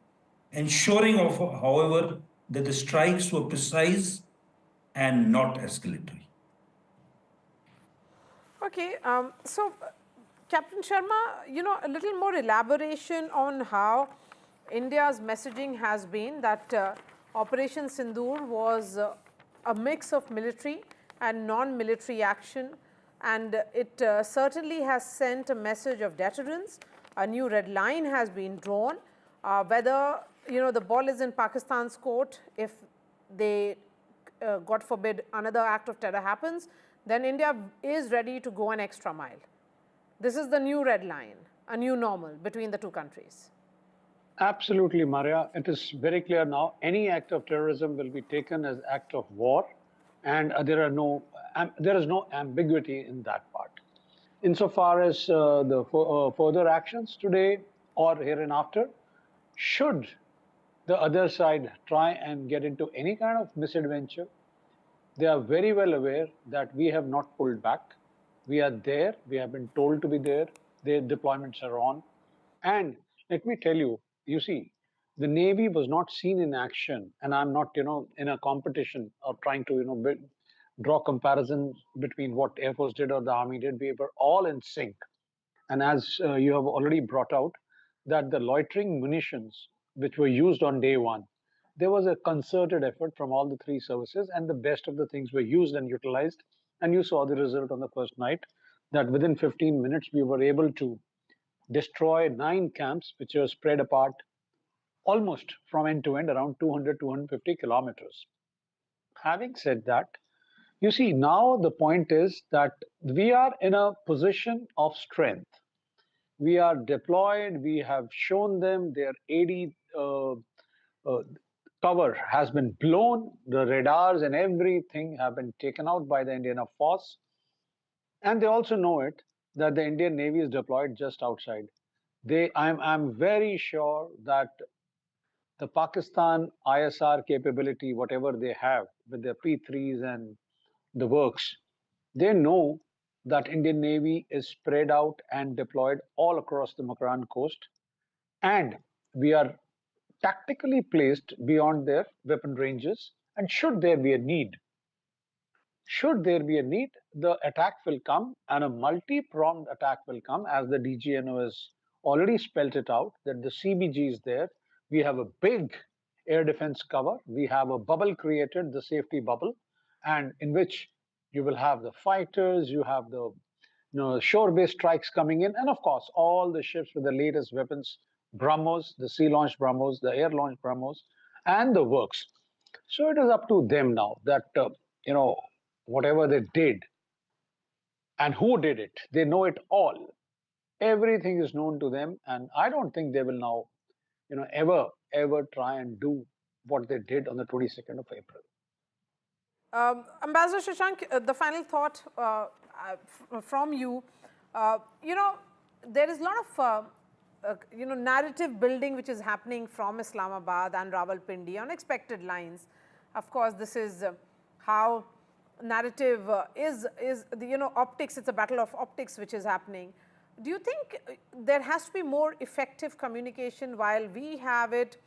ensuring, however, that the strikes were precise and not escalatory. Okay, so Captain Sharma, a little more elaboration on how India's messaging has been that Operation Sindoor was a mix of military and non-military action, and it certainly has sent a message of deterrence. A new red line has been drawn. Whether the ball is in Pakistan's court, if they, God forbid, another act of terror happens, then India is ready to go an extra mile. This is the new red line, a new normal between the two countries. Absolutely, Maria. It is very clear now. Any act of terrorism will be taken as act of war, and there is no ambiguity in that part. Insofar as the further actions today or hereinafter, should the other side try and get into any kind of misadventure, they are very well aware that we have not pulled back. We are there. We have been told to be there. Their deployments are on. And let me tell you, you see, the Navy was not seen in action, and I'm not, in a competition or trying to, draw comparisons between what Air Force did or the Army did. We were all in sync. And as you have already brought out, that the loitering munitions which were used on day one, there was a concerted effort from all the three services, and the best of the things were used and utilized. And you saw the result on the first night, that within 15 minutes we were able to destroy 9 camps which were spread apart almost from end to end around 200-250 kilometers. Having said that, you see, now the point is that we are in a position of strength. We are deployed, we have shown them their AD cover has been blown, the radars and everything have been taken out by the Indian force. And they also know it, that the Indian Navy is deployed just outside. I'm very sure that the Pakistan ISR capability, whatever they have with their P3s and the works, they know that Indian Navy is spread out and deployed all across the Makran coast, and we are tactically placed beyond their weapon ranges. And should there be a need, the attack will come, and a multi-pronged attack will come, as the DGMO has already spelled it out, that the CBG is there. We have a big air defense cover. We have a bubble created, the safety bubble, and in which you will have the fighters, you have the shore-based strikes coming in, and of course, all the ships with the latest weapons, BrahMos, the sea-launched BrahMos, the air-launched BrahMos, and the works. So it is up to them now that, whatever they did and who did it, they know it all. Everything is known to them, and I don't think they will now, ever try and do what they did on the 22nd of April. Ambassador Shashank, the final thought from you. There is a lot of narrative building which is happening from Islamabad and Rawalpindi on expected lines. Of course, this is how narrative is the optics. It's a battle of optics which is happening. Do you think there has to be more effective communication while we have it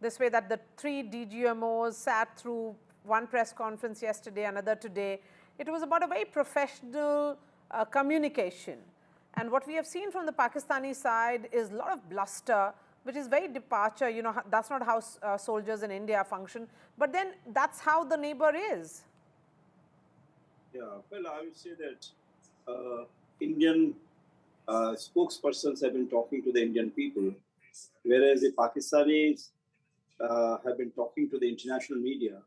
this way, that the 3 DGMOs sat through one press conference yesterday, another today? It was about a very professional communication. And what we have seen from the Pakistani side is a lot of bluster, which is very departure. That's not how soldiers in India function. But then that's how the neighbor is. Yeah, well, I would say that Indian spokespersons have been talking to the Indian people, whereas the Pakistanis have been talking to the international media,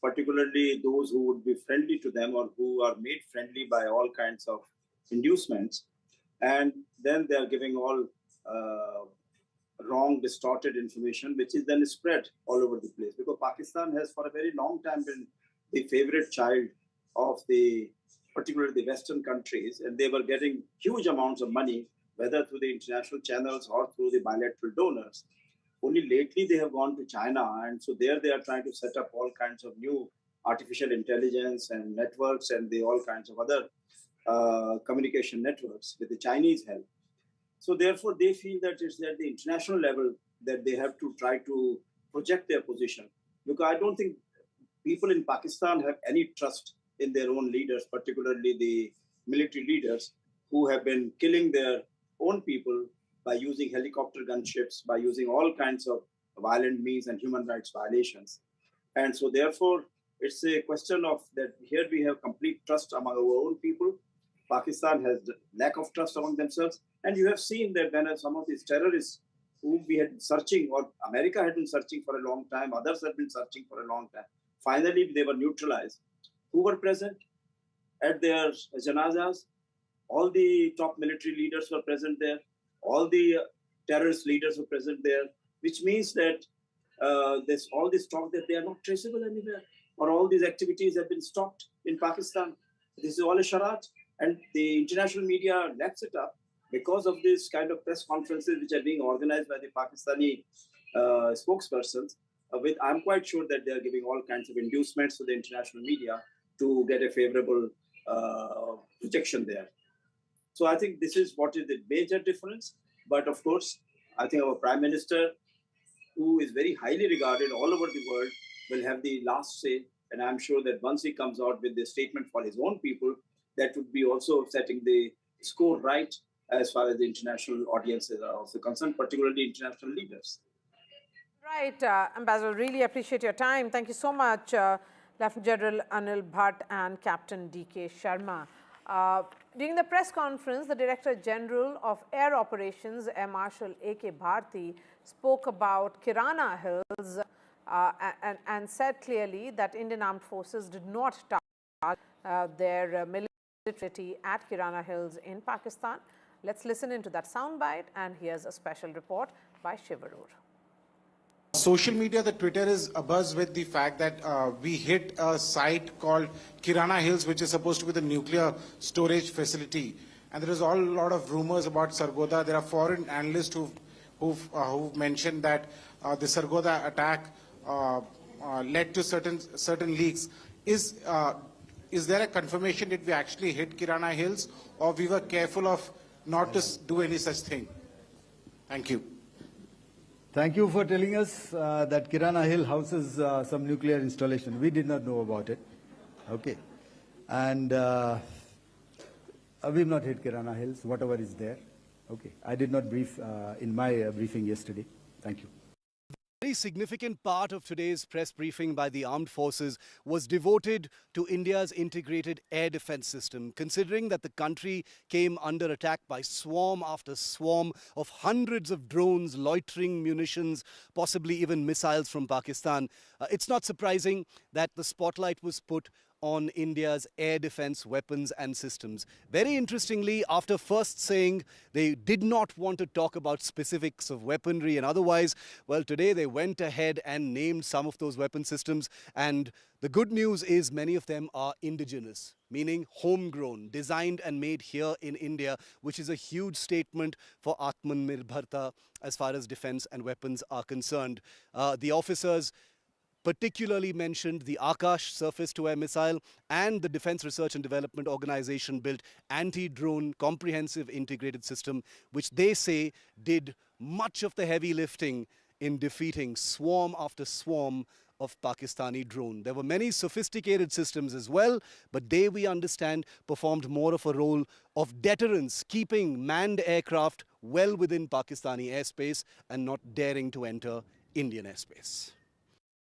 particularly those who would be friendly to them or who are made friendly by all kinds of inducements. And then they are giving all wrong, distorted information, which is then spread all over the place. Because Pakistan has for a very long time been the favorite child of particularly the Western countries, and they were getting huge amounts of money, whether through the international channels or through the bilateral donors. Only lately they have gone to China, and so there they are trying to set up all kinds of new artificial intelligence and networks and all kinds of other communication networks with the Chinese help. So therefore they feel that it's at the international level that they have to try to project their position. Because I don't think people in Pakistan have any trust in their own leaders, particularly the military leaders who have been killing their own people by using helicopter gunships, by using all kinds of violent means and human rights violations. And so therefore, it's a question of that here we have complete trust among our own people. Pakistan has lack of trust among themselves. And you have seen that when some of these terrorists whom we had been searching, or America had been searching for a long time, others had been searching for a long time, finally they were neutralized. Who were present at their janazas? All the top military leaders were present there. All the terrorist leaders were present there, which means that there's all this talk that they are not traceable anywhere, or all these activities have been stopped in Pakistan. This is all a charade, and the international media laps it up because of this kind of press conferences which are being organized by the Pakistani spokespersons. I'm quite sure that they are giving all kinds of inducements to the international media to get a favorable projection there. So I think this is what is the major difference. But of course, I think our Prime Minister who is very highly regarded all over the world, will have the last say. And I'm sure that once he comes out with the statement for his own people, that would be also setting the score right as far as the international audiences are also concerned, particularly international leaders. Right, Ambassador, really appreciate your time. Thank you so much, Lieutenant General Anil Bhatt and Captain D.K. Sharma. During the press conference, the Director General of Air Operations, Air Marshal A.K. Bharti, spoke about Kirana Hills and said clearly that Indian Armed Forces did not target their military at Kirana Hills in Pakistan. Let's listen into that soundbite, and here's a special report by Shivarur. Social media, the Twitter is abuzz with the fact that we hit a site called Kirana Hills, which is supposed to be the nuclear storage facility. And there is a lot of rumors about Sargodha. There are foreign analysts who've mentioned that the Sargodha attack led to certain leaks. Is there a confirmation that we actually hit Kirana Hills, or we were careful of not to do any such thing? Thank you. Thank you for telling us that Kirana Hill houses some nuclear installation. We did not know about it. Okay. And we've not hit Kirana Hills, whatever is there. Okay. I did not brief in my briefing yesterday. Thank you. A very significant part of today's press briefing by the armed forces was devoted to India's integrated air defense system, considering that the country came under attack by swarm after swarm of hundreds of drones, loitering munitions, possibly even missiles from Pakistan. It's not surprising that the spotlight was put on India's air defense weapons and systems. Very interestingly, after first saying they did not want to talk about specifics of weaponry and otherwise, well, today they went ahead and named some of those weapon systems. And the good news is many of them are indigenous, meaning homegrown, designed and made here in India, which is a huge statement for Atmanirbharta as far as defense and weapons are concerned. The officers particularly mentioned the Akash surface-to-air missile and the Defense Research and Development Organization built anti-drone comprehensive integrated system, which they say did much of the heavy lifting in defeating swarm after swarm of Pakistani drone. There were many sophisticated systems as well, but they, we understand, performed more of a role of deterrence, keeping manned aircraft well within Pakistani airspace and not daring to enter Indian airspace.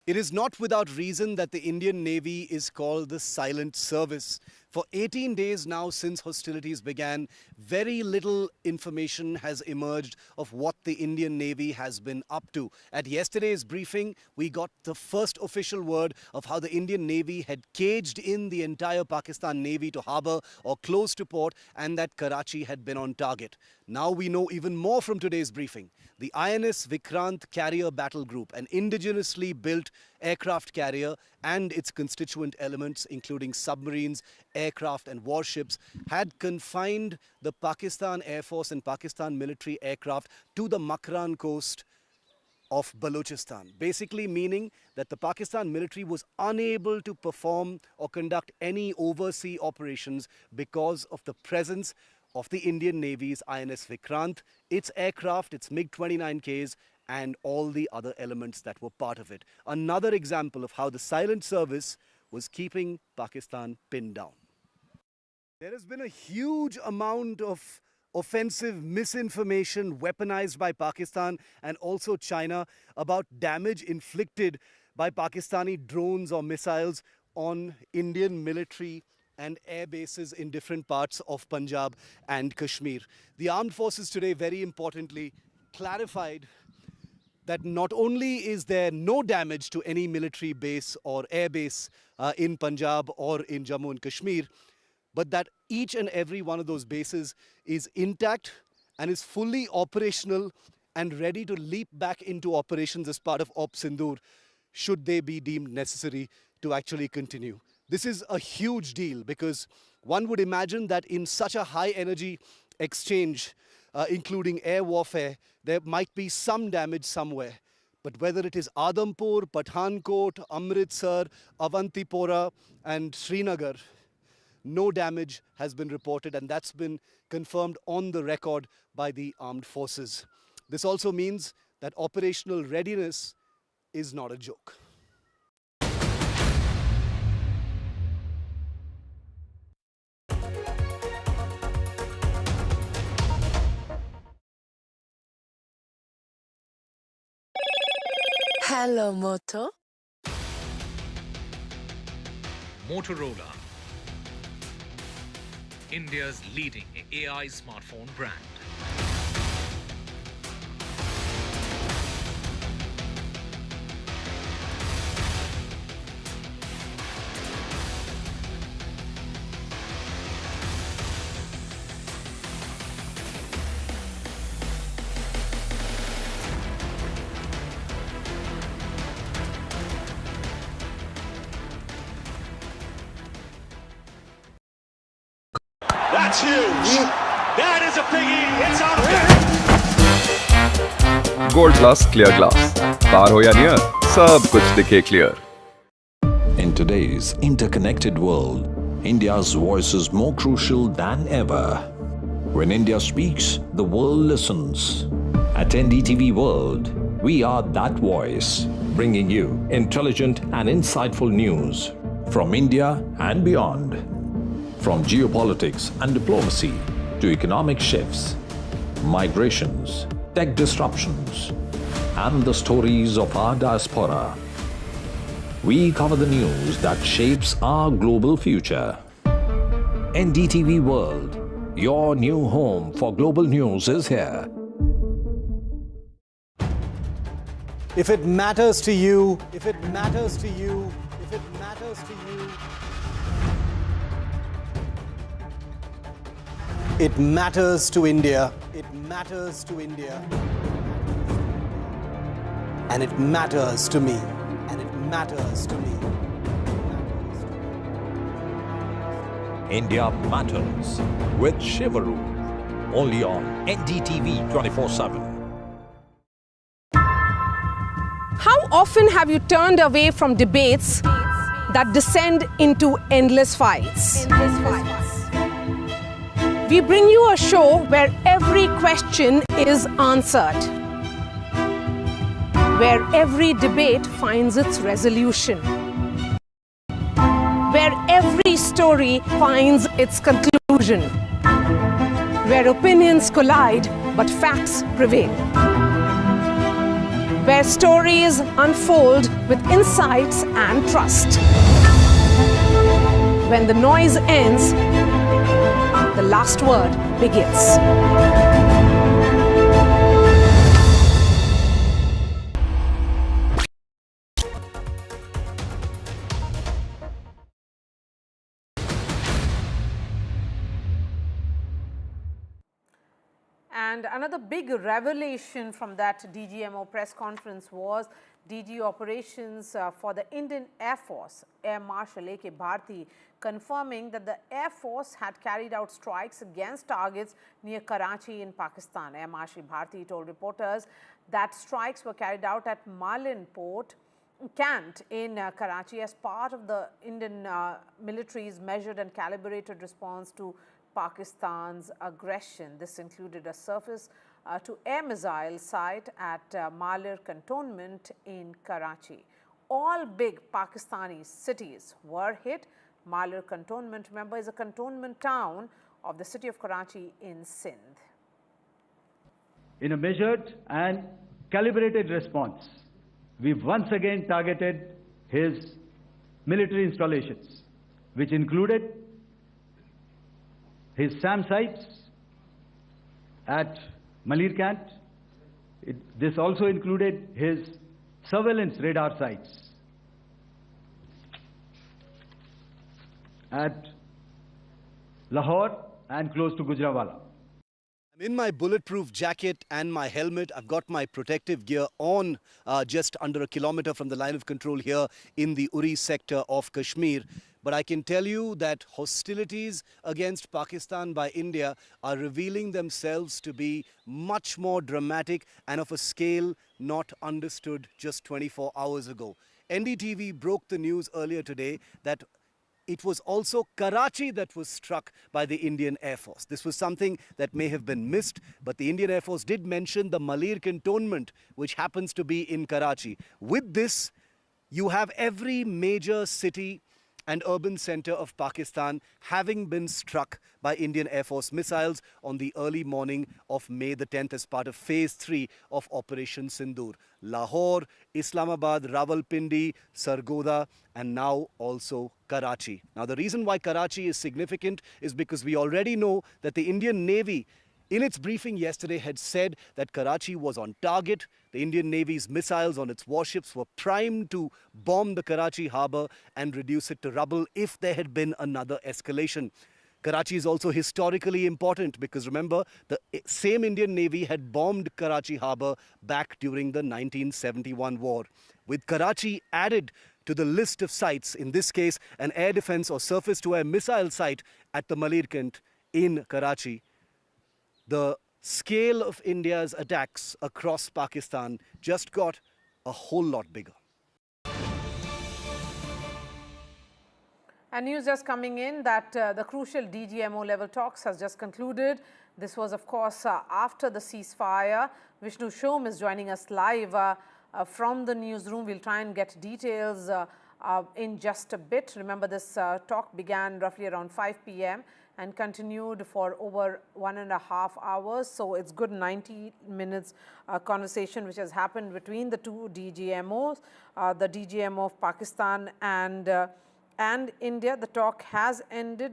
It is not without reason that the Indian Navy is called the Silent Service. For 18 days now since hostilities began, very little information has emerged of what the Indian Navy has been up to. At yesterday's briefing, we got the first official word of how the Indian Navy had caged in the entire Pakistan Navy to harbour or close to port, and that Karachi had been on target. Now we know even more from today's briefing. The INS Vikrant Carrier Battle Group, an indigenously built aircraft carrier and its constituent elements, including submarines, aircraft and warships, had confined the Pakistan Air Force and Pakistan military aircraft to the Makran coast of Balochistan, basically meaning that the Pakistan military was unable to perform or conduct any overseas operations because of the presence of the Indian Navy's INS Vikrant, its aircraft, its MiG-29Ks, and all the other elements that were part of it. Another example of how the Silent Service was keeping Pakistan pinned down. There has been a huge amount of offensive misinformation weaponized by Pakistan and also China about damage inflicted by Pakistani drones or missiles on Indian military and air bases in different parts of Punjab and Kashmir. The armed forces today, very importantly, clarified that not only is there no damage to any military base or air base in Punjab or in Jammu and Kashmir, but that each and every one of those bases is intact and is fully operational and ready to leap back into operations as part of Op Sindoor, should they be deemed necessary to actually continue. This is a huge deal because one would imagine that in such a high energy exchange, including air warfare, there might be some damage somewhere. But whether it is Adampur, Pathankot, Amritsar, Avantipora and Srinagar, no damage has been reported, and that's been confirmed on the record by the armed forces. This also means that operational readiness is not a joke. Hello, Moto. Motorola, India's leading AI smartphone brand. That's huge. That is a biggie. It's out of Gold Plus Clear Glass. Far ho ya near, sab kuch dikhe clear. In today's interconnected world, India's voice is more crucial than ever. When India speaks, the world listens. At NDTV World, we are that voice, bringing you intelligent and insightful news from India and beyond. From geopolitics and diplomacy to economic shifts, migrations, tech disruptions, and the stories of our diaspora. We cover the news that shapes our global future. NDTV World, your new home for global news, is here. If it matters to you, if it matters to you, if it matters to you, it matters to India. It matters to India. And it matters to me. And it matters to me. India Matters with Shivaru, only on NDTV 24/7. How often have you turned away from debates that descend into endless fights? We bring you a show where every question is answered, where every debate finds its resolution, where every story finds its conclusion, where opinions collide but facts prevail, where stories unfold with insights and trust. When the noise ends, the last word begins. And another big revelation from that DGMO press conference was DG Operations for the Indian Air Force, Air Marshal A.K. Bharti, confirming that the Air Force had carried out strikes against targets near Karachi in Pakistan. Air Marshal Bharti told reporters that strikes were carried out at Malin Port, Cant in Karachi as part of the Indian military's measured and calibrated response to Pakistan's aggression. This included a surface-to-air missile site at Malir Cantonment in Karachi. All big Pakistani cities were hit. Malir Cantonment, remember, is a cantonment town of the city of Karachi in Sindh. In a measured and calibrated response, we've once again targeted his military installations, which included his SAM sites at Malirkant. This also included his surveillance radar sites at Lahore and close to Gujranwala. I'm in my bulletproof jacket and my helmet. I've got my protective gear on just under a kilometer from the line of control here in the Uri sector of Kashmir. But I can tell you that hostilities against Pakistan by India are revealing themselves to be much more dramatic and of a scale not understood just 24 hours ago. NDTV broke the news earlier today that it was also Karachi that was struck by the Indian Air Force. This was something that may have been missed, but the Indian Air Force did mention the Malir cantonment, which happens to be in Karachi. With this, you have every major city and urban center of Pakistan having been struck by Indian Air Force missiles on the early morning of May the 10th as part of Phase 3 of Operation Sindoor. Lahore, Islamabad, Rawalpindi, Sargodha, and now also Karachi. Now, the reason why Karachi is significant is because we already know that the Indian Navy, in its briefing yesterday, had said that Karachi was on target. The Indian Navy's missiles on its warships were primed to bomb the Karachi harbour and reduce it to rubble if there had been another escalation. Karachi is also historically important because remember, the same Indian Navy had bombed Karachi harbour back during the 1971 war. With Karachi added to the list of sites, in this case an air defence or surface-to-air missile site at the Malirkant in Karachi, the scale of India's attacks across Pakistan just got a whole lot bigger. And news just coming in that the crucial DGMO level talks has just concluded. This was, of course, after the ceasefire. Vishnu Shom is joining us live from the newsroom. We'll try and get details in just a bit. Remember, this talk began roughly around 5 p.m. and continued for over 1.5 hours. So it's good 90 minutes conversation which has happened between the two DGMOs, the DGMO of Pakistan and India. The talk has ended.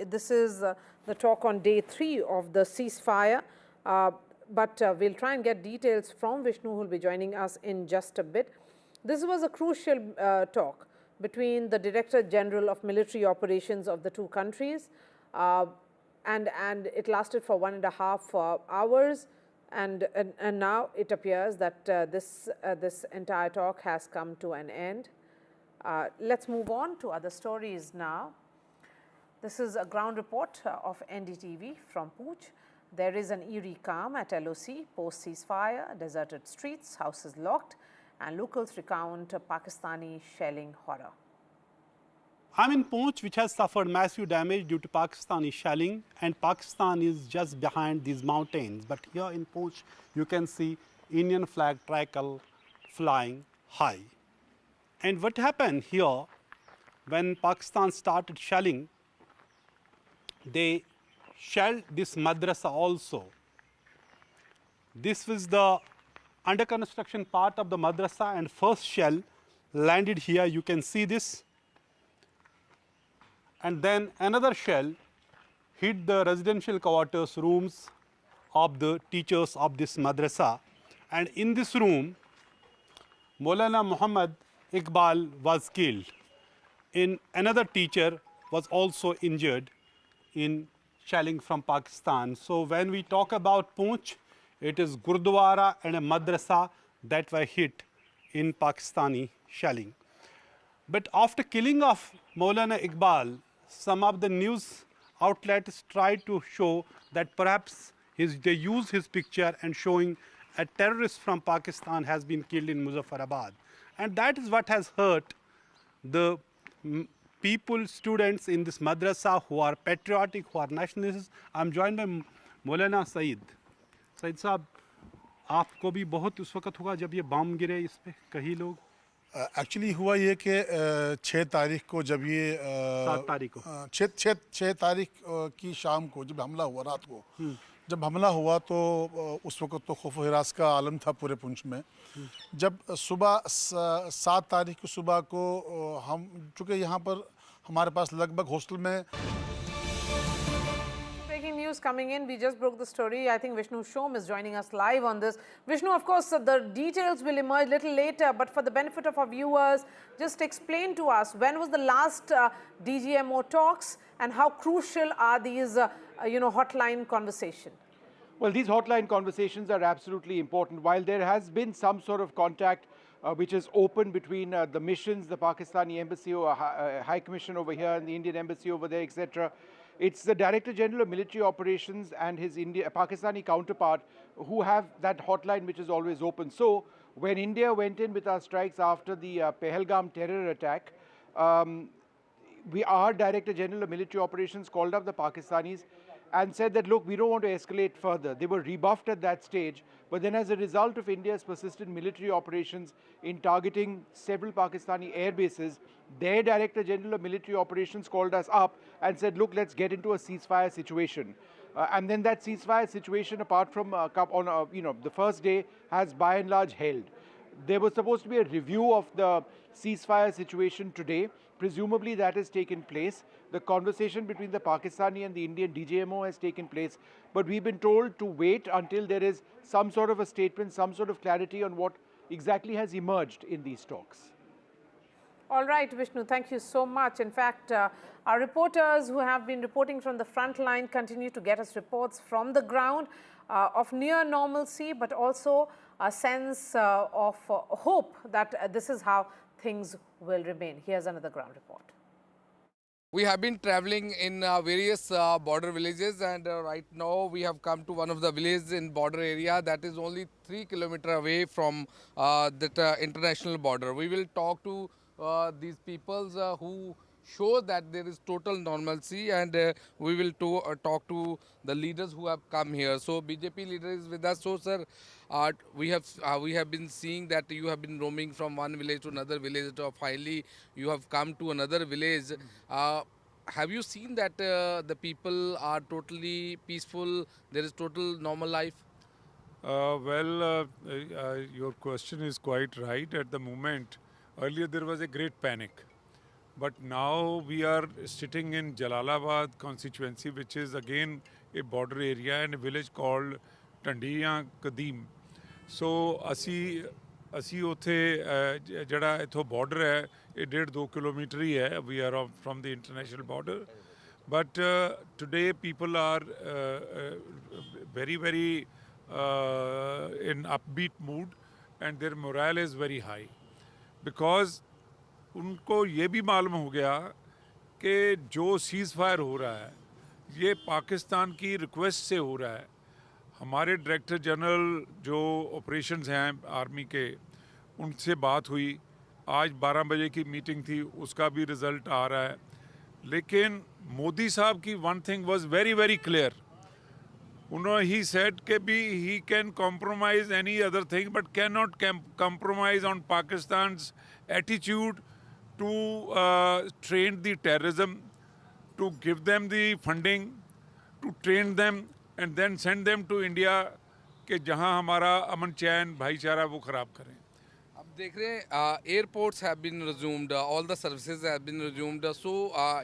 This is the talk on day 3 of the ceasefire. But we'll try and get details from Vishnu, who will be joining us in just a bit. This was a crucial talk between the Director General of Military Operations of the two countries. And it lasted for 1.5 hours, and now it appears that this entire talk has come to an end. Let's move on to other stories now. This is a ground report of NDTV from Poonch. There is an eerie calm at LOC post ceasefire, deserted streets, houses locked, and locals recount Pakistani shelling horror. I'm in Poonch, which has suffered massive damage due to Pakistani shelling, and Pakistan is just behind these mountains. But here in Poonch, you can see Indian flag tricolor flying high. And what happened here, when Pakistan started shelling, they shelled this madrasa also. This was the under construction part of the madrasa, and first shell landed here. You can see this. And then another shell hit the residential quarters rooms of the teachers of this madrasa. And in this room, Maulana Muhammad Iqbal was killed. Another teacher was also injured in shelling from Pakistan. So when we talk about Poonch, it is Gurdwara and a madrasa that were hit in Pakistani shelling. But after killing of Maulana Iqbal, some of the news outlets tried to show that perhaps they use his picture and showing a terrorist from Pakistan has been killed in Muzaffarabad. And that is what has hurt the people, students in this madrasa who are patriotic, who are nationalists. I'm joined by Maulana Saeed. Saeed साहब, आपको भी बहुत उस वक्त हुआ जब ये बम गिरे इस पे कई लोग? एक्चुअली हुआ ये कि 6 तारीख को जब ये 7 तारीख को 6 तारीख की शाम को जब हमला हुआ रात को जब हमला हुआ तो उस वक्त तो खौफ हिरास का आलम था पूरे पुंछ में। जब सुबह 7 तारीख की सुबह को हम चूँकि यहाँ पर हमारे पास लगभग हॉस्टल में Breaking news coming in. We just broke the story. I think Vishnu Shom is joining us live on this. Vishnu, of course, the details will emerge a little later, but for the benefit of our viewers, just explain to us when was the last DGMO talks and how crucial are these, hotline conversations? Well, these hotline conversations are absolutely important. While there has been some sort of contact which is open between the missions, the Pakistani embassy or High Commission over here and the Indian embassy over there, etc. It's the Director General of Military Operations and his Pakistani counterpart who have that hotline which is always open. So when India went in with our strikes after the Pahalgam terror attack, our Director General of Military Operations called up the Pakistanis and said that, look, we don't want to escalate further. They were rebuffed at that stage, but then as a result of India's persistent military operations in targeting several Pakistani air bases, their Director General of Military Operations called us up and said, look, let's get into a ceasefire situation. And then that ceasefire situation, apart from the first day, has by and large held. There was supposed to be a review of the ceasefire situation today. Presumably that has taken place. The conversation between the Pakistani and the Indian DGMO has taken place. But we've been told to wait until there is some sort of a statement, some sort of clarity on what exactly has emerged in these talks. All right, Vishnu, thank you so much. In fact, our reporters who have been reporting from the front line continue to get us reports from the ground of near normalcy, but also a sense of hope that this is how things will remain. Here's another ground report. We have been traveling in various border villages, and right now we have come to one of the villages in border area that is only 3 kilometers away from that international border. We will talk to these peoples who show that there is total normalcy, and we will talk to the leaders who have come here. So BJP leader is with us. So sir, we have been seeing that you have been roaming from one village to another village. Finally, you have come to another village. Have you seen that the people are totally peaceful? There is total normal life. Your question is quite right. At the moment, earlier there was a great panic. But now we are sitting in Jalalabad constituency, which is again a border area, and a village called Tiranga Yatra. So, ਅਸੀਂ ਉੱਥੇ ਜਿਹੜਾ ਇੱਥੋਂ border ਹੈ ਇਹ 1.5-2 kilometer ਹੀ ਹੈ. We are from the international border. But today people are very in upbeat mood, and their morale is very high. Because उनको ये भी मालूम हो गया कि जो सीज़ फायर हो रहा है ये पाकिस्तान की रिक्वेस्ट से हो रहा है. हमारे डायरेक्टर जनरल जो ऑपरेशंस हैं आर्मी के, उनसे बात हुई. आज 12 बजे की मीटिंग थी, उसका भी रिज़ल्ट आ रहा है. लेकिन मोदी साहब की one thing was very clear. उन्होंने ही सेड कि भी he can compromise any other thing but can not compromise on Pakistan's attitude to train the terrorism, to give them the funding, to train them and then send them to India कि जहाँ हमारा अमन चैन भाईचारा वो ख़राब करें. अब देख रहे हैं airports have been resumed, all the services have been resumed. So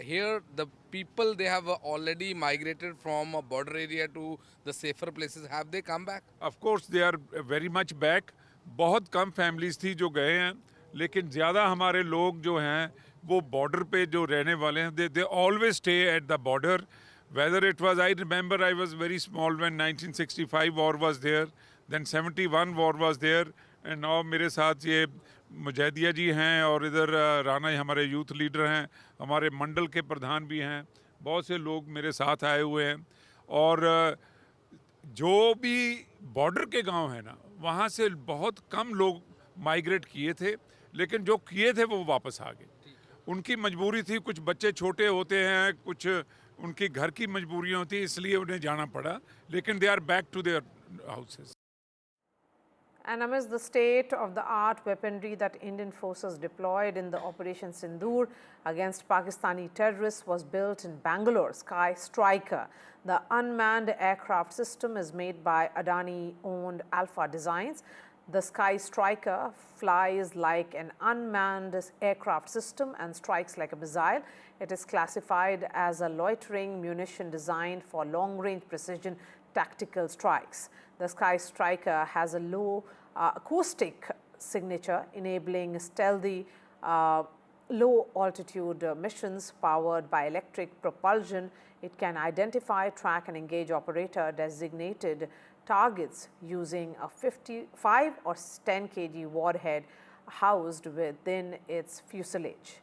here the people, they have already migrated from a border area to the safer places. Have they come back? Of course they are very much back. बहुत कम families थी जो गए हैं, लेकिन ज़्यादा हमारे लोग जो हैं वो बॉर्डर पे जो रहने वाले हैं, they always stay at the border. Whether it was, I remember I was very small when 1965 war was there, then 71 war was there, and now मेरे साथ ये मुजाहिदिया जी हैं और इधर राना हमारे यूथ लीडर हैं, हमारे मंडल के प्रधान भी हैं, बहुत से लोग मेरे साथ आए हुए हैं. और जो भी बॉर्डर के गांव हैं ना, वहाँ से बहुत कम लोग माइग्रेट किए थे, लेकिन जो किए थे वो वापस आ गए. उनकी मजबूरी थी, कुछ बच्चे छोटे होते हैं, कुछ उनकी घर की मजबूरियां होती, इसलिए उन्हें जाना पड़ा, लेकिन they are back to their houses. And amidst the state-of-the-art weaponry that Indian forces deployed in the Operation Sindoor against Pakistani terrorists was built in Bangalore, Sky Striker. The unmanned aircraft system is made by Adani-owned Alpha Designs. The Sky Striker flies like an unmanned aircraft system and strikes like a missile. It is classified as a loitering munition designed for long-range precision tactical strikes. The Sky Striker has a low acoustic signature, enabling stealthy low-altitude missions powered by electric propulsion. It can identify, track and engage operator-designated targets using a 55 or 10 kg warhead housed within its fuselage.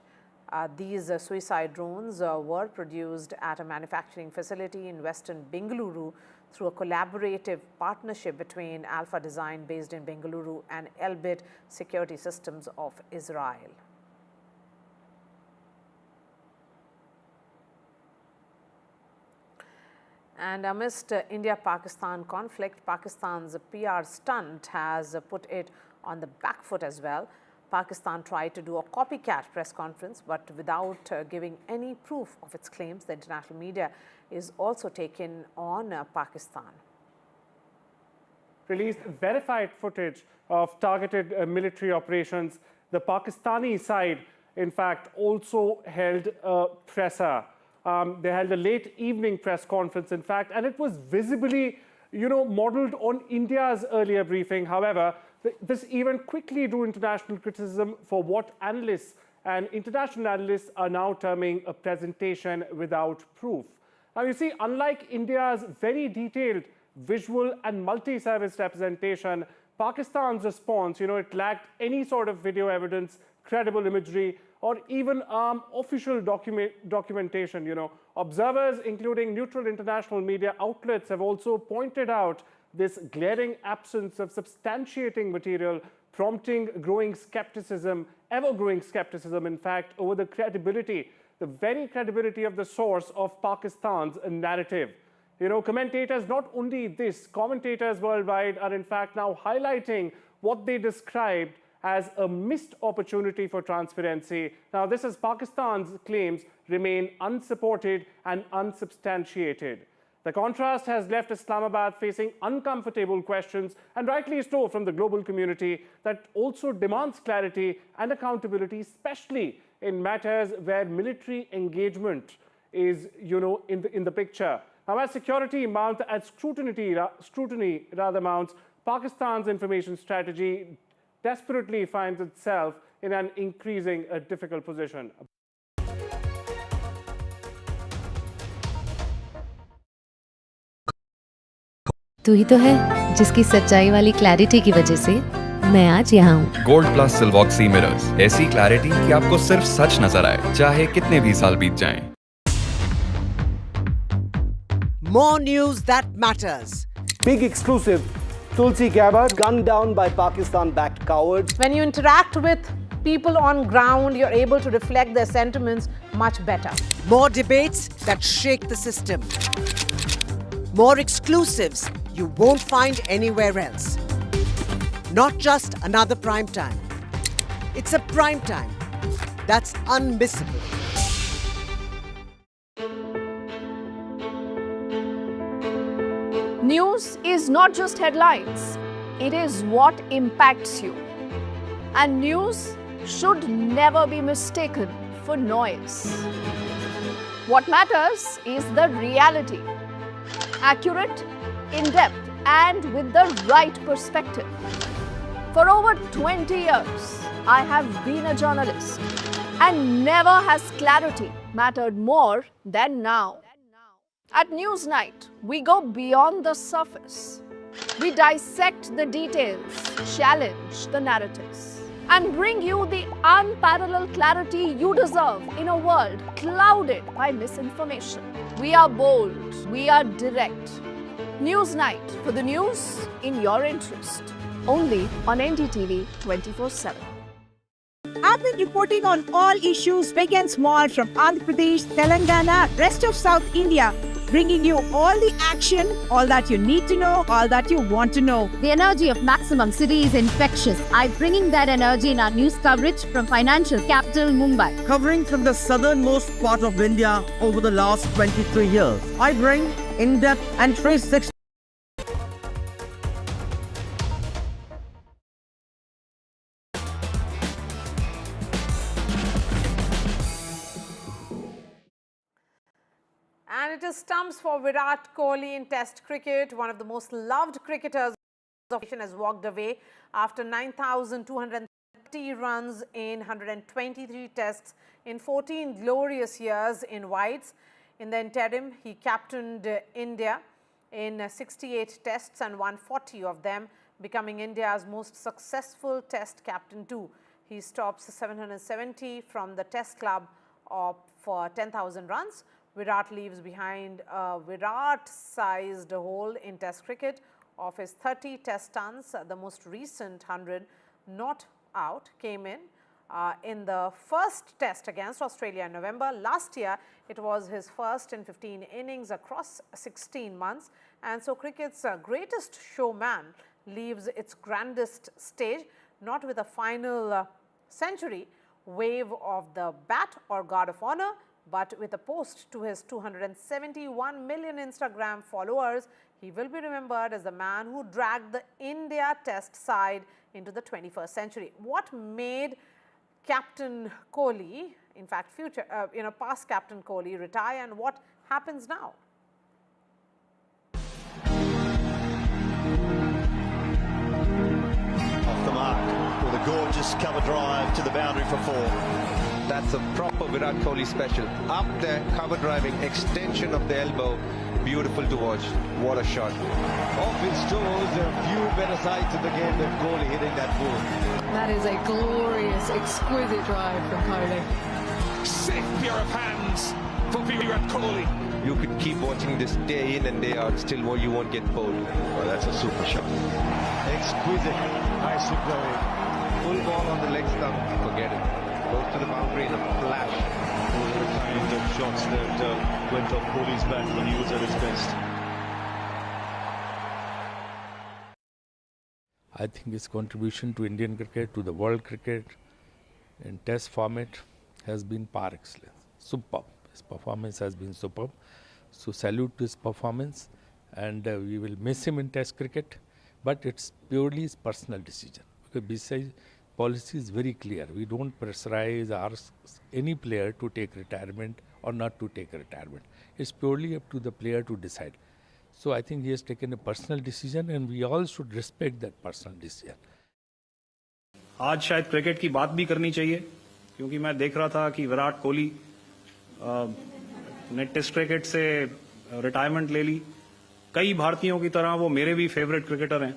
These suicide drones were produced at a manufacturing facility in western Bengaluru through a collaborative partnership between Alpha Design based in Bengaluru and Elbit Security Systems of Israel. And amidst India-Pakistan conflict, Pakistan's PR stunt has put it on the back foot as well. Pakistan tried to do a copycat press conference, but without giving any proof of its claims. The international media is also taken on Pakistan. Released verified footage of targeted military operations. The Pakistani side, in fact, also held a presser. They held a late evening press conference, in fact, and it was visibly, modeled on India's earlier briefing. However, this event quickly drew international criticism for what analysts and international analysts are now terming a presentation without proof. Now, you see, unlike India's very detailed visual and multi-service representation, Pakistan's response, it lacked any sort of video evidence, credible imagery, or even official documentation. Observers, including neutral international media outlets, have also pointed out this glaring absence of substantiating material, prompting growing skepticism, ever-growing skepticism, in fact, over the credibility, the very credibility of the source of Pakistan's narrative. Commentators, not only this, commentators worldwide are in fact now highlighting what they described as a missed opportunity for transparency. Now, this as Pakistan's claims remain unsupported and unsubstantiated. The contrast has left Islamabad facing uncomfortable questions, and rightly so, from the global community that also demands clarity and accountability, especially in matters where military engagement is, in the picture. Now, as security mounts, as scrutiny mounts, Pakistan's information strategy desperately finds itself in an increasing difficult position. तू ही तो है जिसकी सच्चाई वाली clarity की वजह से मैं आज यहाँ हूँ। गोल्ड प्लस सिल्वॉक्सी मिरर्स, ऐसी क्लैरिटी कि आपको सिर्फ सच नजर आए, चाहे कितने भी साल बीत जाएं। More news that matters. Big exclusive. Tulsi Gabbard gunned down by Pakistan-backed cowards. When you interact with people on ground, you're able to reflect their sentiments much better. More debates that shake the system. More exclusives you won't find anywhere else. Not just another prime time. It's a prime time that's unmissable. News is not just headlines, it is what impacts you. And news should never be mistaken for noise. What matters is the reality. Accurate, in-depth, and with the right perspective. For over 20 years, I have been a journalist, and never has clarity mattered more than now. At Newsnight, we go beyond the surface. We dissect the details, challenge the narratives, and bring you the unparalleled clarity you deserve in a world clouded by misinformation. We are bold, we are direct. Newsnight, for the news in your interest. Only on NDTV 24/7. I've been reporting on all issues big and small from Andhra Pradesh, Telangana, rest of South India, bringing you all the action, all that you need to know, all that you want to know. The energy of maximum city is infectious. I'm bringing that energy in our news coverage from financial capital Mumbai. Covering from the southernmost part of India over the last 23 years. I bring in-depth and 360. And it is stumps for Virat Kohli in Test cricket. One of the most loved cricketers of the nation has walked away after 9,230 runs in 123 tests in 14 glorious years in whites. In the interim, he captained India in 68 tests and won 40 of them, becoming India's most successful test captain too. He stops 770 from the test club for 10,000 runs. Virat leaves behind a Virat-sized hole in Test cricket. Of his 30 Test stunts, the most recent 100 not out came in in the first test against Australia in November. Last year, it was his first in 15 innings across 16 months. And so cricket's greatest showman leaves its grandest stage, not with a final century, wave of the bat or guard of honor, but with a post to his 271 million Instagram followers. He will be remembered as the man who dragged the India test side into the 21st century. What made Captain Kohli, in fact, past Captain Kohli, retire, and what happens now? Off the mark with a gorgeous cover drive to the boundary for 4. That's a proper Virat Kohli special. Up there, cover driving, extension of the elbow. Beautiful to watch. What a shot. Off his toes, there are few better sides in the game than Kohli hitting that ball. That is a glorious, exquisite drive from Kohli. Safe pair of hands for Virat Kohli. You could keep watching this day in and day out, still you won't get bored. Well, that's a super shot. Exquisite. Nicely played. Full ball on the leg stump, forget it. Goes to the boundary in a flash. Those are the kind of shots that went off Kohli's bat when he was at his best. I think his contribution to Indian cricket, to the world cricket, in test format has been par excellence. Superb. His performance has been superb. So salute to his performance, and we will miss him in test cricket, but it's purely his personal decision. Because besides, policy is very clear. We don't pressurize or ask any player to take retirement or not to take retirement. It's purely up to the player to decide. So I think he has taken a personal decision, and we all should respect that personal decision. आज शायद cricket की बात भी करनी चाहिए, क्योंकि मैं देख रहा था कि विराट कोहली ने टेस्ट क्रिकेट से रिटायरमेंट ले ली. कई भारतीयों की तरह वो मेरे भी फेवरेट क्रिकेटर हैं.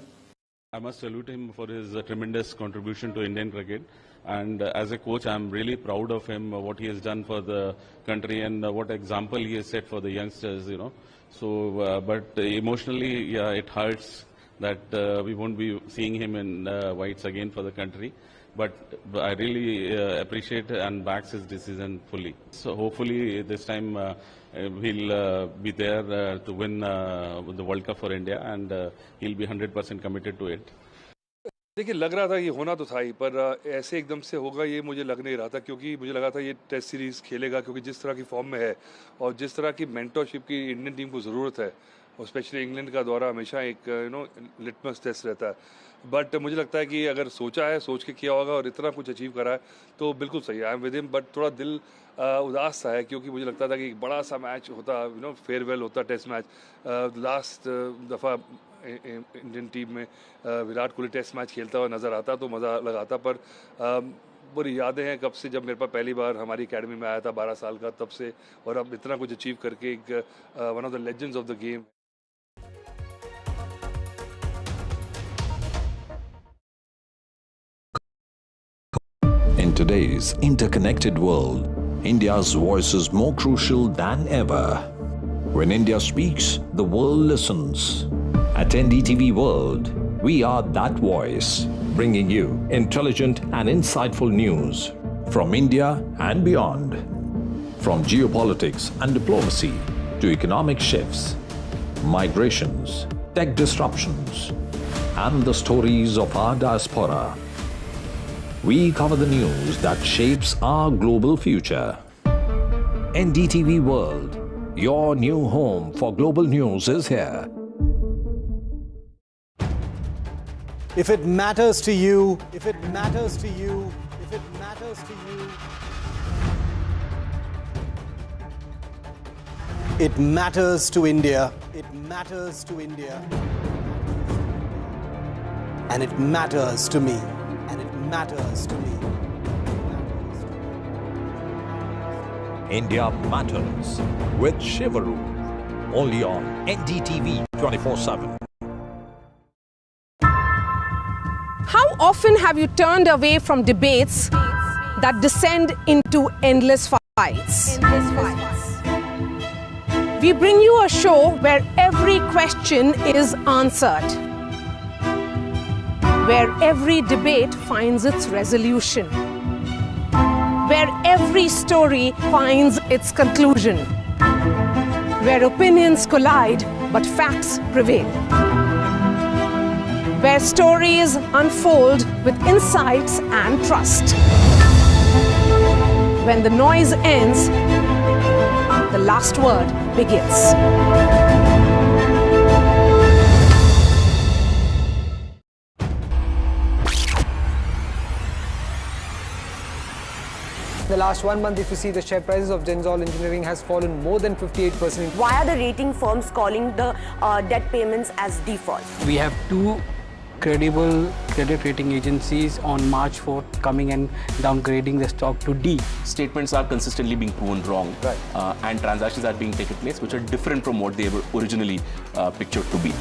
I must salute him for his tremendous contribution to Indian cricket, and as a coach I'm really proud of him, what he has done for the country and what example he has set for the youngsters, you know. So but emotionally, yeah, it hurts that we won't be seeing him in whites again for the country, but I really appreciate and backs his decision fully. So hopefully this time he'll be there to win the World Cup for India, and he'll be 100% committed to it. देखिए, लग रहा था ये होना तो था ही, पर ऐसे एकदम से होगा ये मुझे लग नहीं रहा था, क्योंकि मुझे लगा था ये टेस्ट सीरीज़ खेलेगा, क्योंकि जिस तरह की फॉर्म में है और जिस तरह की मेंटरशिप की इंडियन टीम को ज़रूरत है, और स्पेशली इंग्लैंड का दौरा हमेशा एक लिटमस टेस्ट रहता है. बट मुझे लगता है कि अगर सोचा है, सोच के किया होगा और इतना कुछ अचीव करा है तो बिल्कुल सही है. I am with him, but थोड़ा दिल उदास सा है, क्योंकि मुझे लगता था कि एक बड़ा सा मैच होता, फेयरवेल होता, टेस्ट मैच. लास्ट दफ़ा इंडियन टीम में विराट कोहली टेस्ट मैच खेलता हुआ नज़र आता तो मज़ा लगाता, पर बुरी यादें हैं कब से, जब मेरे पास पहली बार हमारी एकेडमी में आया था 12 साल का, तब से, और अब इतना कुछ अचीव करके एक one of the legends of the game. In today's interconnected world, India's voice is more crucial than ever. When India speaks, the world listens. At NDTV World, we are that voice, bringing you intelligent and insightful news from India and beyond. From geopolitics and diplomacy to economic shifts, migrations, tech disruptions, and the stories of our diaspora. We cover the news that shapes our global future. NDTV World, your new home for global news, is here. If it matters to you, if it matters to you, if it matters to you, it matters to India. It matters to India. And it matters to me. And it matters to me. India Matters with Shivaru. Only on NDTV 24/7. How often have you turned away from debates that descend into endless fights? We bring you a show where every question is answered, where every debate finds its resolution. where every story finds its conclusion, where opinions collide but facts prevail, where stories unfold with insights and trust. When the noise ends, the last word begins. The last 1 month, if you see, the share prices of Naval Engineering has fallen more than 58%. Why are the rating firms calling the debt payments as default? We have two credible credit rating agencies on March 4th coming and downgrading the stock to D. Statements are consistently being proven wrong, and transactions are being taken place which are different from what they were originally pictured to be.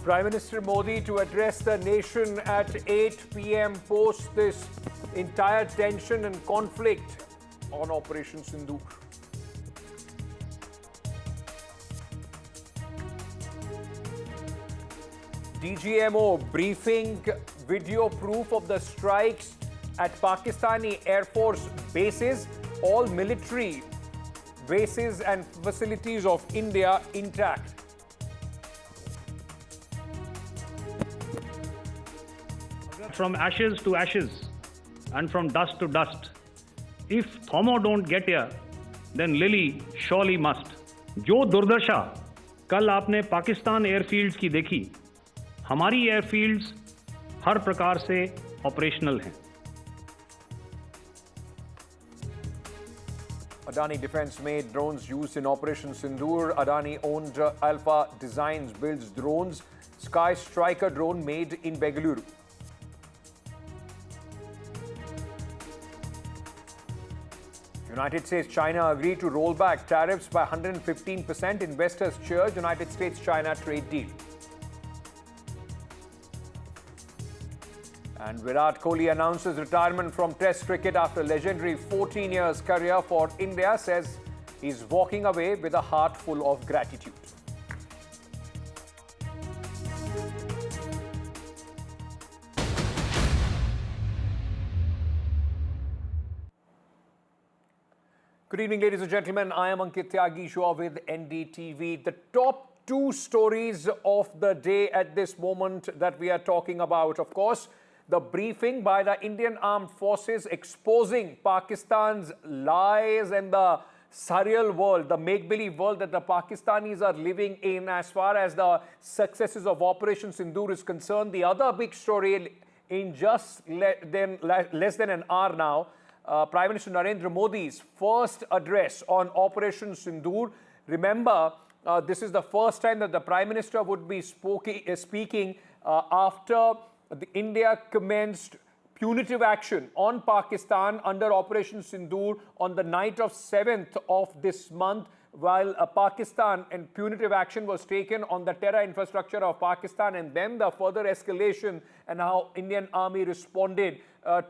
Prime Minister Modi to address the nation at 8 p.m. post this entire tension and conflict on Operation Sindoor. DGMO briefing, video proof of the strikes at Pakistani Air Force bases, all military bases and facilities of India intact. From ashes to ashes and from dust to dust. If Thomo don't get here, then Lily surely must. जो दुर्दशा कल आपने Pakistan airfields की देखी, हमारी airfields हर प्रकार से operational हैं. Adani Defence made drones used in Operation Sindoor. Adani owned Alpha Designs builds drones. Sky Striker drone made in Bengaluru. United States-China agreed to roll back tariffs by 115%. Investors cheer United States-China trade deal. And Virat Kohli announces retirement from Test cricket after legendary 14 years career for India. Says he's walking away with a heart full of gratitude. Good evening, ladies and gentlemen. I am Ankit Tyagi, you are with NDTV. The top two stories of the day at this moment that we are talking about, of course, the briefing by the Indian Armed Forces exposing Pakistan's lies and the surreal world, the make-believe world that the Pakistanis are living in as far as the successes of Operation Sindoor is concerned. The other big story in just less than an hour now, Prime Minister Narendra Modi's first address on Operation Sindoor. Remember, this is the first time that the Prime Minister would be speaking after India commenced punitive action on Pakistan under Operation Sindoor on the night of 7th of this month, while Pakistan and punitive action was taken on the terror infrastructure of Pakistan, and then the further escalation and how Indian Army responded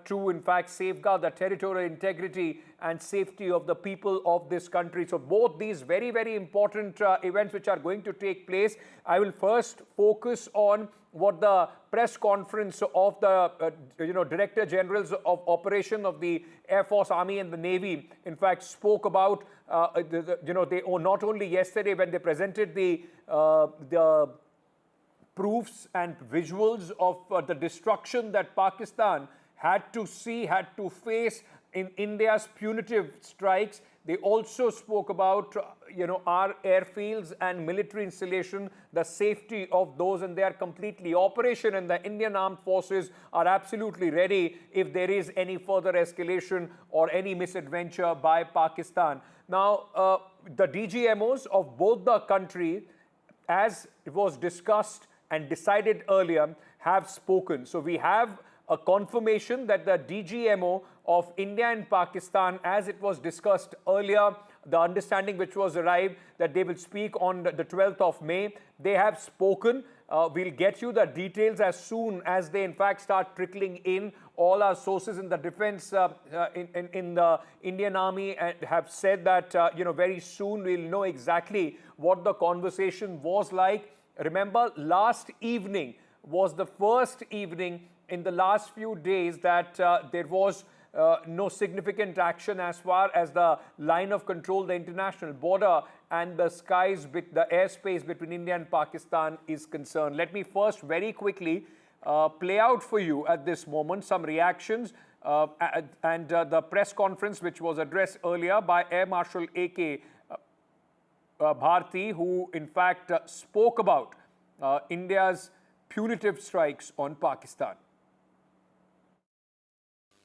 to, in fact, safeguard the territorial integrity and safety of the people of this country. So both these very, very important events which are going to take place. I will first focus on what the press conference of the Director Generals of Operation of the Air Force, Army and the Navy, in fact, spoke about. They not only yesterday when they presented the proofs and visuals of the destruction that Pakistan had to face in India's punitive strikes. They also spoke about, our airfields and military installation, the safety of those, and they are completely operational, and the Indian Armed Forces are absolutely ready if there is any further escalation or any misadventure by Pakistan. Now, the DGMOs of both the countries, as it was discussed and decided earlier, have spoken. So we have a confirmation that the DGMO of India and Pakistan, as it was discussed earlier, the understanding which was arrived that they will speak on the 12th of May, they have spoken We'll get you the details as soon as they in fact start trickling in. All our sources in the defense, in the Indian Army have said that, very soon we'll know exactly what the conversation was like. Remember, last evening was the first evening in the last few days that there was no significant action as far as the line of control, the international border and the skies, the airspace between India and Pakistan is concerned. Let me first very quickly play out for you at this moment some reactions and the press conference which was addressed earlier by Air Marshal A.K. Bharti, who in fact spoke about India's punitive strikes on Pakistan.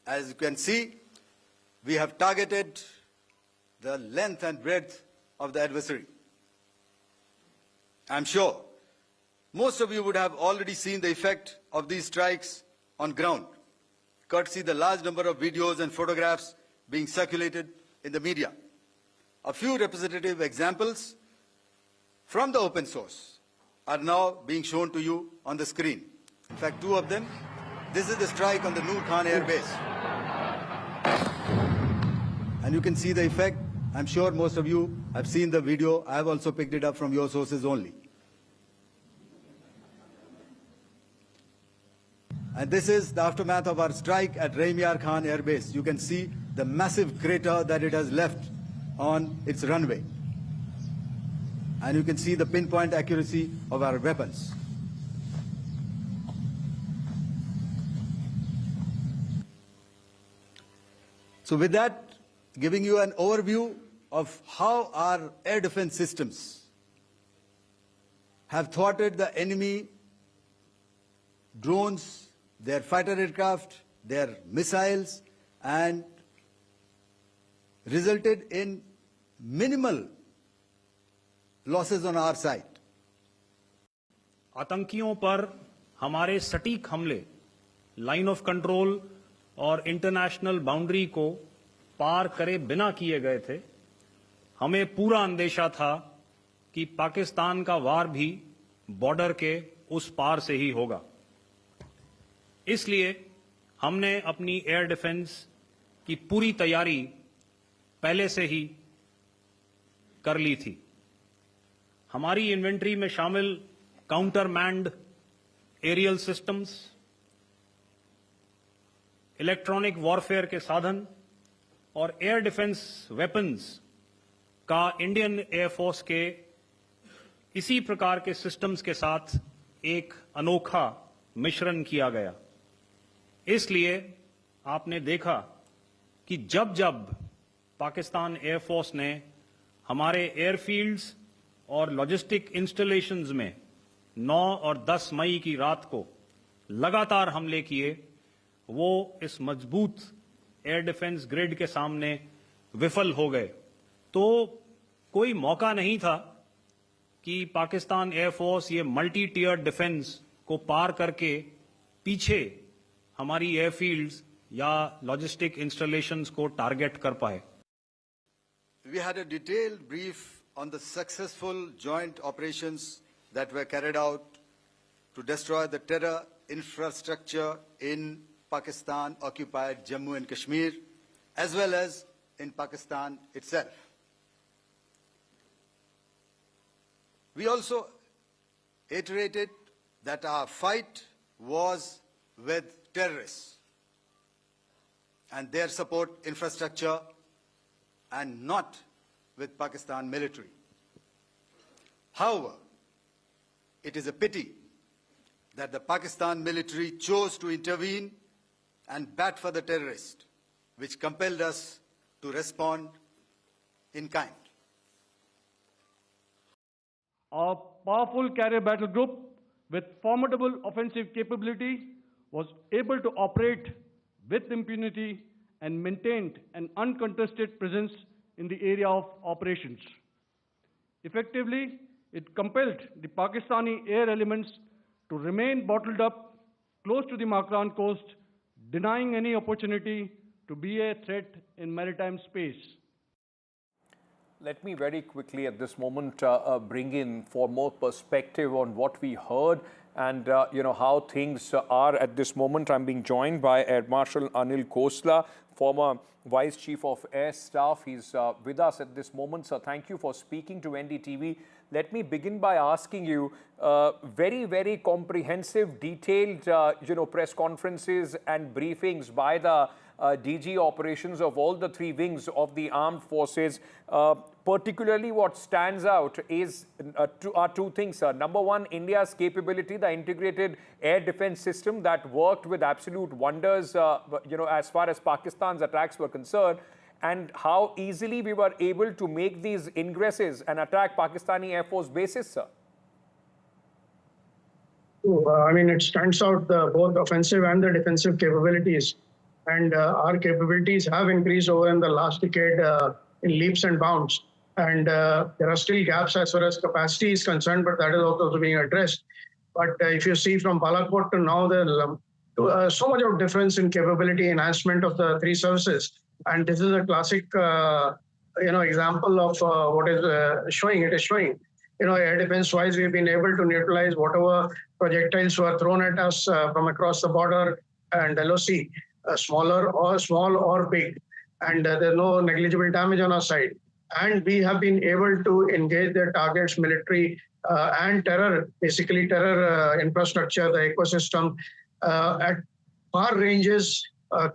As you can see, we have targeted the length and breadth of the adversary. I'm sure most of you would have already seen the effect of these strikes on ground, courtesy the large number of videos and photographs being circulated in the media. A few representative examples from the open source are now being shown to you on the screen. In fact, two of them. This is the strike on the Noor Khan Air Base. And you can see the effect. I'm sure most of you have seen the video. I have also picked it up from your sources only. And this is the aftermath of our strike at Raimiar Khan Air Base. You can see the massive crater that it has left on its runway. And you can see the pinpoint accuracy of our weapons. So with that, giving you an overview of how our air defense systems have thwarted the enemy drones, their fighter aircraft, their missiles, and resulted in minimal losses on our side. आतंकियों पर हमारे सटीक हमले line of control और international boundary को पार करे बिना किए गए थे। हमें पूरा अंदेशा था कि पाकिस्तान का वार भी बॉर्डर के उस पार से ही होगा। इसलिए हमने अपनी एयर डिफेंस की पूरी तैयारी पहले से ही कर ली थी। हमारी इन्वेंट्री में शामिल counter manned aerial systems, electronic warfare के साधन और एयर डिफेंस वेपन्स का इंडियन एयरफोर्स के इसी प्रकार के सिस्टम्स के साथ एक अनोखा मिश्रण किया गया। इसलिए आपने देखा कि जब जब पाकिस्तान एयरफोर्स ने हमारे एयरफील्ड्स और लॉजिस्टिक इंस्टॉलेशंस में 9 और 10 मई की रात को लगातार हमले किए, वो इस मजबूत एयर डिफेंस ग्रिड के सामने विफल हो गए। तो कोई मौका नहीं था कि पाकिस्तान एयरफोर्स ये मल्टी टियर डिफेंस को पार करके पीछे हमारी एयरफील्ड्स या लॉजिस्टिक इंस्टॉलेशंस को टारगेट कर पाए। We had a detailed brief on the successful joint operations that were carried out to destroy the terror infrastructure in Pakistan-occupied Jammu and Kashmir, as well as in Pakistan itself. We also iterated that our fight was with terrorists and their support infrastructure and not with Pakistan military. However, it is a pity that the Pakistan military chose to intervene and bat for the terrorist, which compelled us to respond in kind. A powerful carrier battle group with formidable offensive capability was able to operate with impunity and maintained an uncontested presence in the area of operations. Effectively, it compelled the Pakistani air elements to remain bottled up close to the Makran coast, denying any opportunity to be a threat in maritime space. Let me very quickly at this moment bring in for more perspective on what we heard and how things are at this moment. I'm being joined by Air Marshal Anil Khosla, former Vice Chief of Air Staff. He's with us at this moment. So thank you for speaking to NDTV. Let me begin by asking you very, very comprehensive, detailed, press conferences and briefings by the DG operations of all the three wings of the armed forces. Particularly what stands out is two things, sir. Number one, India's capability, the integrated air defense system that worked with absolute wonders, as far as Pakistan's attacks were concerned, and how easily we were able to make these ingresses and attack Pakistani Air Force bases, sir. It stands out both offensive and the defensive capabilities. And our capabilities have increased over in the last decade in leaps and bounds. And there are still gaps as far as capacity is concerned, but that is also being addressed. But if you see from Balakot to now, there's so much of difference in capability enhancement of the three services. And this is a classic, example of what is showing. It is showing, air defense-wise, we've been able to neutralize whatever projectiles were thrown at us from across the border and LOC, small or big. And there's no negligible damage on our side. And we have been able to engage their targets, military and terror, basically terror infrastructure, the ecosystem, at far ranges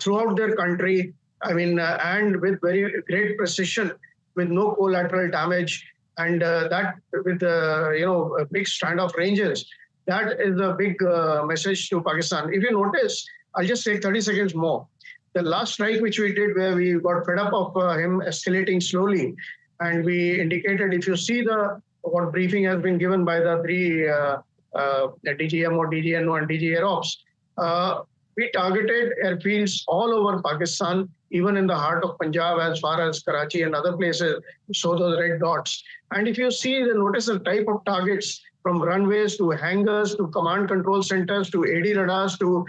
throughout their country. And with very great precision, with no collateral damage, and that with a big standoff ranges. That is a big message to Pakistan. If you notice, I'll just take 30 seconds more. The last strike which we did, where we got fed up of him escalating slowly, and we indicated, if you see what briefing has been given by the three DGMO, DGNO, and DG Air Ops, we targeted airfields all over Pakistan, even in the heart of Punjab, as far as Karachi and other places, show those red dots. And if you see, notice the type of targets, from runways to hangars to command control centers to AD radars to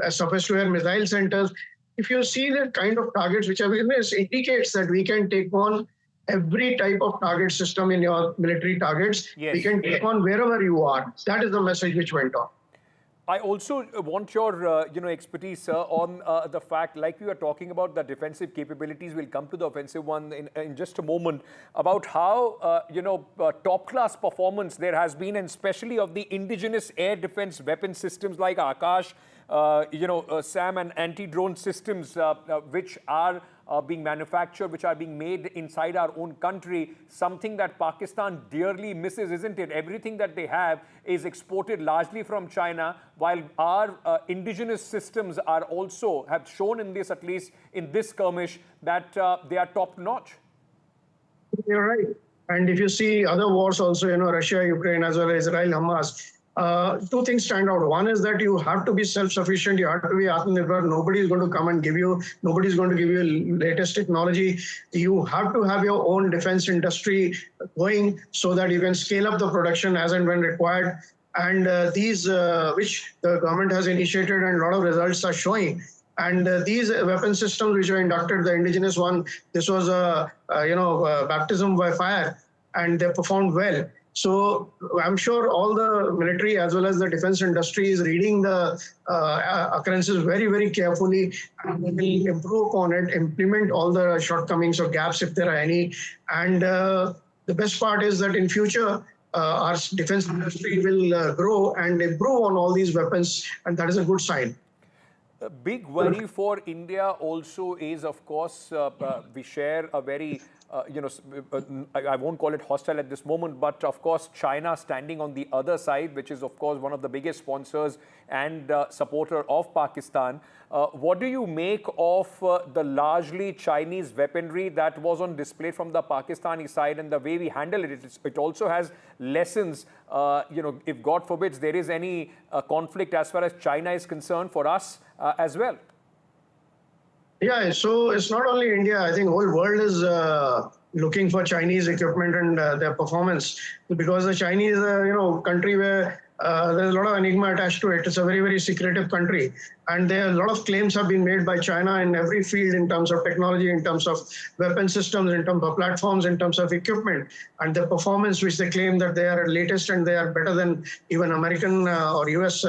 surface-to-air missile centers. If you see the kind of targets which are in this, indicates that we can take on every type of target system in your military targets. Yes. We can take on wherever you are. That is the message which went on. I also want your expertise, sir, on the fact, like we were talking about the defensive capabilities, we'll come to the offensive one in just a moment, about how, top-class performance there has been, and especially of the indigenous air defense weapon systems like Akash, SAM and anti-drone systems, which are being manufactured, which are being made inside our own country, something that Pakistan dearly misses, isn't it? Everything that they have is exported largely from China, while our indigenous systems are also, have shown in this, at least in this skirmish, that they are top-notch. You're right. And if you see other wars also, Russia, Ukraine, as well as Israel, Hamas, two things stand out. One is that you have to be self-sufficient. You have to be Atmanirbhar. Nobody is going to come and give you. Nobody is going to give you latest technology. You have to have your own defense industry going so that you can scale up the production as and when required. And these, which the government has initiated, and a lot of results are showing. And these weapon systems which were inducted, the indigenous one, this was a baptism by fire, and they performed well. So I'm sure all the military as well as the defense industry is reading the occurrences very, very carefully, and will improve upon it, implement all the shortcomings or gaps if there are any. And the best part is that in future, our defense industry will grow and improve on all these weapons, and that is a good sign. A big worry for India also is, of course, we share a very I won't call it hostile at this moment, but of course China standing on the other side, which is of course one of the biggest sponsors and supporter of Pakistan. What do you make of the largely Chinese weaponry that was on display from the Pakistani side, and the way we handle it? It also has lessons, if God forbids there is any conflict as far as China is concerned, for us as well. Yeah, so it's not only India. I think the whole world is looking for Chinese equipment and their performance, because the Chinese, country where there's a lot of enigma attached to it. It's a very, very secretive country. And there are a lot of claims have been made by China in every field in terms of technology, in terms of weapon systems, in terms of platforms, in terms of equipment, and the performance which they claim that they are latest and they are better than even American or US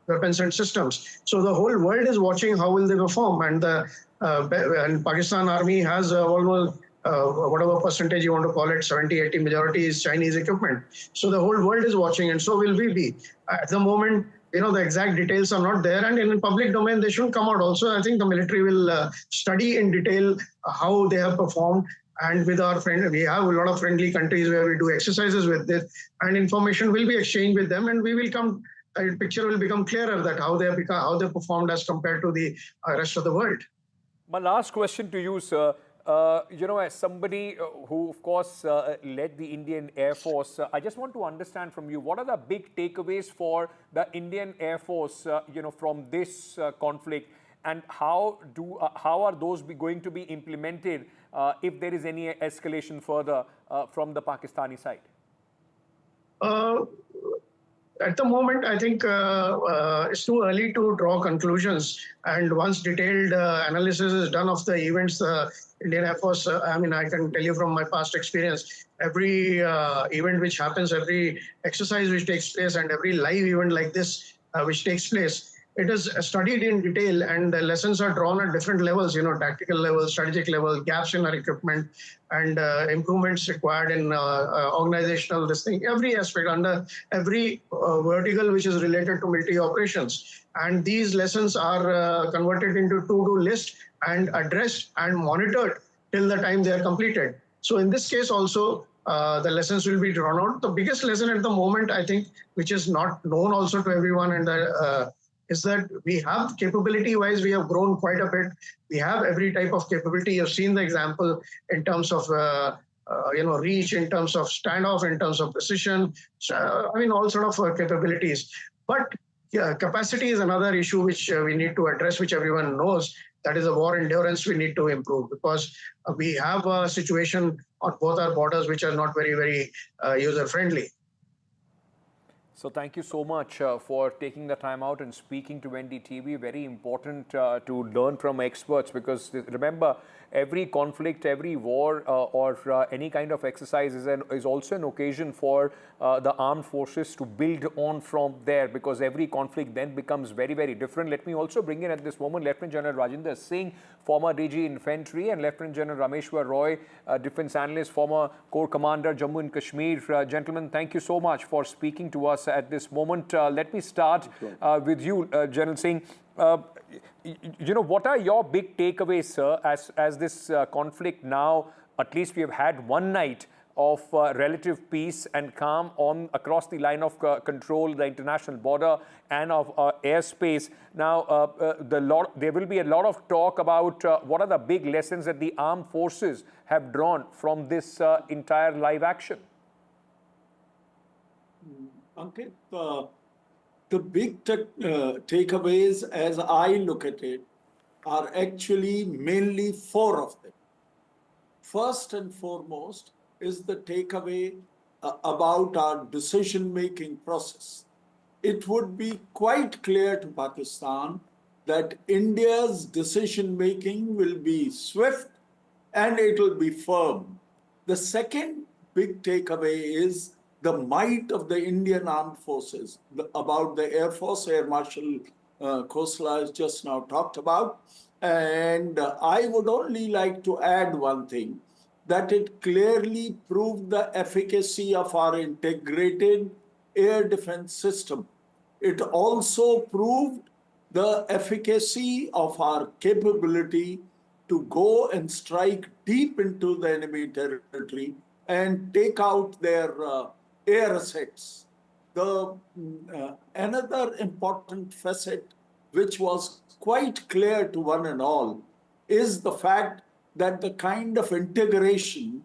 weapons and systems. So the whole world is watching how will they perform. And the and Pakistan Army has almost whatever percentage you want to call it, 70, 80 majority is Chinese equipment. So the whole world is watching, and so will we be. At the moment, the exact details are not there, and in public domain, they shouldn't come out. Also, I think the military will study in detail how they have performed. And with our friend, we have a lot of friendly countries where we do exercises with this, and information will be exchanged with them, and we will come. Picture will become clearer that how they performed as compared to the rest of the world. My last question to you, sir. As somebody who, of course, led the Indian Air Force, I just want to understand from you, what are the big takeaways for the Indian Air Force, from this conflict, and how are those going to be implemented if there is any escalation further from the Pakistani side? At the moment, I think it's too early to draw conclusions. And once detailed analysis is done of the events, the Indian Air Force, I can tell you from my past experience, every event which happens, every exercise which takes place, and every live event like this which takes place, it is studied in detail, and the lessons are drawn at different levels, tactical level, strategic level, gaps in our equipment, and improvements required in organizational every aspect under every vertical which is related to military operations. And these lessons are converted into to-do list and addressed and monitored till the time they are completed. So in this case also, the lessons will be drawn out. The biggest lesson at the moment, I think, which is not known also to everyone, and is that we have capability-wise, we have grown quite a bit. We have every type of capability. You've seen the example in terms of reach, in terms of standoff, in terms of precision. All sort of capabilities. But capacity is another issue which we need to address, which everyone knows. That is a war endurance we need to improve, because we have a situation on both our borders which are not very, very user-friendly. So thank you so much for taking the time out and speaking to NDTV. Very important to learn from experts, because remember, every conflict, every war or any kind of exercise is also an occasion for the armed forces to build on from there, because every conflict then becomes very, very different. Let me also bring in at this moment Lieutenant General Rajinder Singh, former DG Infantry, and Lieutenant General Rameshwar Roy, Defence Analyst, former Corps Commander, Jammu and Kashmir. Gentlemen, thank you so much for speaking to us at this moment. Let me start with you, General Singh. What are your big takeaways, sir, as this conflict now, at least we have had one night of relative peace and calm across the line of control, the international border and of airspace. Now, there will be a lot of talk about what are the big lessons that the armed forces have drawn from this entire live action. Ankit, the big takeaways, as I look at it, are actually mainly four of them. First and foremost is the takeaway about our decision-making process. It would be quite clear to Pakistan that India's decision-making will be swift and it will be firm. The second big takeaway is the might of the Indian Armed Forces, about the Air Force, Air Marshal Khosla has just now talked about. And I would only like to add one thing, that it clearly proved the efficacy of our integrated air defense system. It also proved the efficacy of our capability to go and strike deep into the enemy territory and take out their air assets. Another important facet, which was quite clear to one and all, is the fact that the kind of integration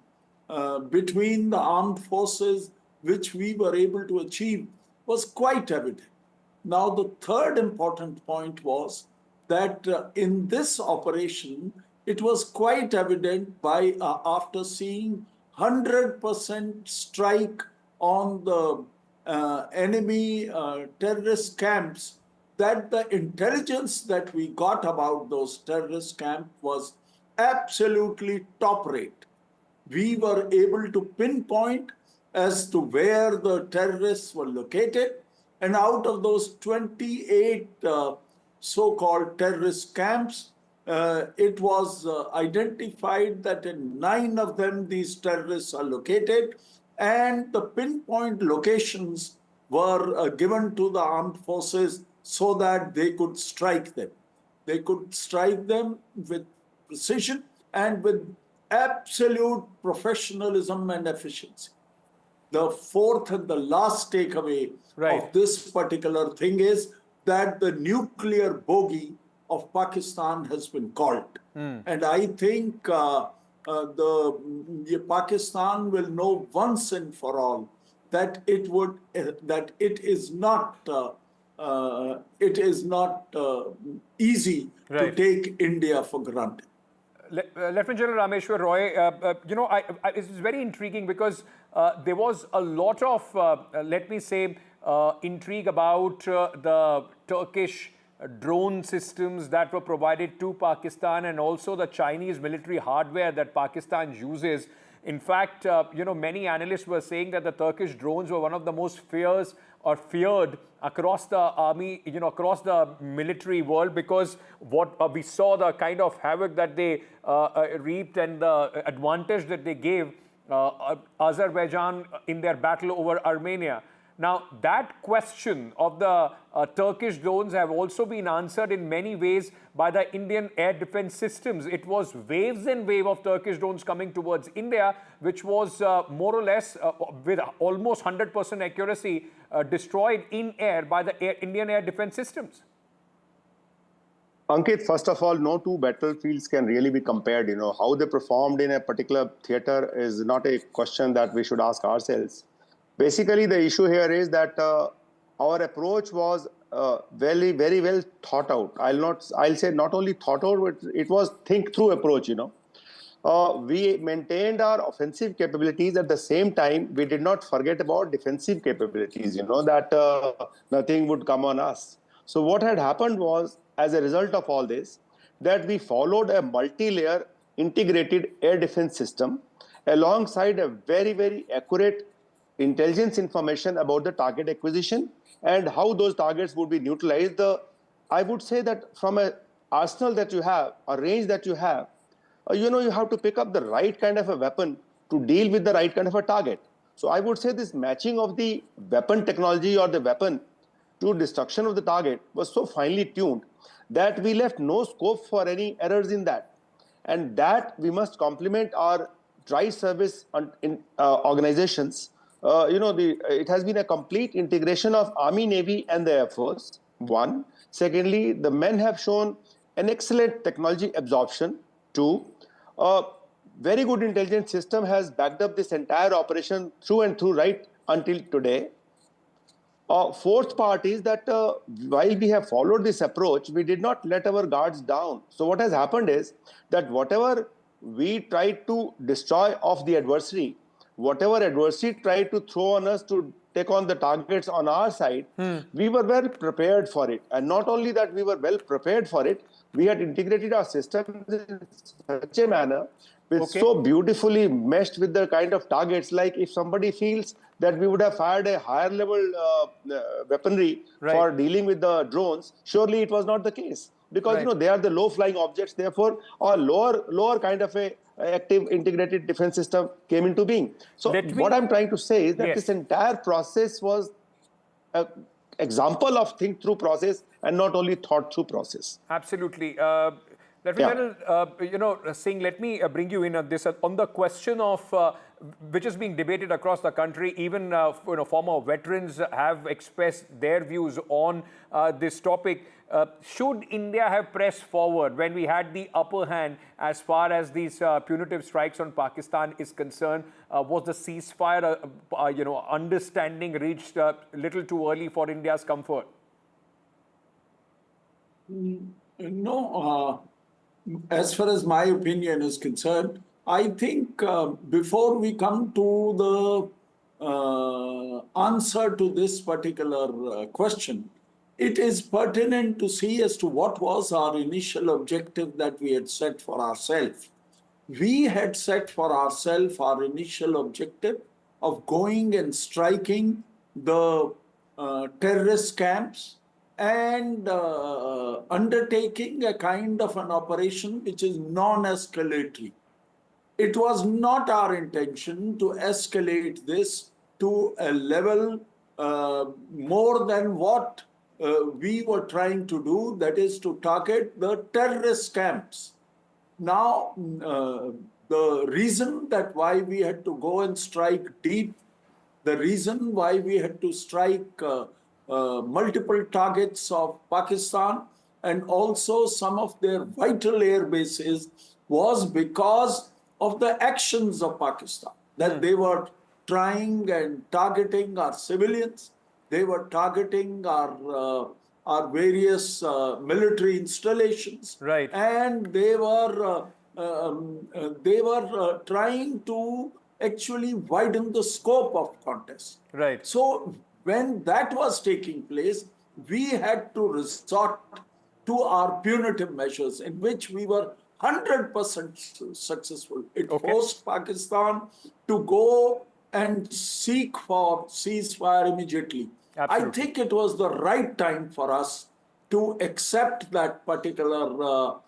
between the armed forces which we were able to achieve was quite evident. Now, the third important point was that in this operation, it was quite evident after seeing 100% strike on the enemy terrorist camps, that the intelligence that we got about those terrorist camps was absolutely top rate. We were able to pinpoint as to where the terrorists were located, and out of those 28 so-called terrorist camps, it was identified that in 9 of them these terrorists are located, and the pinpoint locations were given to the armed forces so that they could strike them. They could strike them with precision and with absolute professionalism and efficiency. The fourth and the last takeaway of this particular thing is that the nuclear bogey of Pakistan has been called. And I think Pakistan will know once and for all that it is not easy to take India for granted. Lieutenant General Rameshwar Roy, it's very intriguing because there was a lot of, let me say, intrigue about the Turkish drone systems that were provided to Pakistan and also the Chinese military hardware that Pakistan uses. In fact, many analysts were saying that the Turkish drones were one of the most feared across the army, across the military world, because what we saw, the kind of havoc that they reaped and the advantage that they gave Azerbaijan in their battle over Armenia. Now, that question of the Turkish drones have also been answered in many ways by the Indian air defense systems. It was waves and waves of Turkish drones coming towards India, which was more or less with almost 100% accuracy destroyed in air by the Indian air defense systems. Ankit, first of all, no two battlefields can really be compared. How they performed in a particular theater is not a question that we should ask ourselves. Basically, the issue here is that our approach was very well thought out. I'll say not only thought out, but it was think-through approach. We maintained our offensive capabilities. At the same time, we did not forget about defensive capabilities. That nothing would come on us. So what had happened was, as a result of all this, that we followed a multi-layer integrated air defense system alongside a very accurate intelligence information about the target acquisition and how those targets would be neutralized. I would say that from an arsenal that you have, a range that you have, you have to pick up the right kind of a weapon to deal with the right kind of a target. So I would say this matching of the weapon technology or the weapon to destruction of the target was so finely tuned that we left no scope for any errors in that. And that we must complement our tri-service organizations. It has been a complete integration of Army, Navy and the Air Force, one. Secondly, the men have shown an excellent technology absorption. Two, a very good intelligence system has backed up this entire operation through and through right until today. Fourth part is that while we have followed this approach, we did not let our guards down. So what has happened is that whatever we tried to destroy of the adversary, whatever adversary tried to throw on us to take on the targets on our side, we were well prepared for it. And not only that we were well prepared for it, we had integrated our systems in such a manner which so beautifully meshed with the kind of targets, like if somebody feels that we would have fired a higher level weaponry for dealing with the drones, surely it was not the case. Because they are the low flying objects, therefore a lower kind of a active integrated defense system came into being. So what I'm trying to say is that this entire process was an example of think through process and not only thought through process. Absolutely. Singh, let me bring you in on this, on the question of which is being debated across the country. Even former veterans have expressed their views on this topic. Should India have pressed forward when we had the upper hand as far as these punitive strikes on Pakistan is concerned? Was the ceasefire, understanding reached a little too early for India's comfort? No. As far as my opinion is concerned, I think before we come to answer to this particular question, it is pertinent to see as to what was our initial objective that we had set for ourselves. We had set for ourselves our initial objective of going and striking the terrorist camps and undertaking a kind of an operation which is non-escalatory. It was not our intention to escalate this to a level more than what we were trying to do, that is to target the terrorist camps. Now, the reason that why we had to go and strike deep, the reason why we had to strike multiple targets of Pakistan and also some of their vital air bases was because of the actions of Pakistan, that they were trying and targeting our civilians, they were targeting our various military installations, right? And they were trying to actually widen the scope of contest. Right. So when that was taking place, we had to resort to our punitive measures, in which we were 100% successful. It forced Pakistan to go and seek for ceasefire immediately. Absolutely. I think it was the right time for us to accept that particular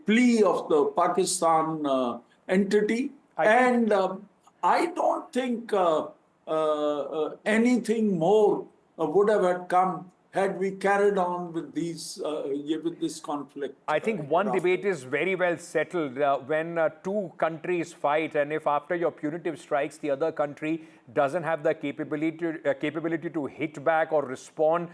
plea of the Pakistan entity. I don't think anything more would have come had we carried on with these with this conflict. I think one debate is very well settled when two countries fight, and if after your punitive strikes the other country doesn't have the capability to hit back or respond,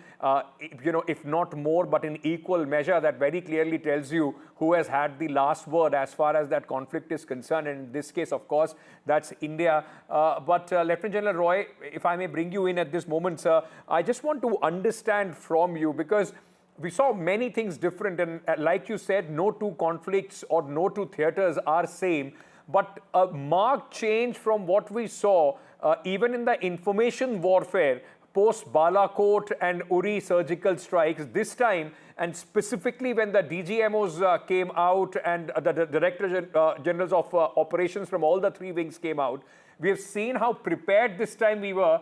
if not more but in equal measure, that very clearly tells you who has had the last word as far as that conflict is concerned. And in this case, of course, that's India. But Lieutenant General Roy, if I may bring you in at this moment, sir, I just want to understand from you, because we saw many things different, and like you said, no two conflicts or no two theaters are same, but a marked change from what we saw even in the information warfare post Balakot and Uri surgical strikes this time, and specifically when the DGMOs came out and the Director Generals of Operations from all the three wings came out. We have seen how prepared this time we were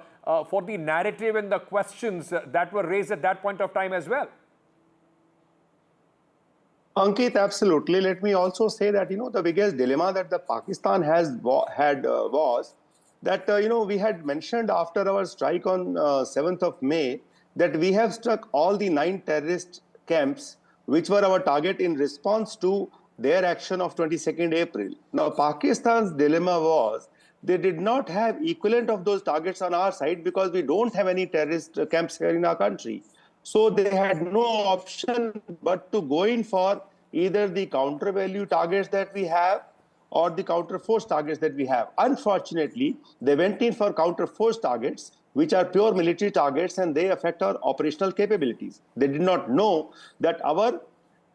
for the narrative and the questions that were raised at that point of time as well. Ankit, absolutely. Let me also say that, the biggest dilemma that the Pakistan had was that, we had mentioned after our strike on 7th of May that we have struck all the 9 terrorist camps which were our target in response to their action of 22nd April. Now, Pakistan's dilemma was they did not have equivalent of those targets on our side because we don't have any terrorist camps here in our country. So they had no option but to go in for either the counter value targets that we have or the counter force targets that we have. Unfortunately, they went in for counter force targets, which are pure military targets, and they affect our operational capabilities. They did not know that our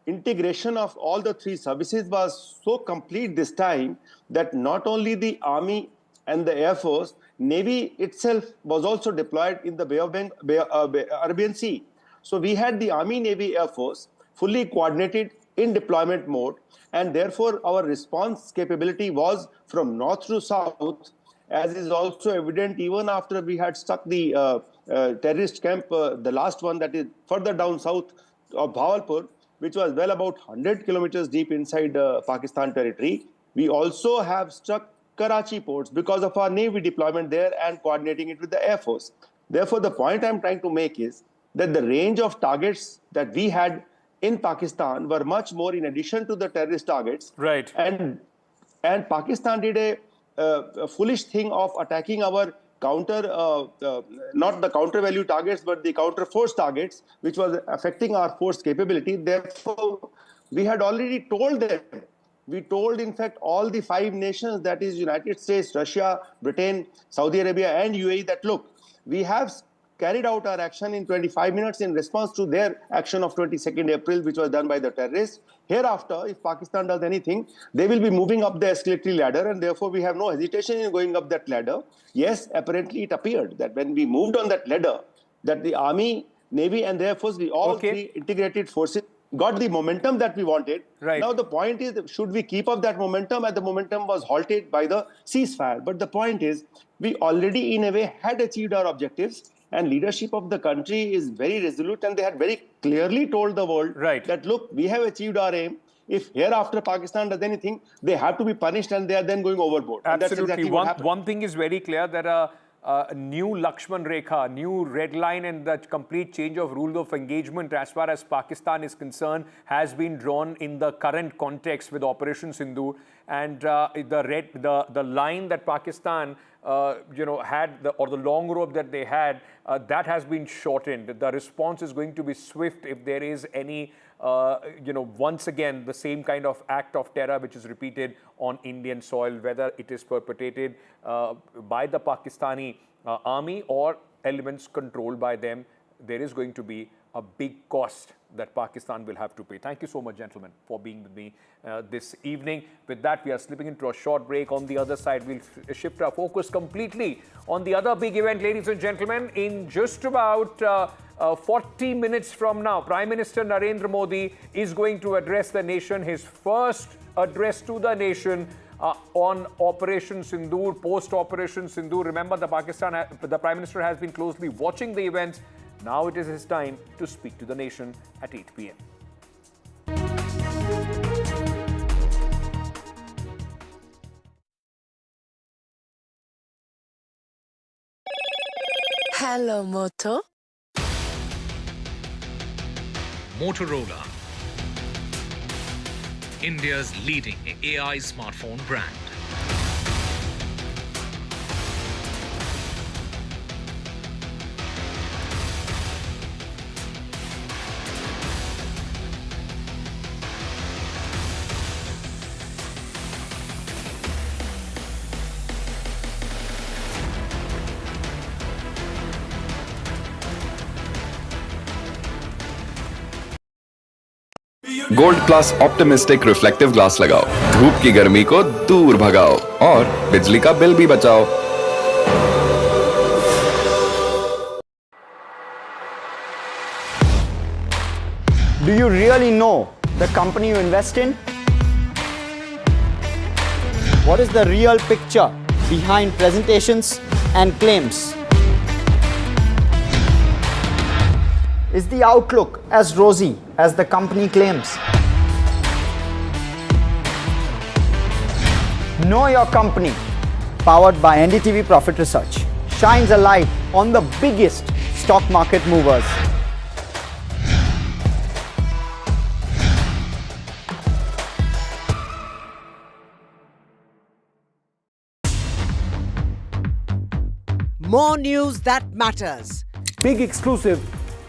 integration of all the 3 services was so complete this time that not only the Army and the Air Force, Navy itself was also deployed in the Bay of Arabian Sea. So we had the Army, Navy, Air Force fully coordinated in deployment mode, and therefore our response capability was from north to south, as is also evident even after we had struck the terrorist camp, the last one that is further down south of Bhavalpur, which was well about 100 kilometers deep inside Pakistan territory. We also have struck Karachi ports because of our Navy deployment there and coordinating it with the Air Force. Therefore, the point I'm trying to make is that the range of targets that we had in Pakistan were much more in addition to the terrorist targets. Right. And Pakistan did a foolish thing of attacking our not the counter value targets, but the counter force targets, which was affecting our force capability. Therefore, we had already told them. We told, in fact, all the 5 nations, that is United States, Russia, Britain, Saudi Arabia, and UAE, that look, we have carried out our action in 25 minutes in response to their action of 22nd April, which was done by the terrorists. Hereafter, if Pakistan does anything, they will be moving up the escalatory ladder, and therefore we have no hesitation in going up that ladder. Yes, apparently it appeared that when we moved on that ladder, that the Army, Navy and the Air Force, all three integrated forces got the momentum that we wanted. Right. Now the point is, should we keep up that momentum? And the momentum was halted by the ceasefire. But the point is, we already in a way had achieved our objectives, and leadership of the country is very resolute, and they had very clearly told the world that, look, we have achieved our aim. If hereafter Pakistan does anything, they have to be punished, and they are then going overboard. And Absolutely. that's exactly what happened. One thing is very clear, that a new Lakshman Rekha, new red line, and the complete change of rule of engagement as far as Pakistan is concerned has been drawn in the current context with Operation Sindoor, and the line that Pakistan had, or the long rope that they had, that has been shortened. The response is going to be swift if there is any once again, the same kind of act of terror which is repeated on Indian soil, whether it is perpetrated by the Pakistani army or elements controlled by them, there is going to be a big cost that Pakistan will have to pay. Thank you so much, gentlemen, for being with me this evening. With that, we are slipping into a short break. On the other side, we'll shift our focus completely on the other big event, ladies and gentlemen. In just about 40 minutes from now, Prime Minister Narendra Modi is going to address the nation, his first address to the nation on Operation Sindoor, post-Operation Sindoor. Remember, the Prime Minister has been closely watching the events. Now it is his time to speak to the nation at 8 p.m. Hello, Moto. Motorola, India's leading AI smartphone brand. Gold plus optimistic reflective glass लगाओ, धूप की गर्मी को दूर भगाओ और बिजली का बिल भी बचाओ। Do you really know the company you invest in? What is the real picture behind presentations and claims? Is the outlook as rosy as the company claims? Know Your Company, powered by NDTV Profit Research, shines a light on the biggest stock market movers. More news that matters. Big exclusive.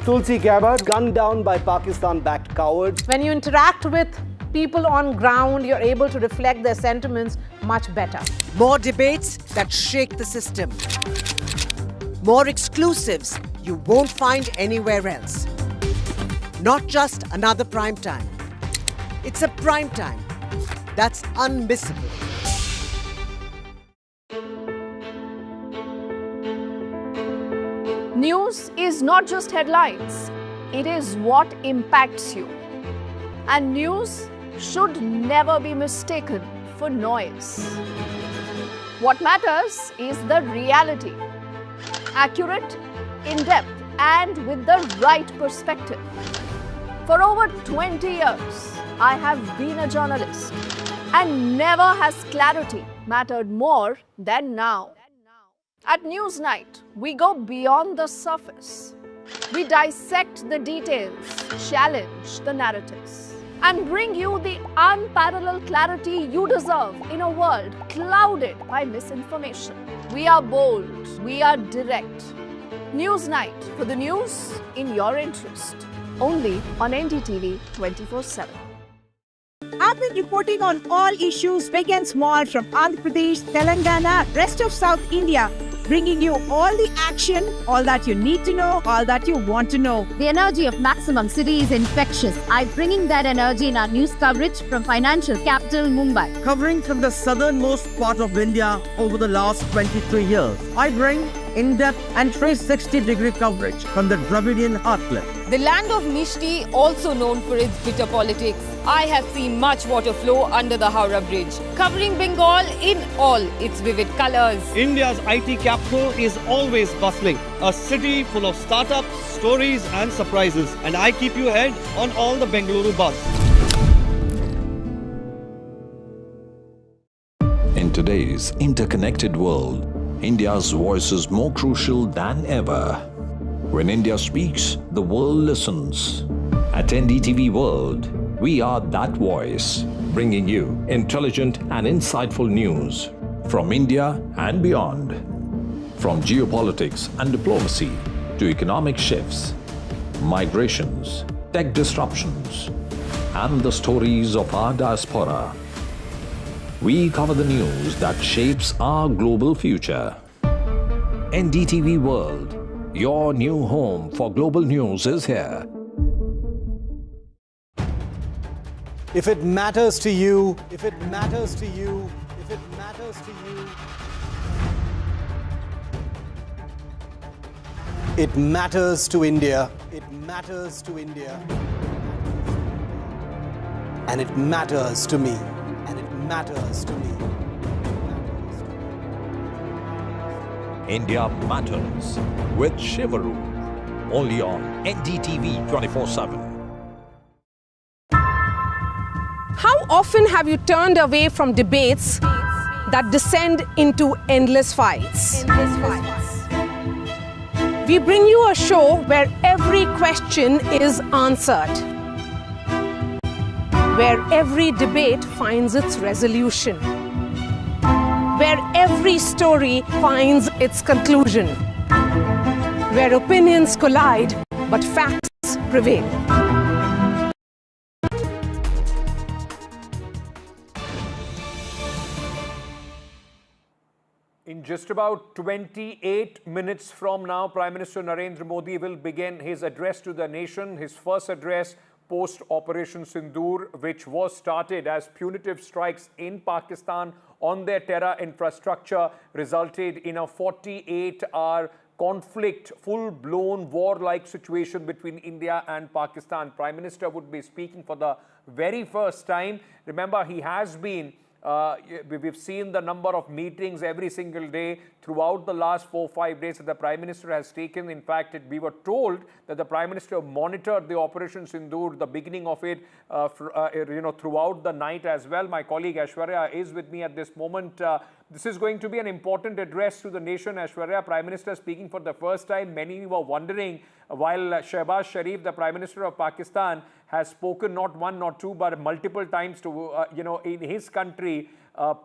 Tulsi Gabbard gunned down by Pakistan-backed cowards. When you interact with people on ground, you're able to reflect their sentiments much better. More debates that shake the system. More exclusives you won't find anywhere else. Not just another prime time. It's a prime time that's unmissable. News is not just headlines, it is what impacts you. And news should never be mistaken for noise. What matters is the reality. Accurate, in-depth, and with the right perspective. For over 20 years, I have been a journalist, and never has clarity mattered more than now. At Newsnight, we go beyond the surface. We dissect the details, challenge the narratives, and bring you the unparalleled clarity you deserve in a world clouded by misinformation. We are bold, we are direct. Newsnight, for the news in your interest. Only on NDTV 24/7. I've been reporting on all issues big and small from Andhra Pradesh, Telangana, rest of South India bringing you all the action, all that you need to know, all that you want to know. The energy of Maximum City is infectious. I'm bringing that energy in our news coverage from financial capital Mumbai. Covering from the southernmost part of India over the last 23 years, I bring in-depth and 360-degree coverage from the Dravidian heartland. The land of Mishti, also known for its bitter politics. I have seen much water flow under the Howrah Bridge, covering Bengal in all its vivid colors. India's IT capital is always bustling, a city full of startups, stories and surprises. And I keep you ahead on all the Bengaluru buzz. In today's interconnected world, India's voice is more crucial than ever. When India speaks, the world listens. At NDTV World, we are that voice, bringing you intelligent and insightful news from India and beyond. From geopolitics and diplomacy to economic shifts, migrations, tech disruptions, and the stories of our diaspora. We cover the news that shapes our global future. NDTV World, your new home for global news, is here. If it matters to you, if it matters to you, if it matters to you, it matters to India. It matters to India. And it matters to me. And it matters to me. India Matters with Shivaru, only on NDTV 24/7. How often have you turned away from debates that descend into endless fights? We bring you a show where every question is answered, where every debate finds its resolution, where every story finds its conclusion, where opinions collide but facts prevail. In just about 28 minutes from now, Prime Minister Narendra Modi will begin his address to the nation, his first address post-Operation Sindoor, which was started as punitive strikes in Pakistan on their terror infrastructure resulted in a 48-hour conflict, full-blown war-like situation between India and Pakistan. Prime Minister would be speaking for the very first time. Remember, he has been we've seen the number of meetings every single day throughout the last 4-5 days that the Prime Minister has taken. In fact, we were told that the Prime Minister monitored the Operation Sindoor, the beginning of it, throughout the night as well. My colleague Aishwarya is with me at this moment. This is going to be an important address to the nation. Aishwarya, Prime Minister speaking for the first time. Many were wondering, while Shehbaz Sharif, the Prime Minister of Pakistan, has spoken not one, not two, but multiple times to, in his country,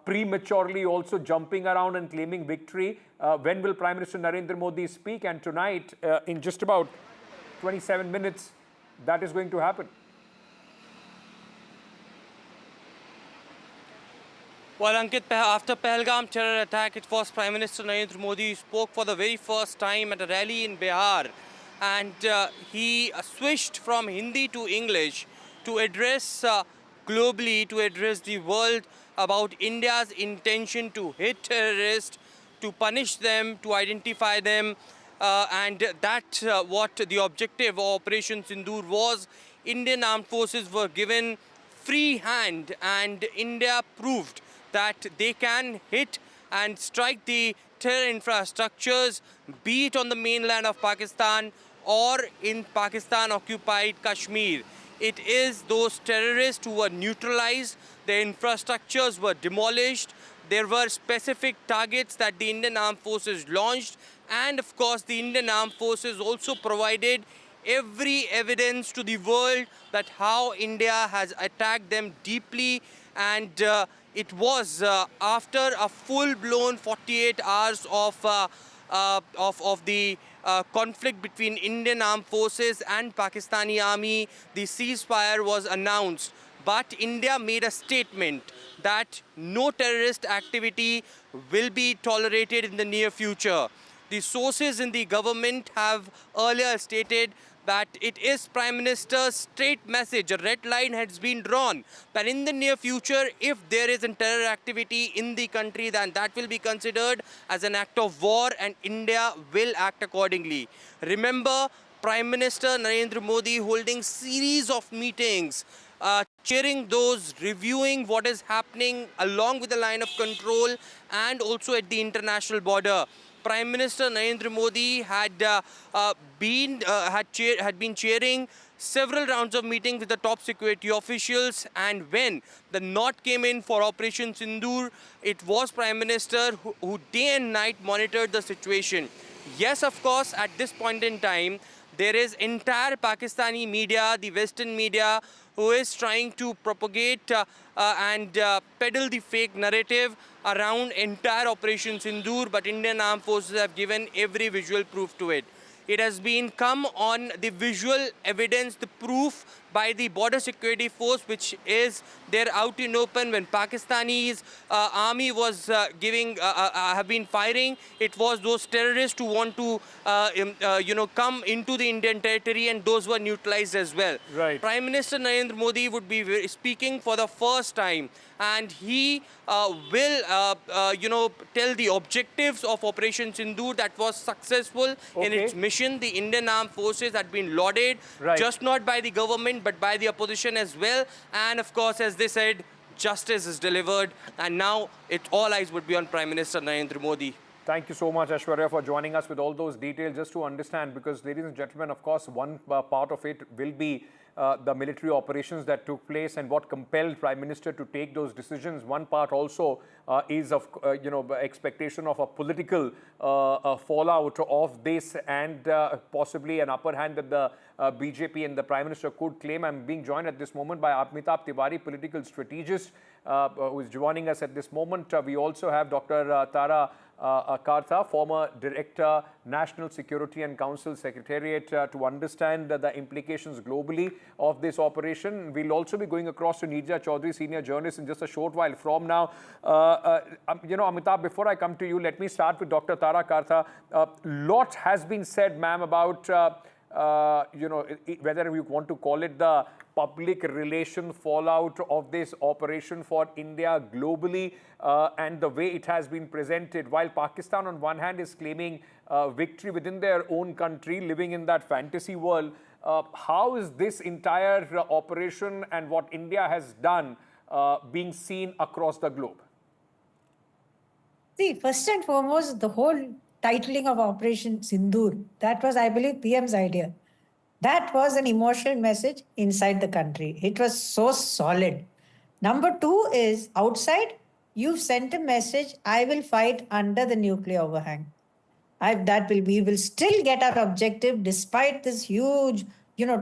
prematurely also jumping around and claiming victory. When will Prime Minister Narendra Modi speak? And tonight, in just about 27 minutes, that is going to happen. Well, Ankit, after Pahalgam terror attack, it was Prime Minister Narendra Modi who spoke for the very first time at a rally in Bihar. And he switched from Hindi to English to address globally, to address the world about India's intention to hit terrorists, to punish them, to identify them. And that's what the objective of Operation Sindoor was. Indian armed forces were given free hand, and India proved that they can hit and strike the terror infrastructures, be it on the mainland of Pakistan or in Pakistan-occupied Kashmir. It is those terrorists who were neutralized, their infrastructures were demolished, there were specific targets that the Indian Armed Forces launched, and of course the Indian Armed Forces also provided every evidence to the world that how India has attacked them deeply. And it was after a full-blown 48 hours of the conflict between Indian Armed Forces and Pakistani Army, the ceasefire was announced. But India made a statement that no terrorist activity will be tolerated in the near future. The sources in the government have earlier stated that it is Prime Minister's straight message, a red line has been drawn, that in the near future, if there is a terror activity in the country, then that will be considered as an act of war and India will act accordingly. Remember, Prime Minister Narendra Modi holding series of meetings, chairing those, reviewing what is happening along with the line of control and also at the international border. Prime Minister Narendra Modi had been chairing several rounds of meetings with the top security officials, and when the North came in for Operation Sindoor, it was Prime Minister who day and night monitored the situation. Yes, of course, at this point in time, there is entire Pakistani media, the Western media, who is trying to propagate and peddle the fake narrative around entire Operation Sindoor, but Indian Armed Forces have given every visual proof to it. It has been come on the visual evidence, the proof by the border security force, which is there out in open when Pakistani's army was have been firing. It was those terrorists who want to, come into the Indian territory, and those were neutralized as well. Right. Prime Minister Narendra Modi would be speaking for the first time, and he will, tell the objectives of Operation Sindoor that was successful in its mission. The Indian Armed Forces had been lauded, just not by the government, but by the opposition as well. And of course, as they said, justice is delivered. And now all eyes would be on Prime Minister Narendra Modi. Thank you so much, Aishwarya, for joining us with all those details, just to understand, because, ladies and gentlemen, of course, one part of it will be the military operations that took place and what compelled Prime Minister to take those decisions. One part also is of, expectation of a political fallout of this, and possibly an upper hand that the BJP and the Prime Minister could claim. I'm being joined at this moment by Amitabh Tiwari, political strategist, who is joining us at this moment. We also have Dr. Tara Kartha, former Director, National Security and Council Secretariat, to understand the implications globally of this operation. We'll also be going across to Neerja Chaudhary, senior journalist, in just a short while from now. Amitabh, before I come to you, let me start with Dr. Tara Kartha. Lot has been said, ma'am, about whether you want to call it the public relation fallout of this operation for India globally, and the way it has been presented. While Pakistan on one hand is claiming victory within their own country, living in that fantasy world, how is this entire operation and what India has done being seen across the globe? See, first and foremost, the whole titling of Operation Sindoor, that was, I believe, PM's idea. That was an emotional message inside the country. It was so solid. Number two is, outside, you've sent a message, I will fight under the nuclear overhang. We will still get our objective despite this huge,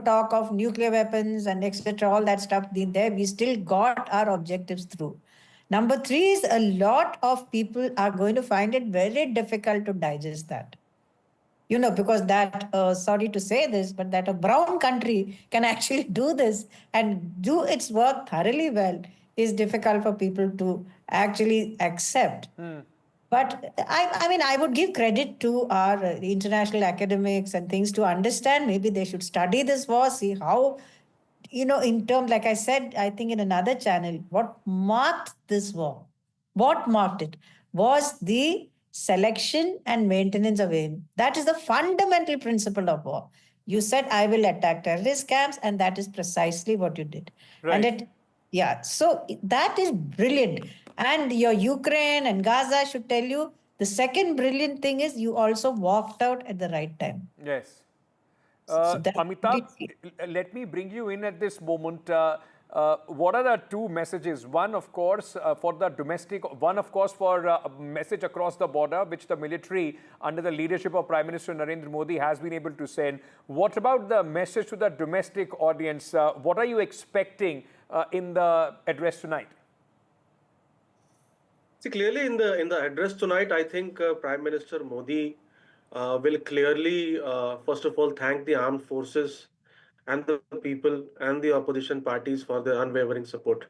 talk of nuclear weapons and etc., all that stuff being there. We still got our objectives through. Number three is, a lot of people are going to find it very difficult to digest that. Because that, sorry to say this, but that a brown country can actually do this and do its work thoroughly well is difficult for people to actually accept. But I would give credit to our international academics and things to understand. Maybe they should study this war, see how, in terms, like I said, I think in another channel, what marked this war, what marked it was the selection and maintenance of aim. That is the fundamental principle of war. You said, I will attack terrorist camps, and that is precisely what you did. Right. So that is brilliant. And your Ukraine and Gaza should tell you, the second brilliant thing is you also walked out at the right time. Yes. So Amitabh, let me bring you in at this moment. What are the two messages? One, of course, for the domestic, one, of course, for a message across the border, which the military, under the leadership of Prime Minister Narendra Modi, has been able to send. What about the message to the domestic audience? What are you expecting in the address tonight? See, clearly in the address tonight, I think Prime Minister Modi will clearly, first of all, thank the armed forces and the people and the opposition parties for their unwavering support.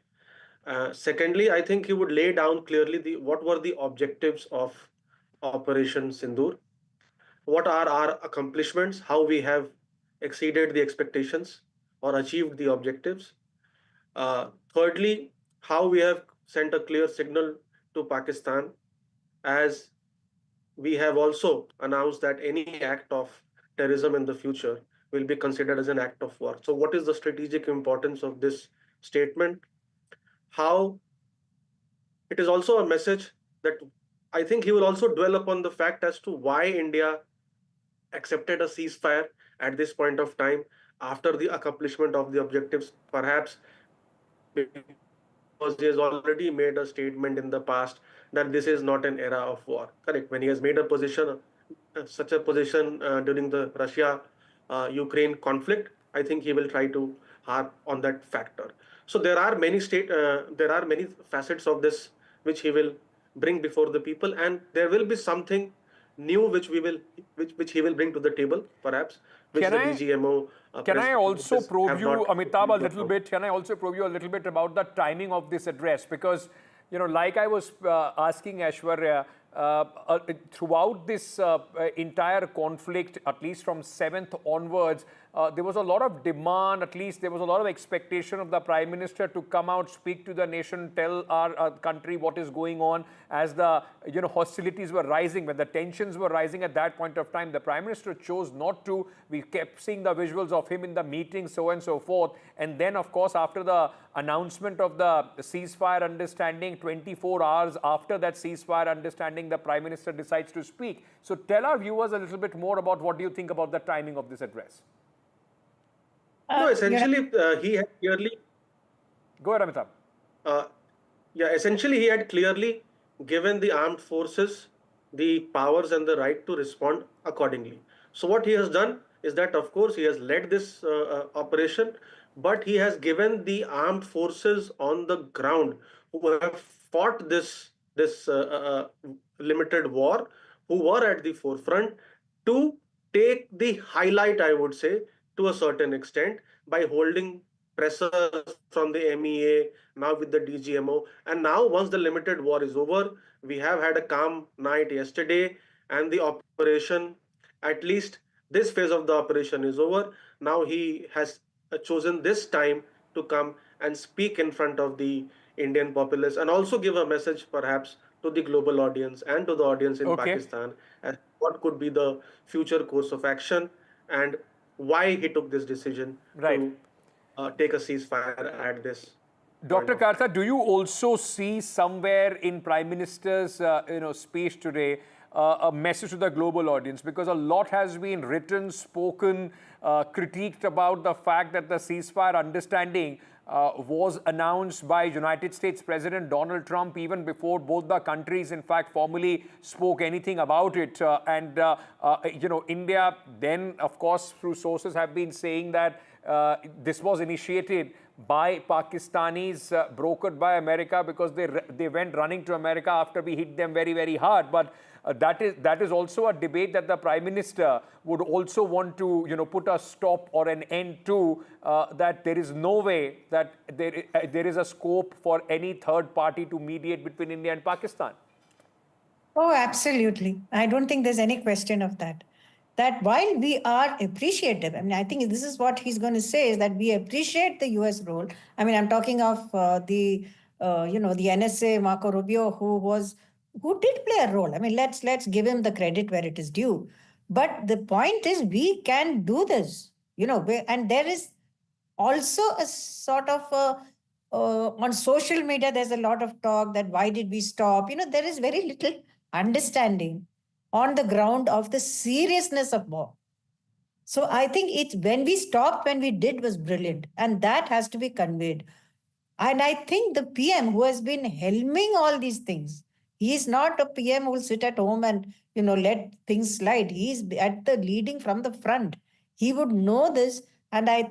Secondly, I think he would lay down clearly what were the objectives of Operation Sindoor, what are our accomplishments, how we have exceeded the expectations or achieved the objectives. Thirdly, how we have sent a clear signal to Pakistan, as we have also announced that any act of terrorism in the future will be considered as an act of war. So, what is the strategic importance of this statement? How it is also a message that I think he will also dwell upon the fact as to why India accepted a ceasefire at this point of time after the accomplishment of the objectives, perhaps because he has already made a statement in the past that this is not an era of war. Correct. When he has made a position, such a position during the Russia-Ukraine conflict, I think he will try to harp on that factor. So there are many facets of this which he will bring before the people, and there will be something new which he will bring to the table, perhaps, which the DGMO. Can I also probe you, Amitabh, a little bit? Can I also probe you a little bit about the timing of this address? Because, you know, like I was asking Aishwarya, throughout this entire conflict, at least from 7th onwards, there was a lot of demand, at least there was a lot of expectation of the Prime Minister to come out, speak to the nation, tell our country what is going on as the, you know, hostilities were rising, when the tensions were rising at that point of time. The Prime Minister chose not to. We kept seeing the visuals of him in the meeting, so on and so forth. And then, of course, after the announcement of the ceasefire understanding, 24 hours after that ceasefire understanding, the Prime Minister decides to speak. So tell our viewers a little bit more about what do you think about the timing of this address? No, essentially, he had clearly. Go ahead, Amitabh. Essentially, he had clearly given the armed forces the powers and the right to respond accordingly. So what he has done is that, of course, he has led this operation, but he has given the armed forces on the ground who have fought this limited war, who were at the forefront, to take the highlight, I would say, to a certain extent, by holding pressure from the MEA, now with the DGMO. And now, once the limited war is over, we have had a calm night yesterday, and the operation, at least this phase of the operation, is over. Now he has chosen this time to come and speak in front of the Indian populace and also give a message, perhaps, to the global audience and to the audience in Pakistan as what could be the future course of action and why he took this decision to take a ceasefire at this. Dr. Kartha, do you also see somewhere in Prime Minister's speech today a message to the global audience? Because a lot has been written, spoken, critiqued about the fact that the ceasefire understanding was announced by United States President Donald Trump even before both the countries, in fact, formally spoke anything about it. India then, of course, through sources have been saying that this was initiated by Pakistanis, brokered by America, because they went running to America after we hit them very, very hard. But that is also a debate that the Prime Minister would also want to, put a stop or an end to, that there is no way that there is a scope for any third party to mediate between India and Pakistan. Oh, absolutely. I don't think there's any question of that. That while we are appreciative, I mean, I think this is what he's going to say, is that we appreciate the US role. I mean, I'm talking of the NSA, Marco Rubio, who did play a role. I mean, let's give him the credit where it is due. But the point is, we can do this, and there is also a sort of on social media, there's a lot of talk that why did we stop? There is very little understanding on the ground of the seriousness of war. So I think when we stopped, when we did, was brilliant. And that has to be conveyed. And I think the PM who has been helming all these things, he is not a PM who will sit at home and, let things slide. He is leading from the front. He would know this. And I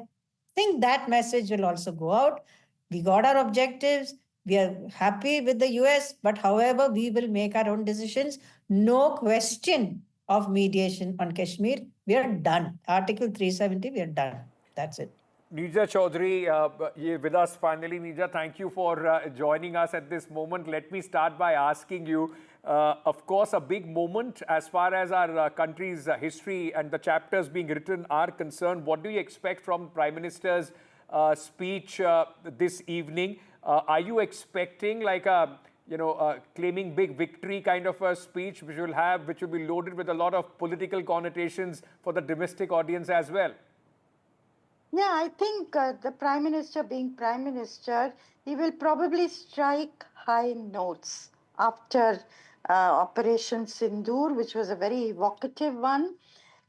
think that message will also go out. We got our objectives. We are happy with the US, but however, we will make our own decisions. No question of mediation on Kashmir. We are done. Article 370, we are done. That's it. Neerja Chaudhary, with us finally. Neerja, thank you for joining us at this moment. Let me start by asking you, of course, a big moment as far as our country's history and the chapters being written are concerned. What do you expect from Prime Minister's speech this evening? Are you expecting like a, claiming big victory kind of a speech which will be loaded with a lot of political connotations for the domestic audience as well? Yeah, I think the Prime Minister being Prime Minister, he will probably strike high notes after Operation Sindoor, which was a very evocative one.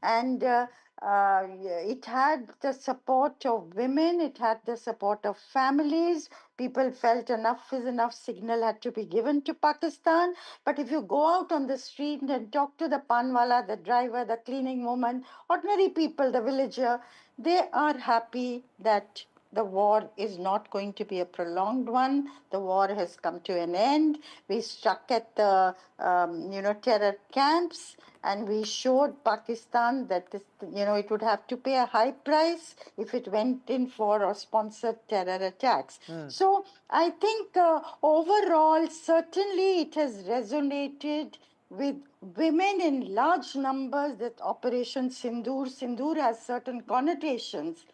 And it had the support of women, it had the support of families. People felt enough is enough signal had to be given to Pakistan. But if you go out on the street and talk to the panwala, the driver, the cleaning woman, ordinary people, the villager, they are happy that the war is not going to be a prolonged one. The war has come to an end. We struck at the, terror camps, and we showed Pakistan that this, it would have to pay a high price if it went in for or sponsored terror attacks. So I think overall, certainly it has resonated with women in large numbers that Operation Sindoor has certain connotations.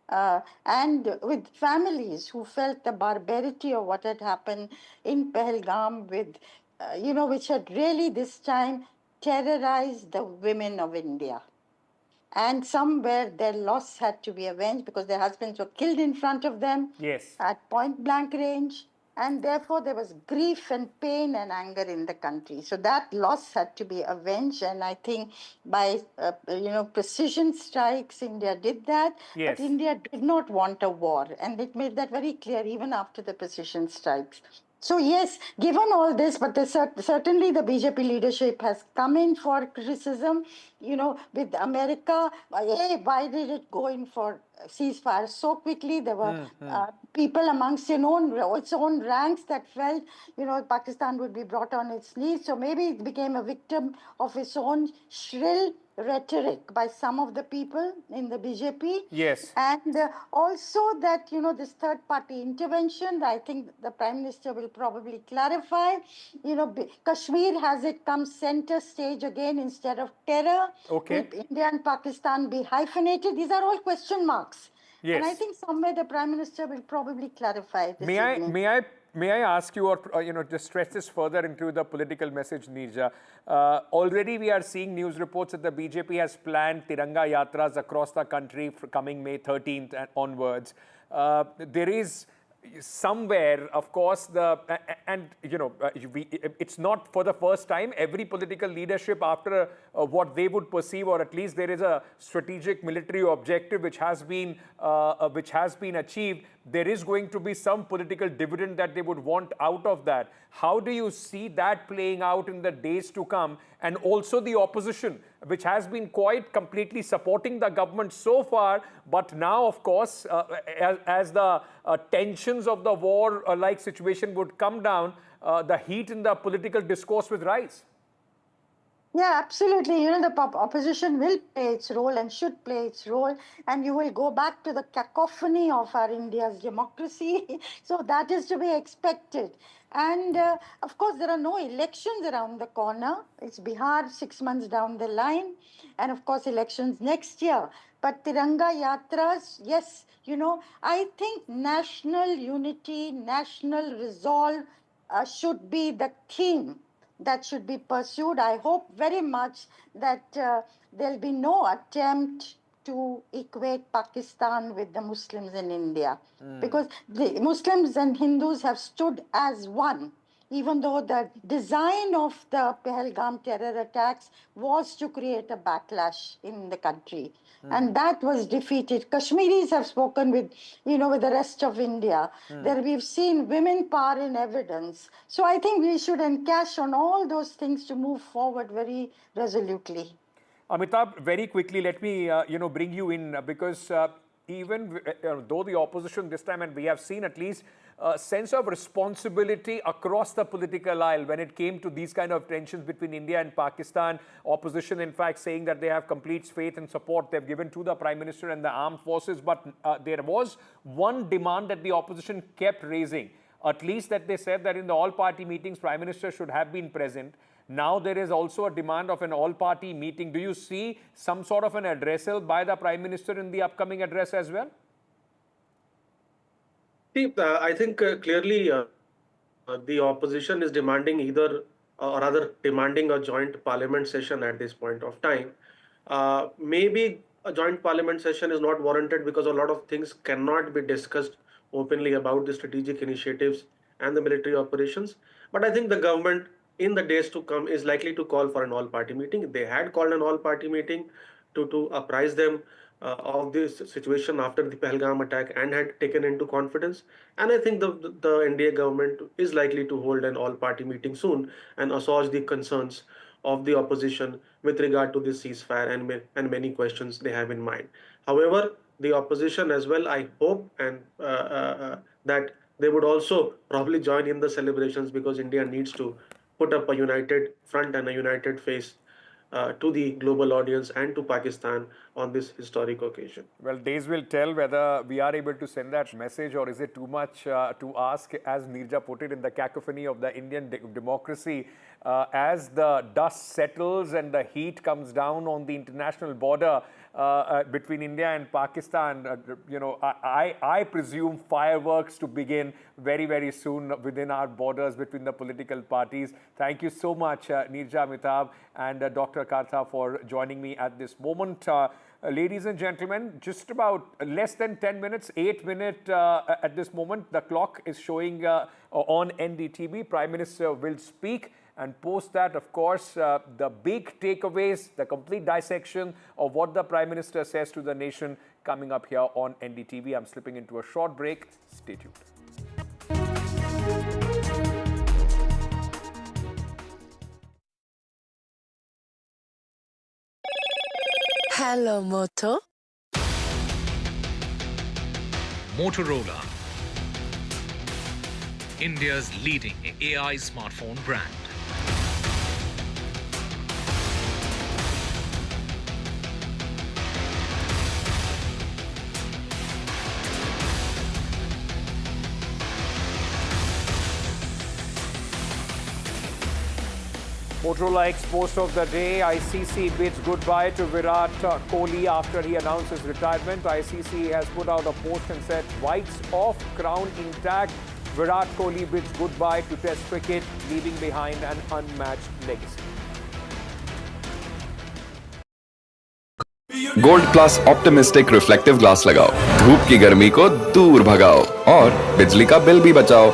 And with families who felt the barbarity of what had happened in Pahalgam with, which had really this time terrorized the women of India. And somewhere their loss had to be avenged because their husbands were killed in front of them at point blank range. And therefore there was grief and pain and anger in the country. So that loss had to be avenged. And I think by, precision strikes, India did that. Yes. But India did not want a war. And it made that very clear even after the precision strikes. So yes, given all this, but certainly the BJP leadership has come in for criticism, with America. Why did it go in for ceasefire so quickly? There were people amongst its own ranks that felt, Pakistan would be brought on its knees. So maybe it became a victim of its own shrill rhetoric by some of the people in the BJP. Yes. And also that, this third party intervention, I think the Prime Minister will probably clarify. Kashmir has it come center stage again instead of terror. Okay. Will India and Pakistan be hyphenated? These are all question marks. Yes. And I think somewhere the Prime Minister will probably clarify this evening. May I ask you, or just stress this further into the political message, Neerja? Already we are seeing news reports that the BJP has planned Tiranga Yatras across the country coming May 13th and onwards. There is somewhere, of course, it's not for the first time. Every political leadership, after what they would perceive, or at least there is a strategic military objective which has been achieved, there is going to be some political dividend that they would want out of that. How do you see that playing out in the days to come? And also the opposition, which has been quite completely supporting the government so far, but now, of course, as the tensions of the war-like situation would come down, the heat in the political discourse will rise. Yeah, absolutely. The opposition will play its role and should play its role. And you will go back to the cacophony of our India's democracy. So that is to be expected. And of course, there are no elections around the corner. It's Bihar 6 months down the line. And of course, elections next year. But Tiranga Yatras, yes, I think national unity, national resolve should be the theme that should be pursued. I hope very much that there'll be no attempt to equate Pakistan with the Muslims in India. Because the Muslims and Hindus have stood as one, even though the design of the Pahalgam terror attacks was to create a backlash in the country. And that was defeated. Kashmiris have spoken with the rest of India. There we've seen women power in evidence. So I think we should encash on all those things to move forward very resolutely. Amitabh, very quickly, let me bring you in because even though the opposition this time, and we have seen at least sense of responsibility across the political aisle when it came to these kind of tensions between India and Pakistan. Opposition, in fact, saying that they have complete faith and support they've given to the Prime Minister and the armed forces. But there was one demand that the opposition kept raising, at least that they said that in the all-party meetings, Prime Minister should have been present. Now there is also a demand of an all-party meeting. Do you see some sort of an addressal by the Prime Minister in the upcoming address as well? See, I think clearly the opposition is demanding either, or rather demanding a joint parliament session at this point of time. Maybe a joint parliament session is not warranted because a lot of things cannot be discussed openly about the strategic initiatives and the military operations. But I think the government in the days to come is likely to call for an all-party meeting. They had called an all-party meeting to apprise them of this situation after the Pahalgam attack and had taken into confidence. And I think the NDA government is likely to hold an all-party meeting soon and assuage the concerns of the opposition with regard to this ceasefire and many questions they have in mind. However, the opposition as well, I hope and that they would also probably join in the celebrations, because India needs to put up a united front and a united face to the global audience and to Pakistan on this historic occasion. Well, days will tell whether we are able to send that message, or is it too much to ask, as Neerja put it, in the cacophony of the Indian democracy. As the dust settles and the heat comes down on the international border between India and Pakistan, I presume fireworks to begin very, very soon within our borders between the political parties. Thank you so much, Neerja Amitabh and Dr. Kartha, for joining me at this moment. Ladies and gentlemen, just about less than 10 minutes, 8 minutes at this moment. The clock is showing on NDTV. Prime Minister will speak. And post that, of course, the big takeaways, the complete dissection of what the Prime Minister says to the nation coming up here on NDTV. I'm slipping into a short break. Stay tuned. Hello, Moto. Motorola, India's leading AI smartphone brand. Motorola Ex-Post of the day. ICC bids goodbye to Virat Kohli after he announced his retirement. ICC has put out a post and said, "Whites off, crown intact. Virat Kohli bids goodbye to Test cricket, leaving behind an unmatched legacy." Gold plus optimistic reflective glass लगाओ, धूप की गर्मी को दूर भगाओ और बिजली का बिल भी बचाओ।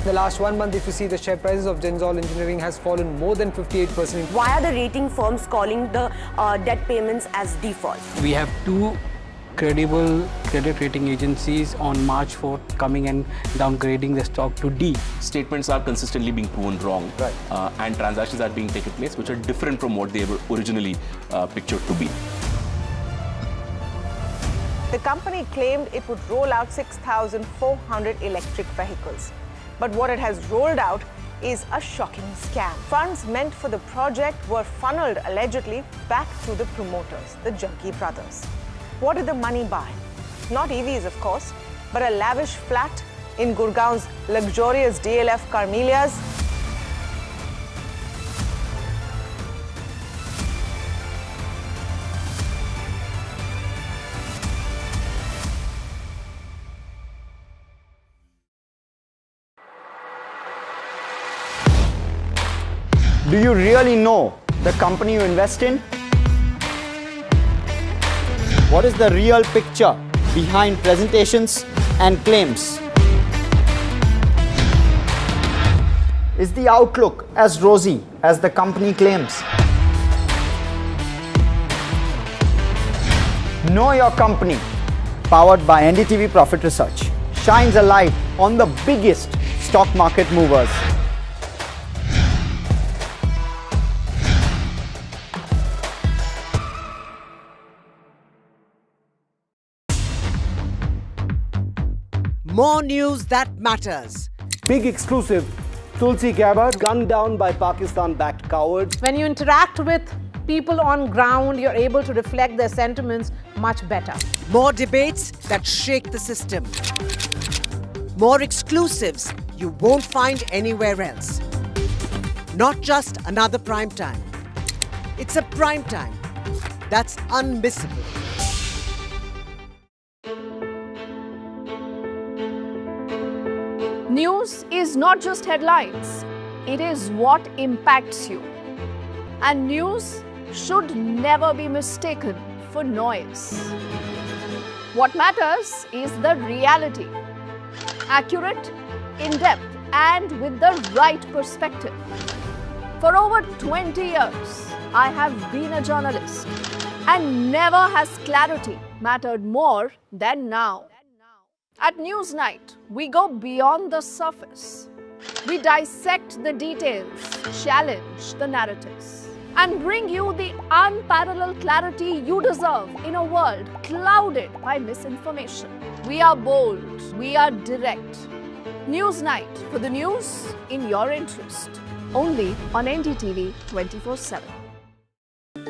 The last 1 month, if you see, the share prices of Naval Engineering has fallen more than 58%. Why are the rating firms calling the debt payments as default? We have two credible credit rating agencies on March 4th coming and downgrading the stock to D. Statements are consistently being proven wrong, and transactions are being taken place which are different from what they were originally pictured to be. The company claimed it would roll out 6,400 electric vehicles. But what it has rolled out is a shocking scam. Funds meant for the project were funneled allegedly back to the promoters, the Junkie brothers. What did the money buy? Not EVs, of course, but a lavish flat in Gurgaon's luxurious DLF Carmelias. Do you really know the company you invest in? What is the real picture behind presentations and claims? Is the outlook as rosy as the company claims? Know Your Company, powered by NDTV Profit Research, shines a light on the biggest stock market movers. More news that matters. Big exclusive. Tulsi Gabbard gunned down by Pakistan-backed cowards. When you interact with people on ground, you're able to reflect their sentiments much better. More debates that shake the system. More exclusives you won't find anywhere else. Not just another prime time. It's a prime time that's unmissable. News is not just headlines, it is what impacts you. And news should never be mistaken for noise. What matters is the reality. Accurate, in-depth, and with the right perspective. For over 20 years, I have been a journalist, and never has clarity mattered more than now. At Newsnight, we go beyond the surface. We dissect the details, challenge the narratives, and bring you the unparalleled clarity you deserve in a world clouded by misinformation. We are bold, we are direct. Newsnight, for the news in your interest. Only on NDTV 24/7.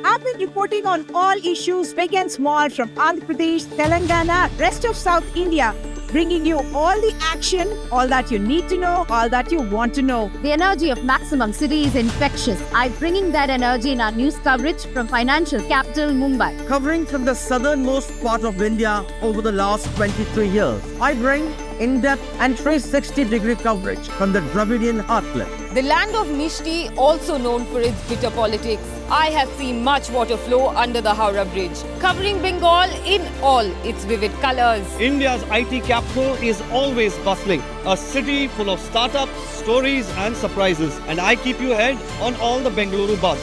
I've been reporting on all issues big and small from Andhra Pradesh, Telangana, rest of South India, bringing you all the action, all that you need to know, all that you want to know. The energy of maximum city is infectious. I'm bringing that energy in our news coverage from financial capital Mumbai. Covering from the southernmost part of India over the last 23 years, I bring in-depth and 360-degree coverage from the Dravidian heartland. The land of Mishti, also known for its bitter politics. I have seen much water flow under the Howrah Bridge, covering Bengal in all its vivid colors. India's IT capital is always bustling, a city full of startups, stories and surprises. And I keep you ahead on all the Bengaluru buzz.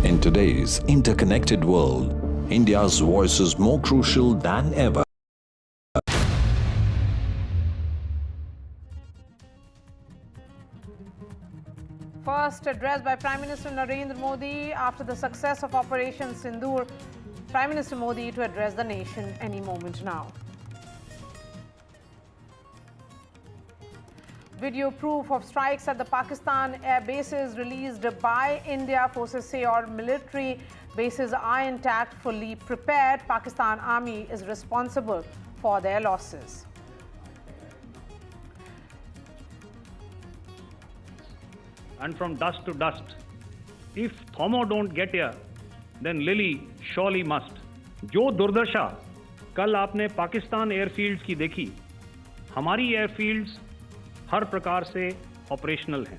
In today's interconnected world, India's voice is more crucial than ever. First address by Prime Minister Narendra Modi after the success of Operation Sindoor. Prime Minister Modi to address the nation any moment now. Video proof of strikes at the Pakistan air bases released by India. Forces say our military bases are intact, fully prepared. Pakistan Army is responsible for their losses. And from dust to dust, if Thomo don't get here, then Lily surely must. जो दुर्दशा कल आपने Pakistan airfields की देखी, हमारी airfields हर प्रकार से operational हैं.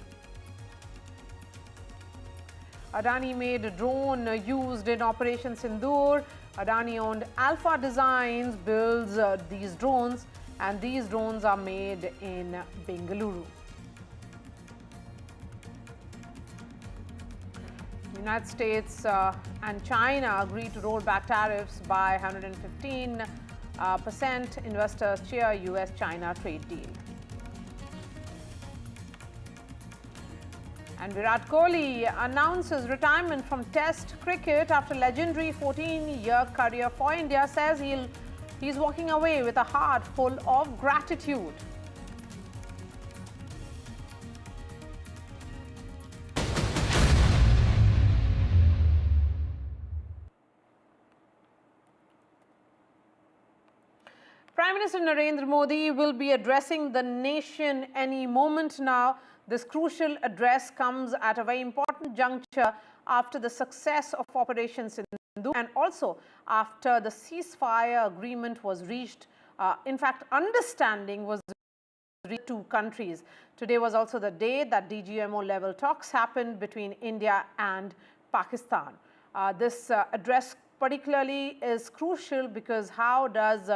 Adani made a drone used in Operation Sindoor. Adani owned Alpha Designs builds these drones, and these drones are made in Bengaluru. United States and China agreed to roll back tariffs by 115%. Investors cheer US-China trade deal. And Virat Kohli announces retirement from Test cricket after legendary 14-year career for India. Says he's walking away with a heart full of gratitude. Prime Minister Narendra Modi will be addressing the nation any moment now. This crucial address comes at a very important juncture after the success of Operation Sindoor and also after the ceasefire agreement was reached. In fact, understanding was reached two countries. Today was also the day that DGMO level talks happened between India and Pakistan. This address particularly is crucial because how does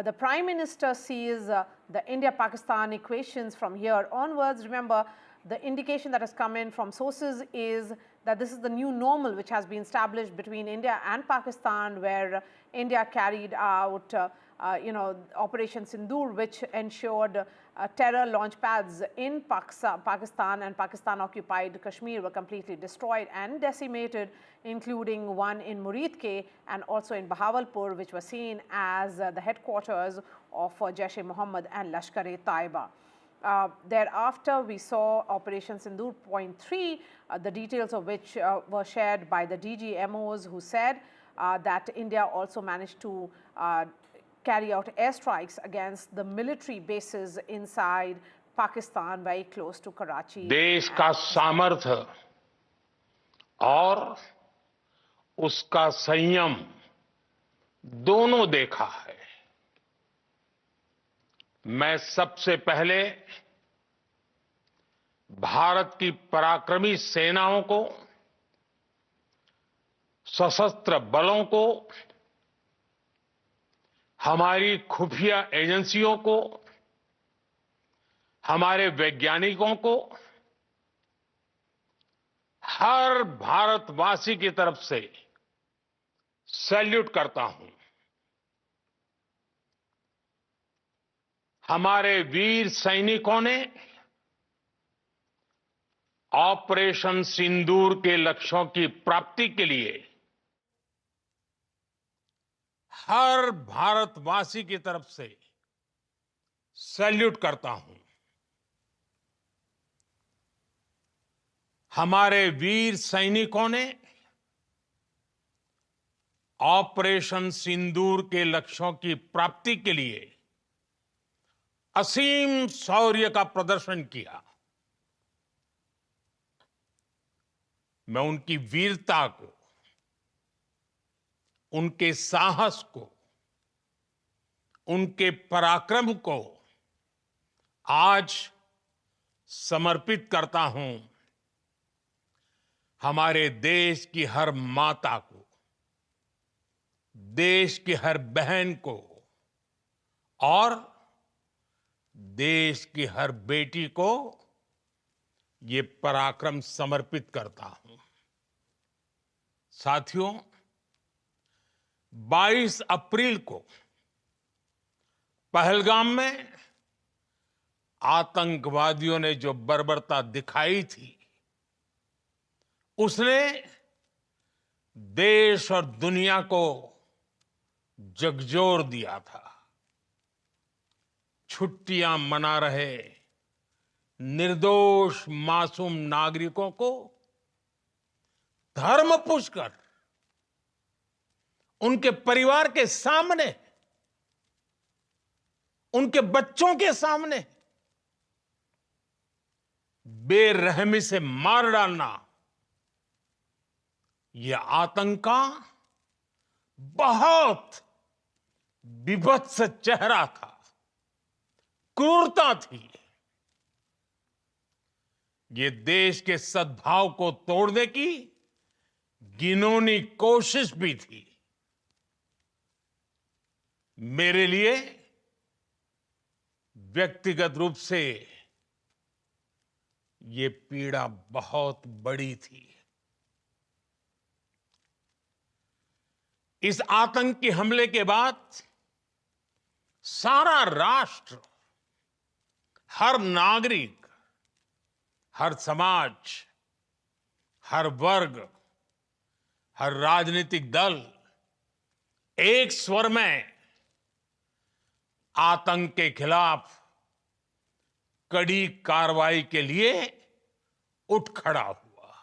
the Prime Minister sees the India-Pakistan equations from here onwards. Remember, the indication that has come in from sources is that this is the new normal which has been established between India and Pakistan, where India carried out, Operation Sindoor, which ensured terror launch pads in Pakistan and Pakistan-occupied Kashmir were completely destroyed and decimated, including one in Muridke and also in Bahawalpur, which was seen as the headquarters of Jaish-e-Mohammed and Lashkar-e-Taiba. Thereafter, we saw Operation Sindoor Point 3, the details of which were shared by the DGMOs, who said that India also managed to carry out airstrikes against the military bases inside Pakistan, very close to Karachi. देश का सामर्थ्य और उसका संयम दोनों देखा है। मैं सबसे पहले भारत की पराक्रमी सेनाओं को, सशस्त्र बलों को, हमारी खुफिया एजेंसियों को, हमारे वैज्ञानिकों को, हर भारतवासी की तरफ से सैल्यूट करता हूं। हमारे वीर सैनिकों ने ऑपरेशन सिंदूर के लक्ष्यों की प्राप्ति के लिए हर भारतवासी की तरफ से सैल्यूट करता हूं। हमारे वीर सैनिकों ने ऑपरेशन सिंदूर के लक्ष्यों की प्राप्ति के लिए असीम शौर्य का प्रदर्शन किया। मैं उनकी वीरता को, उनके साहस को, उनके पराक्रम को आज समर्पित करता हूं। हमारे देश की हर माता को, देश की हर बहन को और देश की हर बेटी को ये पराक्रम समर्पित करता हूं। साथियों, 22 अप्रैल को पहलगाम में आतंकवादियों ने जो बर्बरता दिखाई थी, उसने देश और दुनिया को झकझोर दिया था। छुट्टियां मना रहे निर्दोष मासूम नागरिकों को धर्म पूछकर उनके परिवार के सामने, उनके बच्चों के सामने बेरहमी से मार डालना, यह आतंक का बहुत विभत्स चेहरा था, क्रूरता थी। ये देश के सद्भाव को तोड़ने की घिनौनी कोशिश भी थी। मेरे लिए व्यक्तिगत रूप से ये पीड़ा बहुत बड़ी थी। इस आतंकी हमले के बाद सारा राष्ट्र, हर नागरिक, हर समाज, हर वर्ग, हर राजनीतिक दल एक स्वर में आतंक के खिलाफ कड़ी कार्रवाई के लिए उठ खड़ा हुआ।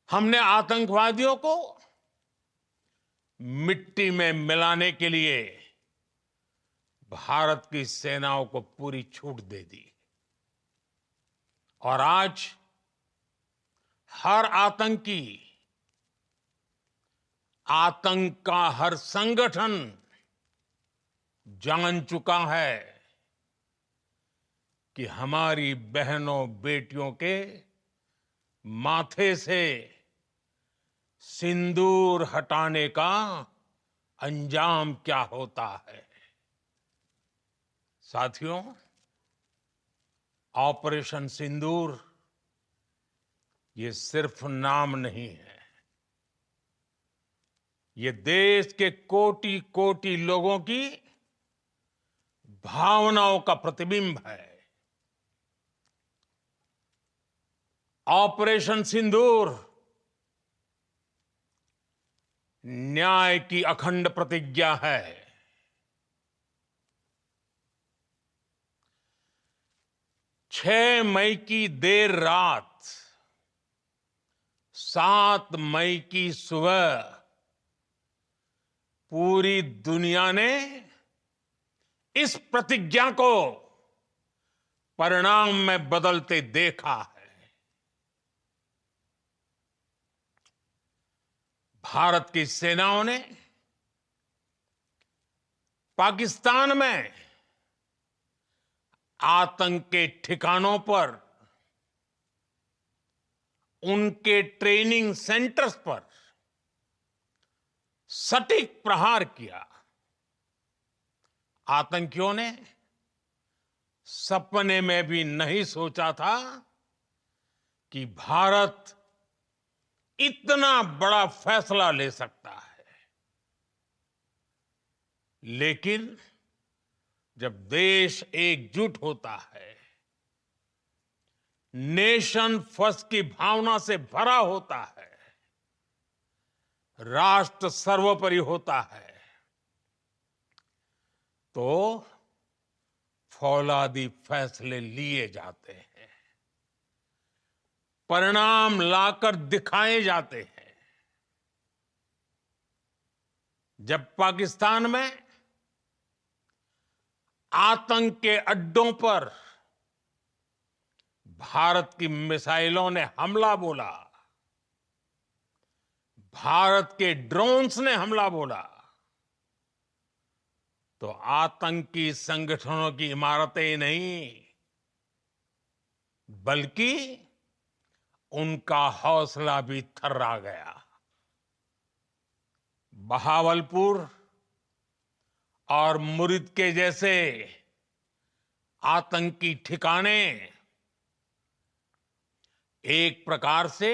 हमने आतंकवादियों को मिट्टी में मिलाने के लिए भारत की सेनाओं को पूरी छूट दे दी और आज हर आतंकी, आतंक का हर संगठन जान चुका है कि हमारी बहनों बेटियों के माथे से सिंदूर हटाने का अंजाम क्या होता है। साथियों, ऑपरेशन सिंदूर ये सिर्फ नाम नहीं है, ये देश के कोटि कोटि लोगों की भावनाओं का प्रतिबिंब है। ऑपरेशन सिंदूर न्याय की अखंड प्रतिज्ञा है। 6 मई की देर रात, 7 मई की सुबह पूरी दुनिया ने इस प्रतिज्ञा को परिणाम में बदलते देखा है। भारत की सेनाओं ने पाकिस्तान में आतंक के ठिकानों पर, उनके ट्रेनिंग सेंटर्स पर सटीक प्रहार किया। आतंकियों ने सपने में भी नहीं सोचा था कि भारत इतना बड़ा फैसला ले सकता है। लेकिन जब देश एकजुट होता है, नेशन फर्स्ट की भावना से भरा होता है, राष्ट्र सर्वोपरि होता है, तो फौलादी फैसले लिए जाते हैं, परिणाम लाकर दिखाए जाते हैं। जब पाकिस्तान में आतंक के अड्डों पर भारत की मिसाइलों ने हमला बोला, भारत के ड्रोन्स ने हमला बोला, तो आतंकी संगठनों की इमारतें नहीं, बल्कि उनका हौसला भी थर्रा गया। बहावलपुर और मुरिद के जैसे आतंकी ठिकाने एक प्रकार से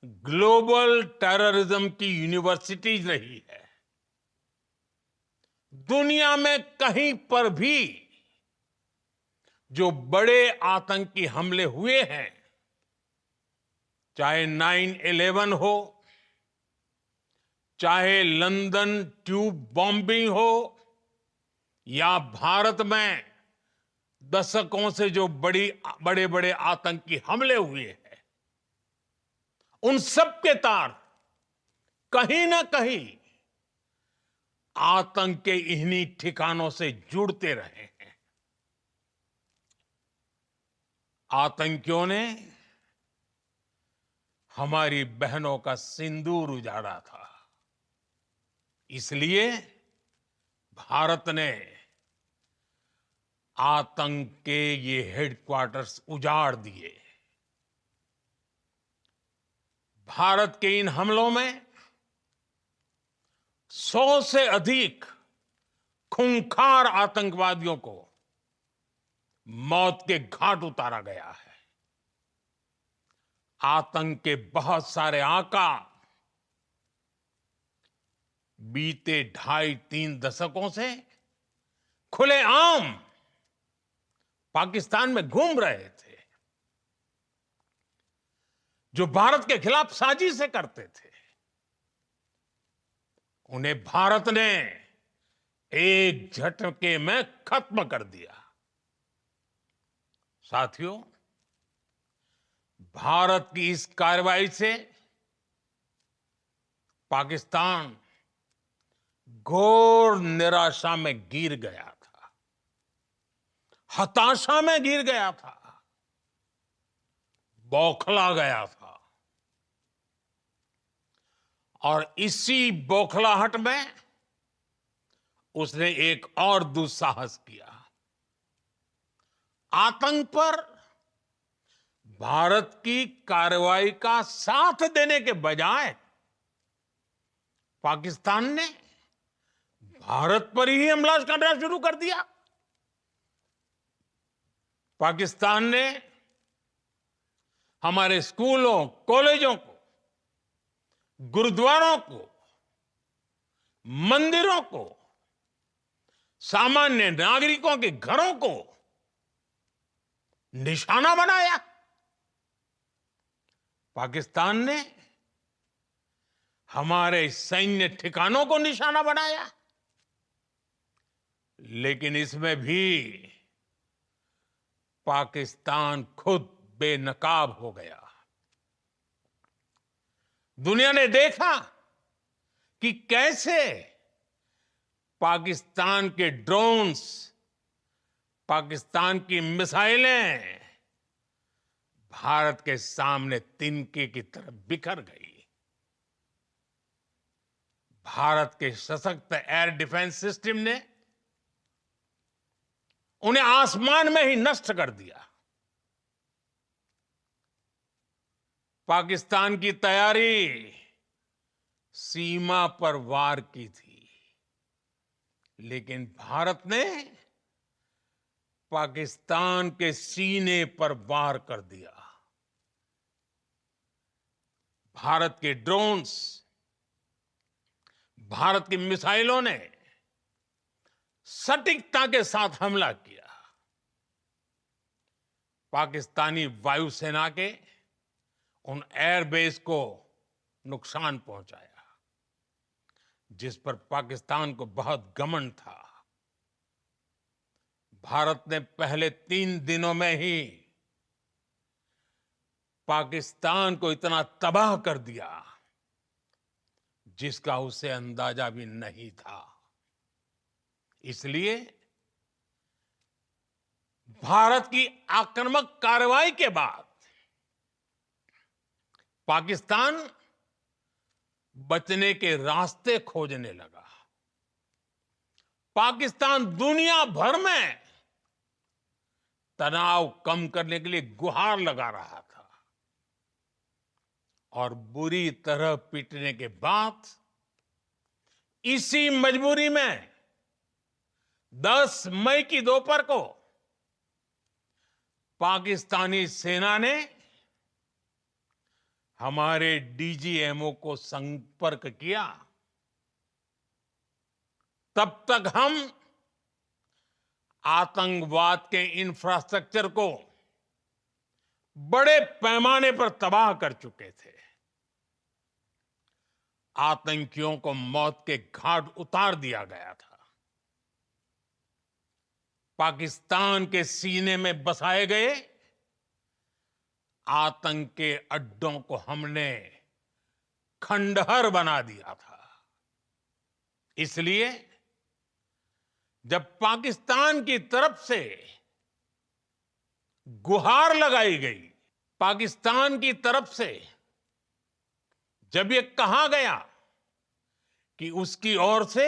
ग्लोबल टेररिज्म की यूनिवर्सिटीज रही है। दुनिया में कहीं पर भी जो बड़े आतंकी हमले हुए हैं, चाहे 9/11 हो, चाहे लंदन ट्यूब बॉम्बिंग हो, या भारत में दशकों से जो बड़े बड़े आतंकी हमले हुए हैं, उन सब के तार कहीं ना कहीं आतंक के इन्हीं ठिकानों से जुड़ते रहे हैं। आतंकियों ने हमारी बहनों का सिंदूर उजाड़ा था, इसलिए भारत ने आतंक के ये हेडक्वार्टर्स उजाड़ दिए। भारत के इन हमलों में 100 से अधिक खूंखार आतंकवादियों को मौत के घाट उतारा गया है। आतंक के बहुत सारे आका बीते 2.5-3 दशकों से खुलेआम पाकिस्तान में घूम रहे थे, जो भारत के खिलाफ साजिशें करते थे। उन्हें भारत ने एक झटके में खत्म कर दिया। साथियों, भारत की इस कार्रवाई से पाकिस्तान घोर निराशा में गिर गया था, हताशा में गिर गया था, बौखला गया था। और इसी बौखलाहट में उसने एक और दुस्साहस किया। आतंक पर भारत की कार्रवाई का साथ देने के बजाय पाकिस्तान ने भारत पर ही हमला करना शुरू कर दिया। पाकिस्तान ने हमारे स्कूलों, कॉलेजों को, गुरुद्वारों को, मंदिरों को सामान्य नागरिकों के घरों को निशाना बनाया। पाकिस्तान ने हमारे सैन्य ठिकानों को निशाना बनाया। लेकिन इसमें भी पाकिस्तान खुद बेनकाब हो गया। दुनिया ने देखा कि कैसे पाकिस्तान के ड्रोन्स, पाकिस्तान की मिसाइलें भारत के सामने तिनके की तरह बिखर गई। भारत के सशक्त एयर डिफेंस सिस्टम ने उन्हें आसमान में ही नष्ट कर दिया। पाकिस्तान की तैयारी सीमा पर वार की थी, लेकिन भारत ने पाकिस्तान के सीने पर वार कर दिया। भारत के ड्रोन्स, भारत की मिसाइलों ने सटीकता के साथ हमला किया। पाकिस्तानी वायुसेना के उन एयरबेस को नुकसान पहुंचाया, जिस पर पाकिस्तान को बहुत घमंड था। भारत ने पहले 3 दिनों में ही पाकिस्तान को इतना तबाह कर दिया जिसका उसे अंदाजा भी नहीं था। इसलिए भारत की आक्रामक कार्रवाई के बाद पाकिस्तान बचने के रास्ते खोजने लगा। पाकिस्तान दुनिया भर में तनाव कम करने के लिए गुहार लगा रहा था, और बुरी तरह पीटने के बाद इसी मजबूरी में 10 मई की दोपहर को पाकिस्तानी सेना ने हमारे डीजीएमओ को संपर्क किया। तब तक हम आतंकवाद के इंफ्रास्ट्रक्चर को बड़े पैमाने पर तबाह कर चुके थे। आतंकियों को मौत के घाट उतार दिया गया था। पाकिस्तान के सीने में बसाए गए आतंक के अड्डों को हमने खंडहर बना दिया था। इसलिए जब पाकिस्तान की तरफ से गुहार लगाई गई, पाकिस्तान की तरफ से जब ये कहा गया कि उसकी ओर से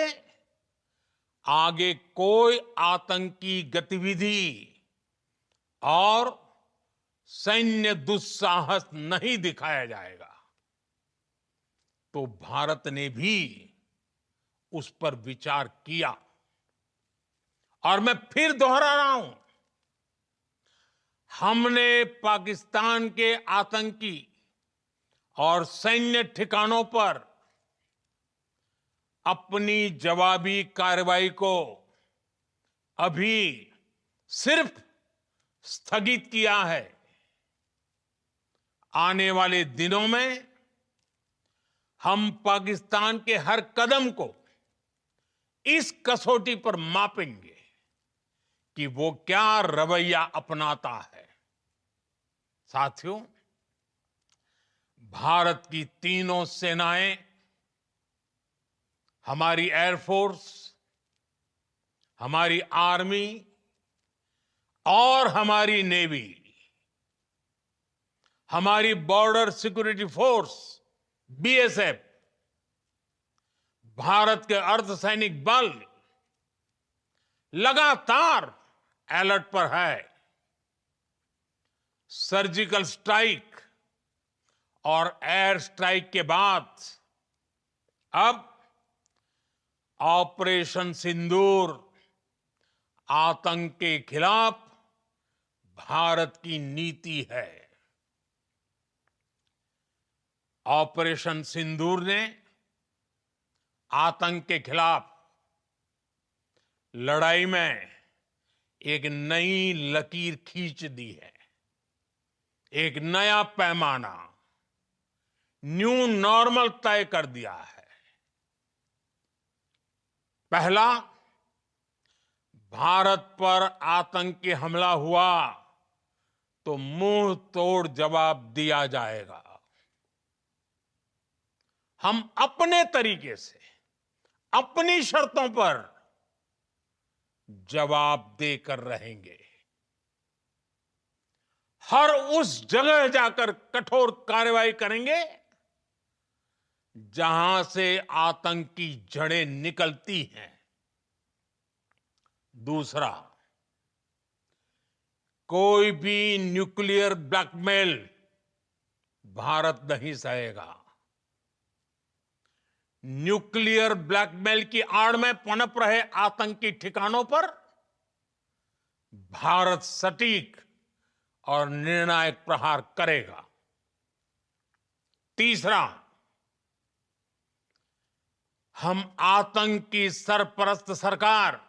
आगे कोई आतंकी गतिविधि और सैन्य दुस्साहस नहीं दिखाया जाएगा, तो भारत ने भी उस पर विचार किया। और मैं फिर दोहरा रहा हूं, हमने पाकिस्तान के आतंकी और सैन्य ठिकानों पर अपनी जवाबी कार्रवाई को अभी सिर्फ स्थगित किया है। आने वाले दिनों में हम पाकिस्तान के हर कदम को इस कसौटी पर मापेंगे कि वो क्या रवैया अपनाता है। साथियों, भारत की तीनों सेनाएं, हमारी एयरफोर्स, हमारी आर्मी और हमारी नेवी, हमारी border security force BSF, Bharat के अर्धसैनिक बल लगातार अलर्ट पर है। सर्जिकल स्ट्राइक और एयर स्ट्राइक के बाद अब ऑपरेशन सिंदूर आतंक के खिलाफ भारत की नीति है। ऑपरेशन सिंदूर ने आतंक के खिलाफ लड़ाई में एक नई लकीर खींच दी है, एक नया पैमाना, न्यू नॉर्मल तय कर दिया है। पहला, भारत पर आतंकी हमला हुआ तो मुंह तोड़ जवाब दिया जाएगा। हम अपने तरीके से, अपनी शर्तों पर जवाब देकर रहेंगे। हर उस जगह जाकर कठोर कार्रवाई करेंगे जहां से आतंक की जड़ें निकलती हैं। दूसरा, कोई भी न्यूक्लियर ब्लैकमेल भारत नहीं सहेगा। न्यूक्लियर ब्लैकमेल की आड़ में पनप रहे आतंकी ठिकानों पर भारत सटीक और निर्णायक प्रहार करेगा। तीसरा, हम आतंक की सरपरस्त सरकार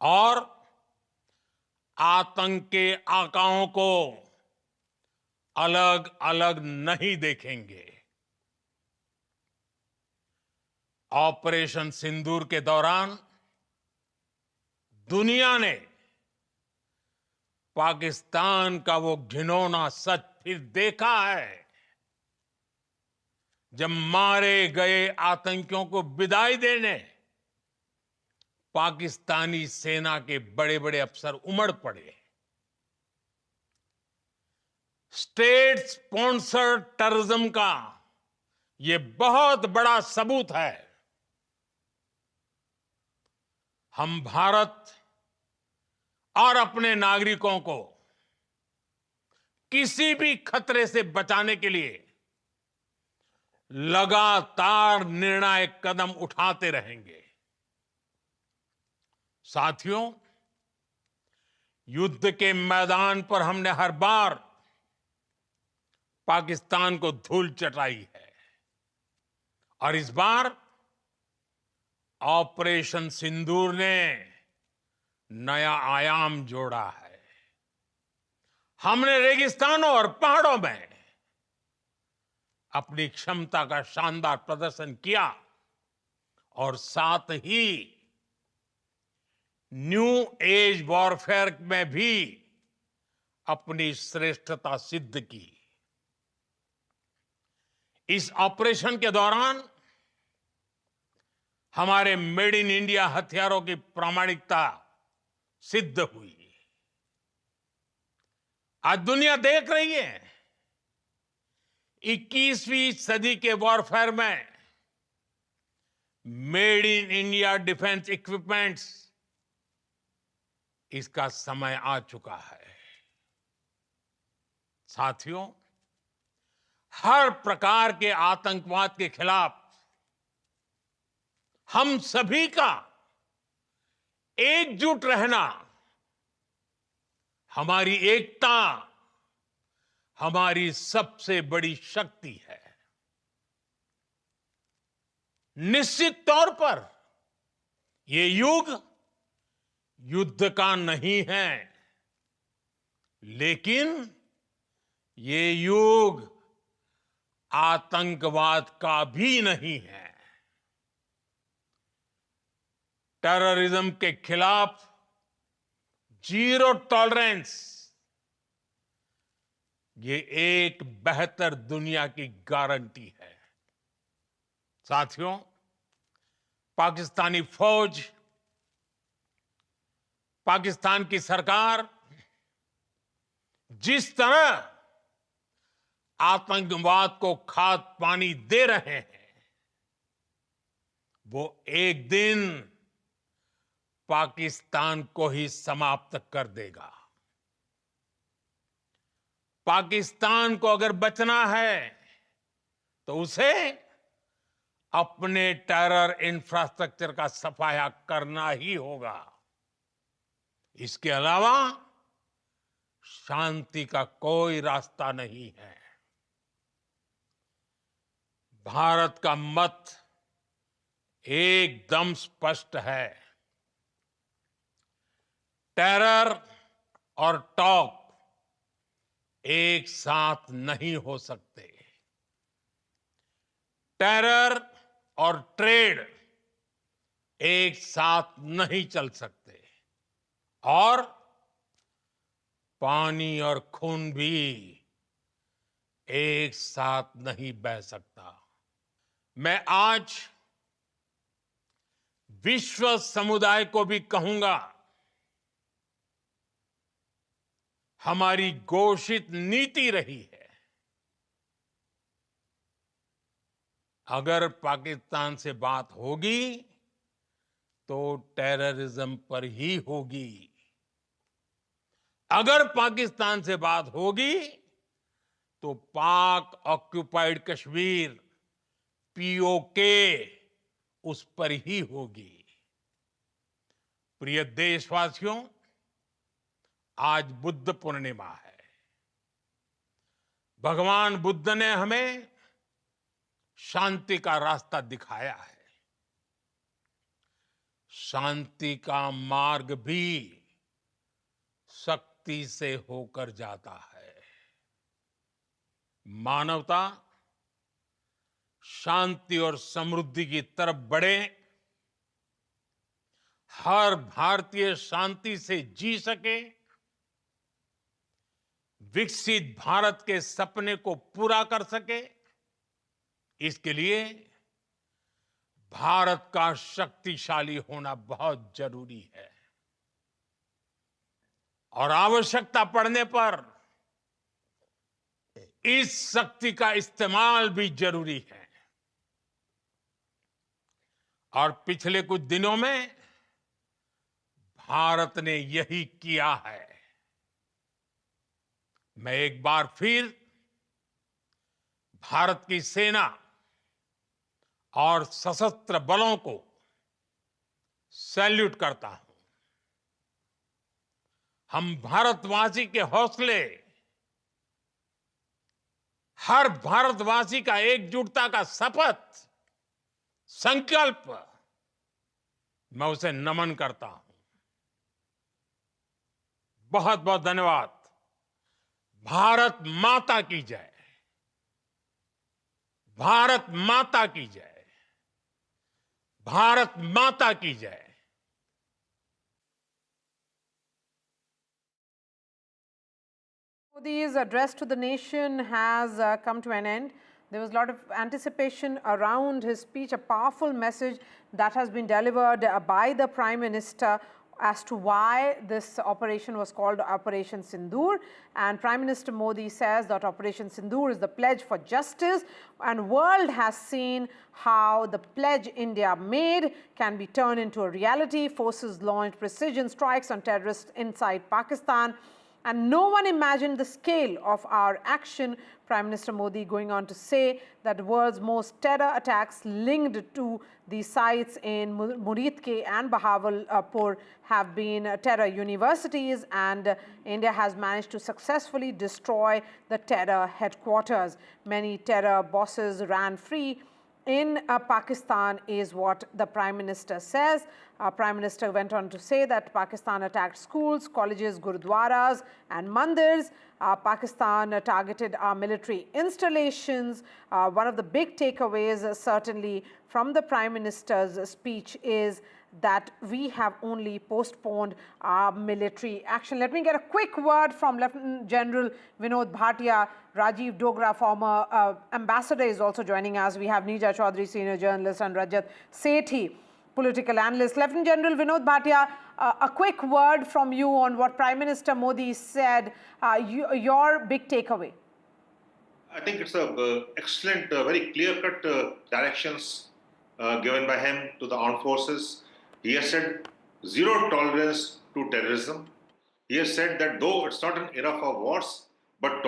और आतंक के आकाओं को अलग अलग नहीं देखेंगे। ऑपरेशन सिंदूर के दौरान दुनिया ने पाकिस्तान का वो घिनौना सच फिर देखा है, जब मारे गए आतंकियों को विदाई देने पाकिस्तानी सेना के बड़े बड़े अफसर उमड़ पड़े। स्टेट स्पॉन्सर्ड टेररिज्म का यह बहुत बड़ा सबूत है। हम भारत और अपने नागरिकों को किसी भी खतरे से बचाने के लिए लगातार निर्णायक कदम उठाते रहेंगे। साथियों, युद्ध के मैदान पर हमने हर बार पाकिस्तान को धूल चटाई है और इस बार ऑपरेशन सिंदूर ने नया आयाम जोड़ा है। हमने रेगिस्तानों और पहाड़ों में अपनी क्षमता का शानदार प्रदर्शन किया और साथ ही न्यू एज वॉरफेयर में भी अपनी श्रेष्ठता सिद्ध की। इस ऑपरेशन के दौरान हमारे मेड इन इंडिया हथियारों की प्रामाणिकता सिद्ध हुई। आज दुनिया देख रही है 21वीं सदी के वॉरफेयर में made in India defence equipments, इसका समय आ चुका है। साथियों, हर प्रकार के आतंकवाद के खिलाफ हम सभी का एकजुट रहना, हमारी एकता हमारी सबसे बड़ी शक्ति है। निश्चित तौर पर ये युग युद्ध का नहीं है, लेकिन ये युग आतंकवाद का भी नहीं है। टेररिज्म के खिलाफ जीरो टॉलरेंस, ये एक बेहतर दुनिया की गारंटी है। साथियों, पाकिस्तानी फौज, पाकिस्तान की सरकार जिस तरह आतंकवाद को खाद पानी दे रहे हैं, वो एक दिन पाकिस्तान को ही समाप्त कर देगा। पाकिस्तान को अगर बचना है तो उसे अपने टेरर इंफ्रास्ट्रक्चर का सफाया करना ही होगा। इसके अलावा शांति का कोई रास्ता नहीं है। भारत का मत एकदम स्पष्ट है। टेरर और टॉक एक साथ नहीं हो सकते। टेरर और ट्रेड एक साथ नहीं चल सकते और पानी और खून भी एक साथ नहीं बह सकता। मैं आज विश्व समुदाय को भी कहूंगा, हमारी घोषित नीति रही है, अगर पाकिस्तान से बात होगी तो टेररिज्म पर ही होगी। अगर पाकिस्तान से बात होगी तो पाक ऑक्युपाइड कश्मीर पीओके उस पर ही होगी। प्रिय देशवासियों, आज बुद्ध पूर्णिमा है। भगवान बुद्ध ने हमें शांति का रास्ता दिखाया है। शांति का मार्ग भी शक्ति से होकर जाता है। मानवता शांति और समृद्धि की तरफ बढ़े, हर भारतीय शांति से जी सके, विकसित भारत के सपने को पूरा कर सके, इसके लिए भारत का शक्तिशाली होना बहुत जरूरी है और आवश्यकता पड़ने पर इस शक्ति का इस्तेमाल भी जरूरी है। और पिछले कुछ दिनों में भारत ने यही किया है। मैं एक बार फिर भारत की सेना और सशस्त्र बलों को सैल्यूट करता हूं। हम भारतवासी के हौसले, हर भारतवासी का एकजुटता का शपथ, संकल्प, मैं उसे नमन करता हूं। बहुत बहुत धन्यवाद। भारत माता की जय। भारत माता की जय। भारत माता की जय। Modi's address to the nation has come to an end. There was a lot of anticipation around his speech, a powerful message that has been delivered by the Prime Minister as to why this operation was called Operation Sindoor. And Prime Minister Modi says that Operation Sindoor is the pledge for justice, and world has seen how the pledge India made can be turned into a reality. Forces launched precision strikes on terrorists inside Pakistan, and no one imagined the scale of our action. Prime Minister Modi going on to say that the world's most terror attacks linked to the sites in Muridke and Bahawalpur have been terror universities, and India has managed to successfully destroy the terror headquarters. Many terror bosses ran free in Pakistan is what the Prime Minister says. Prime Minister went on to say that Pakistan attacked schools, colleges, gurudwaras and mandirs. Pakistan targeted our military installations. One of the big takeaways certainly from the Prime Minister's speech is that we have only postponed our military action. Let me get a quick word from Lieutenant General Vinod Bhatia. Rajiv Dogra, former ambassador, is also joining us. We have Neeja Chaudhary, senior journalist, and Rajat Sethi, political analyst. Lieutenant General Vinod Bhatia, a quick word from you on what Prime Minister Modi said, your big takeaway. I think it's a excellent, very clear-cut directions given by him to the armed forces. He has said zero tolerance to terrorism. He has said that though it's not an era for wars, but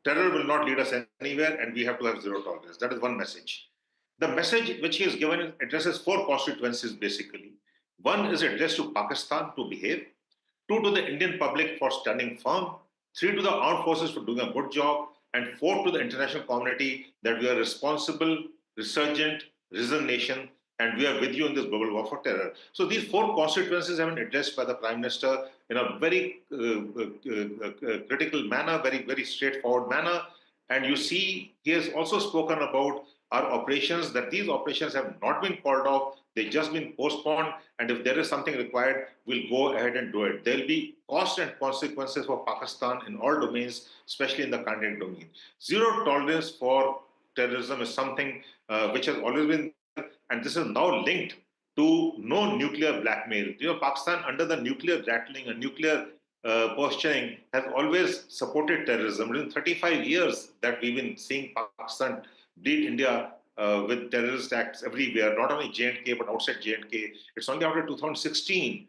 terror will not lead us anywhere, and we have to have zero tolerance. That is one message. The message which he has given addresses four constituencies basically. One is addressed to Pakistan to behave. Two, to the Indian public for standing firm. Three, to the armed forces for doing a good job. And four, to the international community that we are a responsible, resurgent, risen nation and we are with you in this global war for terror. So these four constituencies have been addressed by the Prime Minister in a very critical manner, very straightforward manner. And you see, he has also spoken about our operations, that these operations have not been called off, they've just been postponed, and if there is something required, we'll go ahead and do it. There'll be cost and consequences for Pakistan in all domains, especially in the content domain. Zero tolerance for terrorism is something which has always been, and this is now linked to no nuclear blackmail. You know, Pakistan, under the nuclear rattling and nuclear posturing, has always supported terrorism. In 35 years that we've been seeing Pakistan beat India with terrorist acts everywhere, not only J&K but outside J&K. It's only after 2016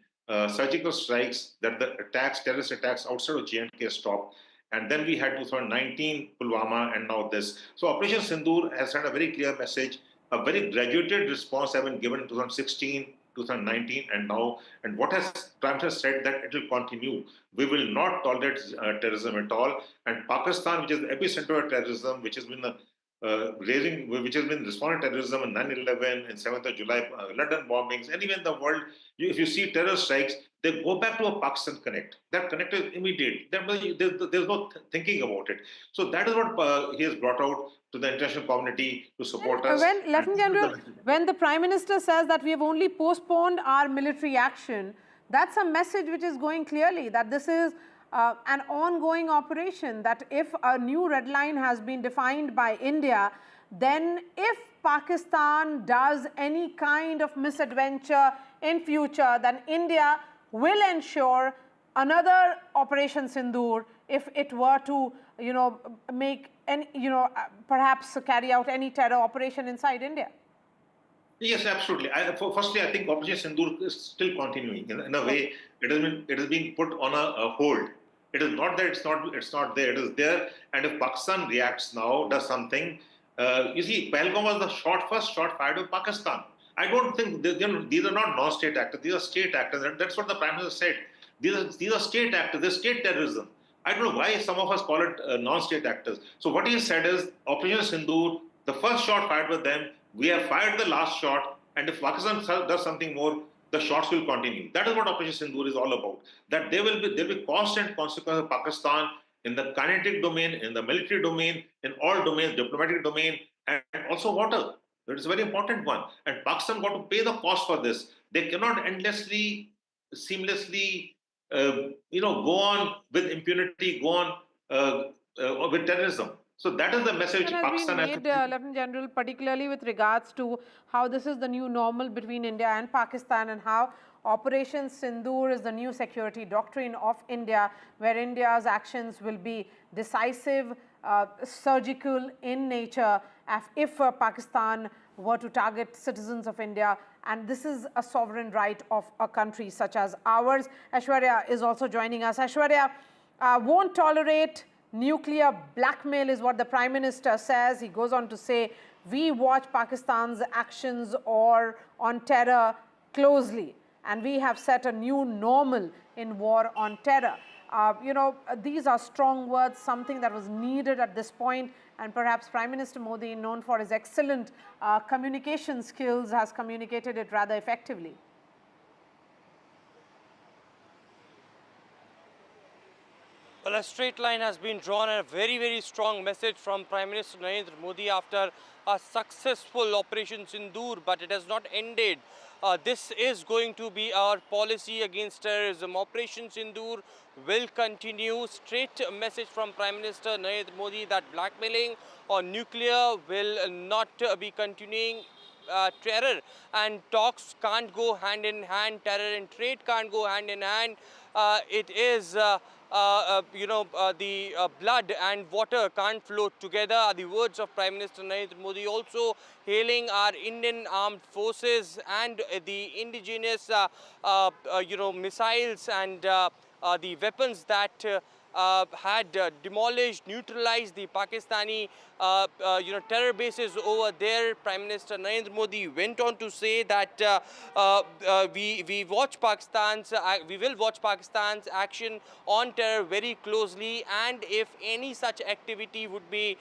surgical strikes that the attacks, terrorist attacks outside of J&K stopped. And then we had 2019 Pulwama and now this. So Operation Sindoor has sent a very clear message. A very graduated response has been given in 2016, 2019 and now. And what has Prime Minister said that it will continue. We will not tolerate terrorism at all. And Pakistan, which is the epicenter of terrorism, which has been which has been responding to terrorism in 9/11, in 7th of July, London bombings, anywhere in the world, if you see terror strikes, they go back to a Pakistan connect. That connect is immediate. There's no thinking about it. So that is what he has brought out to the international community to support us. When, Lieutenant General, when the Prime Minister says that we have only postponed our military action, that's a message which is going clearly that this is an ongoing operation, that if a new red line has been defined by India, then if Pakistan does any kind of misadventure in future, then India will ensure another Operation Sindoor if it were to, make any, perhaps carry out any terror operation inside India. Yes, absolutely. Firstly, I think Operation Sindoor is still continuing. In a way, it is being put on a hold. It is not that it's not there. It is there. And if Pakistan reacts now, does something, you see, Pahalgam was the first shot fired of Pakistan. I don't think these are not non-state actors. These are state actors. And that's what the Prime Minister said. These are state actors. They're state terrorism. I don't know why some of us call it non-state actors. So what he said is Operation Sindoor, the first shot fired with them, we have fired the last shot, and if Pakistan does something more, the shots will continue. That is what Operation Sindoor is all about. That there will be cost and consequence of Pakistan in the kinetic domain, in the military domain, in all domains, diplomatic domain, and also water. That is a very important one. And Pakistan got to pay the cost for this. They cannot endlessly, seamlessly, go on with impunity, go on with terrorism. So that is the message Pakistan has made, Lieutenant General, particularly with regards to how this is the new normal between India and Pakistan, and how Operation Sindoor is the new security doctrine of India, where India's actions will be decisive, surgical in nature if Pakistan were to target citizens of India. And this is a sovereign right of a country such as ours. Aishwarya is also joining us. Aishwarya, won't tolerate nuclear blackmail is what the Prime Minister says. He goes on to say, we watch Pakistan's actions on terror closely, and we have set a new normal in war on terror. These are strong words, something that was needed at this point, and perhaps Prime Minister Modi, known for his excellent communication skills, has communicated it rather effectively. Well, a straight line has been drawn and a very, very strong message from Prime Minister Narendra Modi after a successful Operation Sindoor, but it has not ended. This is going to be our policy against terrorism. Operation Sindoor will continue. Straight message from Prime Minister Narendra Modi that blackmailing or nuclear will not be continuing. Terror and talks can't go hand in hand. Terror and trade can't go hand in hand. It is the blood and water can't flow together are the words of Prime Minister Narendra Modi, also hailing our Indian armed forces and the indigenous missiles and the weapons that had demolished, neutralized the Pakistani terror bases over there. Prime Minister Narendra Modi went on to say that we watch Pakistan's we will watch Pakistan's action on terror very closely, and if any such activity would be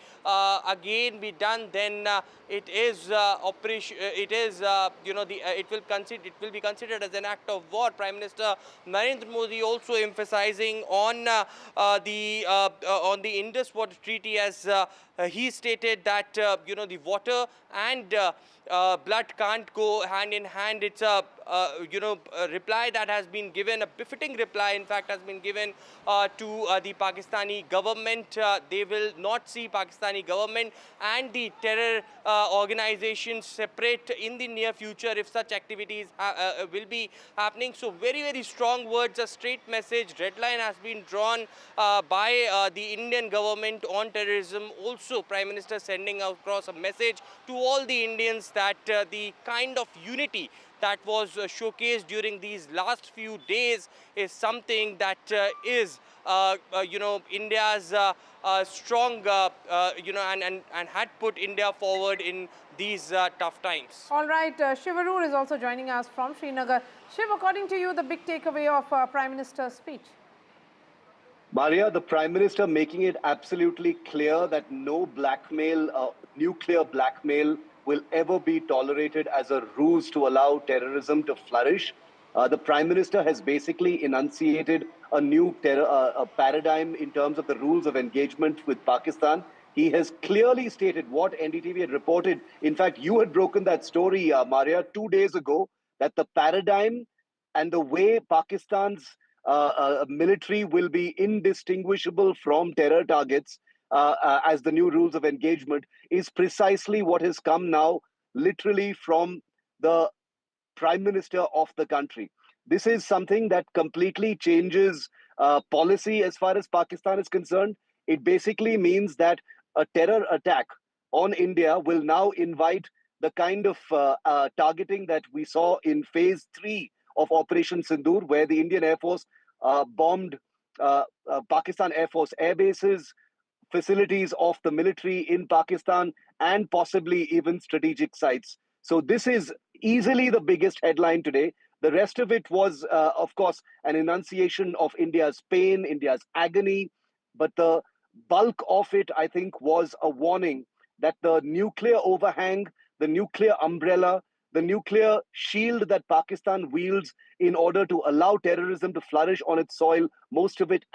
again be done, then it is operation. It is it will be considered as an act of war. Prime Minister Narendra Modi also emphasizing on the Indus Water Treaty, as he stated that the water and blood can't go hand in hand. It's a a reply that has been given, a befitting reply in fact has been given to the Pakistani government. They will not see Pakistani government and the terror organizations separate in the near future if such activities will be happening. So very, very strong words, a straight message, red line has been drawn by the Indian government on terrorism. Also, Prime Minister sending across a message to all the Indians that the kind of unity that was showcased during these last few days is something that is India's strong and had put India forward in these tough times. All right, Shivarur is also joining us from Srinagar. Shiv, according to you, the big takeaway of Prime Minister's speech? Maria, the Prime Minister making it absolutely clear that no blackmail, nuclear blackmail, will ever be tolerated as a ruse to allow terrorism to flourish. The Prime Minister has basically enunciated a new paradigm in terms of the rules of engagement with Pakistan. He has clearly stated what NDTV had reported. In fact, you had broken that story, Maria, 2 days ago, that the paradigm and the way Pakistan's military will be indistinguishable from terror targets as the new rules of engagement is precisely what has come now literally from the Prime Minister of the country. This is something that completely changes policy as far as Pakistan is concerned. It basically means that a terror attack on India will now invite the kind of targeting that we saw in phase 3 of Operation Sindoor, where the Indian Air Force bombed Pakistan Air Force air bases, facilities of the military in Pakistan, and possibly even strategic sites. So this is easily the biggest headline today. The rest of it was, of course, an enunciation of India's pain, India's agony. But the bulk of it, I think, was a warning that the nuclear overhang, the nuclear umbrella, the nuclear shield that Pakistan wields in order to allow terrorism to flourish on its soil, most of it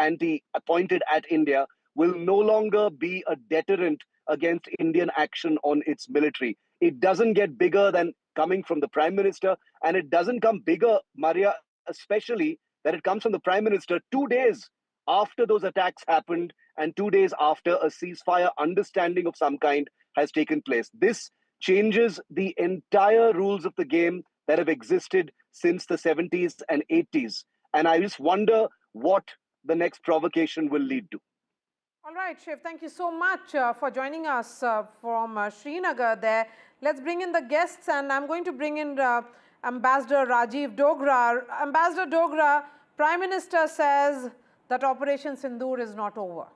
pointed at India, will no longer be a deterrent against Indian action on its military. It doesn't get bigger than coming from the Prime Minister, and it doesn't come bigger, Maria, especially that it comes from the Prime Minister 2 days after those attacks happened and 2 days after a ceasefire understanding of some kind has taken place. This changes the entire rules of the game that have existed since the 70s and 80s. And I just wonder what the next provocation will lead to. All right, Shiv, thank you so much for joining us from Srinagar there. Let's bring in the guests, and I'm going to bring in Ambassador Rajiv Dogra. Ambassador Dogra, Prime Minister says that Operation Sindoor is not over.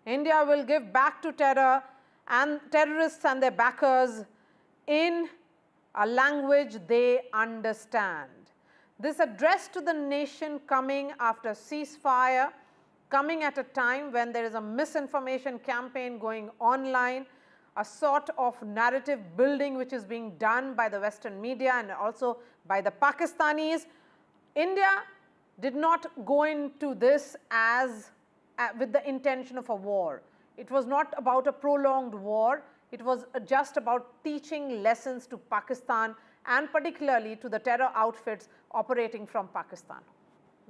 India will give back to terror and terrorists and their backers in a language they understand. This address to the nation coming after ceasefire, coming at a time when there is a misinformation campaign going online, a sort of narrative building which is being done by the Western media and also by the Pakistanis. India did not go into this as with the intention of a war. It was not about a prolonged war. It was just about teaching lessons to Pakistan and particularly to the terror outfits operating from Pakistan.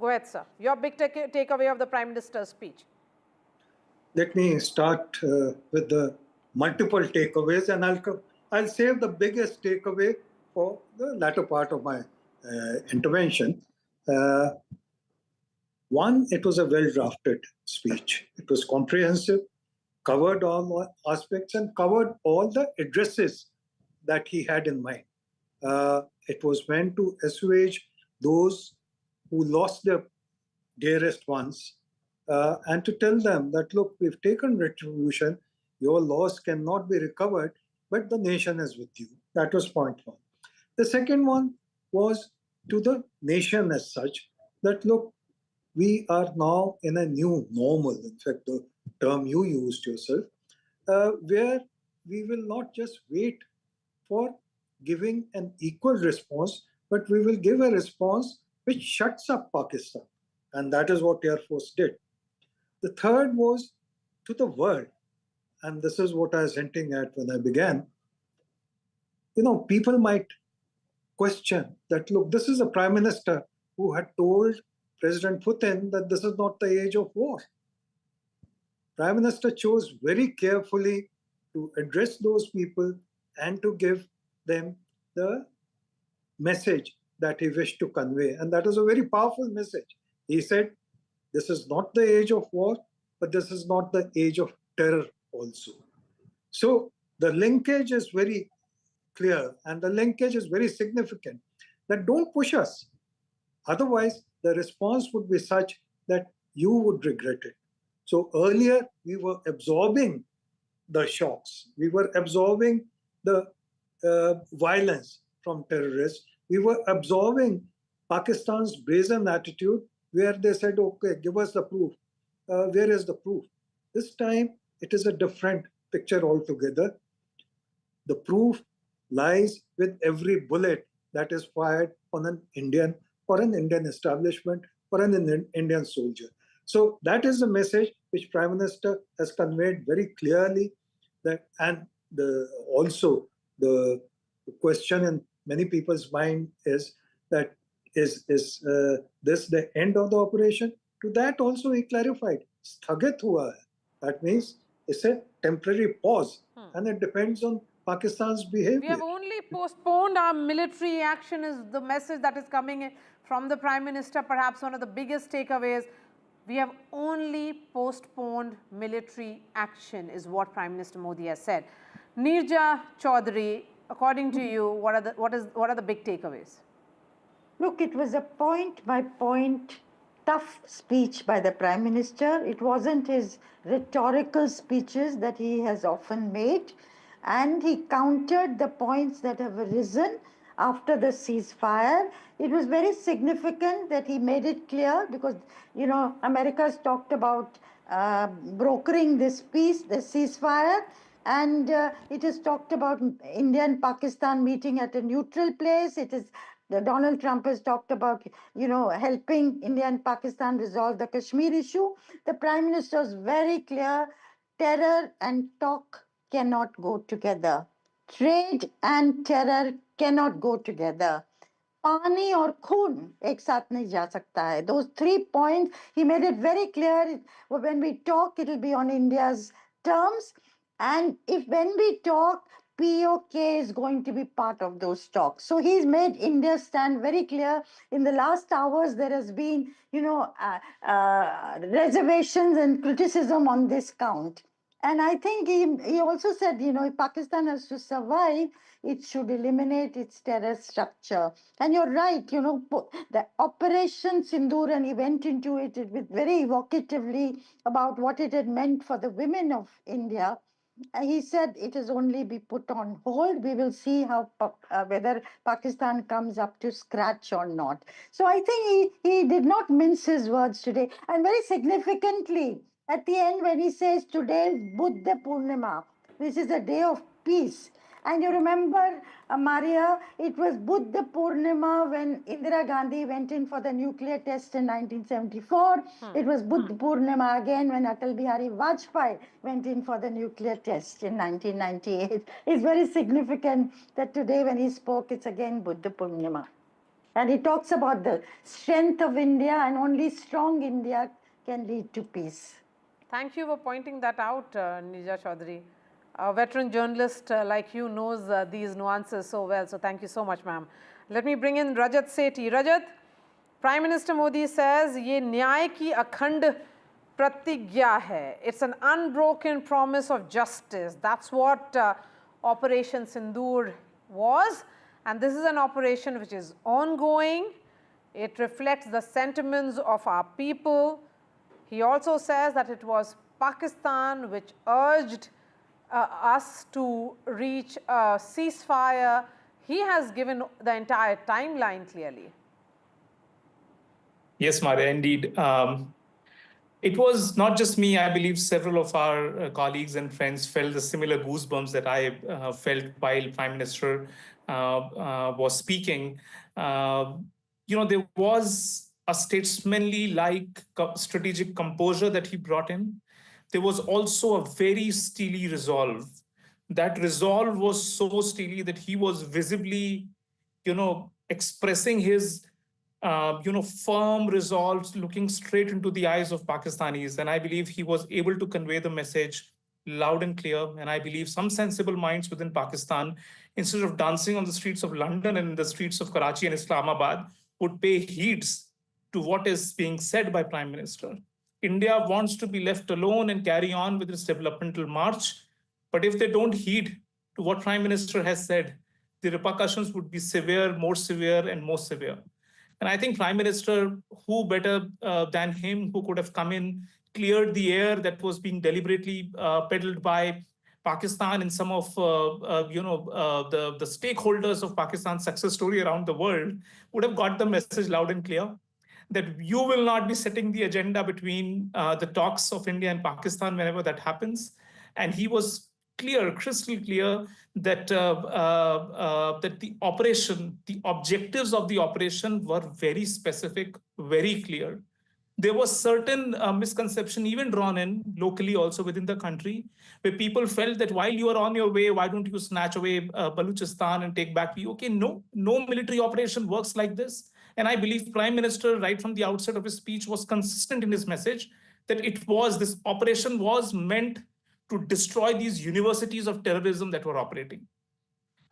Go ahead, sir. Your big takeaway of the Prime Minister's speech. Let me start with the multiple takeaways, and I'll save the biggest takeaway for the latter part of my intervention. One, it was a well-drafted speech. It was comprehensive, covered all aspects, and covered all the addresses that he had in mind. It was meant to assuage those who lost their dearest ones and to tell them that, look, we've taken retribution, your loss cannot be recovered, but the nation is with you. That was point one. The second one was to the nation as such, that look, we are now in a new normal, in fact, the term you used yourself, where we will not just wait for giving an equal response, but we will give a response which shuts up Pakistan. And that is what Air Force did. The third was to the world. And this is what I was hinting at when I began. You know, people might question that, look, this is a prime minister who had told President Putin that this is not the age of war. Prime Minister chose very carefully to address those people and to give them the message that he wished to convey. And that is a very powerful message. He said, this is not the age of war, but this is not the age of terror also. So the linkage is very clear, and the linkage is very significant, that don't push us. Otherwise, the response would be such that you would regret it. So earlier, we were absorbing the shocks. We were absorbing the violence from terrorists. We were absorbing Pakistan's brazen attitude, where they said, okay, give us the proof. Where is the proof? This time, it is a different picture altogether. The proof lies with every bullet that is fired on an Indian, or an Indian establishment, or an Indian soldier. So that is the message which Prime Minister has conveyed very clearly. That, and also the question in many people's mind is that is this the end of the operation? To that also he clarified, sthagit hua hai. That means it's a temporary pause, and it depends on Pakistan's behavior. We have only postponed our military action, is the message that is coming in from the Prime Minister. Perhaps one of the biggest takeaways, we have only postponed military action, is what Prime Minister Modi has said. Neerja Chaudhary, according to you, what are the big takeaways? Look, it was a point-by-point tough speech by the Prime Minister. It wasn't his rhetorical speeches that he has often made. And he countered the points that have arisen after the ceasefire. It was very significant that he made it clear, because, you know, America has talked about brokering this peace, the ceasefire, and it has talked about India and Pakistan meeting at a neutral place. It is Donald Trump has talked about, you know, helping India and Pakistan resolve the Kashmir issue. The Prime Minister was very clear, terror and talk cannot go together. Trade and terror cannot go together. Pani or khoon ek saath nahi ja sakta hai. Those 3 points, he made it very clear. When we talk, it will be on India's terms. And when we talk, POK is going to be part of those talks. So he's made India stand very clear. In the last hours, there has been, you know, reservations and criticism on this count. And I think he also said, you know, if Pakistan has to survive, it should eliminate its terror structure. And you're right, you know, the Operation Sindoor, and he went into it with very evocatively about what it had meant for the women of India. He said it is only be put on hold. We will see how whether Pakistan comes up to scratch or not. So I think he did not mince his words today. And very significantly, at the end, when he says today is Buddha Purnima, this is a day of peace. And you remember, Maria, it was Buddha Purnima when Indira Gandhi went in for the nuclear test in 1974. It was Buddha Purnima again when Atal Bihari Vajpayee went in for the nuclear test in 1998. It's very significant that today when he spoke, it's again Buddha Purnima. And he talks about the strength of India, and only strong India can lead to peace. Thank you for pointing that out, Neerja Chaudhary. A veteran journalist like you knows these nuances so well. So thank you so much, ma'am. Let me bring in Rajat Sethi. Rajat, Prime Minister Modi says, "Ye nyay ki akhand pratigya hai." It's an unbroken promise of justice. That's what Operation Sindoor was. And this is an operation which is ongoing. It reflects the sentiments of our people. He also says that it was Pakistan which urged us to reach a ceasefire. He has given the entire timeline clearly. Yes, Maria, indeed. It was not just me. I believe several of our colleagues and friends felt the similar goosebumps that I felt while Prime Minister was speaking. There was a statesmanly-like strategic composure that he brought in. There was also a very steely resolve. That resolve was so steely that he was visibly, expressing his firm resolve, looking straight into the eyes of Pakistanis. And I believe he was able to convey the message loud and clear. And I believe some sensible minds within Pakistan, instead of dancing on the streets of London and in the streets of Karachi and Islamabad, would pay heeds to what is being said by Prime Minister. India wants to be left alone and carry on with its developmental march. But if they don't heed to what Prime Minister has said, the repercussions would be severe, more severe, and more severe. And I think Prime Minister, who better than him, who could have come in, cleared the air that was being deliberately peddled by Pakistan and some of the stakeholders of Pakistan's success story around the world, would have got the message loud and clear that you will not be setting the agenda between the talks of India and Pakistan whenever that happens. And he was clear, crystal clear, that that the operation, the objectives of the operation were very specific, very clear. There was certain misconception even drawn in locally also within the country, where people felt that while you are on your way, why don't you snatch away Balochistan and take back POK? No military operation works like this. And I believe Prime Minister, right from the outset of his speech, was consistent in his message that this operation was meant to destroy these universities of terrorism that were operating.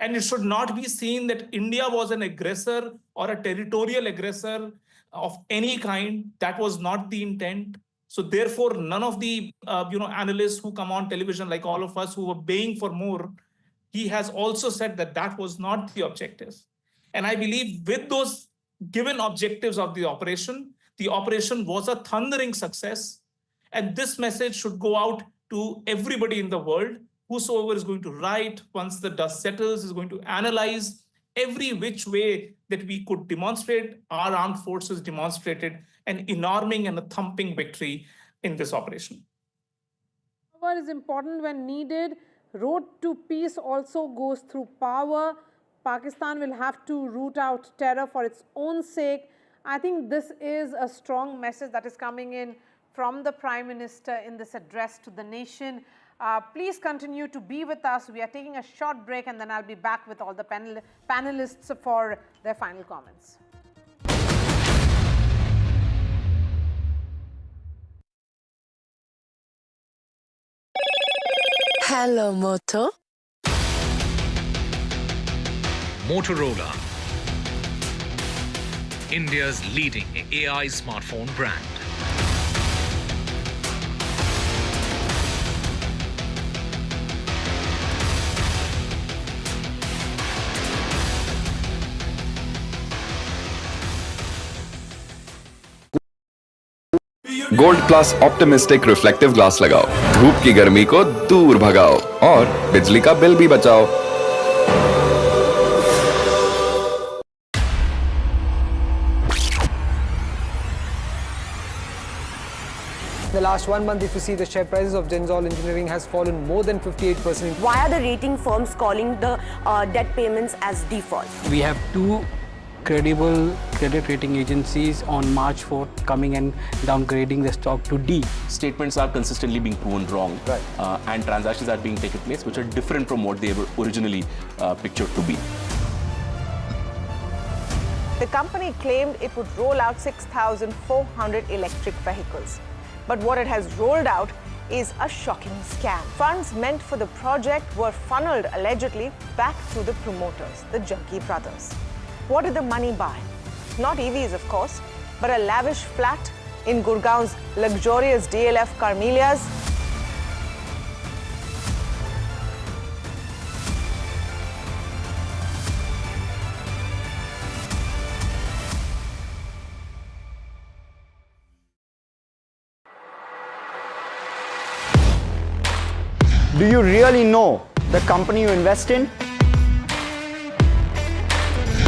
And it should not be seen that India was an aggressor or a territorial aggressor of any kind. That was not the intent. So therefore, none of the analysts who come on television, like all of us who were baying for more, he has also said that that was not the objective. And I believe with those given objectives of the operation was a thundering success. And this message should go out to everybody in the world. Whosoever is going to write, once the dust settles, is going to analyze every which way that we could demonstrate. Our armed forces demonstrated an enormous and a thumping victory in this operation. Power is important when needed. Road to peace also goes through power. Pakistan will have to root out terror for its own sake. I think this is a strong message that is coming in from the Prime Minister in this address to the nation. Please continue to be with us. We are taking a short break and then I'll be back with all the panelists for their final comments. Hello, Moto. Motorola, India's leading AI smartphone brand. Gold plus optimistic reflective glass लगाओ, धूप की गर्मी को दूर भगाओ और बिजली का बिल भी बचाओ। In the last 1 month, if you see, the share prices of Naval Engineering has fallen more than 58%. Why are the rating firms calling the debt payments as default? We have two credible credit rating agencies on March 4th coming and downgrading the stock to D. Statements are consistently being proven wrong, and transactions are being taken place which are different from what they were originally pictured to be. The company claimed it would roll out 6,400 electric vehicles. But what it has rolled out is a shocking scam. Funds meant for the project were funneled allegedly back to the promoters, the Junkie brothers. What did the money buy? Not EVs, of course, but a lavish flat in Gurgaon's luxurious DLF Carmelias. Do you really know the company you invest in?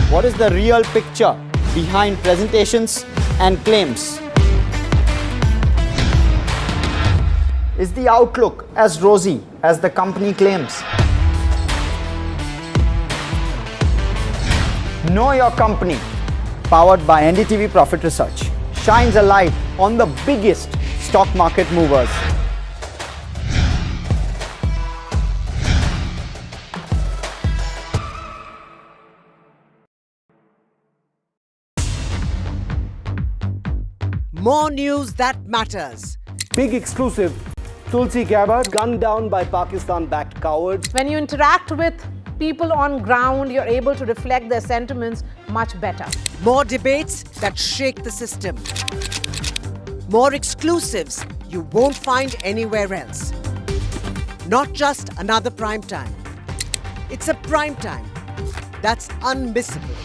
What is the real picture behind presentations and claims? Is the outlook as rosy as the company claims? Know Your Company, powered by NDTV Profit Research, shines a light on the biggest stock market movers. More news that matters. Big exclusive. Tulsi Gabbard gunned down by Pakistan-backed cowards. When you interact with people on ground, you're able to reflect their sentiments much better. More debates that shake the system. More exclusives you won't find anywhere else. Not just another prime time. It's a prime time that's unmissable.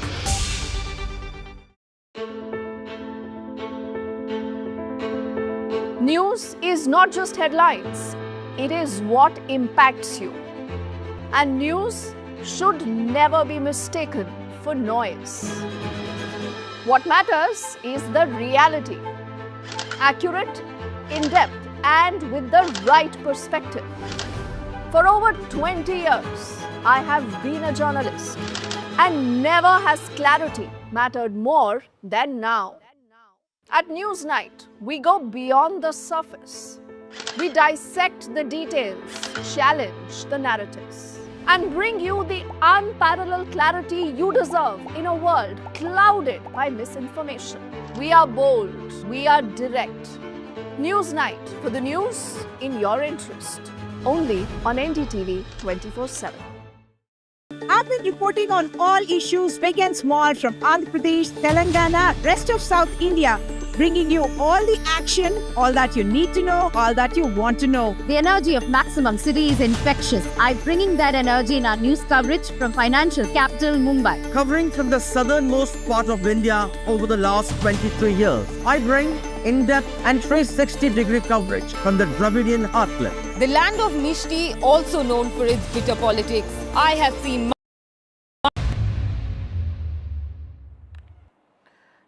News is not just headlines, it is what impacts you. And news should never be mistaken for noise. What matters is the reality. Accurate, in-depth, and with the right perspective. For over 20 years, I have been a journalist, and never has clarity mattered more than now. At Newsnight, we go beyond the surface. We dissect the details, challenge the narratives, and bring you the unparalleled clarity you deserve in a world clouded by misinformation. We are bold, we are direct. Newsnight, for the news in your interest. Only on NDTV 24/7. I've been reporting on all issues big and small from Andhra Pradesh, Telangana, rest of South India, bringing you all the action, all that you need to know, all that you want to know. The energy of Maximum City is infectious. I'm bringing that energy in our news coverage from financial capital Mumbai. Covering from the southernmost part of India over the last 23 years, I bring in-depth and 360-degree coverage from the Dravidian heartland. The land of Mishti, also known for its bitter politics. I have seen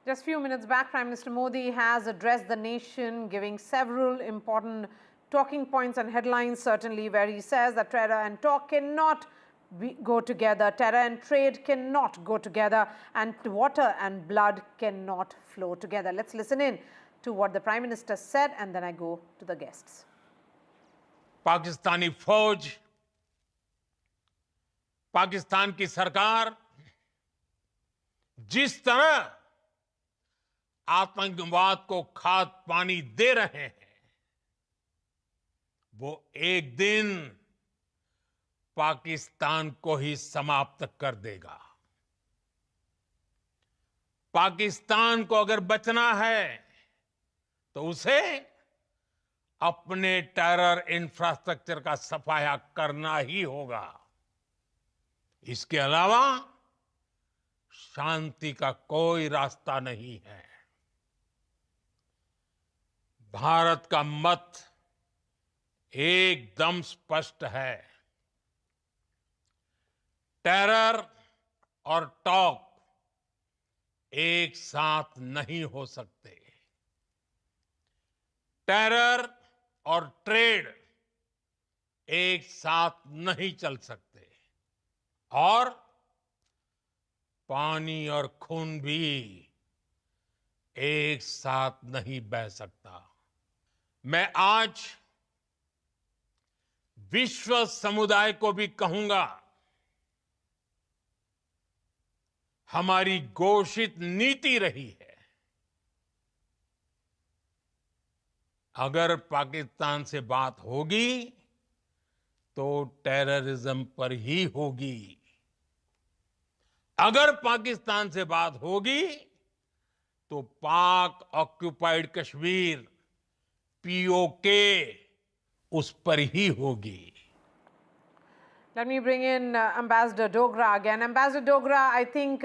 Just a few minutes back, Prime Minister Modi has addressed the nation, giving several important talking points and headlines, certainly, where he says that terror and talk cannot go together, terror and trade cannot go together, and water and blood cannot flow together. Let's listen in to what the Prime Minister said, and then I go to the guests. Pakistani फौज, पाकिस्तान की सरकार जिस तरह आतंकवाद को खाद पानी दे रहे हैं, वो एक दिन पाकिस्तान को ही समाप्त कर देगा। पाकिस्तान को अगर बचना है तो उसे अपने टेरर इंफ्रास्ट्रक्चर का सफाया करना ही होगा। इसके अलावा शांति का कोई रास्ता नहीं है। भारत का मत एकदम स्पष्ट है। टेरर और टॉक एक साथ नहीं हो सकते। टेरर और ट्रेड एक साथ नहीं चल सकते, और पानी और खून भी एक साथ नहीं बह सकता। मैं आज विश्व समुदाय को भी कहूंगा, हमारी घोषित नीति रही है, अगर पाकिस्तान से बात होगी तो टेररिज्म पर ही होगी। अगर पाकिस्तान से बात होगी तो पाक ऑक्युपाइड कश्मीर पीओके उस पर ही होगी। Let me bring in Ambassador Dogra again. Ambassador Dogra, I think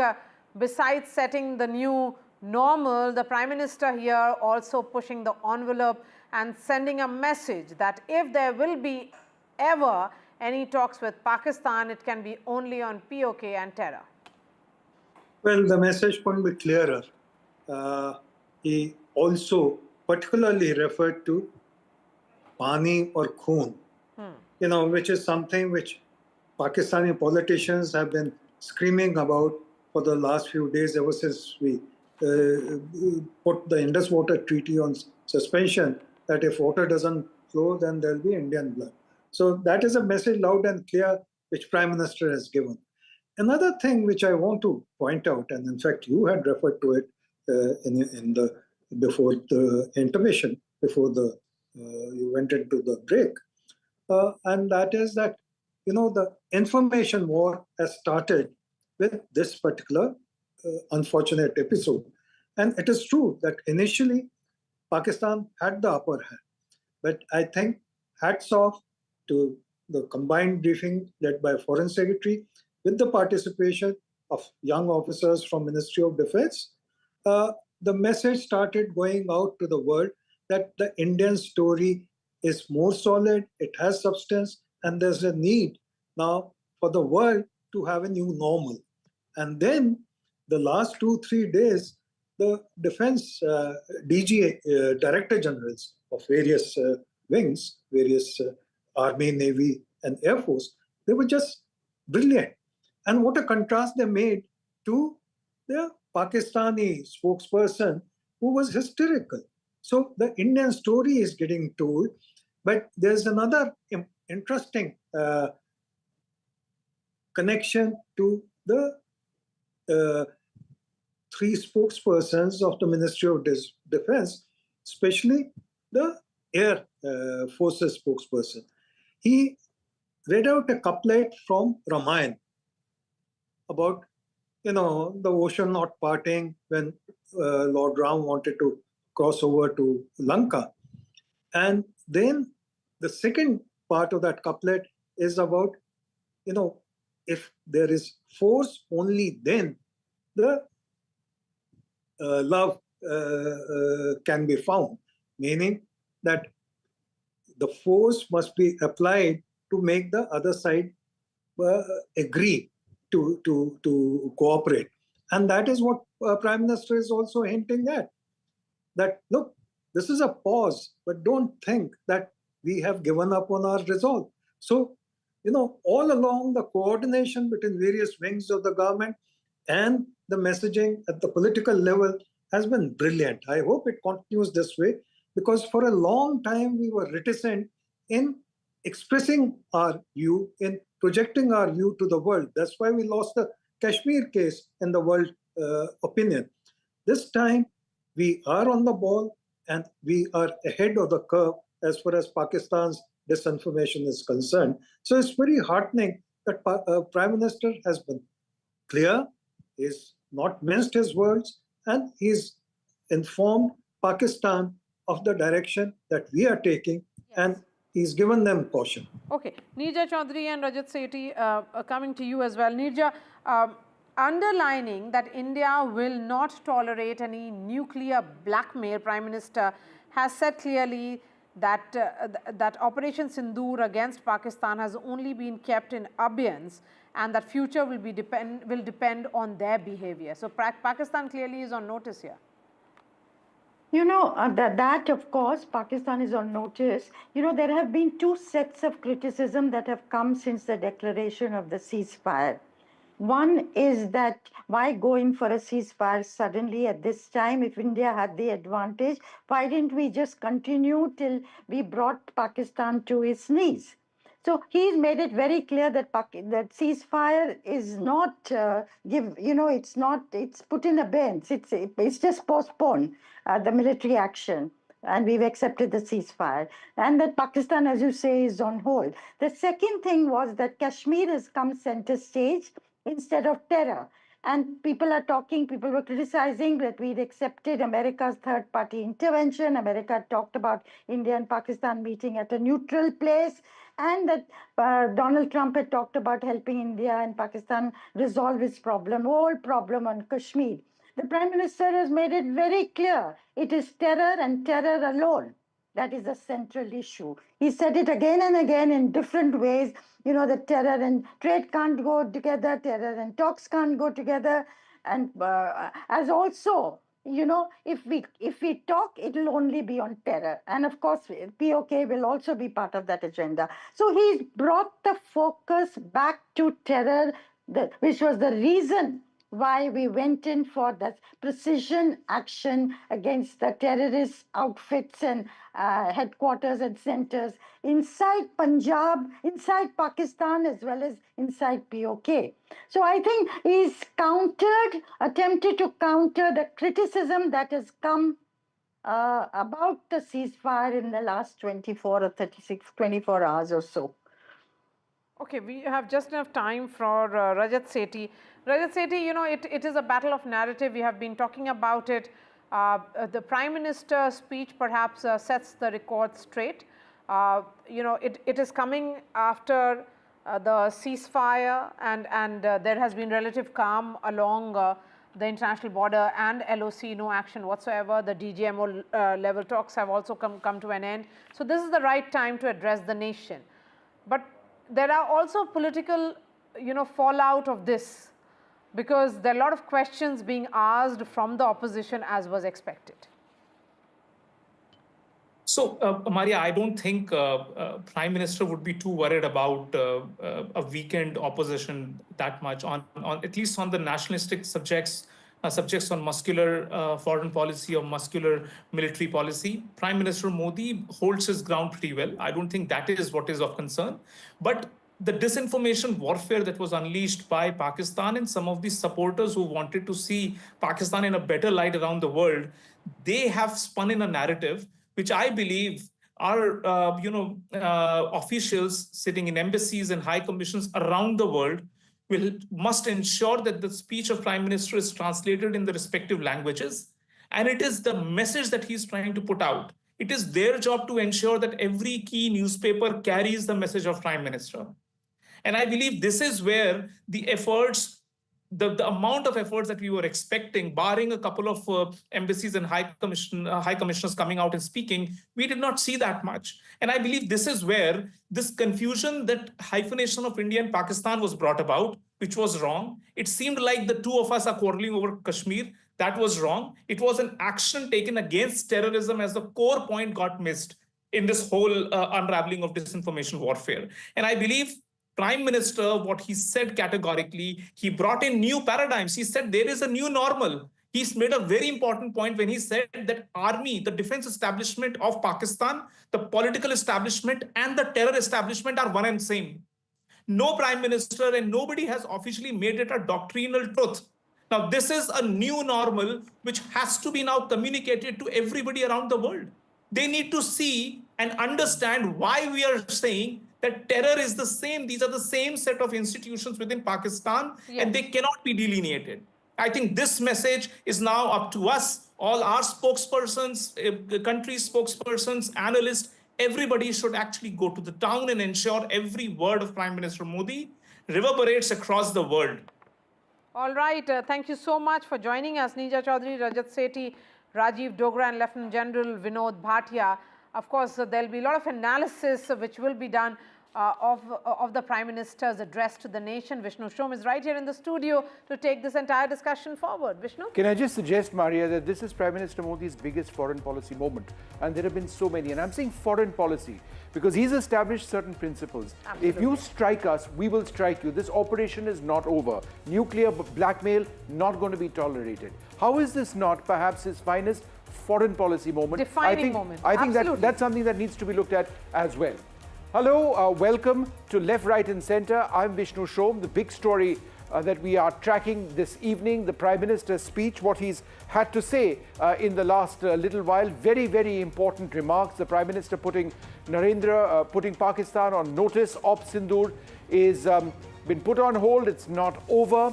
besides setting the new normal, the Prime Minister here also pushing the envelope and sending a message that if there will be ever any talks with Pakistan, it can be only on POK and terror? Well, the message couldn't be clearer. He also particularly referred to Pani or Khoon, which is something which Pakistani politicians have been screaming about for the last few days, ever since we put the Indus water treaty on suspension, that if water doesn't flow, then there'll be Indian blood. So that is a message loud and clear which Prime Minister has given. Another thing which I want to point out, and in fact you had referred to it before the intermission, before you went into the break, and that is that the information war has started with this particular unfortunate episode. And it is true that initially Pakistan had the upper hand. But I think hats off to the combined briefing led by Foreign Secretary with the participation of young officers from Ministry of Defense. The message started going out to the world that the Indian story is more solid, it has substance, and there's a need now for the world to have a new normal. And then the last 2-3 days, the defense DG Director Generals of various wings, various Army, Navy, and Air Force, they were just brilliant. And what a contrast they made to the Pakistani spokesperson who was hysterical. So the Indian story is getting told, but there's another interesting connection to the three spokespersons of the Ministry of Defense, especially the Air Forces spokesperson. He read out a couplet from Ramayana about, the ocean not parting when Lord Ram wanted to cross over to Lanka. And then the second part of that couplet is about, if there is force, only then the love can be found. Meaning that the force must be applied to make the other side agree to cooperate. And that is what Prime Minister is also hinting at. That, look, this is a pause, but don't think that we have given up on our resolve. So, all along the coordination between various wings of the government and the messaging at the political level has been brilliant. I hope it continues this way, because for a long time we were reticent in expressing our view, in projecting our view to the world. That's why we lost the Kashmir case in the world opinion. This time we are on the ball and we are ahead of the curve as far as Pakistan's disinformation is concerned. So it's very heartening that Prime Minister has been clear, he's not minced his words, and he's informed Pakistan of the direction that we are taking, and he's given them caution. Okay, Neerja Chaudhary and Rajat Sethi, coming to you as well. Neerja, underlining that India will not tolerate any nuclear blackmail, Prime Minister has said clearly that that Operation Sindoor against Pakistan has only been kept in abeyance, and that future will depend on their behavior. So Pakistan clearly is on notice here. That of course, Pakistan is on notice. There have been two sets of criticism that have come since the declaration of the ceasefire. One is that why go in for a ceasefire suddenly at this time? If India had the advantage, why didn't we just continue till we brought Pakistan to its knees? So he's made it very clear that that ceasefire is not it's put in abeyance. It's just postponed the military action, and we've accepted the ceasefire. And that Pakistan, as you say, is on hold. The second thing was that Kashmir has come center stage instead of terror. And people were criticizing that we'd accepted America's third-party intervention. America talked about India and Pakistan meeting at a neutral place, and that Donald Trump had talked about helping India and Pakistan resolve its whole problem on Kashmir. The Prime Minister has made it very clear. It is terror and terror alone. that is a central issue. He said it again and again in different ways. The terror and trade can't go together, terror and talks can't go together. And as also, if we talk, it'll only be on terror. And of course, POK will also be part of that agenda. So he brought the focus back to terror, which was the reason why we went in for that precision action against the terrorist outfits and headquarters and centers inside Punjab, inside Pakistan, as well as inside POK. So I think he's attempted to counter the criticism that has come about the ceasefire in the last 24 hours or so. Okay, we have just enough time for Rajat Sethi. Rajat Sethi, it is a battle of narrative. We have been talking about it. The Prime Minister's speech perhaps sets the record straight. It is coming after the ceasefire and there has been relative calm along the international border and LOC, no action whatsoever. The DGMO level talks have also come to an end. So this is the right time to address the nation. But there are also political, fallout of this, because there are a lot of questions being asked from the opposition as was expected. So, Maria, I don't think Prime Minister would be too worried about a weakened opposition that much on at least on the nationalistic subjects on muscular foreign policy or muscular military policy. Prime Minister Modi holds his ground pretty well. I don't think that is what is of concern. But the disinformation warfare that was unleashed by Pakistan and some of the supporters who wanted to see Pakistan in a better light around the world, they have spun in a narrative which I believe our officials sitting in embassies and high commissions around the world must ensure that the speech of Prime Minister is translated in the respective languages. And it is the message that he's trying to put out. It is their job to ensure that every key newspaper carries the message of Prime Minister. And I believe this is where the efforts, the amount of efforts that we were expecting, barring a couple of embassies and high commissioners coming out and speaking, we did not see that much. And I believe this is where this confusion that hyphenation of India and Pakistan was brought about, which was wrong. It seemed like the two of us are quarreling over Kashmir. That was wrong. It was an action taken against terrorism as the core point got missed in this whole unraveling of disinformation warfare. And I believe Prime Minister, what he said categorically, he brought in new paradigms. He said there is a new normal. He's made a very important point when he said that army, the defense establishment of Pakistan, the political establishment and the terror establishment are one and same. No Prime Minister and nobody has officially made it a doctrinal truth. Now, this is a new normal which has to be now communicated to everybody around the world. They need to see and understand why we are saying that terror is the same. These are the same set of institutions within Pakistan, and they cannot be delineated. I think this message is now up to us, all our spokespersons, country spokespersons, analysts. Everybody should actually go to the town and ensure every word of Prime Minister Modi reverberates across the world. All right. Thank you so much for joining us, Neeja Chaudhary, Rajat Sethi, Rajiv Dogra and Lieutenant General Vinod Bhatia. Of course, there will be a lot of analysis which will be done of the Prime Minister's address to the nation. Vishnu Shom is right here in the studio to take this entire discussion forward. Vishnu? Can I just suggest, Maria, that this is Prime Minister Modi's biggest foreign policy moment, and there have been so many. And I'm saying foreign policy because he's established certain principles. Absolutely. If you strike us, we will strike you. This operation is not over. Nuclear blackmail not going to be tolerated. How is this not perhaps his finest foreign policy moment? Defining moment. I think that's something that needs to be looked at as well. Hello, welcome to Left, Right and Centre. I'm Vishnu Shom. The big story that we are tracking this evening, the Prime Minister's speech, what he's had to say in the last little while. Very, very important remarks. The Prime Minister putting Pakistan on notice. Op Sindoor is been put on hold. It's not over.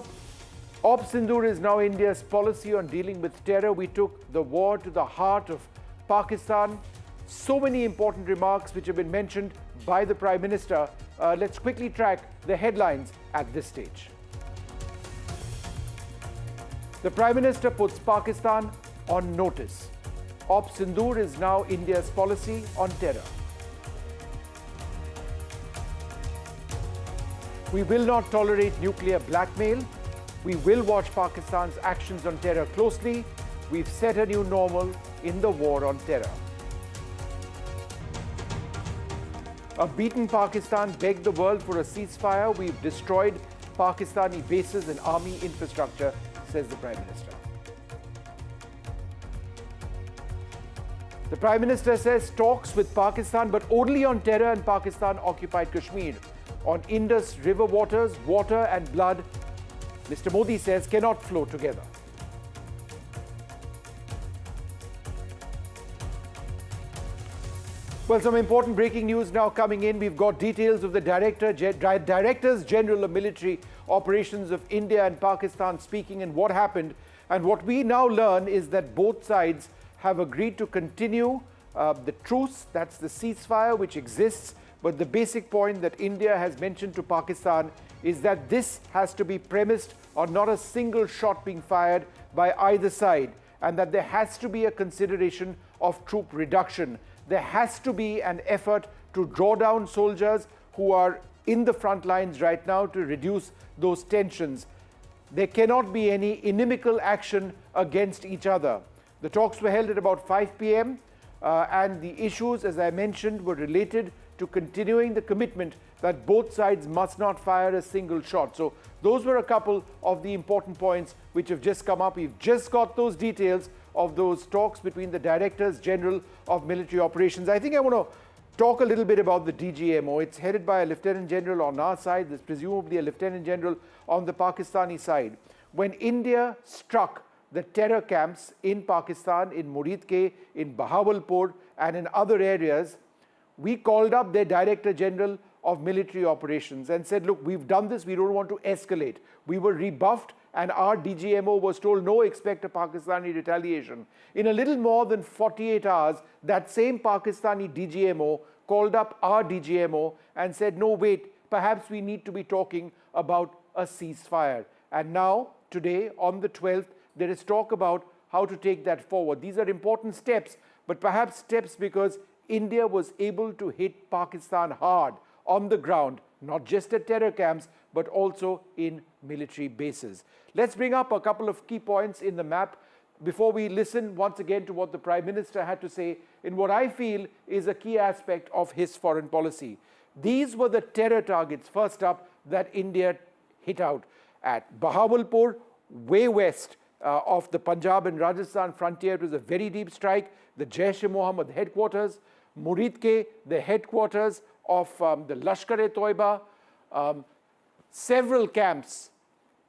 Op Sindoor is now India's policy on dealing with terror. We took the war to the heart of Pakistan. So many important remarks which have been mentioned by the Prime Minister. Let's quickly track the headlines at this stage. The Prime Minister puts Pakistan on notice. Op Sindoor is now India's policy on terror. We will not tolerate nuclear blackmail. We will watch Pakistan's actions on terror closely. We've set a new normal in the war on terror. A beaten Pakistan begged the world for a ceasefire. We've destroyed Pakistani bases and army infrastructure, says the Prime Minister. The Prime Minister says talks with Pakistan, but only on terror and Pakistan-occupied Kashmir. On Indus river waters, water and blood, Mr. Modi says, cannot flow together. Well, some important breaking news now coming in. We've got details of the Directors General of Military Operations of India and Pakistan speaking and what happened. And what we now learn is that both sides have agreed to continue the truce, that's the ceasefire which exists. But the basic point that India has mentioned to Pakistan is that this has to be premised on not a single shot being fired by either side, and that there has to be a consideration of troop reduction. There has to be an effort to draw down soldiers who are in the front lines right now to reduce those tensions. There cannot be any inimical action against each other. The talks were held at about 5 p.m. And the issues, as I mentioned, were related to continuing the commitment that both sides must not fire a single shot. So those were a couple of the important points which have just come up. We've just got those details of those talks between the Directors General of Military Operations. I think I want to talk a little bit about the DGMO. It's headed by a Lieutenant General on our side. There's presumably a Lieutenant General on the Pakistani side. When India struck the terror camps in Pakistan, in Muridke, in Bahawalpur, and in other areas, we called up their Director General of Military Operations and said, look, we've done this, we don't want to escalate. We were rebuffed and our DGMO was told, no, expect a Pakistani retaliation. In a little more than 48 hours, that same Pakistani DGMO called up our DGMO and said, no, wait, perhaps we need to be talking about a ceasefire. And now, today, on the 12th, there is talk about how to take that forward. These are important steps, but perhaps steps because India was able to hit Pakistan hard on the ground, not just at terror camps, but also in military bases. Let's bring up a couple of key points in the map before we listen once again to what the Prime Minister had to say in what I feel is a key aspect of his foreign policy. These were the terror targets, first up, that India hit out at. Bahawalpur, way west of the Punjab and Rajasthan frontier. It was a very deep strike. The Jaish-e-Mohammed headquarters. Muridke, the headquarters of the Lashkar-e-Toiba. Several camps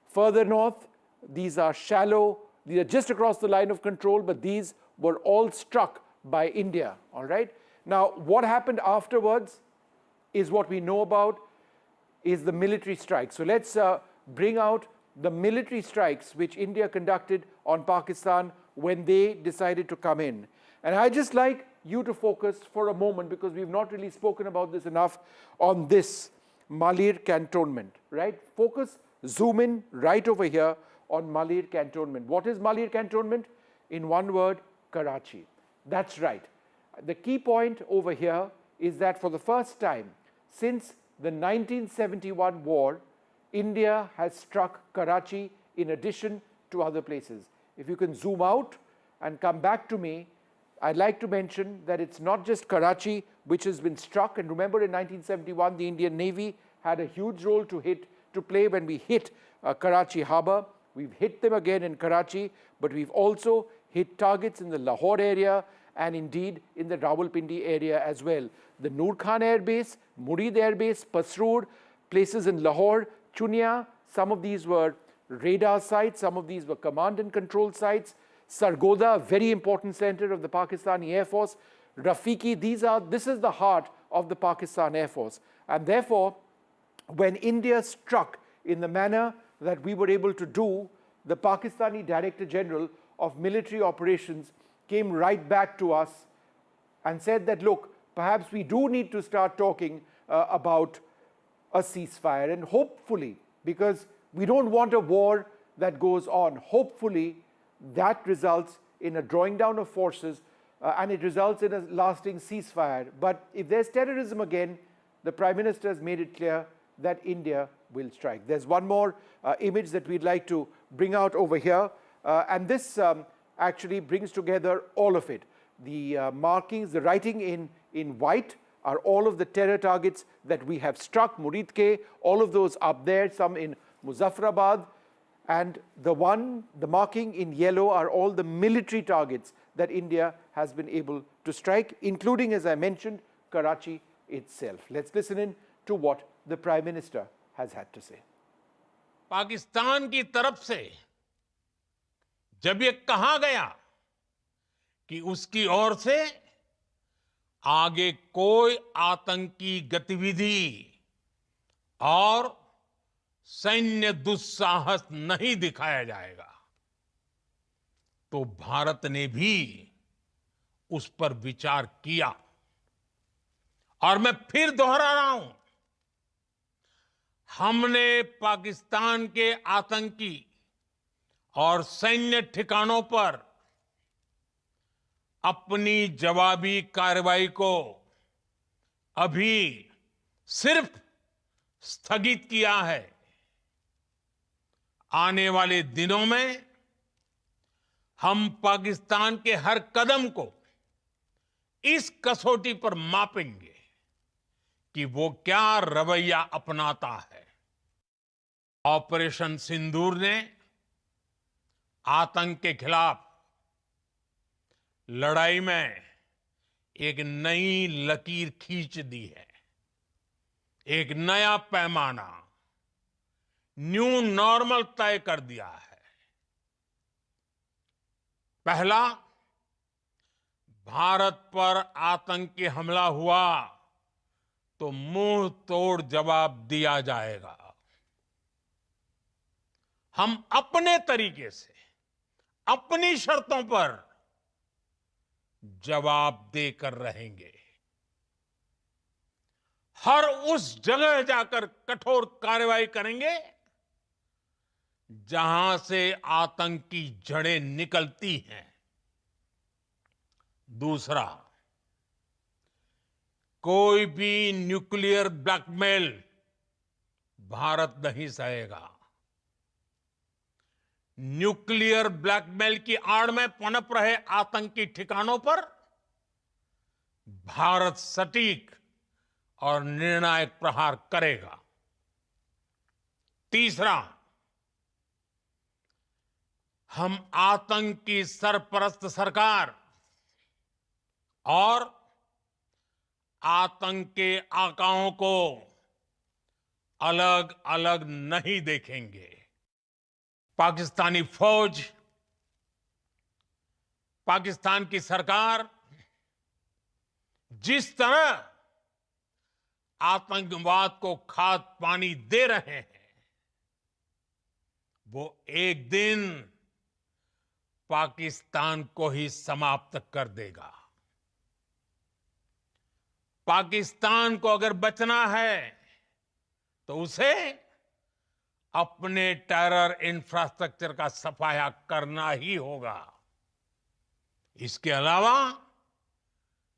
further north. These are shallow. These are just across the line of control, but these were all struck by India. All right. Now, what happened afterwards is what we know about is the military strike. So let's bring out the military strikes which India conducted on Pakistan when they decided to come in. And I just like you to focus for a moment, because we've not really spoken about this enough, on this Malir cantonment, right? Focus, zoom in right over here on Malir cantonment. What is Malir cantonment? In one word, Karachi. That's right. The key point over here is that for the first time since the 1971 war, India has struck Karachi in addition to other places. If you can zoom out and come back to me, I'd like to mention that it's not just Karachi which has been struck. And remember, in 1971, the Indian Navy had a huge role to play when we hit Karachi harbour. We've hit them again in Karachi, but we've also hit targets in the Lahore area and indeed in the Rawalpindi area as well. The Noor Khan Air Base, Murid Air Base, Pasroor, places in Lahore, Chunia, some of these were radar sites, some of these were command and control sites. Sargoda, a very important center of the Pakistani Air Force. Rafiki, this is the heart of the Pakistan Air Force. And therefore, when India struck in the manner that we were able to do, the Pakistani Director General of Military Operations came right back to us and said that, look, perhaps we do need to start talking about a ceasefire. And hopefully, because we don't want a war that goes on, hopefully that results in a drawing down of forces and it results in a lasting ceasefire. But if there's terrorism again, the Prime Minister has made it clear that India will strike. There's one more image that we'd like to bring out over here, and this actually brings together all of it. The markings, the writing in white are all of the terror targets that we have struck, Muridke, all of those up there, some in Muzaffarabad, and the marking in yellow are all the military targets that India has been able to strike, including, as I mentioned, Karachi itself. Let's listen in to what the Prime Minister has had to say. Pakistan की तरफ से जब ये कहा गया कि उसकी ओर से आगे कोई आतंकी गतिविधि और सैन्य दुस्साहस नहीं दिखाया जाएगा, तो भारत ने भी उस पर विचार किया। और मैं फिर दोहरा रहा हूं, हमने पाकिस्तान के आतंकी और सैन्य ठिकानों पर अपनी जवाबी कार्रवाई को अभी सिर्फ स्थगित किया है। आने वाले दिनों में हम पाकिस्तान के हर कदम को इस कसौटी पर मापेंगे कि वो क्या रवैया अपनाता है। ऑपरेशन सिंदूर ने आतंक के खिलाफ लड़ाई में एक नई लकीर खींच दी है, एक नया पैमाना, न्यू नॉर्मल तय कर दिया है। पहला, भारत पर आतंकी हमला हुआ तो मुंह तोड़ जवाब दिया जाएगा। हम अपने तरीके से, अपनी शर्तों पर जवाब देकर रहेंगे। हर उस जगह जाकर कठोर कार्रवाई करेंगे जहां से आतंक की जड़ें निकलती हैं। दूसरा, कोई भी न्यूक्लियर ब्लैकमेल भारत नहीं सहेगा। न्यूक्लियर ब्लैकमेल की आड़ में पनप रहे आतंकी ठिकानों पर भारत सटीक और निर्णायक प्रहार करेगा। तीसरा, हम आतंक की सरपरस्त सरकार और आतंक के आकाओं को अलग अलग नहीं देखेंगे। पाकिस्तानी फौज, पाकिस्तान की सरकार जिस तरह आतंकवाद को खाद पानी दे रहे हैं, वो एक दिन पाकिस्तान को ही समाप्त कर देगा। पाकिस्तान को अगर बचना है तो उसे अपने टेरर इंफ्रास्ट्रक्चर का सफाया करना ही होगा। इसके अलावा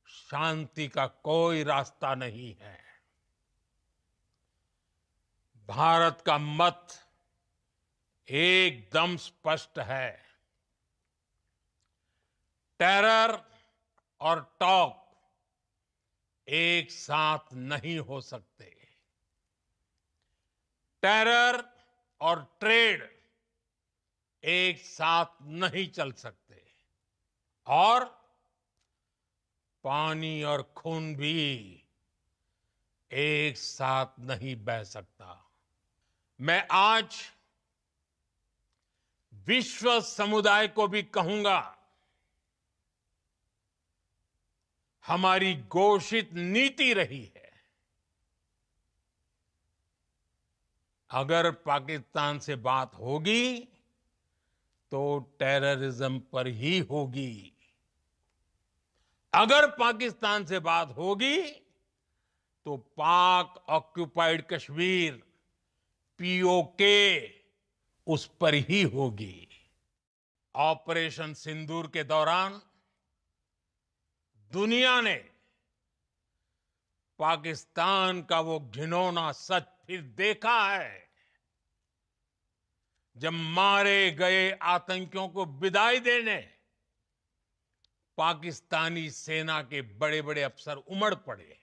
शांति का कोई रास्ता नहीं है। भारत का मत एकदम स्पष्ट है। टेरर और टॉक एक साथ नहीं हो सकते। टेरर और ट्रेड एक साथ नहीं चल सकते, और पानी और खून भी एक साथ नहीं बह सकता। मैं आज विश्व समुदाय को भी कहूंगा, हमारी घोषित नीति रही है, अगर पाकिस्तान से बात होगी तो टेररिज्म पर ही होगी। अगर पाकिस्तान से बात होगी तो पाक ऑक्युपाइड कश्मीर, पीओके, उस पर ही होगी। ऑपरेशन सिंदूर के दौरान दुनिया ने पाकिस्तान का वो घिनौना सच फिर देखा है, जब मारे गए आतंकियों को विदाई देने पाकिस्तानी सेना के बड़े बड़े अफसर उमड़ पड़े।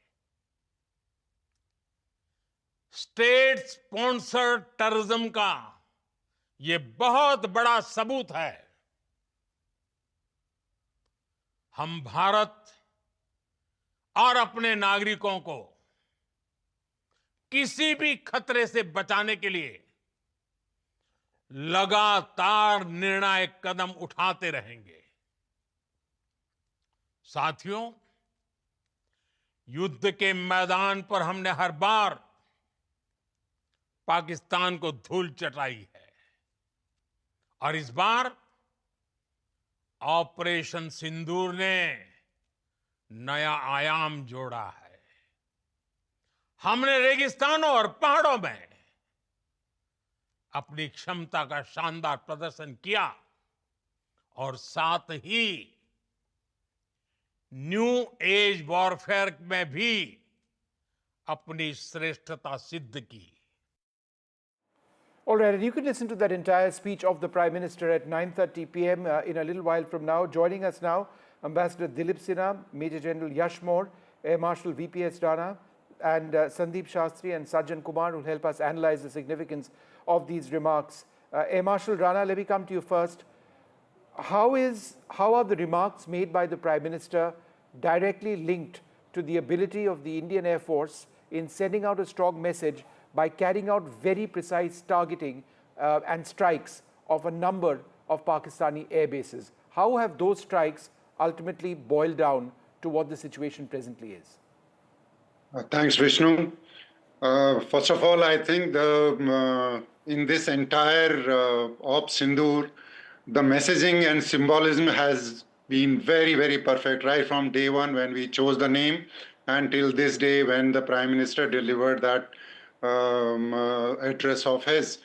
स्टेट स्पॉन्सर्ड टेररिज्म का ये बहुत बड़ा सबूत है। हम भारत और अपने नागरिकों को किसी भी खतरे से बचाने के लिए लगातार निर्णायक कदम उठाते रहेंगे। साथियों, युद्ध के मैदान पर हमने हर बार पाकिस्तान को धूल चटाई है और इस बार ऑपरेशन सिंदूर ने नया आयाम जोड़ा है। हमने रेगिस्तानों और पहाड़ों में अपनी क्षमता का शानदार प्रदर्शन किया और साथ ही न्यू एज वॉरफेयर में भी अपनी श्रेष्ठता सिद्ध की। All right, and you can listen to that entire speech of the Prime Minister at 9:30 p.m. In a little while from now. Joining us now, Ambassador Dilip Sinha, Major General Yash More, Air Marshal VPS Rana, and Sandeep Shastri and Sajjan Kumar will help us analyze the significance of these remarks. Air Marshal Rana, let me come to you first. How are the remarks made by the Prime Minister directly linked to the ability of the Indian Air Force in sending out a strong message by carrying out very precise targeting and strikes of a number of Pakistani air bases? How have those strikes ultimately boiled down to what the situation presently is? Thanks, Vishnu. First of all, I think in this entire Op Sindoor, the messaging and symbolism has been very, very perfect, right from day one when we chose the name until this day when the Prime Minister delivered that address of his.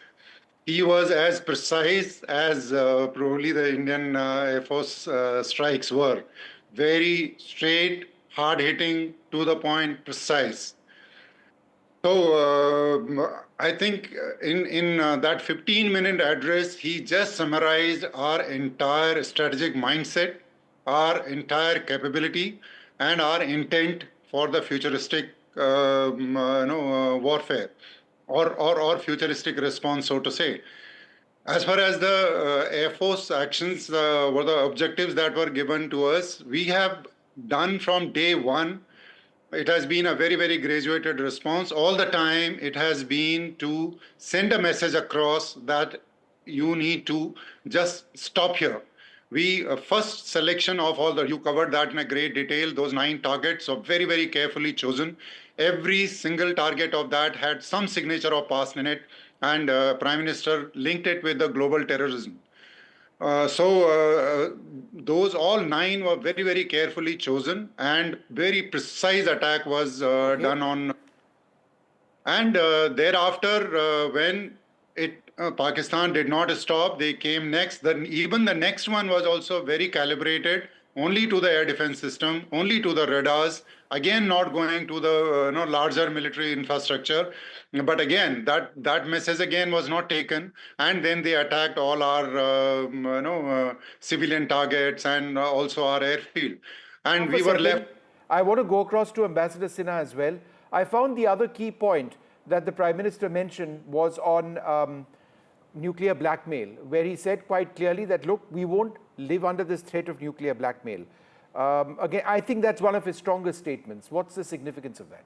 He was as precise as probably the Indian Air Force strikes were. Very straight, hard-hitting, to the point, precise. So I think in that 15-minute address, he just summarized our entire strategic mindset, our entire capability, and our intent for the futuristic warfare or futuristic response, so to say. As far as the Air Force actions were the objectives that were given to us, we have done from day one. It has been a very, very graduated response. All the time, it has been to send a message across that you need to just stop here. First selection of all you covered that in a great detail, those 9 targets are very, very carefully chosen. Every single target of that had some signature of past in it, and Prime Minister linked it with the global terrorism. Those all 9 were very, very carefully chosen, and very precise attack was done on. And thereafter, when Pakistan did not stop, they came next. Then even the next one was also very calibrated, only to the air defense system, only to the radars. Again, not going to the larger military infrastructure. But again, that message again was not taken, and then they attacked all our civilian targets and also our airfield, and we were left. I want to go across to Ambassador Sinha as well. I found the other key point that the Prime Minister mentioned was on nuclear blackmail, where he said quite clearly that, look, we won't live under this threat of nuclear blackmail. Again, I think that's one of his strongest statements. What's the significance of that?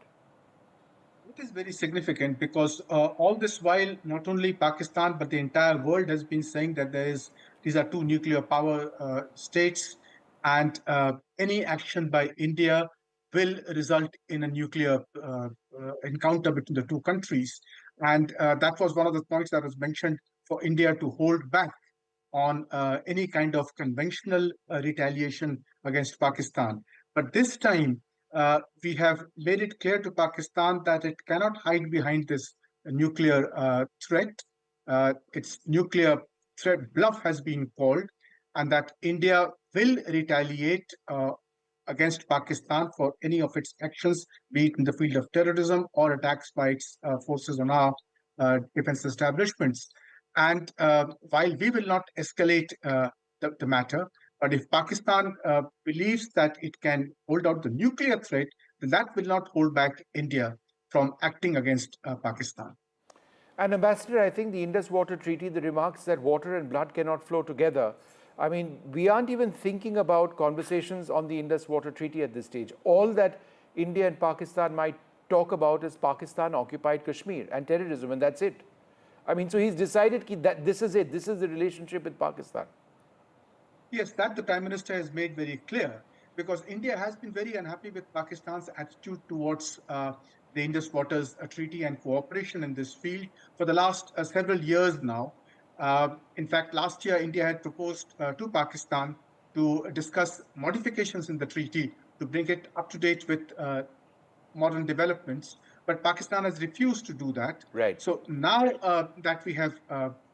It is very significant because all this while, not only Pakistan, but the entire world has been saying that these are 2 nuclear power states, and any action by India will result in a nuclear encounter between the 2 countries. And that was one of the points that was mentioned for India to hold back on any kind of conventional retaliation against Pakistan. But this time, we have made it clear to Pakistan that it cannot hide behind this nuclear threat. Its nuclear threat bluff has been called, and that India will retaliate against Pakistan for any of its actions, be it in the field of terrorism or attacks by its forces on our defense establishments. And while we will not escalate the matter, but if Pakistan believes that it can hold out the nuclear threat, then that will not hold back India from acting against Pakistan. And Ambassador, I think the Indus Water Treaty, the remarks that water and blood cannot flow together, I mean, we aren't even thinking about conversations on the Indus Water Treaty at this stage. All that India and Pakistan might talk about is Pakistan occupied Kashmir and terrorism, and that's it. I mean, so he's decided that this is it. This is the relationship with Pakistan. Yes, that the Prime Minister has made very clear, because India has been very unhappy with Pakistan's attitude towards the Indus Waters Treaty and cooperation in this field for the last several years now. In fact, last year, India had proposed to Pakistan to discuss modifications in the treaty to bring it up to date with modern developments. But Pakistan has refused to do that. Right. So now that we have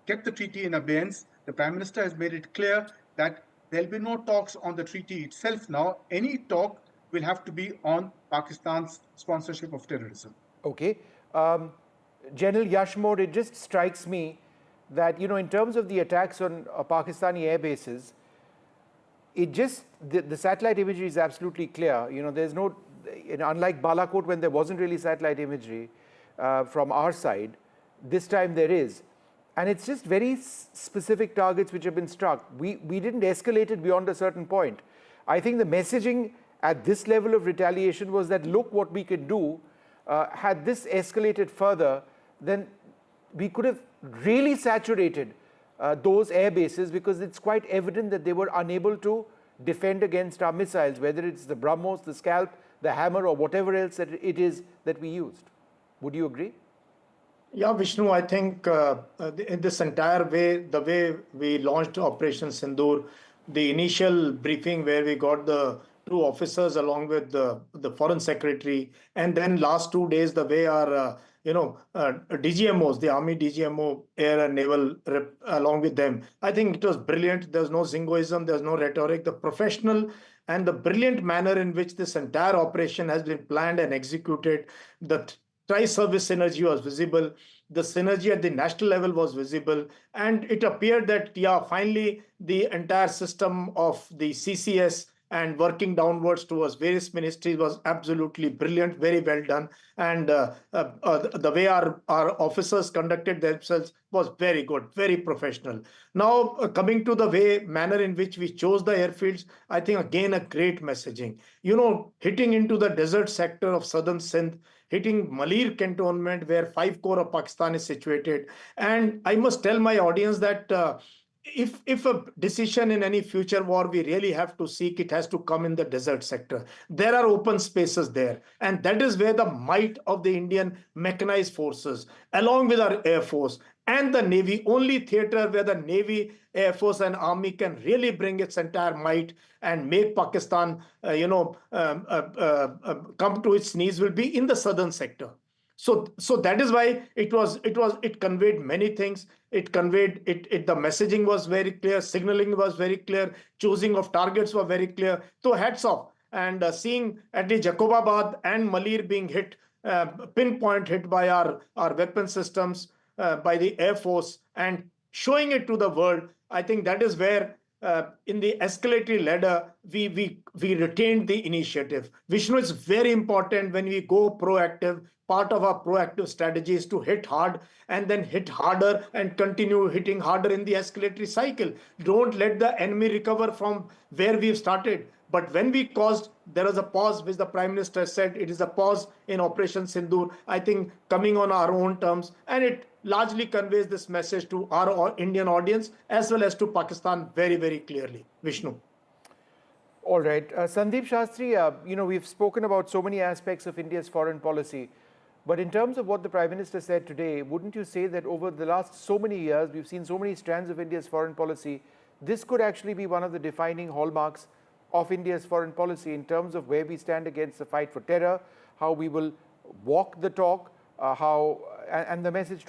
kept the treaty in abeyance, the Prime Minister has made it clear that there will be no talks on the treaty itself now. Any talk will have to be on Pakistan's sponsorship of terrorism. Okay. General Yashmore, it just strikes me that, you know, in terms of the attacks on Pakistani air bases, it just, the satellite imagery is absolutely clear. You know, there's no, unlike Balakot when there wasn't really satellite imagery from our side, this time there is. And it's just very specific targets which have been struck. We didn't escalate it beyond a certain point. I think the messaging at this level of retaliation was that, look what we could do. Had this escalated further, then we could have really saturated those air bases, because it's quite evident that they were unable to defend against our missiles, whether it's the BrahMos, the Scalp, the Hammer, or whatever else that it is that we used. Would you agree? Yeah, Vishnu, I think in this entire way, the way we launched Operation Sindoor, the initial briefing where we got the two officers along with the foreign secretary, and then last 2 days, the way our DGMOs, the Army DGMO, Air and Naval rep, along with them, I think it was brilliant. There's no zingoism, there's no rhetoric. The professional and the brilliant manner in which this entire operation has been planned and executed, the tri-service synergy was visible, the synergy at the national level was visible, and it appeared that, yeah, finally the entire system of the CCS and working downwards towards various ministries was absolutely brilliant, very well done. And the way our officers conducted themselves was very good, very professional. Now, coming to the manner in which we chose the airfields, I think again a great messaging. You know, hitting into the desert sector of southern Sindh, hitting Malir cantonment where 5 corps of Pakistan is situated. And I must tell my audience that if a decision in any future war we really have to seek, it has to come in the desert sector. There are open spaces there. And that is where the might of the Indian mechanized forces, along with our Air Force and the Navy, only theater where the Navy, Air Force and Army can really bring its entire might and make Pakistan, come to its knees, will be in the southern sector. So that is why it conveyed many things. It conveyed the messaging was very clear, signaling was very clear, choosing of targets were very clear. So hats off. And seeing at the Jacobabad and Malir being hit, pinpoint hit by our weapon systems, by the Air Force, and showing it to the world, I think that is where in the escalatory ladder, we retained the initiative. Vishnu, is very important when we go proactive. Part of our proactive strategy is to hit hard and then hit harder and continue hitting harder in the escalatory cycle. Don't let the enemy recover from where we've started. But when we caused, there was a pause, which the Prime Minister said, it is a pause in Operation Sindoor, I think coming on our own terms. And it largely conveys this message to our Indian audience as well as to Pakistan very, very clearly. Vishnu. All right. Sandeep Shastri, we've spoken about so many aspects of India's foreign policy. But in terms of what the Prime Minister said today, wouldn't you say that over the last so many years, we've seen so many strands of India's foreign policy, this could actually be one of the defining hallmarks of India's foreign policy in terms of where we stand against the fight for terror, how we will walk the talk, and the message to